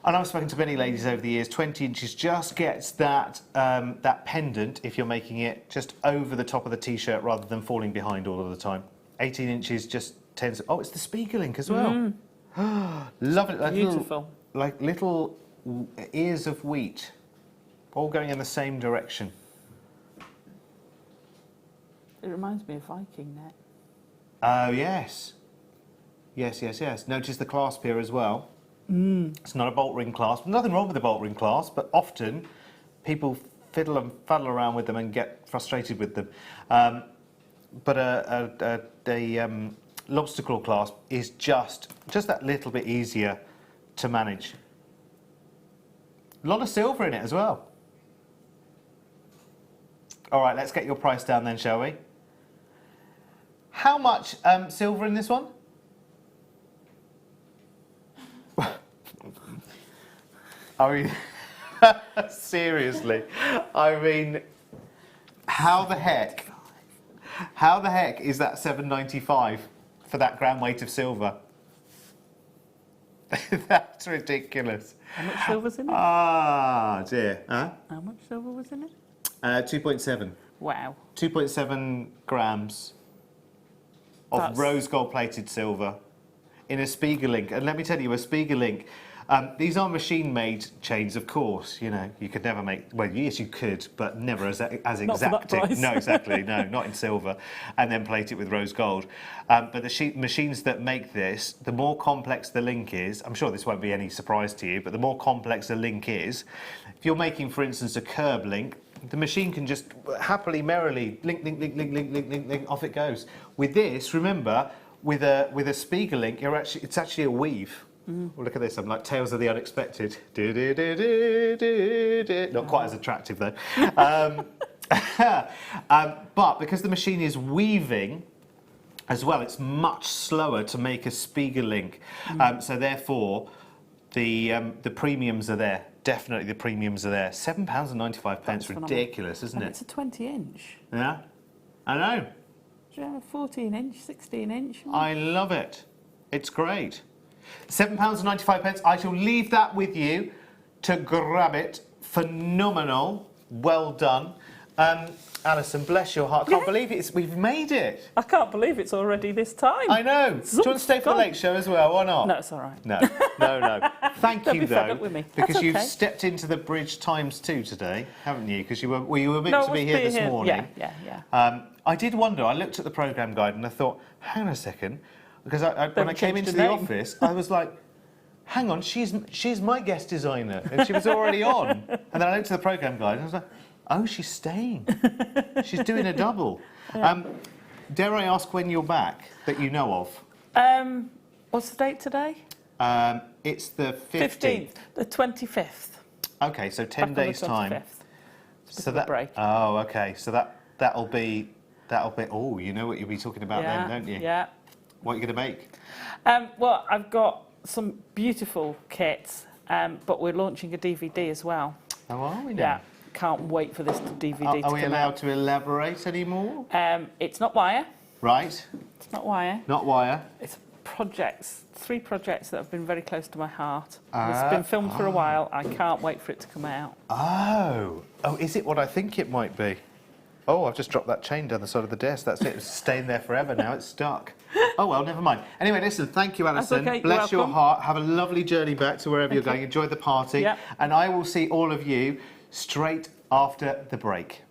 S2: and I've spoken to many ladies over the years, 20 inches just gets that that pendant, if you're making it, just over the top of the T-shirt rather than falling behind all of the time. 18 inches just tends... Oh, it's the speaker link as well. Love it. Like
S3: Beautiful.
S2: Like little ears of wheat, all going in the same direction.
S3: It reminds me of Viking net.
S2: Oh, yes. Yes, yes, yes. Notice the clasp here as well. It's not a bolt ring clasp. Nothing wrong with the bolt ring clasp, but often people fiddle and fuddle around with them and get frustrated with them. But a lobster claw clasp is just that little bit easier to manage. A lot of silver in it as well. All right, let's get your price down then, shall we? How much silver in this one? I mean, seriously, I mean, how the heck is that £7.95 for that gram weight of silver? That's ridiculous.
S3: How much silver's in it?
S2: Ah, dear. Huh?
S3: How much silver was in it?
S2: 2.7.
S3: Wow.
S2: 2.7 grams of rose gold plated silver in a Spiegelink. And let me tell you, a Spiegelink, these are machine-made chains, of course. You know, you could never make... Well, yes, you could, but never as exacting.
S3: Not for that price.
S2: No, exactly. No, not in silver. And then plate it with rose gold. But the machines that make this, the more complex the link is... I'm sure this won't be any surprise to you, but the more complex the link is... If you're making, for instance, a curb link, the machine can just happily, merrily link, link, link, link, link, link, link, link, off it goes. With this, remember, with a Spiegelink, it's actually a weave. Well, look at this, I'm like Tales of the Unexpected. Not quite as attractive though. But because the machine is weaving as well, it's much slower to make a Spiegelink. So therefore, the premiums are there definitely the premiums are there. £7.95, ridiculous, isn't it?
S3: It's a 20-inch.
S2: Yeah, I know.
S3: 14-inch, 16-inch.
S2: I love it. It's great. £7.95. I shall leave that with you to grab it. Phenomenal. Well done. Alison, bless your heart. I can't believe we've made it.
S3: I can't believe it's already this time.
S2: I know. Do you want to stay for the late show as well, or not?
S3: No, it's all right.
S2: No. Thank
S3: Don't
S2: you,
S3: be fed
S2: though,
S3: up with me.
S2: because
S3: That's
S2: you've
S3: okay.
S2: stepped into the bridge ×2 today, haven't you? Because you were meant to be here this morning.
S3: Yeah.
S2: I did wonder. I looked at the programme guide and I thought, hang on a second, because when I came into the office, I was like, hang on, she's my guest designer, and she was already on. And then I looked at the programme guide and I was like, oh, she's staying. She's doing a double. Dare I ask when you're back that you know of?
S3: What's the date today?
S2: It's the 15th.
S3: The 25th.
S2: Okay, so 10 days time.
S3: So that break.
S2: Oh, okay. So that'll be. Oh, you know what you'll be talking about then, don't you?
S3: Yeah.
S2: What are you going to make?
S3: Well, I've got some beautiful kits, but we're launching a DVD as well.
S2: Oh, are we now?
S3: Yeah. Can't wait for this DVD to come out.
S2: Are we allowed to elaborate anymore?
S3: It's not wire.
S2: Right.
S3: It's not wire.
S2: Not wire.
S3: It's projects, 3 projects that have been very close to my heart. It's been filmed for a while. I can't wait for it to come out.
S2: Oh, is it what I think it might be? Oh, I've just dropped that chain down the side of the desk. That's it. It's staying there forever now. It's stuck. Oh, well, never mind. Anyway, listen, thank you, Alison.
S3: That's okay.
S2: Bless your heart. Have a lovely journey back to wherever you're going. Enjoy the party.
S3: Yep.
S2: And I will see all of you straight after the break.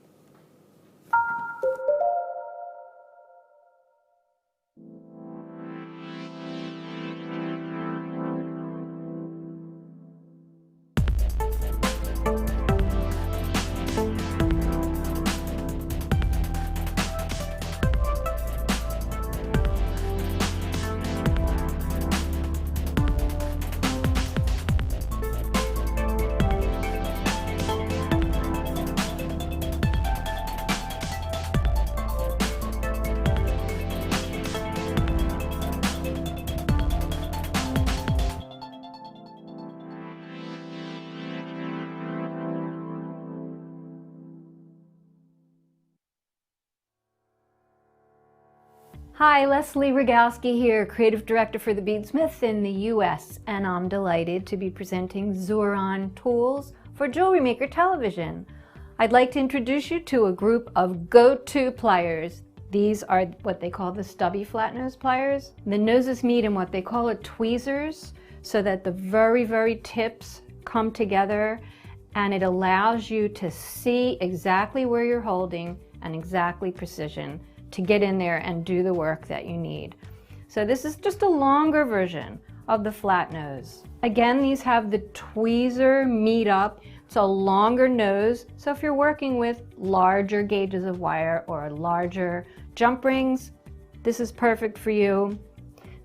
S5: Hi, Leslie Rogowski here, Creative Director for the Beadsmith in the US, and I'm delighted to be presenting Xuron tools for Jewelry Maker television. I'd like to introduce you to a group of go-to pliers. These are what they call the stubby flat nose pliers. The noses meet in what they call a tweezers, so that the very tips come together, and it allows you to see exactly where you're holding and exactly precision to get in there and do the work that you need. So this is just a longer version of the flat nose. Again, these have the tweezer meet up. It's a longer nose, so if you're working with larger gauges of wire or larger jump rings, this is perfect for you.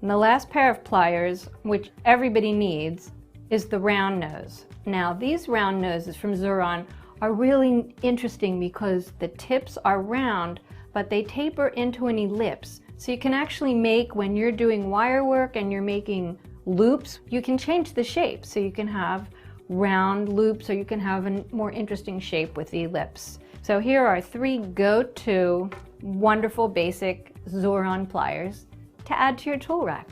S5: And the last pair of pliers, which everybody needs, is the round nose. Now, these round noses from Xuron are really interesting because the tips are round, but they taper into an ellipse. So you can actually make, when you're doing wire work and you're making loops, you can change the shape. So you can have round loops, or you can have a more interesting shape with the ellipse. So here are 3 go-to wonderful basic Xuron pliers to add to your tool rack.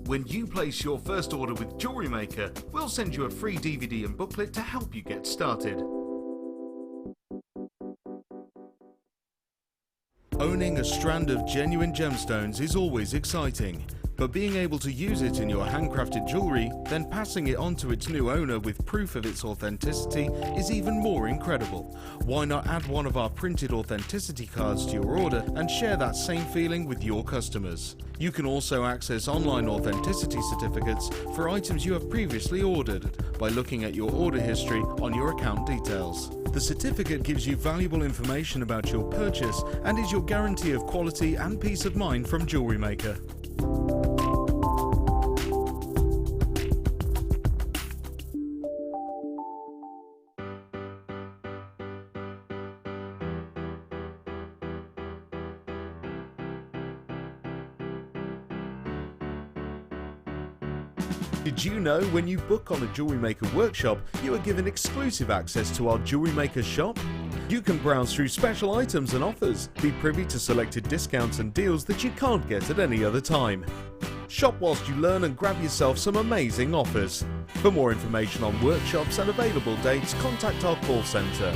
S6: When you place your first order with Jewellery Maker, we'll send you a free DVD and booklet to help you get started. Owning a strand of genuine gemstones is always exciting, but being able to use it in your handcrafted jewellery, then passing it on to its new owner with proof of its authenticity is even more incredible. Why not add one of our printed authenticity cards to your order and share that same feeling with your customers? You can also access online authenticity certificates for items you have previously ordered by looking at your order history on your account details. The certificate gives you valuable information about your purchase and is your guarantee of quality and peace of mind from Jewellery Maker. Did you know when you book on a Jewellery Maker workshop, you are given exclusive access to our Jewellery Maker shop? You can browse through special items and offers, be privy to selected discounts and deals that you can't get at any other time. Shop whilst you learn and grab yourself some amazing offers. For more information on workshops and available dates, contact our call centre.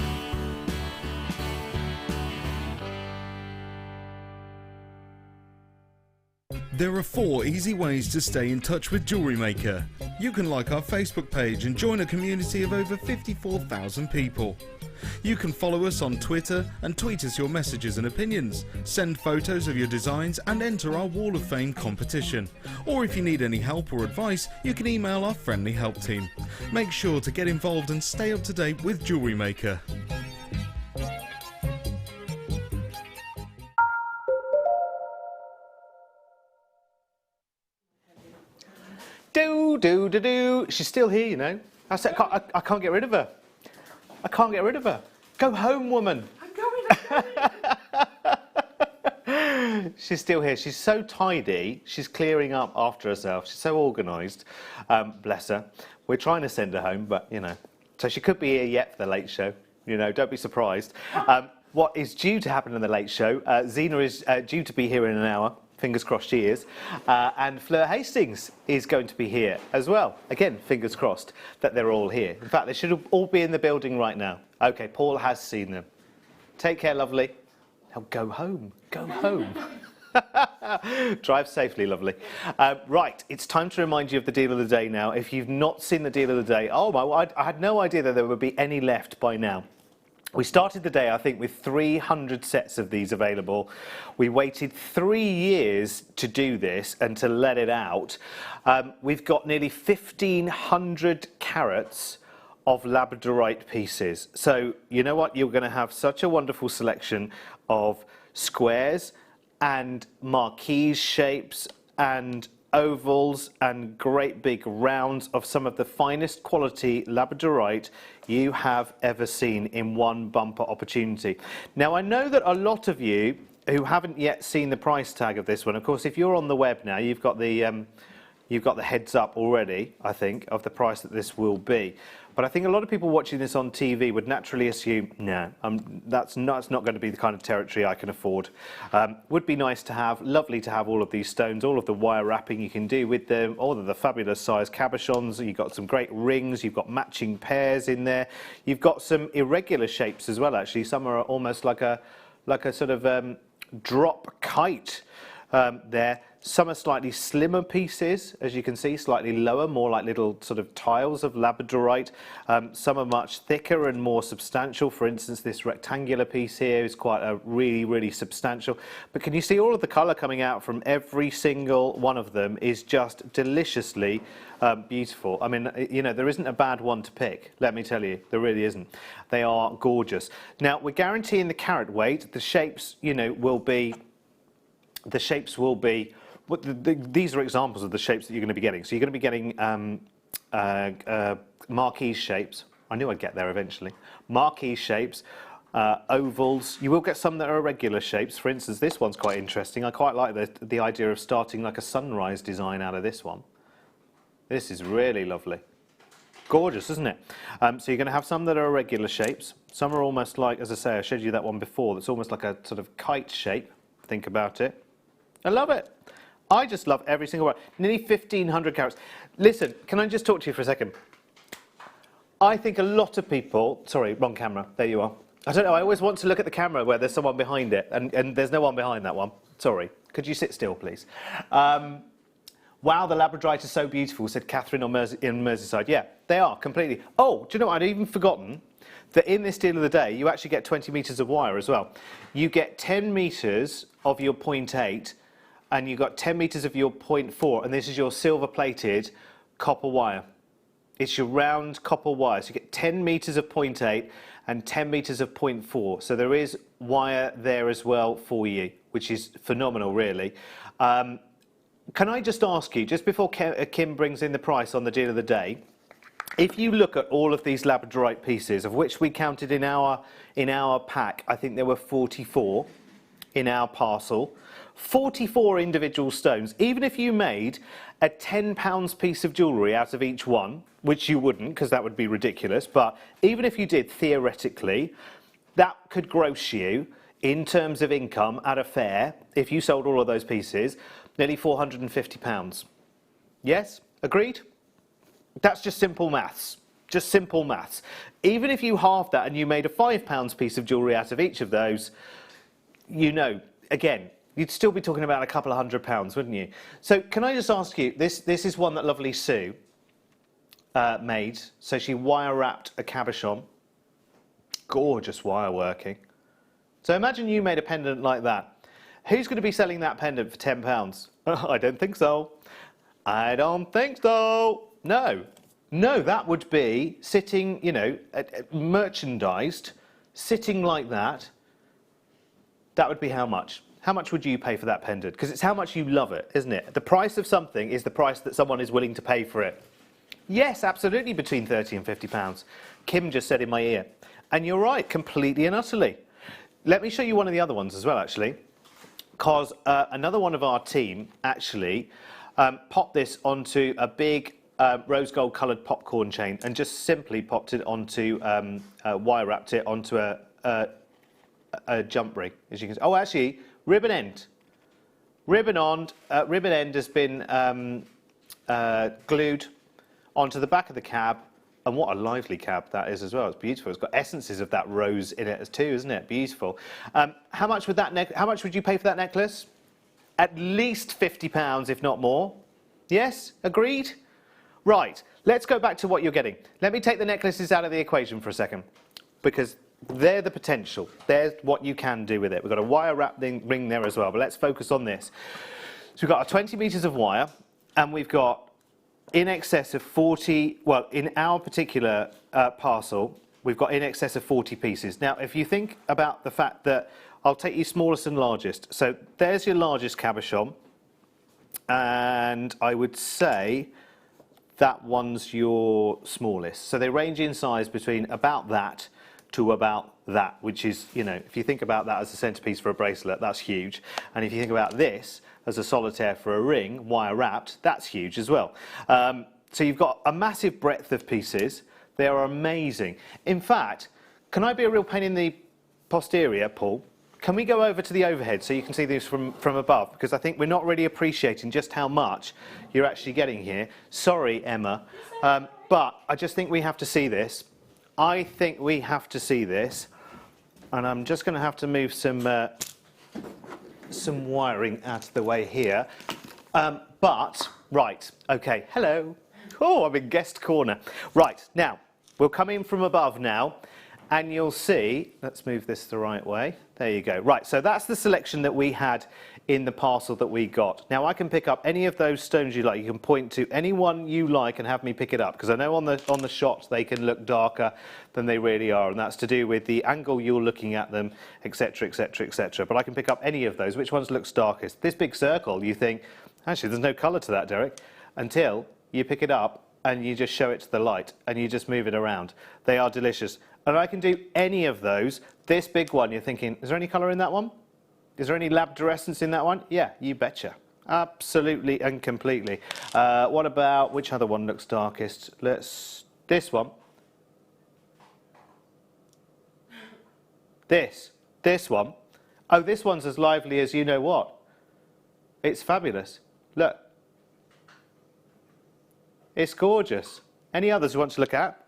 S6: There are 4 easy ways to stay in touch with Jewellery Maker. You can like our Facebook page and join a community of over 54,000 people. You can follow us on Twitter and tweet us your messages and opinions, send photos of your designs and enter our Wall of Fame competition. Or if you need any help or advice, you can email our friendly help team. Make sure to get involved and stay up to date with Jewellery Maker.
S2: She's still here, you know. I can't get rid of her. I can't get rid of her. Go home, woman.
S3: I'm going.
S2: She's still here. She's so tidy. She's clearing up after herself. She's so organised. Bless her. We're trying to send her home, but, you know. So she could be here yet for the late show. You know, don't be surprised. What is due to happen in the late show, Zena is due to be here in an hour. Fingers crossed she is. And Fleur Hastings is going to be here as well. Again, fingers crossed that they're all here. In fact, they should all be in the building right now. OK, Paul has seen them. Take care, lovely. Now go home. Go home. Drive safely, lovely. Right, it's time to remind you of the deal of the day now. If you've not seen the deal of the day, oh my, I had no idea that there would be any left by now. We started the day, I think, with 300 sets of these available. We waited 3 years to do this and to let it out. We've got nearly 1,500 carats of labradorite pieces. So, you know what? You're going to have such a wonderful selection of squares and marquise shapes and ovals and great big rounds of some of the finest quality labradorite you have ever seen in one bumper opportunity. Now, I know that a lot of you who haven't yet seen the price tag of this one, of course, if you're on the web now, you've got the heads up already, I think, of the price that this will be. But I think a lot of people watching this on TV would naturally assume, no, that's not going to be the kind of territory I can afford. Would be nice to have, lovely to have all of these stones, all of the wire wrapping you can do with them, all of the fabulous size cabochons. You've got some great rings, you've got matching pairs in there. You've got some irregular shapes as well, actually. Some are almost like a sort of drop kite there. Some are slightly slimmer pieces, as you can see, slightly lower, more like little sort of tiles of labradorite. Some are much thicker and more substantial. For instance, this rectangular piece here is quite a really substantial. But can you see all of the colour coming out from every single one of them is just deliciously beautiful. I mean, you know, there isn't a bad one to pick, let me tell you. There really isn't. They are gorgeous. Now, we're guaranteeing the carat weight. The shapes, you know, will be... The shapes will be... these are examples of the shapes that you're going to be getting. So you're going to be getting marquise shapes. I knew I'd get there eventually. Marquise shapes, ovals. You will get some that are irregular shapes. For instance, this one's quite interesting. I quite like the idea of starting like a sunrise design out of this one. This is really lovely. Gorgeous, isn't it? So you're going to have some that are irregular shapes. Some are almost like, as I say, I showed you that one before. That's almost like a sort of kite shape. Think about it. I love it. I just love every single one. Nearly 1,500 carats. Listen, can I just talk to you for a second? I think a lot of people... Sorry, wrong camera. There you are. I don't know. I always want to look at the camera where there's someone behind it, and there's no one behind that one. Sorry. Could you sit still, please? Wow, the labradorite is so beautiful, said Catherine in Merseyside. Yeah, they are, completely. Oh, do you know what? I'd even forgotten that in this deal of the day, you actually get 20 metres of wire as well. You get 10 metres of your 0.8, and you've got 10 metres of your 0.4, and this is your silver-plated copper wire. It's your round copper wire. So you get 10 metres of 0.8 and 10 metres of 0.4. So there is wire there as well for you, which is phenomenal, really. Can I just ask you, just before Kim brings in the price on the deal of the day, if you look at all of these labradorite pieces, of which we counted in our pack, I think there were 44 in our parcel, 44 individual stones. Even if you made a £10 piece of jewellery out of each one, which you wouldn't because that would be ridiculous, but even if you did theoretically, that could gross you in terms of income at a fair, if you sold all of those pieces, nearly £450. Yes? Agreed? That's just simple maths. Just simple maths. Even if you halved that and you made a £5 piece of jewellery out of each of those, you know, again, you'd still be talking about a couple of £100, wouldn't you? So can I just ask you, this is one that lovely Sue made. So she wire wrapped a cabochon. Gorgeous wire working. So imagine you made a pendant like that. Who's going to be selling that pendant for £10? I don't think so. I don't think so. No. No, that would be sitting, you know, merchandised, sitting like that. That would be how much? How much would you pay for that pendant? Because it's how much you love it, isn't it? The price of something is the price that someone is willing to pay for it. Yes, absolutely between £30 and £50. Kim just said in my ear. And you're right, completely and utterly. Let me show you one of the other ones as well, actually. Because another one of our team actually popped this onto a big rose gold coloured popcorn chain and just simply popped it onto, wire wrapped it onto a jump ring, as you can see. Oh, actually, ribbon end. Ribbon end has been glued onto the back of the cab, and what a lively cab that is as well. It's beautiful. It's got essences of that rose in it too, isn't it? Beautiful. How much would you pay for that necklace? At least £50, if not more. Yes, agreed. Right. Let's go back to what you're getting. Let me take the necklaces out of the equation for a second, because they're the potential. There's what you can do with it. We've got a wire wrap ring there as well, but let's focus on this. So we've got our 20 metres of wire, and we've got in excess of 40, well, in our particular parcel, we've got in excess of 40 pieces. Now, if you think about the fact that, I'll take you smallest and largest. So there's your largest cabochon, and I would say that one's your smallest. So they range in size between about that to about that, which is, you know, if you think about that as a centerpiece for a bracelet, that's huge. And if you think about this as a solitaire for a ring, wire wrapped, that's huge as well. So you've got a massive breadth of pieces. They are amazing. In fact, can I be a real pain in the posterior, Paul? Can we go over to the overhead so you can see these from above? Because I think we're not really appreciating just how much you're actually getting here. Sorry, Emma. But I just think we have to see this. I think we have to see this. And I'm just going to have to move some wiring out of the way here. But, right, okay, hello. Oh, I'm in guest corner. Right, now, we'll come in from above now. And you'll see, let's move this the right way. There you go. Right, so that's the selection that we had in the parcel that we got. Now I can pick up any of those stones you like. You can point to any one you like and have me pick it up, because I know on the shot they can look darker than they really are, and that's to do with the angle you're looking at them, etc, etc, etc. But I can pick up any of those. Which ones looks darkest? This big circle, you think, actually there's no colour to that, Derek, until you pick it up and you just show it to the light and you just move it around. They are delicious. And I can do any of those. This big one, you're thinking, is there any colour in that one? Is there any labdorescence in that one? Yeah, you betcha. Absolutely and completely. What about, which other one looks darkest? This one. This one. Oh, this one's as lively as you know what. It's fabulous. Look. It's gorgeous. Any others you want to look at?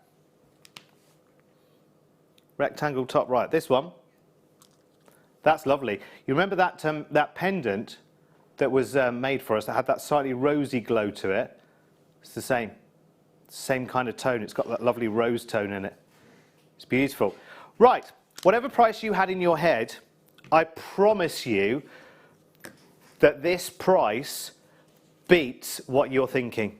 S2: Rectangle top right. This one. That's lovely. You remember that that pendant that was made for us that had that slightly rosy glow to it? It's the same kind of tone. It's got that lovely rose tone in it. It's beautiful. Right. Whatever price you had in your head, I promise you that this price beats what you're thinking.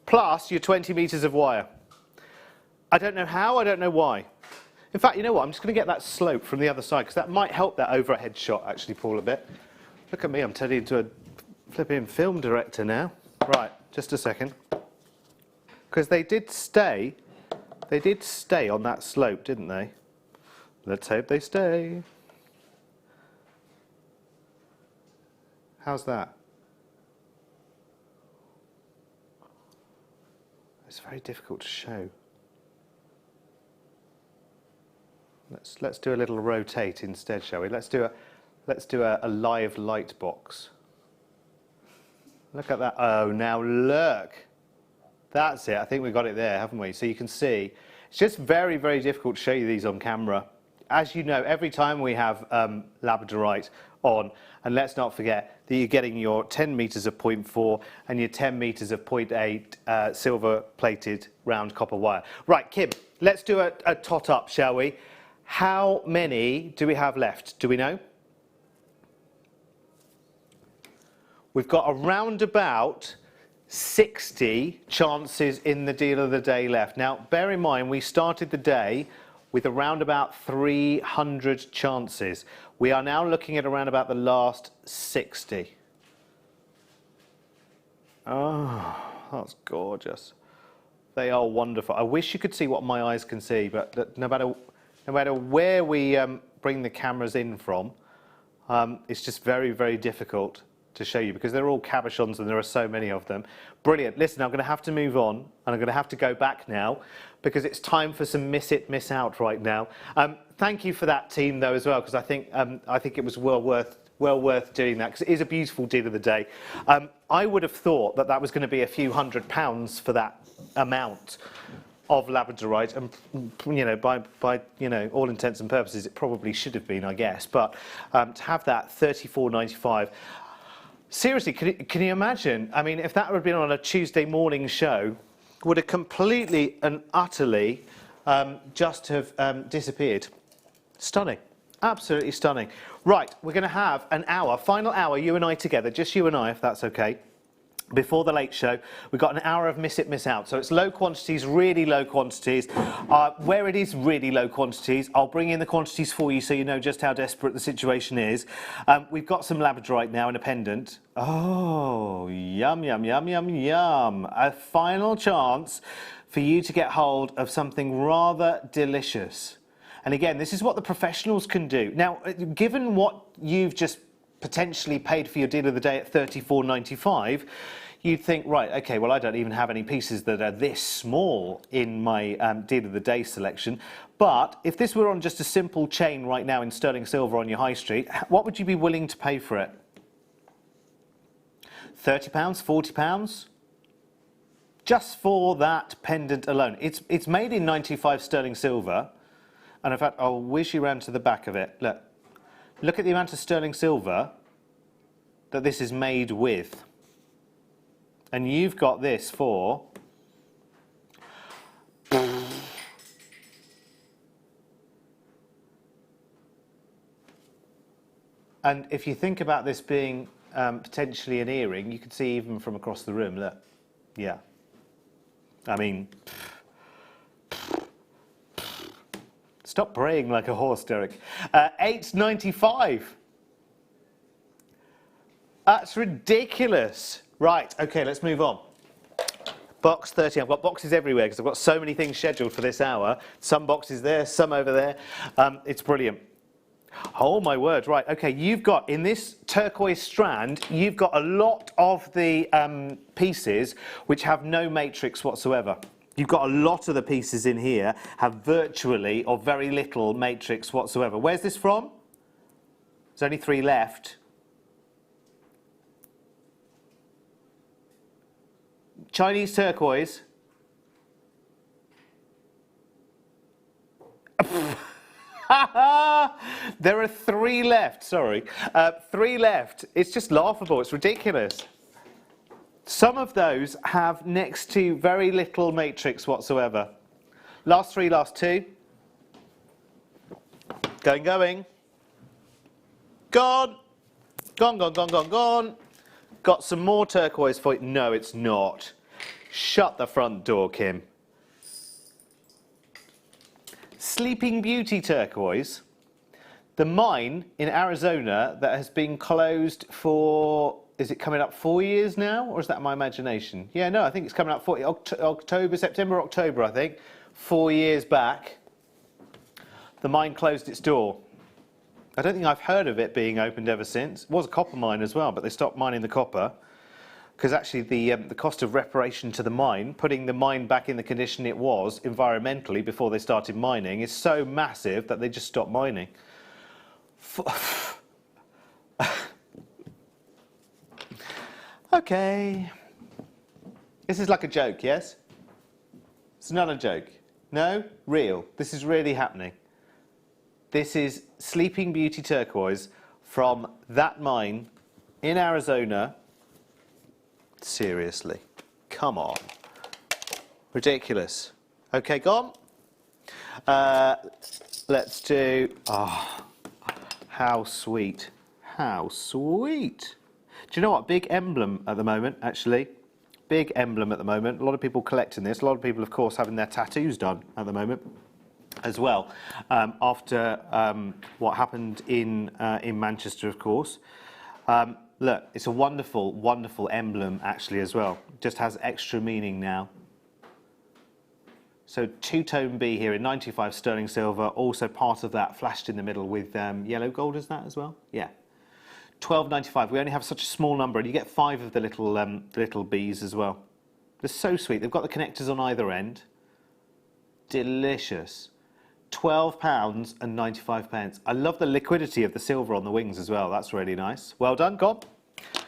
S2: Plus your 20 metres of wire. I don't know how, I don't know why. In fact, you know what, I'm just going to get that slope from the other side, because that might help that overhead shot actually, Paul, a bit. Look at me, I'm turning into a flipping film director now. Right, just a second. Because they did stay They did stay on that slope, didn't they? Let's hope they stay. How's that? It's very difficult to show. Let's do a little rotate instead, shall we? Let's do a live light box. Look at that. Oh, now look. That's it. I think we've got it there, haven't we? So you can see. It's just very, very difficult to show you these on camera. As you know, every time we have labradorite on, and let's not forget that you're getting your 10 metres of 0.4 and your 10 metres of 0.8 silver-plated round copper wire. Right, Kim, let's do a tot-up, shall we? How many do we have left? Do we know? We've got around about 60 chances in the deal of the day left. Now, bear in mind, we started the day with around about 300 chances. We are now looking at around about the last 60. Oh, that's gorgeous. They are wonderful. I wish you could see what my eyes can see, but no matter where we bring the cameras in from, it's just very, very difficult to show you because they're all cabochons and there are so many of them. Brilliant. Listen, I'm going to have to move on and I'm going to have to go back now because it's time for some miss it, miss out right now. Thank you for that team though as well, because I think it was well worth doing that because it is a beautiful deal of the day. I would have thought that was going to be a few £100 for that amount of labradorite, and you know, by you know, all intents and purposes, it probably should have been, I guess. But to have that £34.95. Seriously, can you imagine? I mean, if that had been on a Tuesday morning show, would have completely and utterly just have disappeared. Stunning. Absolutely stunning. Right, we're going to have an hour, final hour, you and I together, just you and I, if that's okay. Before the late show, we've got an hour of miss it, miss out. So it's low quantities, really low quantities. Where it is really low quantities, I'll bring in the quantities for you so you know just how desperate the situation is. We've got some labradorite now in a pendant. Oh, yum, yum, yum, yum, yum. A final chance for you to get hold of something rather delicious. And again, this is what the professionals can do. Now, given what you've just potentially paid for your deal of the day at $34.95, you'd think, right, okay, well, I don't even have any pieces that are this small in my deal of the day selection. But if this were on just a simple chain right now in sterling silver on your high street, what would you be willing to pay for it? £30, £40? Just for that pendant alone. It's made in 95 sterling silver. And in fact, I'll whiz you around to the back of it. Look at the amount of sterling silver that this is made with. And you've got this for... And if you think about this being potentially an earring, you can see even from across the room, look. Yeah. I mean... Stop braying like a horse, Derek. $8.95. That's ridiculous. Right, okay, let's move on. Box 30. I've got boxes everywhere because I've got so many things scheduled for this hour. Some boxes there, some over there. It's brilliant. Oh my word, right, okay, you've got, in this turquoise strand, you've got a lot of the pieces which have no matrix whatsoever. You've got a lot of the pieces in here have virtually or very little matrix whatsoever. Where's this from? There's only 3 left. Chinese turquoise. There are 3 left, sorry. 3 left. It's just laughable, it's ridiculous. Some of those have next to very little matrix whatsoever. Last 3, last 2. Going. Gone. Gone. Got some more turquoise for you. No, it's not. Shut the front door, Kim. Sleeping Beauty turquoise. The mine in Arizona that has been closed for... Is it coming up 4 years now, or is that my imagination? Yeah, no, I think it's coming up 40, October, September, October, I think. 4 years back, the mine closed its door. I don't think I've heard of it being opened ever since. It was a copper mine as well, but they stopped mining the copper because actually the cost of reparation to the mine, putting the mine back in the condition it was environmentally before they started mining, is so massive that they just stopped mining. Okay. This is like a joke, yes? It's not a joke. No? Real. This is really happening. This is Sleeping Beauty turquoise from that mine in Arizona. Seriously. Come on. Ridiculous. Okay, gone. Let's do... Oh, how sweet. How sweet. Do you know what? Big emblem at the moment, actually. Big emblem at the moment. A lot of people collecting this. A lot of people, of course, having their tattoos done at the moment as well. After what happened in Manchester, of course. Look, it's a wonderful, wonderful emblem, actually, as well. Just has extra meaning now. So two-tone B here in 95 sterling silver. Also part of that flashed in the middle with yellow gold, is that as well? Yeah. £12.95. We only have such a small number, and you get 5 of the little bees as well. They're so sweet. They've got the connectors on either end. Delicious. £12.95. I love the liquidity of the silver on the wings as well. That's really nice. Well done, Gob.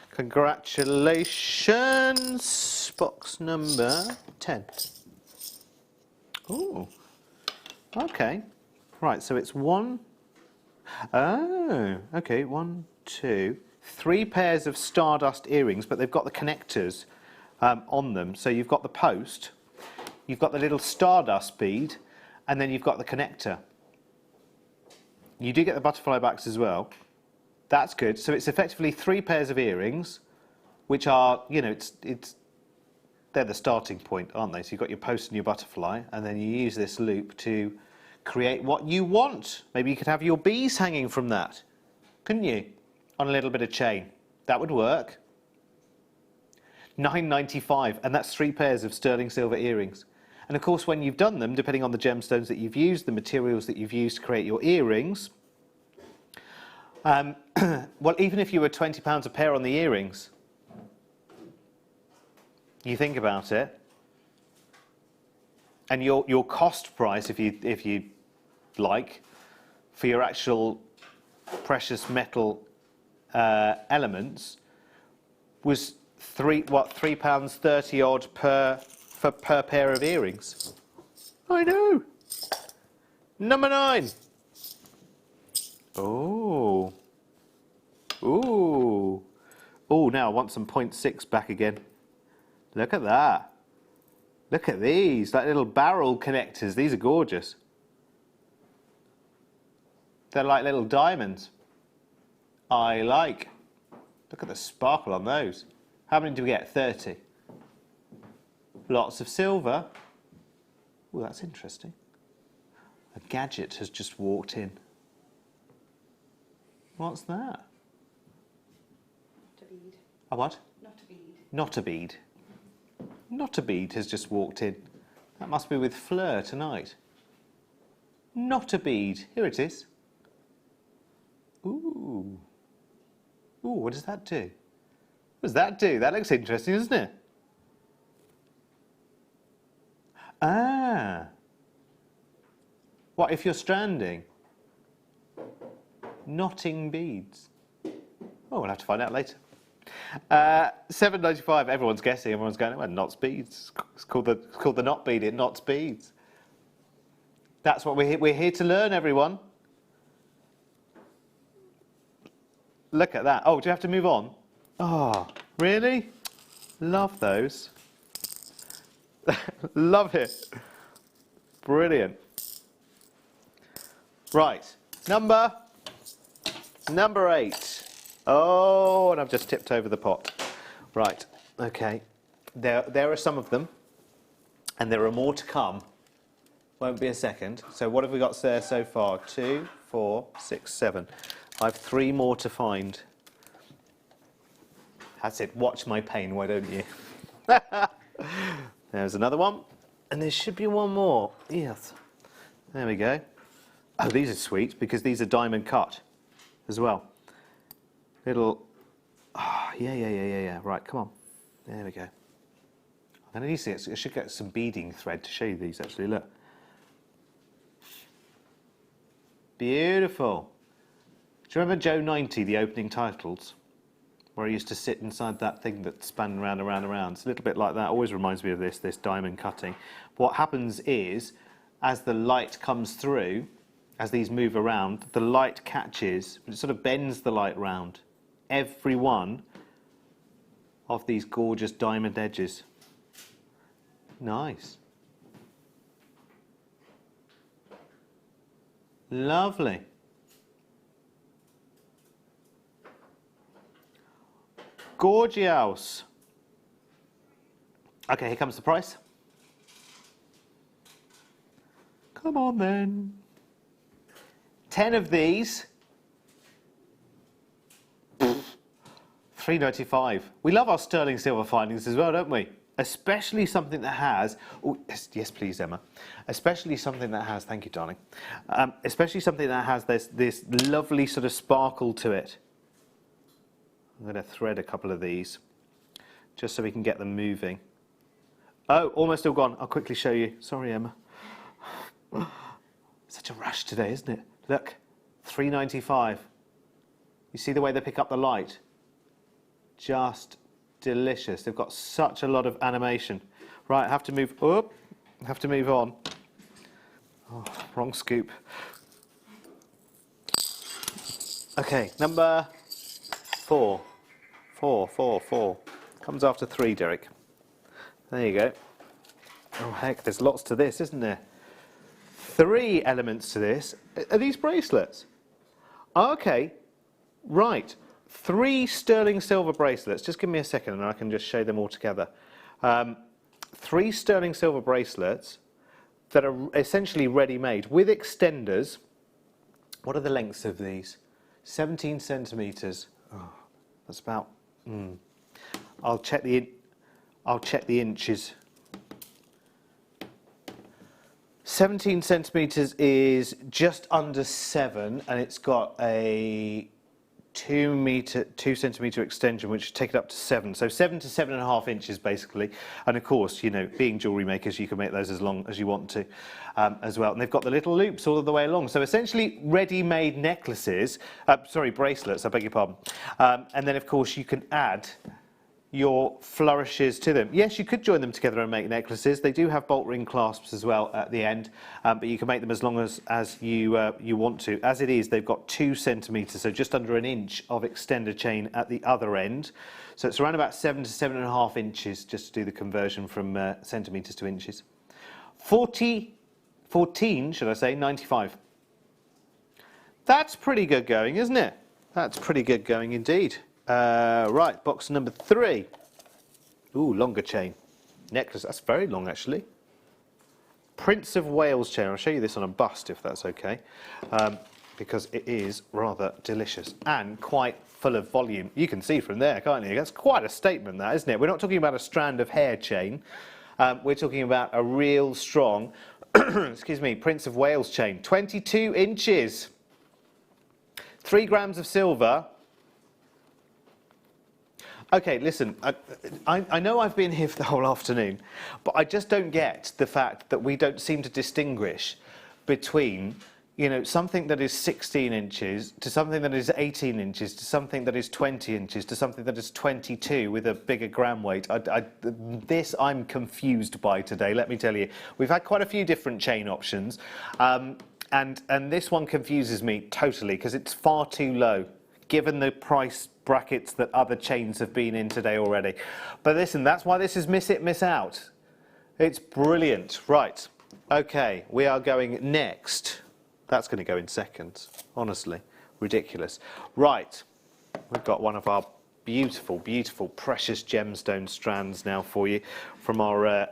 S2: Congratulations. Box number 10. Oh. Okay. Right. So it's one. Oh. Okay. 1, 2, 3 pairs of Stardust earrings, but they've got the connectors on them. So you've got the post, you've got the little Stardust bead, and then you've got the connector. You do get the butterfly backs as well. That's good. So it's effectively 3 pairs of earrings, which are, you know, they're the starting point, aren't they? So you've got your post and your butterfly, and then you use this loop to create what you want. Maybe you could have your bees hanging from that, couldn't you? On a little bit of chain. That would work. £9.95, and that's 3 pairs of sterling silver earrings. And of course, when you've done them, depending on the gemstones that you've used, the materials that you've used to create your earrings, well, even if you were £20 a pair on the earrings, you think about it, and your cost price, if you like, for your actual precious metal elements was £3.30 odd per pair of earrings. I know. Number 9. Oh. Ooh. Oh, now I want some 0.6 back again. Look at that. Look at these, like little barrel connectors. These are gorgeous. They're like little diamonds. I like. Look at the sparkle on those. How many do we get? 30. Lots of silver. Oh, that's interesting. A gadget has just walked in. What's that?
S7: Not a bead.
S2: A what?
S7: Not a bead.
S2: Not a bead. Not a bead has just walked in. That must be with Fleur tonight. Not a bead. Here it is. Ooh. Ooh, what does that do? What does that do? That looks interesting, doesn't it? Ah. What if you're stranding? Knotting beads. Oh, we'll have to find out later. £7.95. Everyone's guessing. Everyone's going, well, knots beads. It's called the knot bead. It knots beads. That's what we're here to learn, everyone. Look at that. Oh, do you have to move on? Oh, really? Love those. Love it. Brilliant. Right. Number 8. Oh, and I've just tipped over the pot. Right. Okay. There are some of them, and there are more to come. Won't be a second. So what have we got there so far? 2, 4, 6, 7. I have 3 more to find. That's it. Watch my pain, why don't you? There's another one. And there should be one more. Yes. There we go. Oh, these are sweet because these are diamond cut as well. Little, yeah. Right, come on. There we go. I'm going to use this. I should get some beading thread to show you these actually. Look. Beautiful. Do you remember Joe 90, the opening titles? Where he used to sit inside that thing that span round and round and round. It's a little bit like that. Always reminds me of this diamond cutting. What happens is, as the light comes through, as these move around, the light catches, it sort of bends the light round. Every one of these gorgeous diamond edges. Nice. Lovely. Gorgeous. Okay, here comes the price. Come on then. 10 of these. $3.95. We love our sterling silver findings as well, don't we? Especially something that has, oh, yes please Emma, especially something that has, thank you darling, especially something that has this lovely sort of sparkle to it. I'm going to thread a couple of these just so we can get them moving. Oh, almost all gone. I'll quickly show you. Sorry, Emma. Such a rush today, isn't it? Look, $3.95. You see the way they pick up the light? Just delicious. They've got such a lot of animation. Right, I have to move up. I have to move on. Oh, wrong scoop. Okay, number 4. 4. Comes after 3, Derek. There you go. Oh heck, there's lots to this, isn't there? 3 elements to this. Are these bracelets? Okay, right. 3 sterling silver bracelets. Just give me a second and I can just show them all together. 3 sterling silver bracelets that are essentially ready-made with extenders. What are the lengths of these? 17 centimetres. Oh, that's about... I'll check the inches. 17 centimetres is just under 7, and it's got a 2 centimetre extension, which would take it up to 7. So 7 to 7.5 inches, basically. And of course, you know, being jewellery makers, you can make those as long as you want to as well. And they've got the little loops all the way along. So essentially, ready-made necklaces, bracelets, I beg your pardon. And then, of course, you can add your flourishes to them. Yes, you could join them together and make necklaces. They do have bolt ring clasps as well at the end, but you can make them as long as you want to. As it is, they've got 2 centimetres, so just under an inch of extender chain at the other end. So it's around about 7 to 7.5 inches, just to do the conversion from centimetres to inches. 14, should I say, 95. That's pretty good going, isn't it? That's pretty good going indeed. Right, box number 3. Ooh, longer chain. Necklace, that's very long actually. Prince of Wales chain. I'll show you this on a bust if that's okay. Because it is rather delicious and quite full of volume. You can see from there, can't you? That's quite a statement, that, isn't it? We're not talking about a strand of hair chain. We're talking about a real strong, excuse me, Prince of Wales chain. 22 inches. 3 grams of silver. Okay, listen, I know I've been here for the whole afternoon, but I just don't get the fact that we don't seem to distinguish between, you know, something that is 16 inches to something that is 18 inches to something that is 20 inches to something that is 22 with a bigger gram weight. This I'm confused by today, let me tell you. We've had quite a few different chain options, and this one confuses me totally because it's far too low, given the price brackets that other chains have been in today already. But listen, that's why this is miss it, miss out. It's brilliant. Right, okay, we are going next. That's going to go in seconds, honestly. Ridiculous. Right, we've got one of our beautiful, beautiful, precious gemstone strands now for you from our,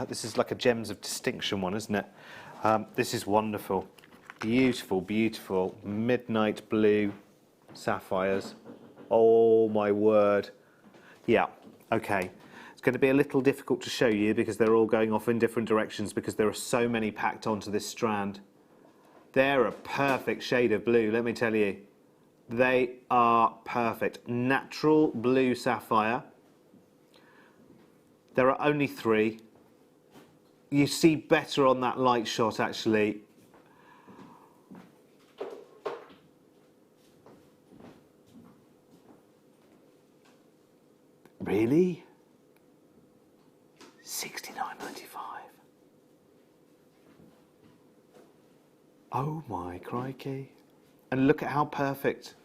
S2: this is like a Gems of Distinction one, isn't it? This is wonderful. Beautiful, beautiful, midnight blue sapphires. Oh my word. Yeah, okay. It's going to be a little difficult to show you because they're all going off in different directions because there are so many packed onto this strand. They're a perfect shade of blue, let me tell you. They are perfect. Natural blue sapphire. There are only 3. You see better on that light shot, actually. Really? $69.95. Oh my crikey. And look at how perfect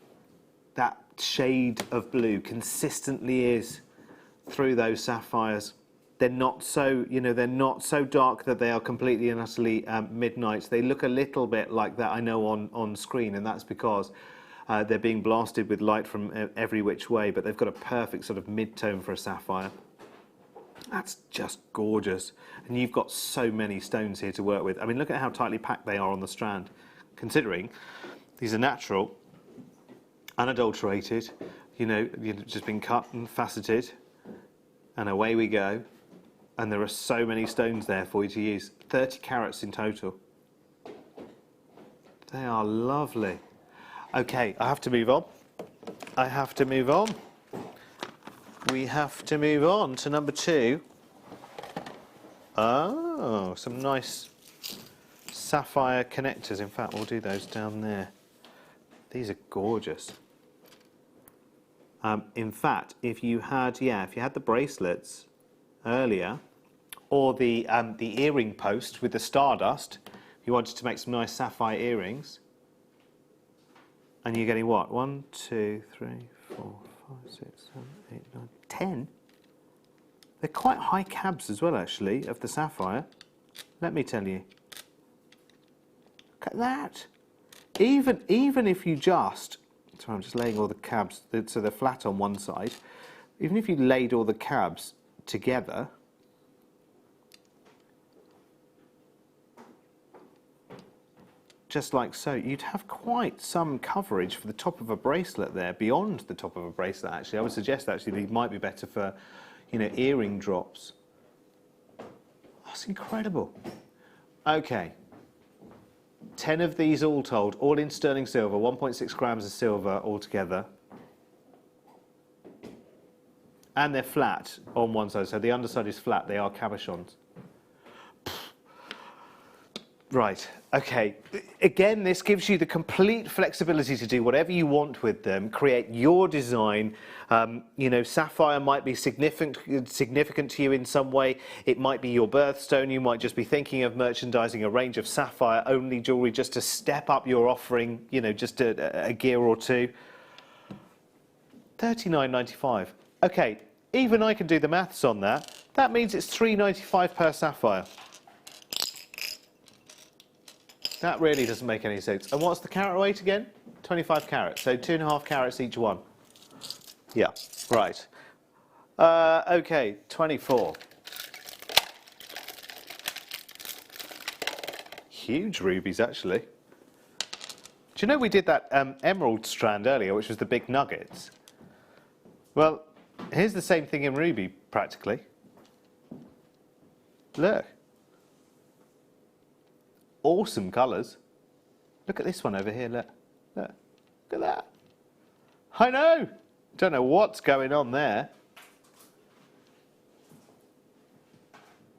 S2: that shade of blue consistently is through those sapphires. They're not so, you know, they're not so dark that they are completely and utterly midnight. They look a little bit like that, I know, on screen, and that's because they're being blasted with light from every which way, but they've got a perfect sort of mid-tone for a sapphire. That's just gorgeous. And you've got so many stones here to work with. I mean, look at how tightly packed they are on the strand, considering these are natural, unadulterated, you know, you've just been cut and faceted, and away we go. And there are so many stones there for you to use. 30 carats in total. They are lovely. Okay, I have to move on. I have to move on. We have to move on to number 2. Oh, some nice sapphire connectors. In fact, we'll do those down there. These are gorgeous. In fact, if you had the bracelets earlier, or the earring post with the stardust, if you wanted to make some nice sapphire earrings, and you're getting what? 1, 2, 3, 4, 5, 6, 7, 8, 9, 10. They're quite high cabs as well, actually, of the sapphire. Let me tell you. Look at that. Even if you just, sorry, I'm just laying all the cabs so they're flat on one side. Even if you laid all the cabs together, just like so, you'd have quite some coverage for the top of a bracelet there, beyond the top of a bracelet, actually. I would suggest, actually, these might be better for, you know, earring drops. That's incredible. Okay. 10 of these all told, all in sterling silver, 1.6 grams of silver altogether. And they're flat on one side, so the underside is flat. They are cabochons. Right, okay. Again, this gives you the complete flexibility to do whatever you want with them, create your design. You know, sapphire might be significant to you in some way. It might be your birthstone. You might just be thinking of merchandising a range of sapphire-only jewellery just to step up your offering, you know, just a gear or two. $39.95. Okay, even I can do the maths on that. That means it's $3.95 per sapphire. That really doesn't make any sense. And what's the carat weight again? 25 carats, so 2.5 carats each one. Yeah, right. Okay, 24. Huge rubies, actually. Do you know we did that emerald strand earlier, which was the big nuggets? Well, here's the same thing in ruby, practically. Look. Awesome colours. Look at this one over here, look. Look at that. I know. Don't know what's going on there.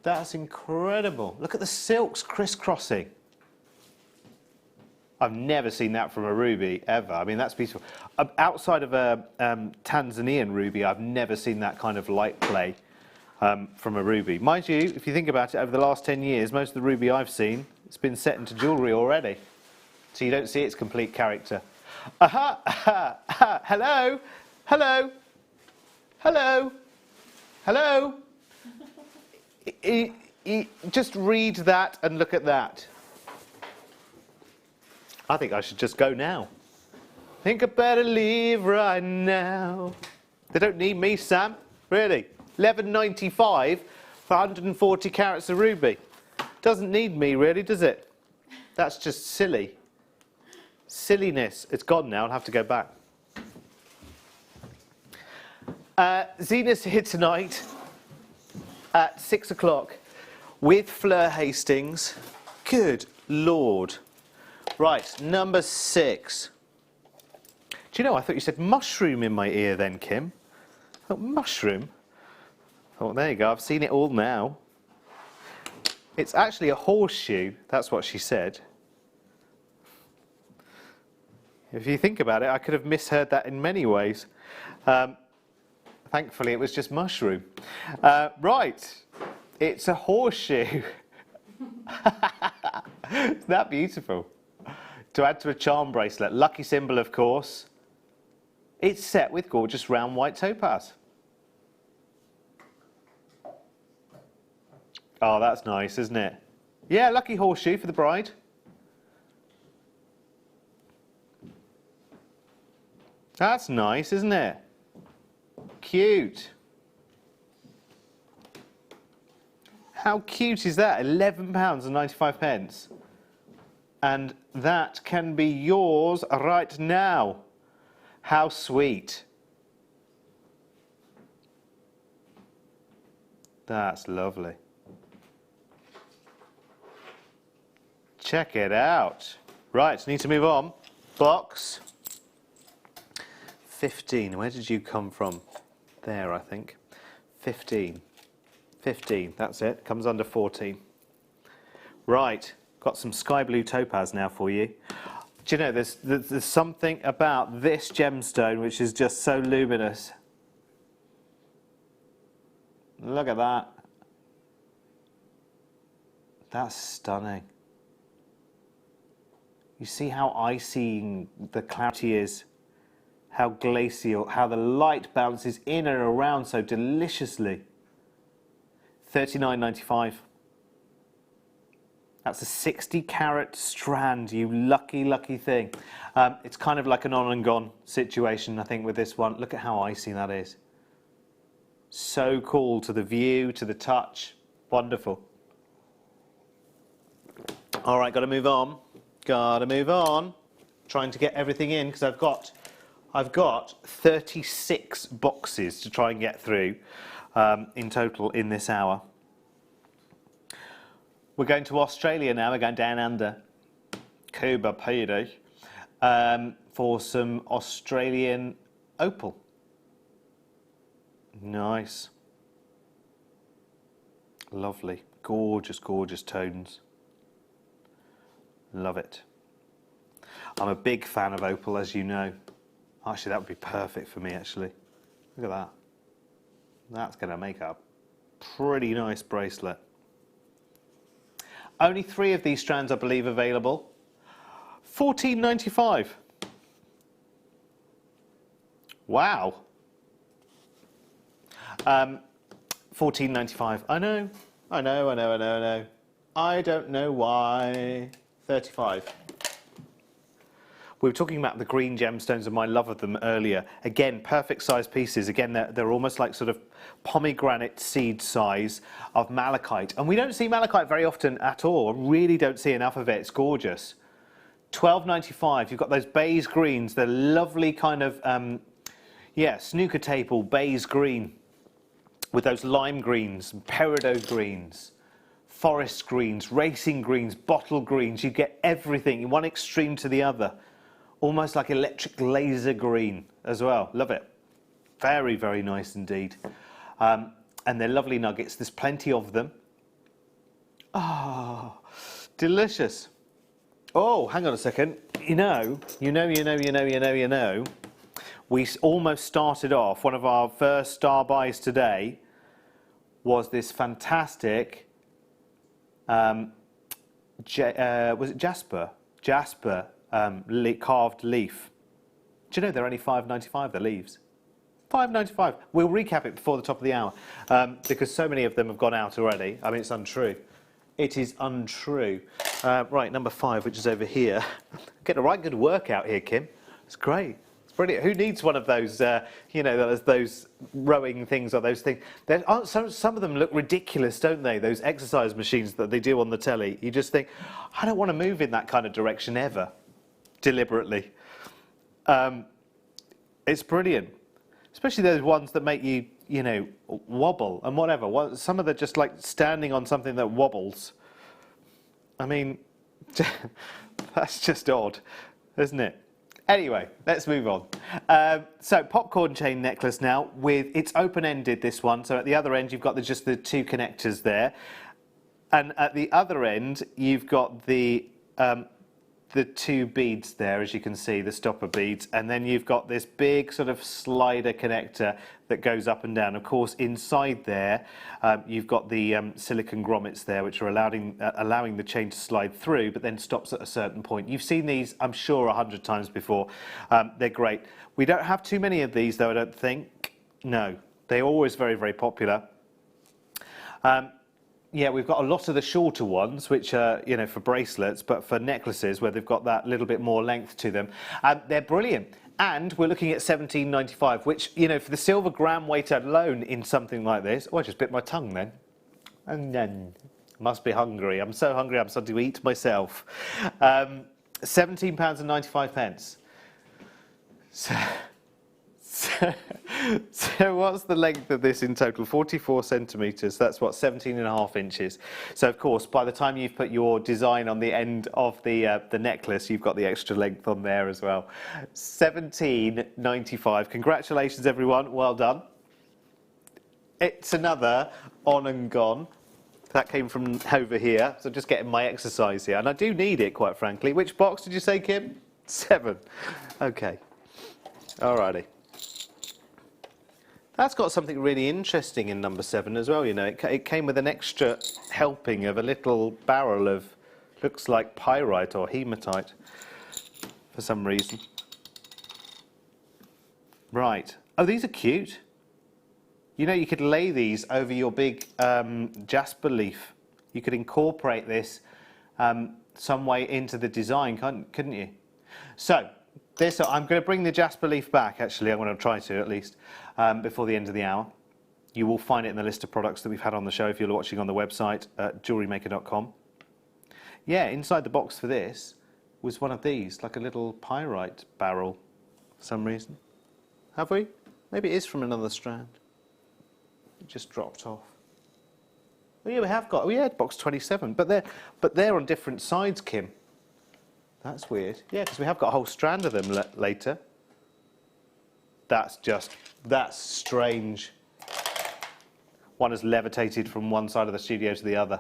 S2: That's incredible. Look at the silks crisscrossing. I've never seen that from a ruby, ever. I mean, that's beautiful. Outside of a Tanzanian ruby, I've never seen that kind of light play from a ruby. Mind you, if you think about it, over the last 10 years, most of the ruby I've seen, it's been set into jewellery already. So you don't see its complete character. Aha! Aha! Aha! Hello! Hello! Hello! Hello! Just read that and look at that. I think I should just go now. Think I better leave right now. They don't need me, Sam. Really. $11.95 for 140 carats of ruby. Doesn't need me, really, does it? That's just silly. Silliness. It's gone now. I'll have to go back. Zena's here tonight. at 6 o'clock with Fleur Hastings. Good Lord. Right, number 6. Do you know, I thought you said mushroom in my ear then, Kim. I thought mushroom. Oh, there you go, I've seen it all now. It's actually a horseshoe, that's what she said. If you think about it, I could have misheard that in many ways. Thankfully, it was just mushroom. Right, it's a horseshoe. Isn't that beautiful? To add to a charm bracelet. Lucky symbol, of course. It's set with gorgeous round white topaz. Oh, that's nice, isn't it? Yeah, lucky horseshoe for the bride. That's nice, isn't it? Cute. How cute is that? £11.95. And that can be yours right now. How sweet. That's lovely. Check it out. Right, need to move on. Box 15. Where did you come from? There, I think. 15. 15, that's it. Comes under 14. Right, got some sky blue topaz now for you. Do you know, there's something about this gemstone which is just so luminous. Look at that. That's stunning. You see how icy the clarity is, how glacial, how the light bounces in and around so deliciously. $39.95. That's a 60 carat strand, you lucky, lucky thing. It's kind of like an on and gone situation, I think, with this one. Look at how icy that is. So cool to the view, to the touch. Wonderful. All right, got to move on. Got to move on. Trying to get everything in because I've got 36 boxes to try and get through in total in this hour. We're going to Australia now. We're going down under AGBD for some Australian opal. Nice. Lovely. Gorgeous, gorgeous tones. Love it. I'm a big fan of opal, as you know. Actually, that would be perfect for me, actually. Look at that. That's going to make a pretty nice bracelet. Only 3 of these strands, I believe, available. $14.95. Wow. $14.95. I know. I don't know why. 35. We were talking about the green gemstones and my love of them earlier. Again, perfect size pieces. Again, they're almost like sort of pomegranate seed size of malachite. And we don't see malachite very often at all. I really don't see enough of it. It's gorgeous. $12.95. You've got those beige greens. They're lovely kind of, snooker table beige green with those lime greens, peridot greens, forest greens, racing greens, bottle greens. You get everything in one extreme to the other. Almost like electric laser green as well. Love it. Very, very nice indeed. And they're lovely nuggets. There's plenty of them. Oh, delicious. Oh, hang on a second. You know, we almost started off, one of our first star buys today was this fantastic, was it Jasper? Jasper. Carved leaf. Do you know they're only $5.95, the leaves? $5.95. We'll recap it before the top of the hour because so many of them have gone out already. I mean, it's untrue. It is untrue. Right, number 5, which is over here. Get a right good workout here, Kim. It's great. It's brilliant. Who needs one of those, those rowing things or those things? Some of them look ridiculous, don't they? Those exercise machines that they do on the telly. You just think, I don't want to move in that kind of direction ever. Deliberately. It's brilliant, especially those ones that make you you know, wobble and whatever. Some of them just like standing on something that wobbles. I mean, that's just odd, isn't it? Anyway, let's move on. So popcorn chain necklace now it's open-ended, this one. So at the other end, you've got just the 2 connectors there. And at the other end, you've got the 2 beads there, as you can see, the stopper beads. And then you've got this big sort of slider connector that goes up and down. Of course, inside there, you've got the silicone grommets there, which are allowing the chain to slide through, but then stops at a certain point. You've seen these, I'm sure, 100 times before. They're great. We don't have too many of these, though, I don't think. No, they're always very, very popular. Yeah, we've got a lot of the shorter ones, which are, you know, for bracelets, but for necklaces where they've got that little bit more length to them. They're brilliant. And we're looking at $17.95, which, you know, for the silver gram weight alone in something like this. Oh, I just bit my tongue then. And then must be hungry. I'm so hungry I'm starting to eat myself. £17.95. So what's the length of this in total? 44 centimetres. That's what, 17.5 inches. So of course, by the time you've put your design on the end of the necklace, you've got the extra length on there as well. $17.95. Congratulations, everyone. Well done. It's another on and gone. That came from over here. So just getting my exercise here, and I do need it, quite frankly. Which box did you say, Kim? 7. Okay. Alrighty. That's got something really interesting in number 7 as well, you know. It came with an extra helping of a little barrel of, looks like pyrite or hematite for some reason. Right. Oh, these are cute. You know, you could lay these over your big jasper leaf. You could incorporate this some way into the design, couldn't you? So, I'm going to bring the jasper leaf back, actually. I'm going to try to, at least, before the end of the hour. You will find it in the list of products that we've had on the show if you're watching on the website at JewelleryMaker.com. Yeah, inside the box for this was one of these, like a little pyrite barrel for some reason. Have we? Maybe it is from another strand. It just dropped off. Oh yeah, we have got, box 27, but they're on different sides, Kim. That's weird. Yeah, because we have got a whole strand of them later. That's strange. One has levitated from one side of the studio to the other.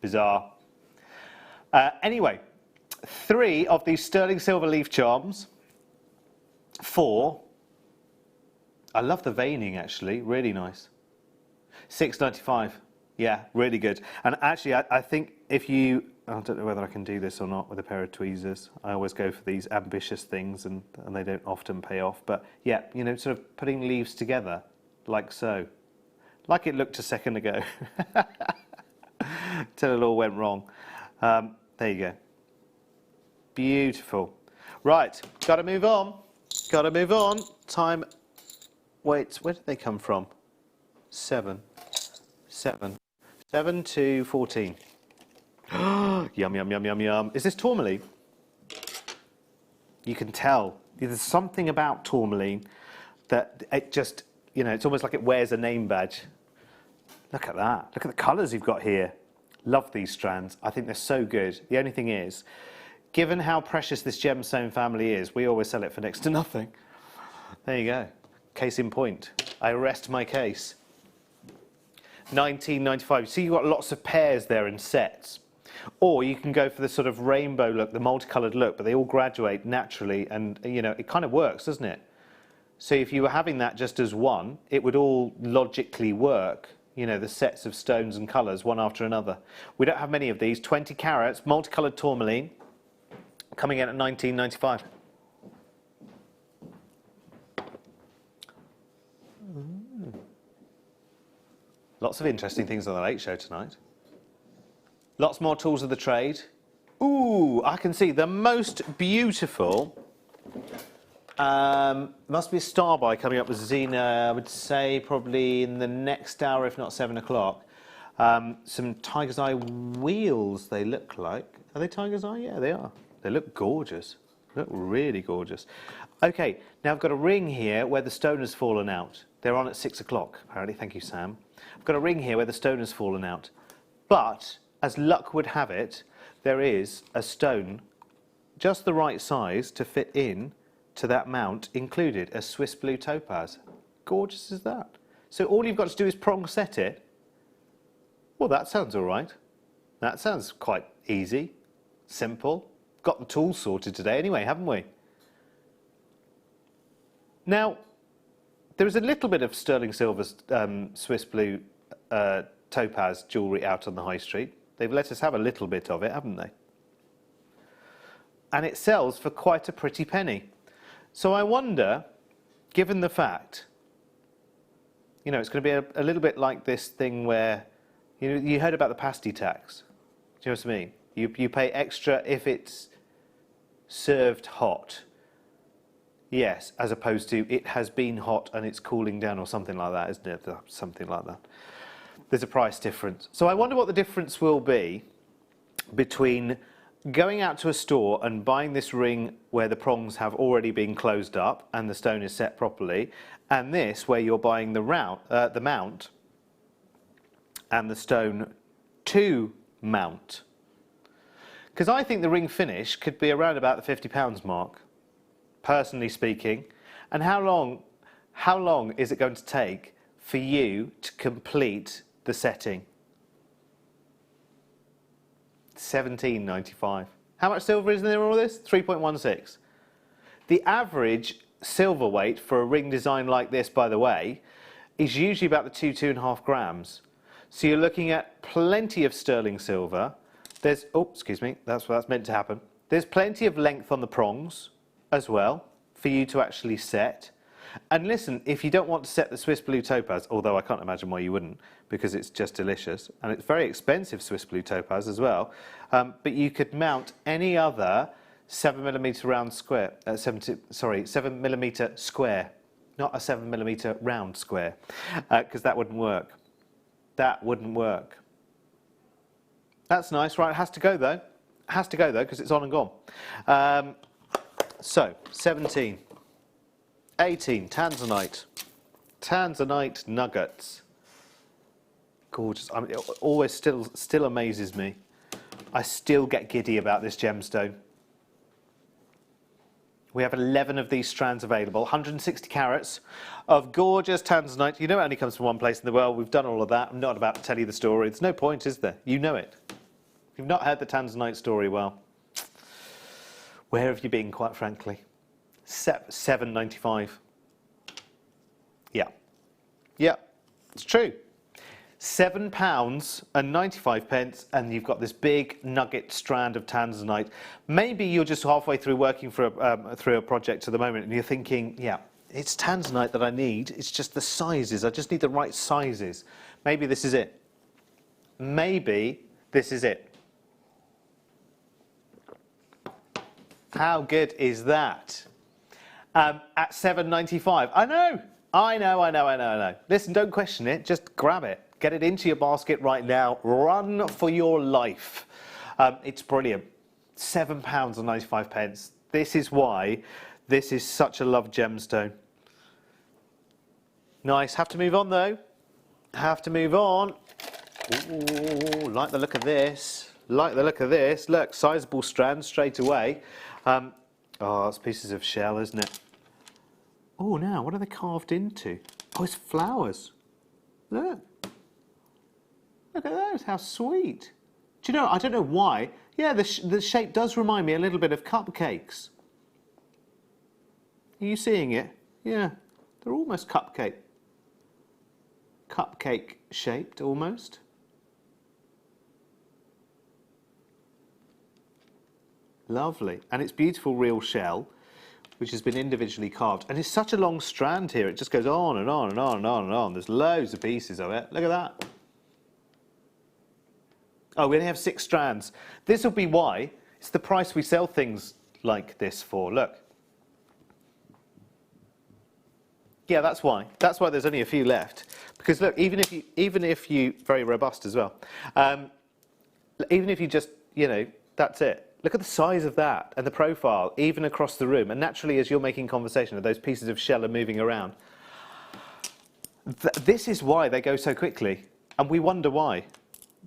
S2: Bizarre. Anyway, 3 of these sterling silver leaf charms. 4. I love the veining, actually. Really nice. $6.95. Yeah, really good. And actually, I think if you... I don't know whether I can do this or not with a pair of tweezers. I always go for these ambitious things and they don't often pay off. But yeah, you know, sort of putting leaves together like so. Like it looked a second ago. Till it all went wrong. There you go. Beautiful. Right, got to move on. Got to move on. Time. Wait, where did they come from? 7 to 14. Yum, yum, yum, yum, yum. Is this tourmaline? You can tell. There's something about tourmaline that it just, you know, it's almost like it wears a name badge. Look at that. Look at the colours you've got here. Love these strands. I think they're so good. The only thing is, given how precious this gemstone family is, we always sell it for next to nothing. There you go. Case in point. I rest my case. $19.95. See, you've got lots of pairs there in sets. Or you can go for the sort of rainbow look, the multicoloured look, but they all graduate naturally, and you know, it kind of works, doesn't it? So if you were having that just as one, it would all logically work, you know, the sets of stones and colours, one after another. We don't have many of these. 20 carats, multicoloured tourmaline, coming in at $19.95. Lots of interesting things on the Late Show tonight. Lots more tools of the trade. Ooh, I can see the most beautiful. Must be a star buy coming up with Zena, I would say probably in the next hour, if not 7 o'clock. Some tiger's eye wheels, they look like. Are they tiger's eye? Yeah, they are. They look gorgeous. They look really gorgeous. Okay, now I've got a ring here where the stone has fallen out. They're on at 6 o'clock, apparently. Thank you, Sam. I've got a ring here where the stone has fallen out. But, as luck would have it, there is a stone just the right size to fit in to that mount included, a Swiss blue topaz. Gorgeous as that. So all you've got to do is prong set it. Well, that sounds all right. That sounds quite easy, simple. Got the tools sorted today anyway, haven't we? Now, there is a little bit of sterling silver Swiss blue topaz jewellery out on the high street. They've let us have a little bit of it, haven't they? And it sells for quite a pretty penny. So I wonder, given the fact, you know, it's going to be a little bit like this thing where, you heard about the pasty tax. Do you know what I mean? You pay extra if it's served hot. Yes, as opposed to it has been hot and it's cooling down or something like that, isn't it? Something like that. There's a price difference. So I wonder what the difference will be between going out to a store and buying this ring where the prongs have already been closed up and the stone is set properly, and this where you're buying the mount and the stone to mount. Because I think the ring finish could be around about the £50 mark, personally speaking. And how long is it going to take for you to complete the setting? £17.95. How much silver is there in all this? 3.16. The average silver weight for a ring design like this, by the way, is usually about the 2.5 grams. So you're looking at plenty of sterling silver. There's, oh, excuse me, that's meant to happen. There's plenty of length on the prongs as well for you to actually set. And listen, if you don't want to set the Swiss blue topaz, although I can't imagine why you wouldn't, because it's just delicious, and it's very expensive Swiss blue topaz as well, but you could mount any other 7mm round square, 7mm square, not a 7mm round square, because that wouldn't work. That wouldn't work. That's nice, right? It has to go though. It has to go though, because it's on and gone. So, 17. 18, tanzanite. Tanzanite nuggets. Gorgeous. I mean, it always still amazes me. I still get giddy about this gemstone. We have 11 of these strands available, 160 carats of gorgeous tanzanite. You know it only comes from one place in the world. We've done all of that. I'm not about to tell you the story. There's no point, is there? You know it. If you've not heard the tanzanite story, well, where have you been, quite frankly? £7.95. Yeah. Yeah, it's true. £7.95, and you've got this big nugget strand of tanzanite. Maybe you're just halfway through working through a project at the moment, and you're thinking, yeah, it's tanzanite that I need. It's just the sizes. I just need the right sizes. Maybe this is it. Maybe this is it. How good is that? At £7.95. I know. Listen, don't question it. Just grab it. Get it into your basket right now. Run for your life. It's brilliant. £7.95. This is why this is such a loved gemstone. Nice. Have to move on though. Have to move on. Ooh, like the look of this. Like the look of this. Look, sizable strand straight away. Oh, it's pieces of shell, isn't it? Oh, now, what are they carved into? Oh, it's flowers. Look. Look at those, how sweet. Do you know, I don't know why. Yeah, the shape does remind me a little bit of cupcakes. Are you seeing it? Yeah, they're almost cupcake shaped, almost. Lovely. And it's beautiful real shell, which has been individually carved. And it's such a long strand here. It just goes on and on and on and on and on. There's loads of pieces of it. Look at that. Oh, we only have 6 strands. This will be why. It's the price we sell things like this for. Look. Yeah, that's why. That's why there's only a few left. Because look, even if you very robust as well. Even if you just, you know, that's it. Look at the size of that and the profile, even across the room. And naturally, as you're making conversation, those pieces of shell are moving around. This is why they go so quickly, and we wonder why.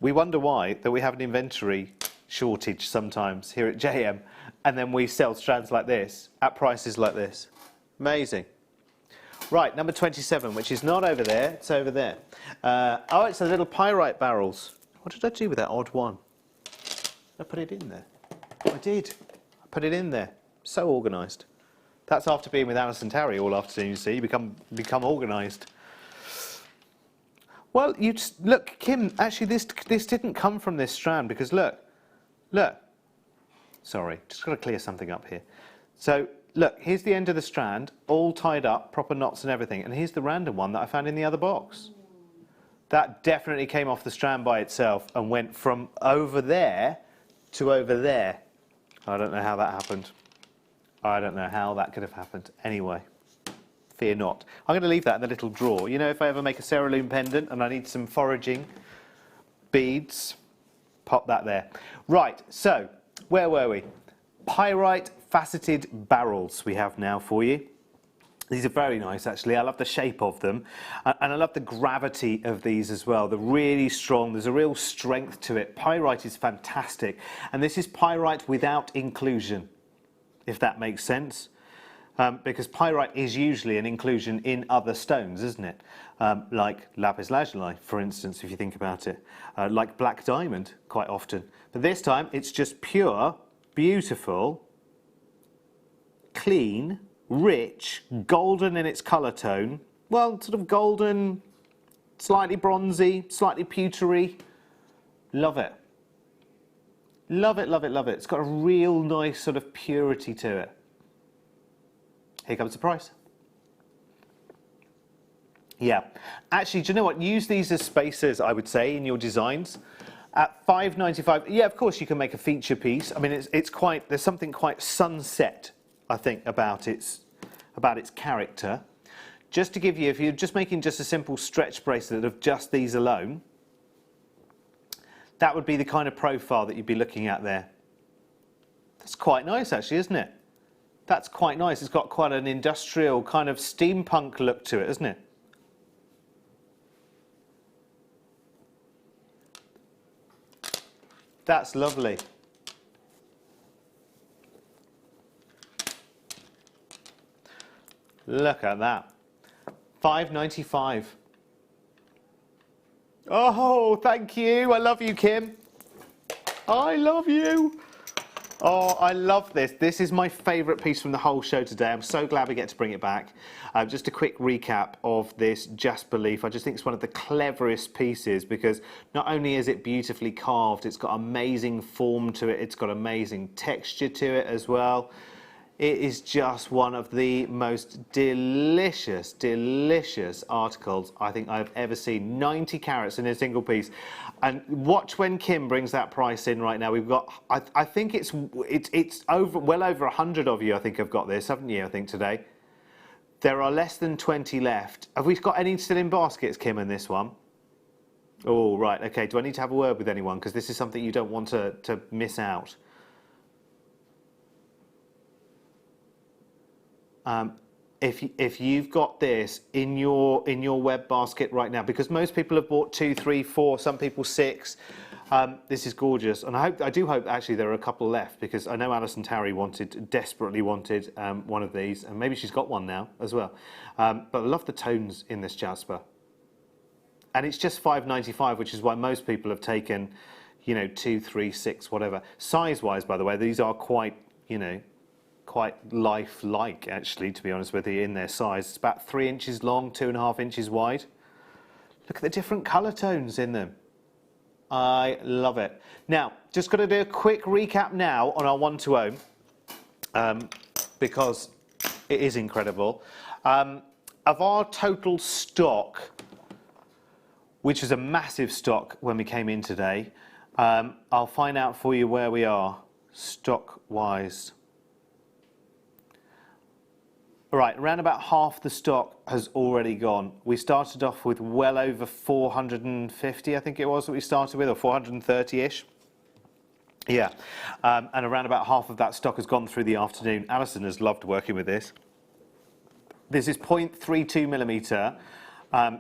S2: We wonder why that we have an inventory shortage sometimes here at JM, and then we sell strands like this at prices like this. Amazing. Right, number 27, which is not over there, it's over there. Oh, it's the little pyrite barrels. What did I do with that odd one? I put it in there. I did. I put it in there. So organised. That's after being with Alison and Tarry all afternoon, you see. You become organised. Well, you just, look, Kim, actually this didn't come from this strand because look. Sorry, just got to clear something up here. So, look, here's the end of the strand, all tied up, proper knots and everything, and here's the random one that I found in the other box. That definitely came off the strand by itself and went from over there to over there. I don't know how that happened. I don't know how that could have happened. Anyway, fear not. I'm going to leave that in the little drawer. You know, if I ever make a cerulean pendant and I need some foraging beads, pop that there. Right, so, where were we? Pyrite faceted barrels we have now for you. These are very nice, actually. I love the shape of them, and I love the gravity of these as well. They're really strong. There's a real strength to it. Pyrite is fantastic, and this is pyrite without inclusion, if that makes sense, because pyrite is usually an inclusion in other stones, isn't it? Like lapis lazuli, for instance, if you think about it, like black diamond, quite often. But this time, it's just pure, beautiful, clean, rich, golden in its colour tone. Well, sort of golden, slightly bronzy, slightly pewtery. Love it. Love it, love it, love it. It's got a real nice sort of purity to it. Here comes the price. Yeah. Actually, do you know what? Use these as spacers, I would say, in your designs. At $5.95, yeah, of course you can make a feature piece. I mean, it's quite, there's something quite sunset, I think, about its character. Just to give you, if you're just making just a simple stretch bracelet of just these alone, that would be the kind of profile that you'd be looking at there. That's quite nice, actually, isn't it? That's quite nice. It's got quite an industrial kind of steampunk look to it, isn't it? That's lovely. Look at that. $5.95. Oh, thank you. I love you, Kim. I love you. Oh, I love this. This is my favourite piece from the whole show today. I'm so glad we get to bring it back. Just a quick recap of this jasper leaf. I just think it's one of the cleverest pieces because not only is it beautifully carved, it's got amazing form to it. It's got amazing texture to it as well. It is just one of the most delicious, delicious articles I think I've ever seen. 90 carats in a single piece. And watch when Kim brings that price in right now. We've got, I think it's over, well over 100 of you, I think, have got this, haven't you, I think, today? There are less than 20 left. Have we got any still in baskets, Kim, in this one? Oh, right, okay. Do I need to have a word with anyone? Because this is something you don't want to miss out. If you've got this in your web basket right now, because most people have bought 2, 3, 4, some people 6. This is gorgeous, and I do hope actually there are a couple left because I know Alison Tarry desperately wanted one of these, and maybe she's got one now as well. But I love the tones in this jasper, and it's just $5.95, which is why most people have taken, 2, 3, 6, whatever. Size-wise, by the way, these are quite, quite lifelike, actually, to be honest with you, in their size. It's about 3 inches long, 2.5 inches wide. Look at the different colour tones in them. I love it. Now, just got to do a quick recap now on our 1-to-0, because it is incredible. Of our total stock, which is a massive stock when we came in today, I'll find out for you where we are stock-wise. Right, around about half the stock has already gone. We started off with well over 450, I think it was that we started with, or 430-ish. Yeah, and around about half of that stock has gone through the afternoon. Alison has loved working with this. This is 0.32 millimetre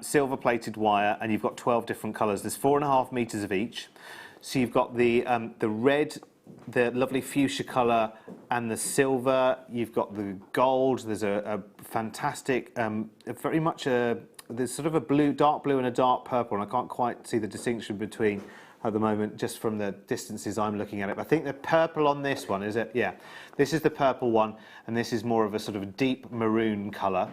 S2: silver plated wire, and you've got 12 different colours. There's 4.5 metres of each. So you've got the red, the lovely fuchsia colour, and the silver. You've got the gold. There's a fantastic, very much there's sort of a blue, dark blue and a dark purple, and I can't quite see the distinction between at the moment, just from the distances I'm looking at it. But I think the purple on this one, is it? Yeah. This is the purple one, and this is more of a sort of deep maroon colour.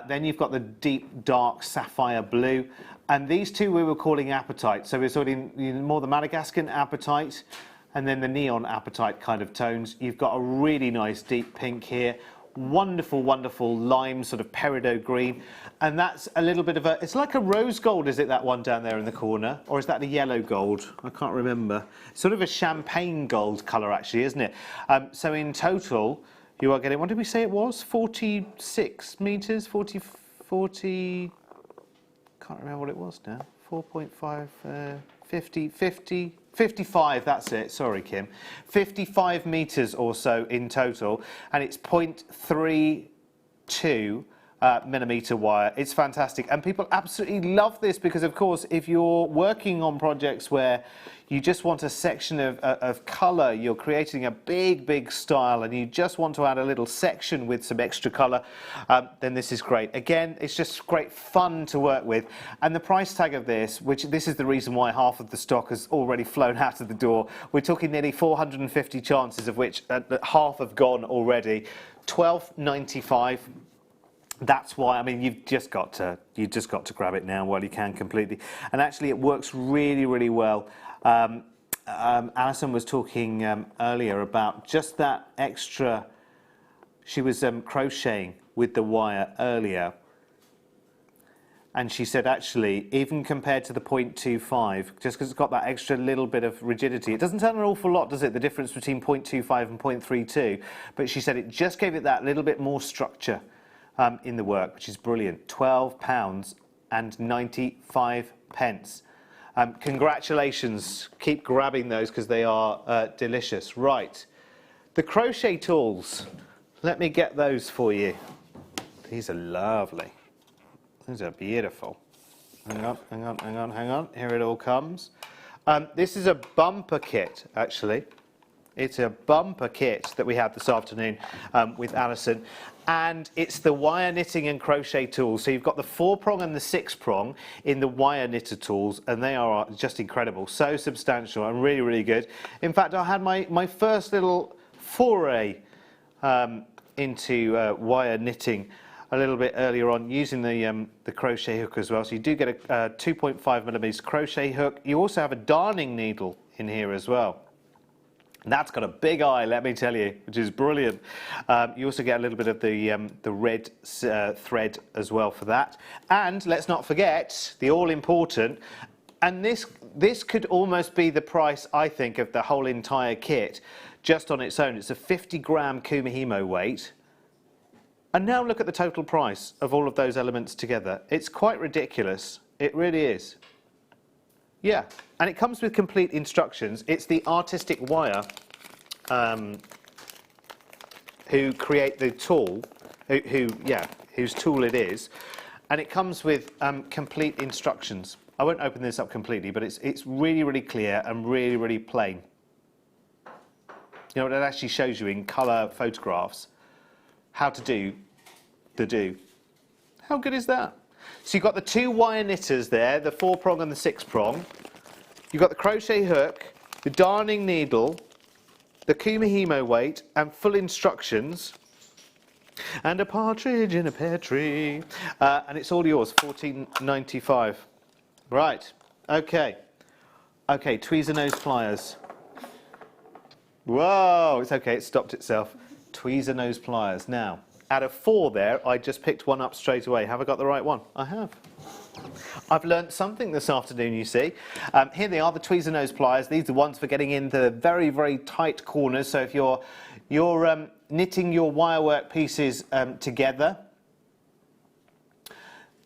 S2: Then you've got the deep, dark sapphire blue, and these two we were calling apatite. So we're sort of more the Madagascan apatite, and then the neon apatite kind of tones. You've got a really nice deep pink here. Wonderful, wonderful lime, sort of peridot green. And that's a little bit of a, it's like a rose gold, is it, that one down there in the corner? Or is that a yellow gold? I can't remember. Sort of a champagne gold colour, actually, isn't it? So in total, you are getting, what did we say it was? 46 metres? 40, can't remember what it was now. 4.5, 50, 55, that's it, sorry Kim. 55 metres or so in total, and it's 0.32 millimetre wire. It's fantastic, and people absolutely love this because, of course, if you're working on projects where you just want a section of colour, you're creating a big style, and you just want to add a little section with some extra colour, then this is great. Again, it's just great fun to work with. And the price tag of this, which this is the reason why half of the stock has already flown out of the door, we're talking nearly 450 chances, of which half have gone already. £12.95. That's why, I mean, you've just got to grab it now while you can completely. And actually, it works really well. Alison was talking earlier about just that extra. She was crocheting with the wire earlier, and she said actually, even compared to the 0.25, just because it's got that extra little bit of rigidity, it doesn't sound an awful lot, does it? The difference between 0.25 and 0.32, but she said it just gave it that little bit more structure in the work, which is brilliant. £12.95. Congratulations. Keep grabbing those because they are delicious. Right. The crochet tools. Let me get those for you. These are lovely. These are beautiful. Hang on. Here it all comes. This is a bumper kit, actually. It's a bumper kit that we had this afternoon with Alison, and it's the wire knitting and crochet tools. So you've got the 4-prong and the 6-prong in the wire knitter tools, and they are just incredible, so substantial and really good. In fact, I had my first little foray into wire knitting a little bit earlier on, using the crochet hook as well. So you do get a 2.5mm crochet hook. You also have a darning needle in here as well. And that's got a big eye, let me tell you, which is brilliant. You also get a little bit of the red thread as well for that. And let's not forget the all-important, and this could almost be the price, I think, of the whole entire kit just on its own. It's a 50-gram Kumihimo weight. And now look at the total price of all of those elements together. It's quite ridiculous. It really is. Yeah, and it comes with complete instructions. It's the Artistic Wire who create the tool, whose tool it is, and it comes with complete instructions. I won't open this up completely, but it's really clear and really plain. You know, it actually shows you in colour photographs how to do the do. How good is that? So you've got the 2 wire knitters there, the 4-prong and the 6-prong. You've got the crochet hook, the darning needle, the Kumihimo weight, and full instructions. And a partridge in a pear tree. And it's all yours, £14.95. Right, okay. Okay, tweezer nose pliers. Whoa, it's okay, it stopped itself. Tweezer nose pliers. Now, out of 4 there, I just picked one up straight away. Have I got the right one? I have. I've learnt something this afternoon, you see. Here they are, the tweezer nose pliers. These are the ones for getting in the very tight corners. So if you're knitting your wirework pieces together,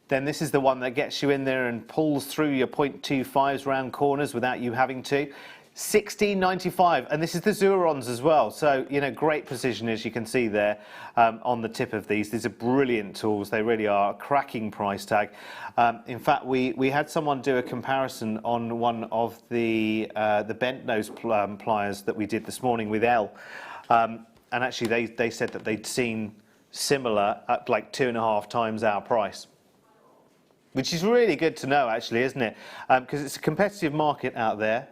S2: then this is the one that gets you in there and pulls through your 0.25s round corners without you having to. 16.95, and this is the Xurons as well. So, you know, great precision, as you can see there on the tip of these. These are brilliant tools. They really are a cracking price tag. In fact, we had someone do a comparison on one of the bent nose pliers that we did this morning with Elle, and actually they said that they'd seen similar at like 2.5 times our price. Which is really good to know, actually, isn't it? Because it's a competitive market out there,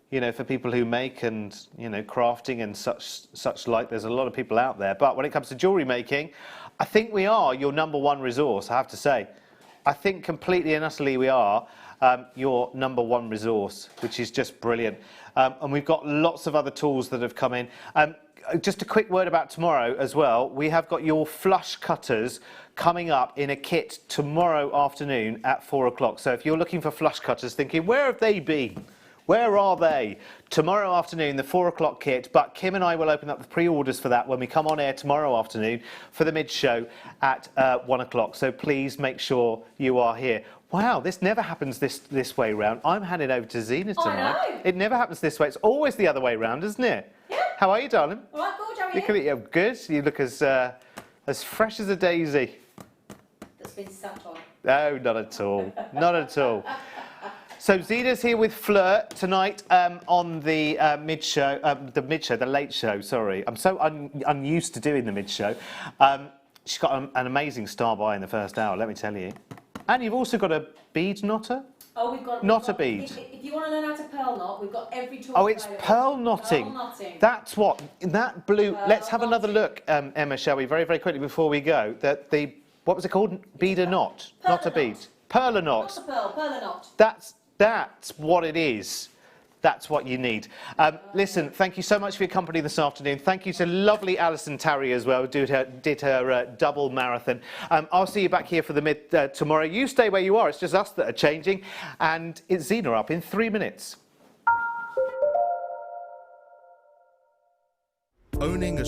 S2: you know, for people who make and, you know, crafting and such like. There's a lot of people out there. But when it comes to jewellery making, I think we are your #1 resource, I have to say. I think completely and utterly we are your #1 resource, which is just brilliant. And we've got lots of other tools that have come in. Just a quick word about tomorrow as well. We have got your flush cutters coming up in a kit tomorrow afternoon at 4 o'clock. So if you're looking for flush cutters, thinking, where have they been? Where are they? Tomorrow afternoon, the 4 o'clock kit, but Kim and I will open up the pre-orders for that when we come on air tomorrow afternoon for the mid-show at 1 o'clock. So please make sure you are here. Wow, this never happens this way round. I'm handing over to Zena tonight.
S1: I know.
S2: It never happens this way. It's always the other way round, isn't it?
S1: Yeah.
S2: How are you, darling?
S1: All right, good, how are
S2: Look at you. Good. You look as fresh as a daisy.
S1: That's been sat on.
S2: No, not at all. Not at all. So Zena's here with Fleur tonight on the mid-show, the late show, sorry. I'm so unused to doing the mid-show. She's got an amazing star by in the first hour, let me tell you. And you've also got a bead knotter?
S7: Oh, we've got
S2: Not a bead.
S7: If you want to learn how to pearl knot, we've got every tool.
S2: Oh, it's
S7: available.
S2: pearl knotting.
S7: Pearl knotting.
S2: That's what, that blue,
S7: Pearl
S2: let's have another
S7: knotting.
S2: look, Emma, shall we, very, very quickly before we go. What was it called? Bead or knot? Not a bead. Pearl or knot.
S7: Not a pearl, pearl or knot.
S2: That's what it is. That's what you need. Listen, thank you so much for your company this afternoon. Thank you to lovely Alison Tarry as well, did her double marathon. I'll see you back here for the mid tomorrow. You stay where you are. It's just us that are changing. And it's Zena up in 3 minutes.
S6: Owning a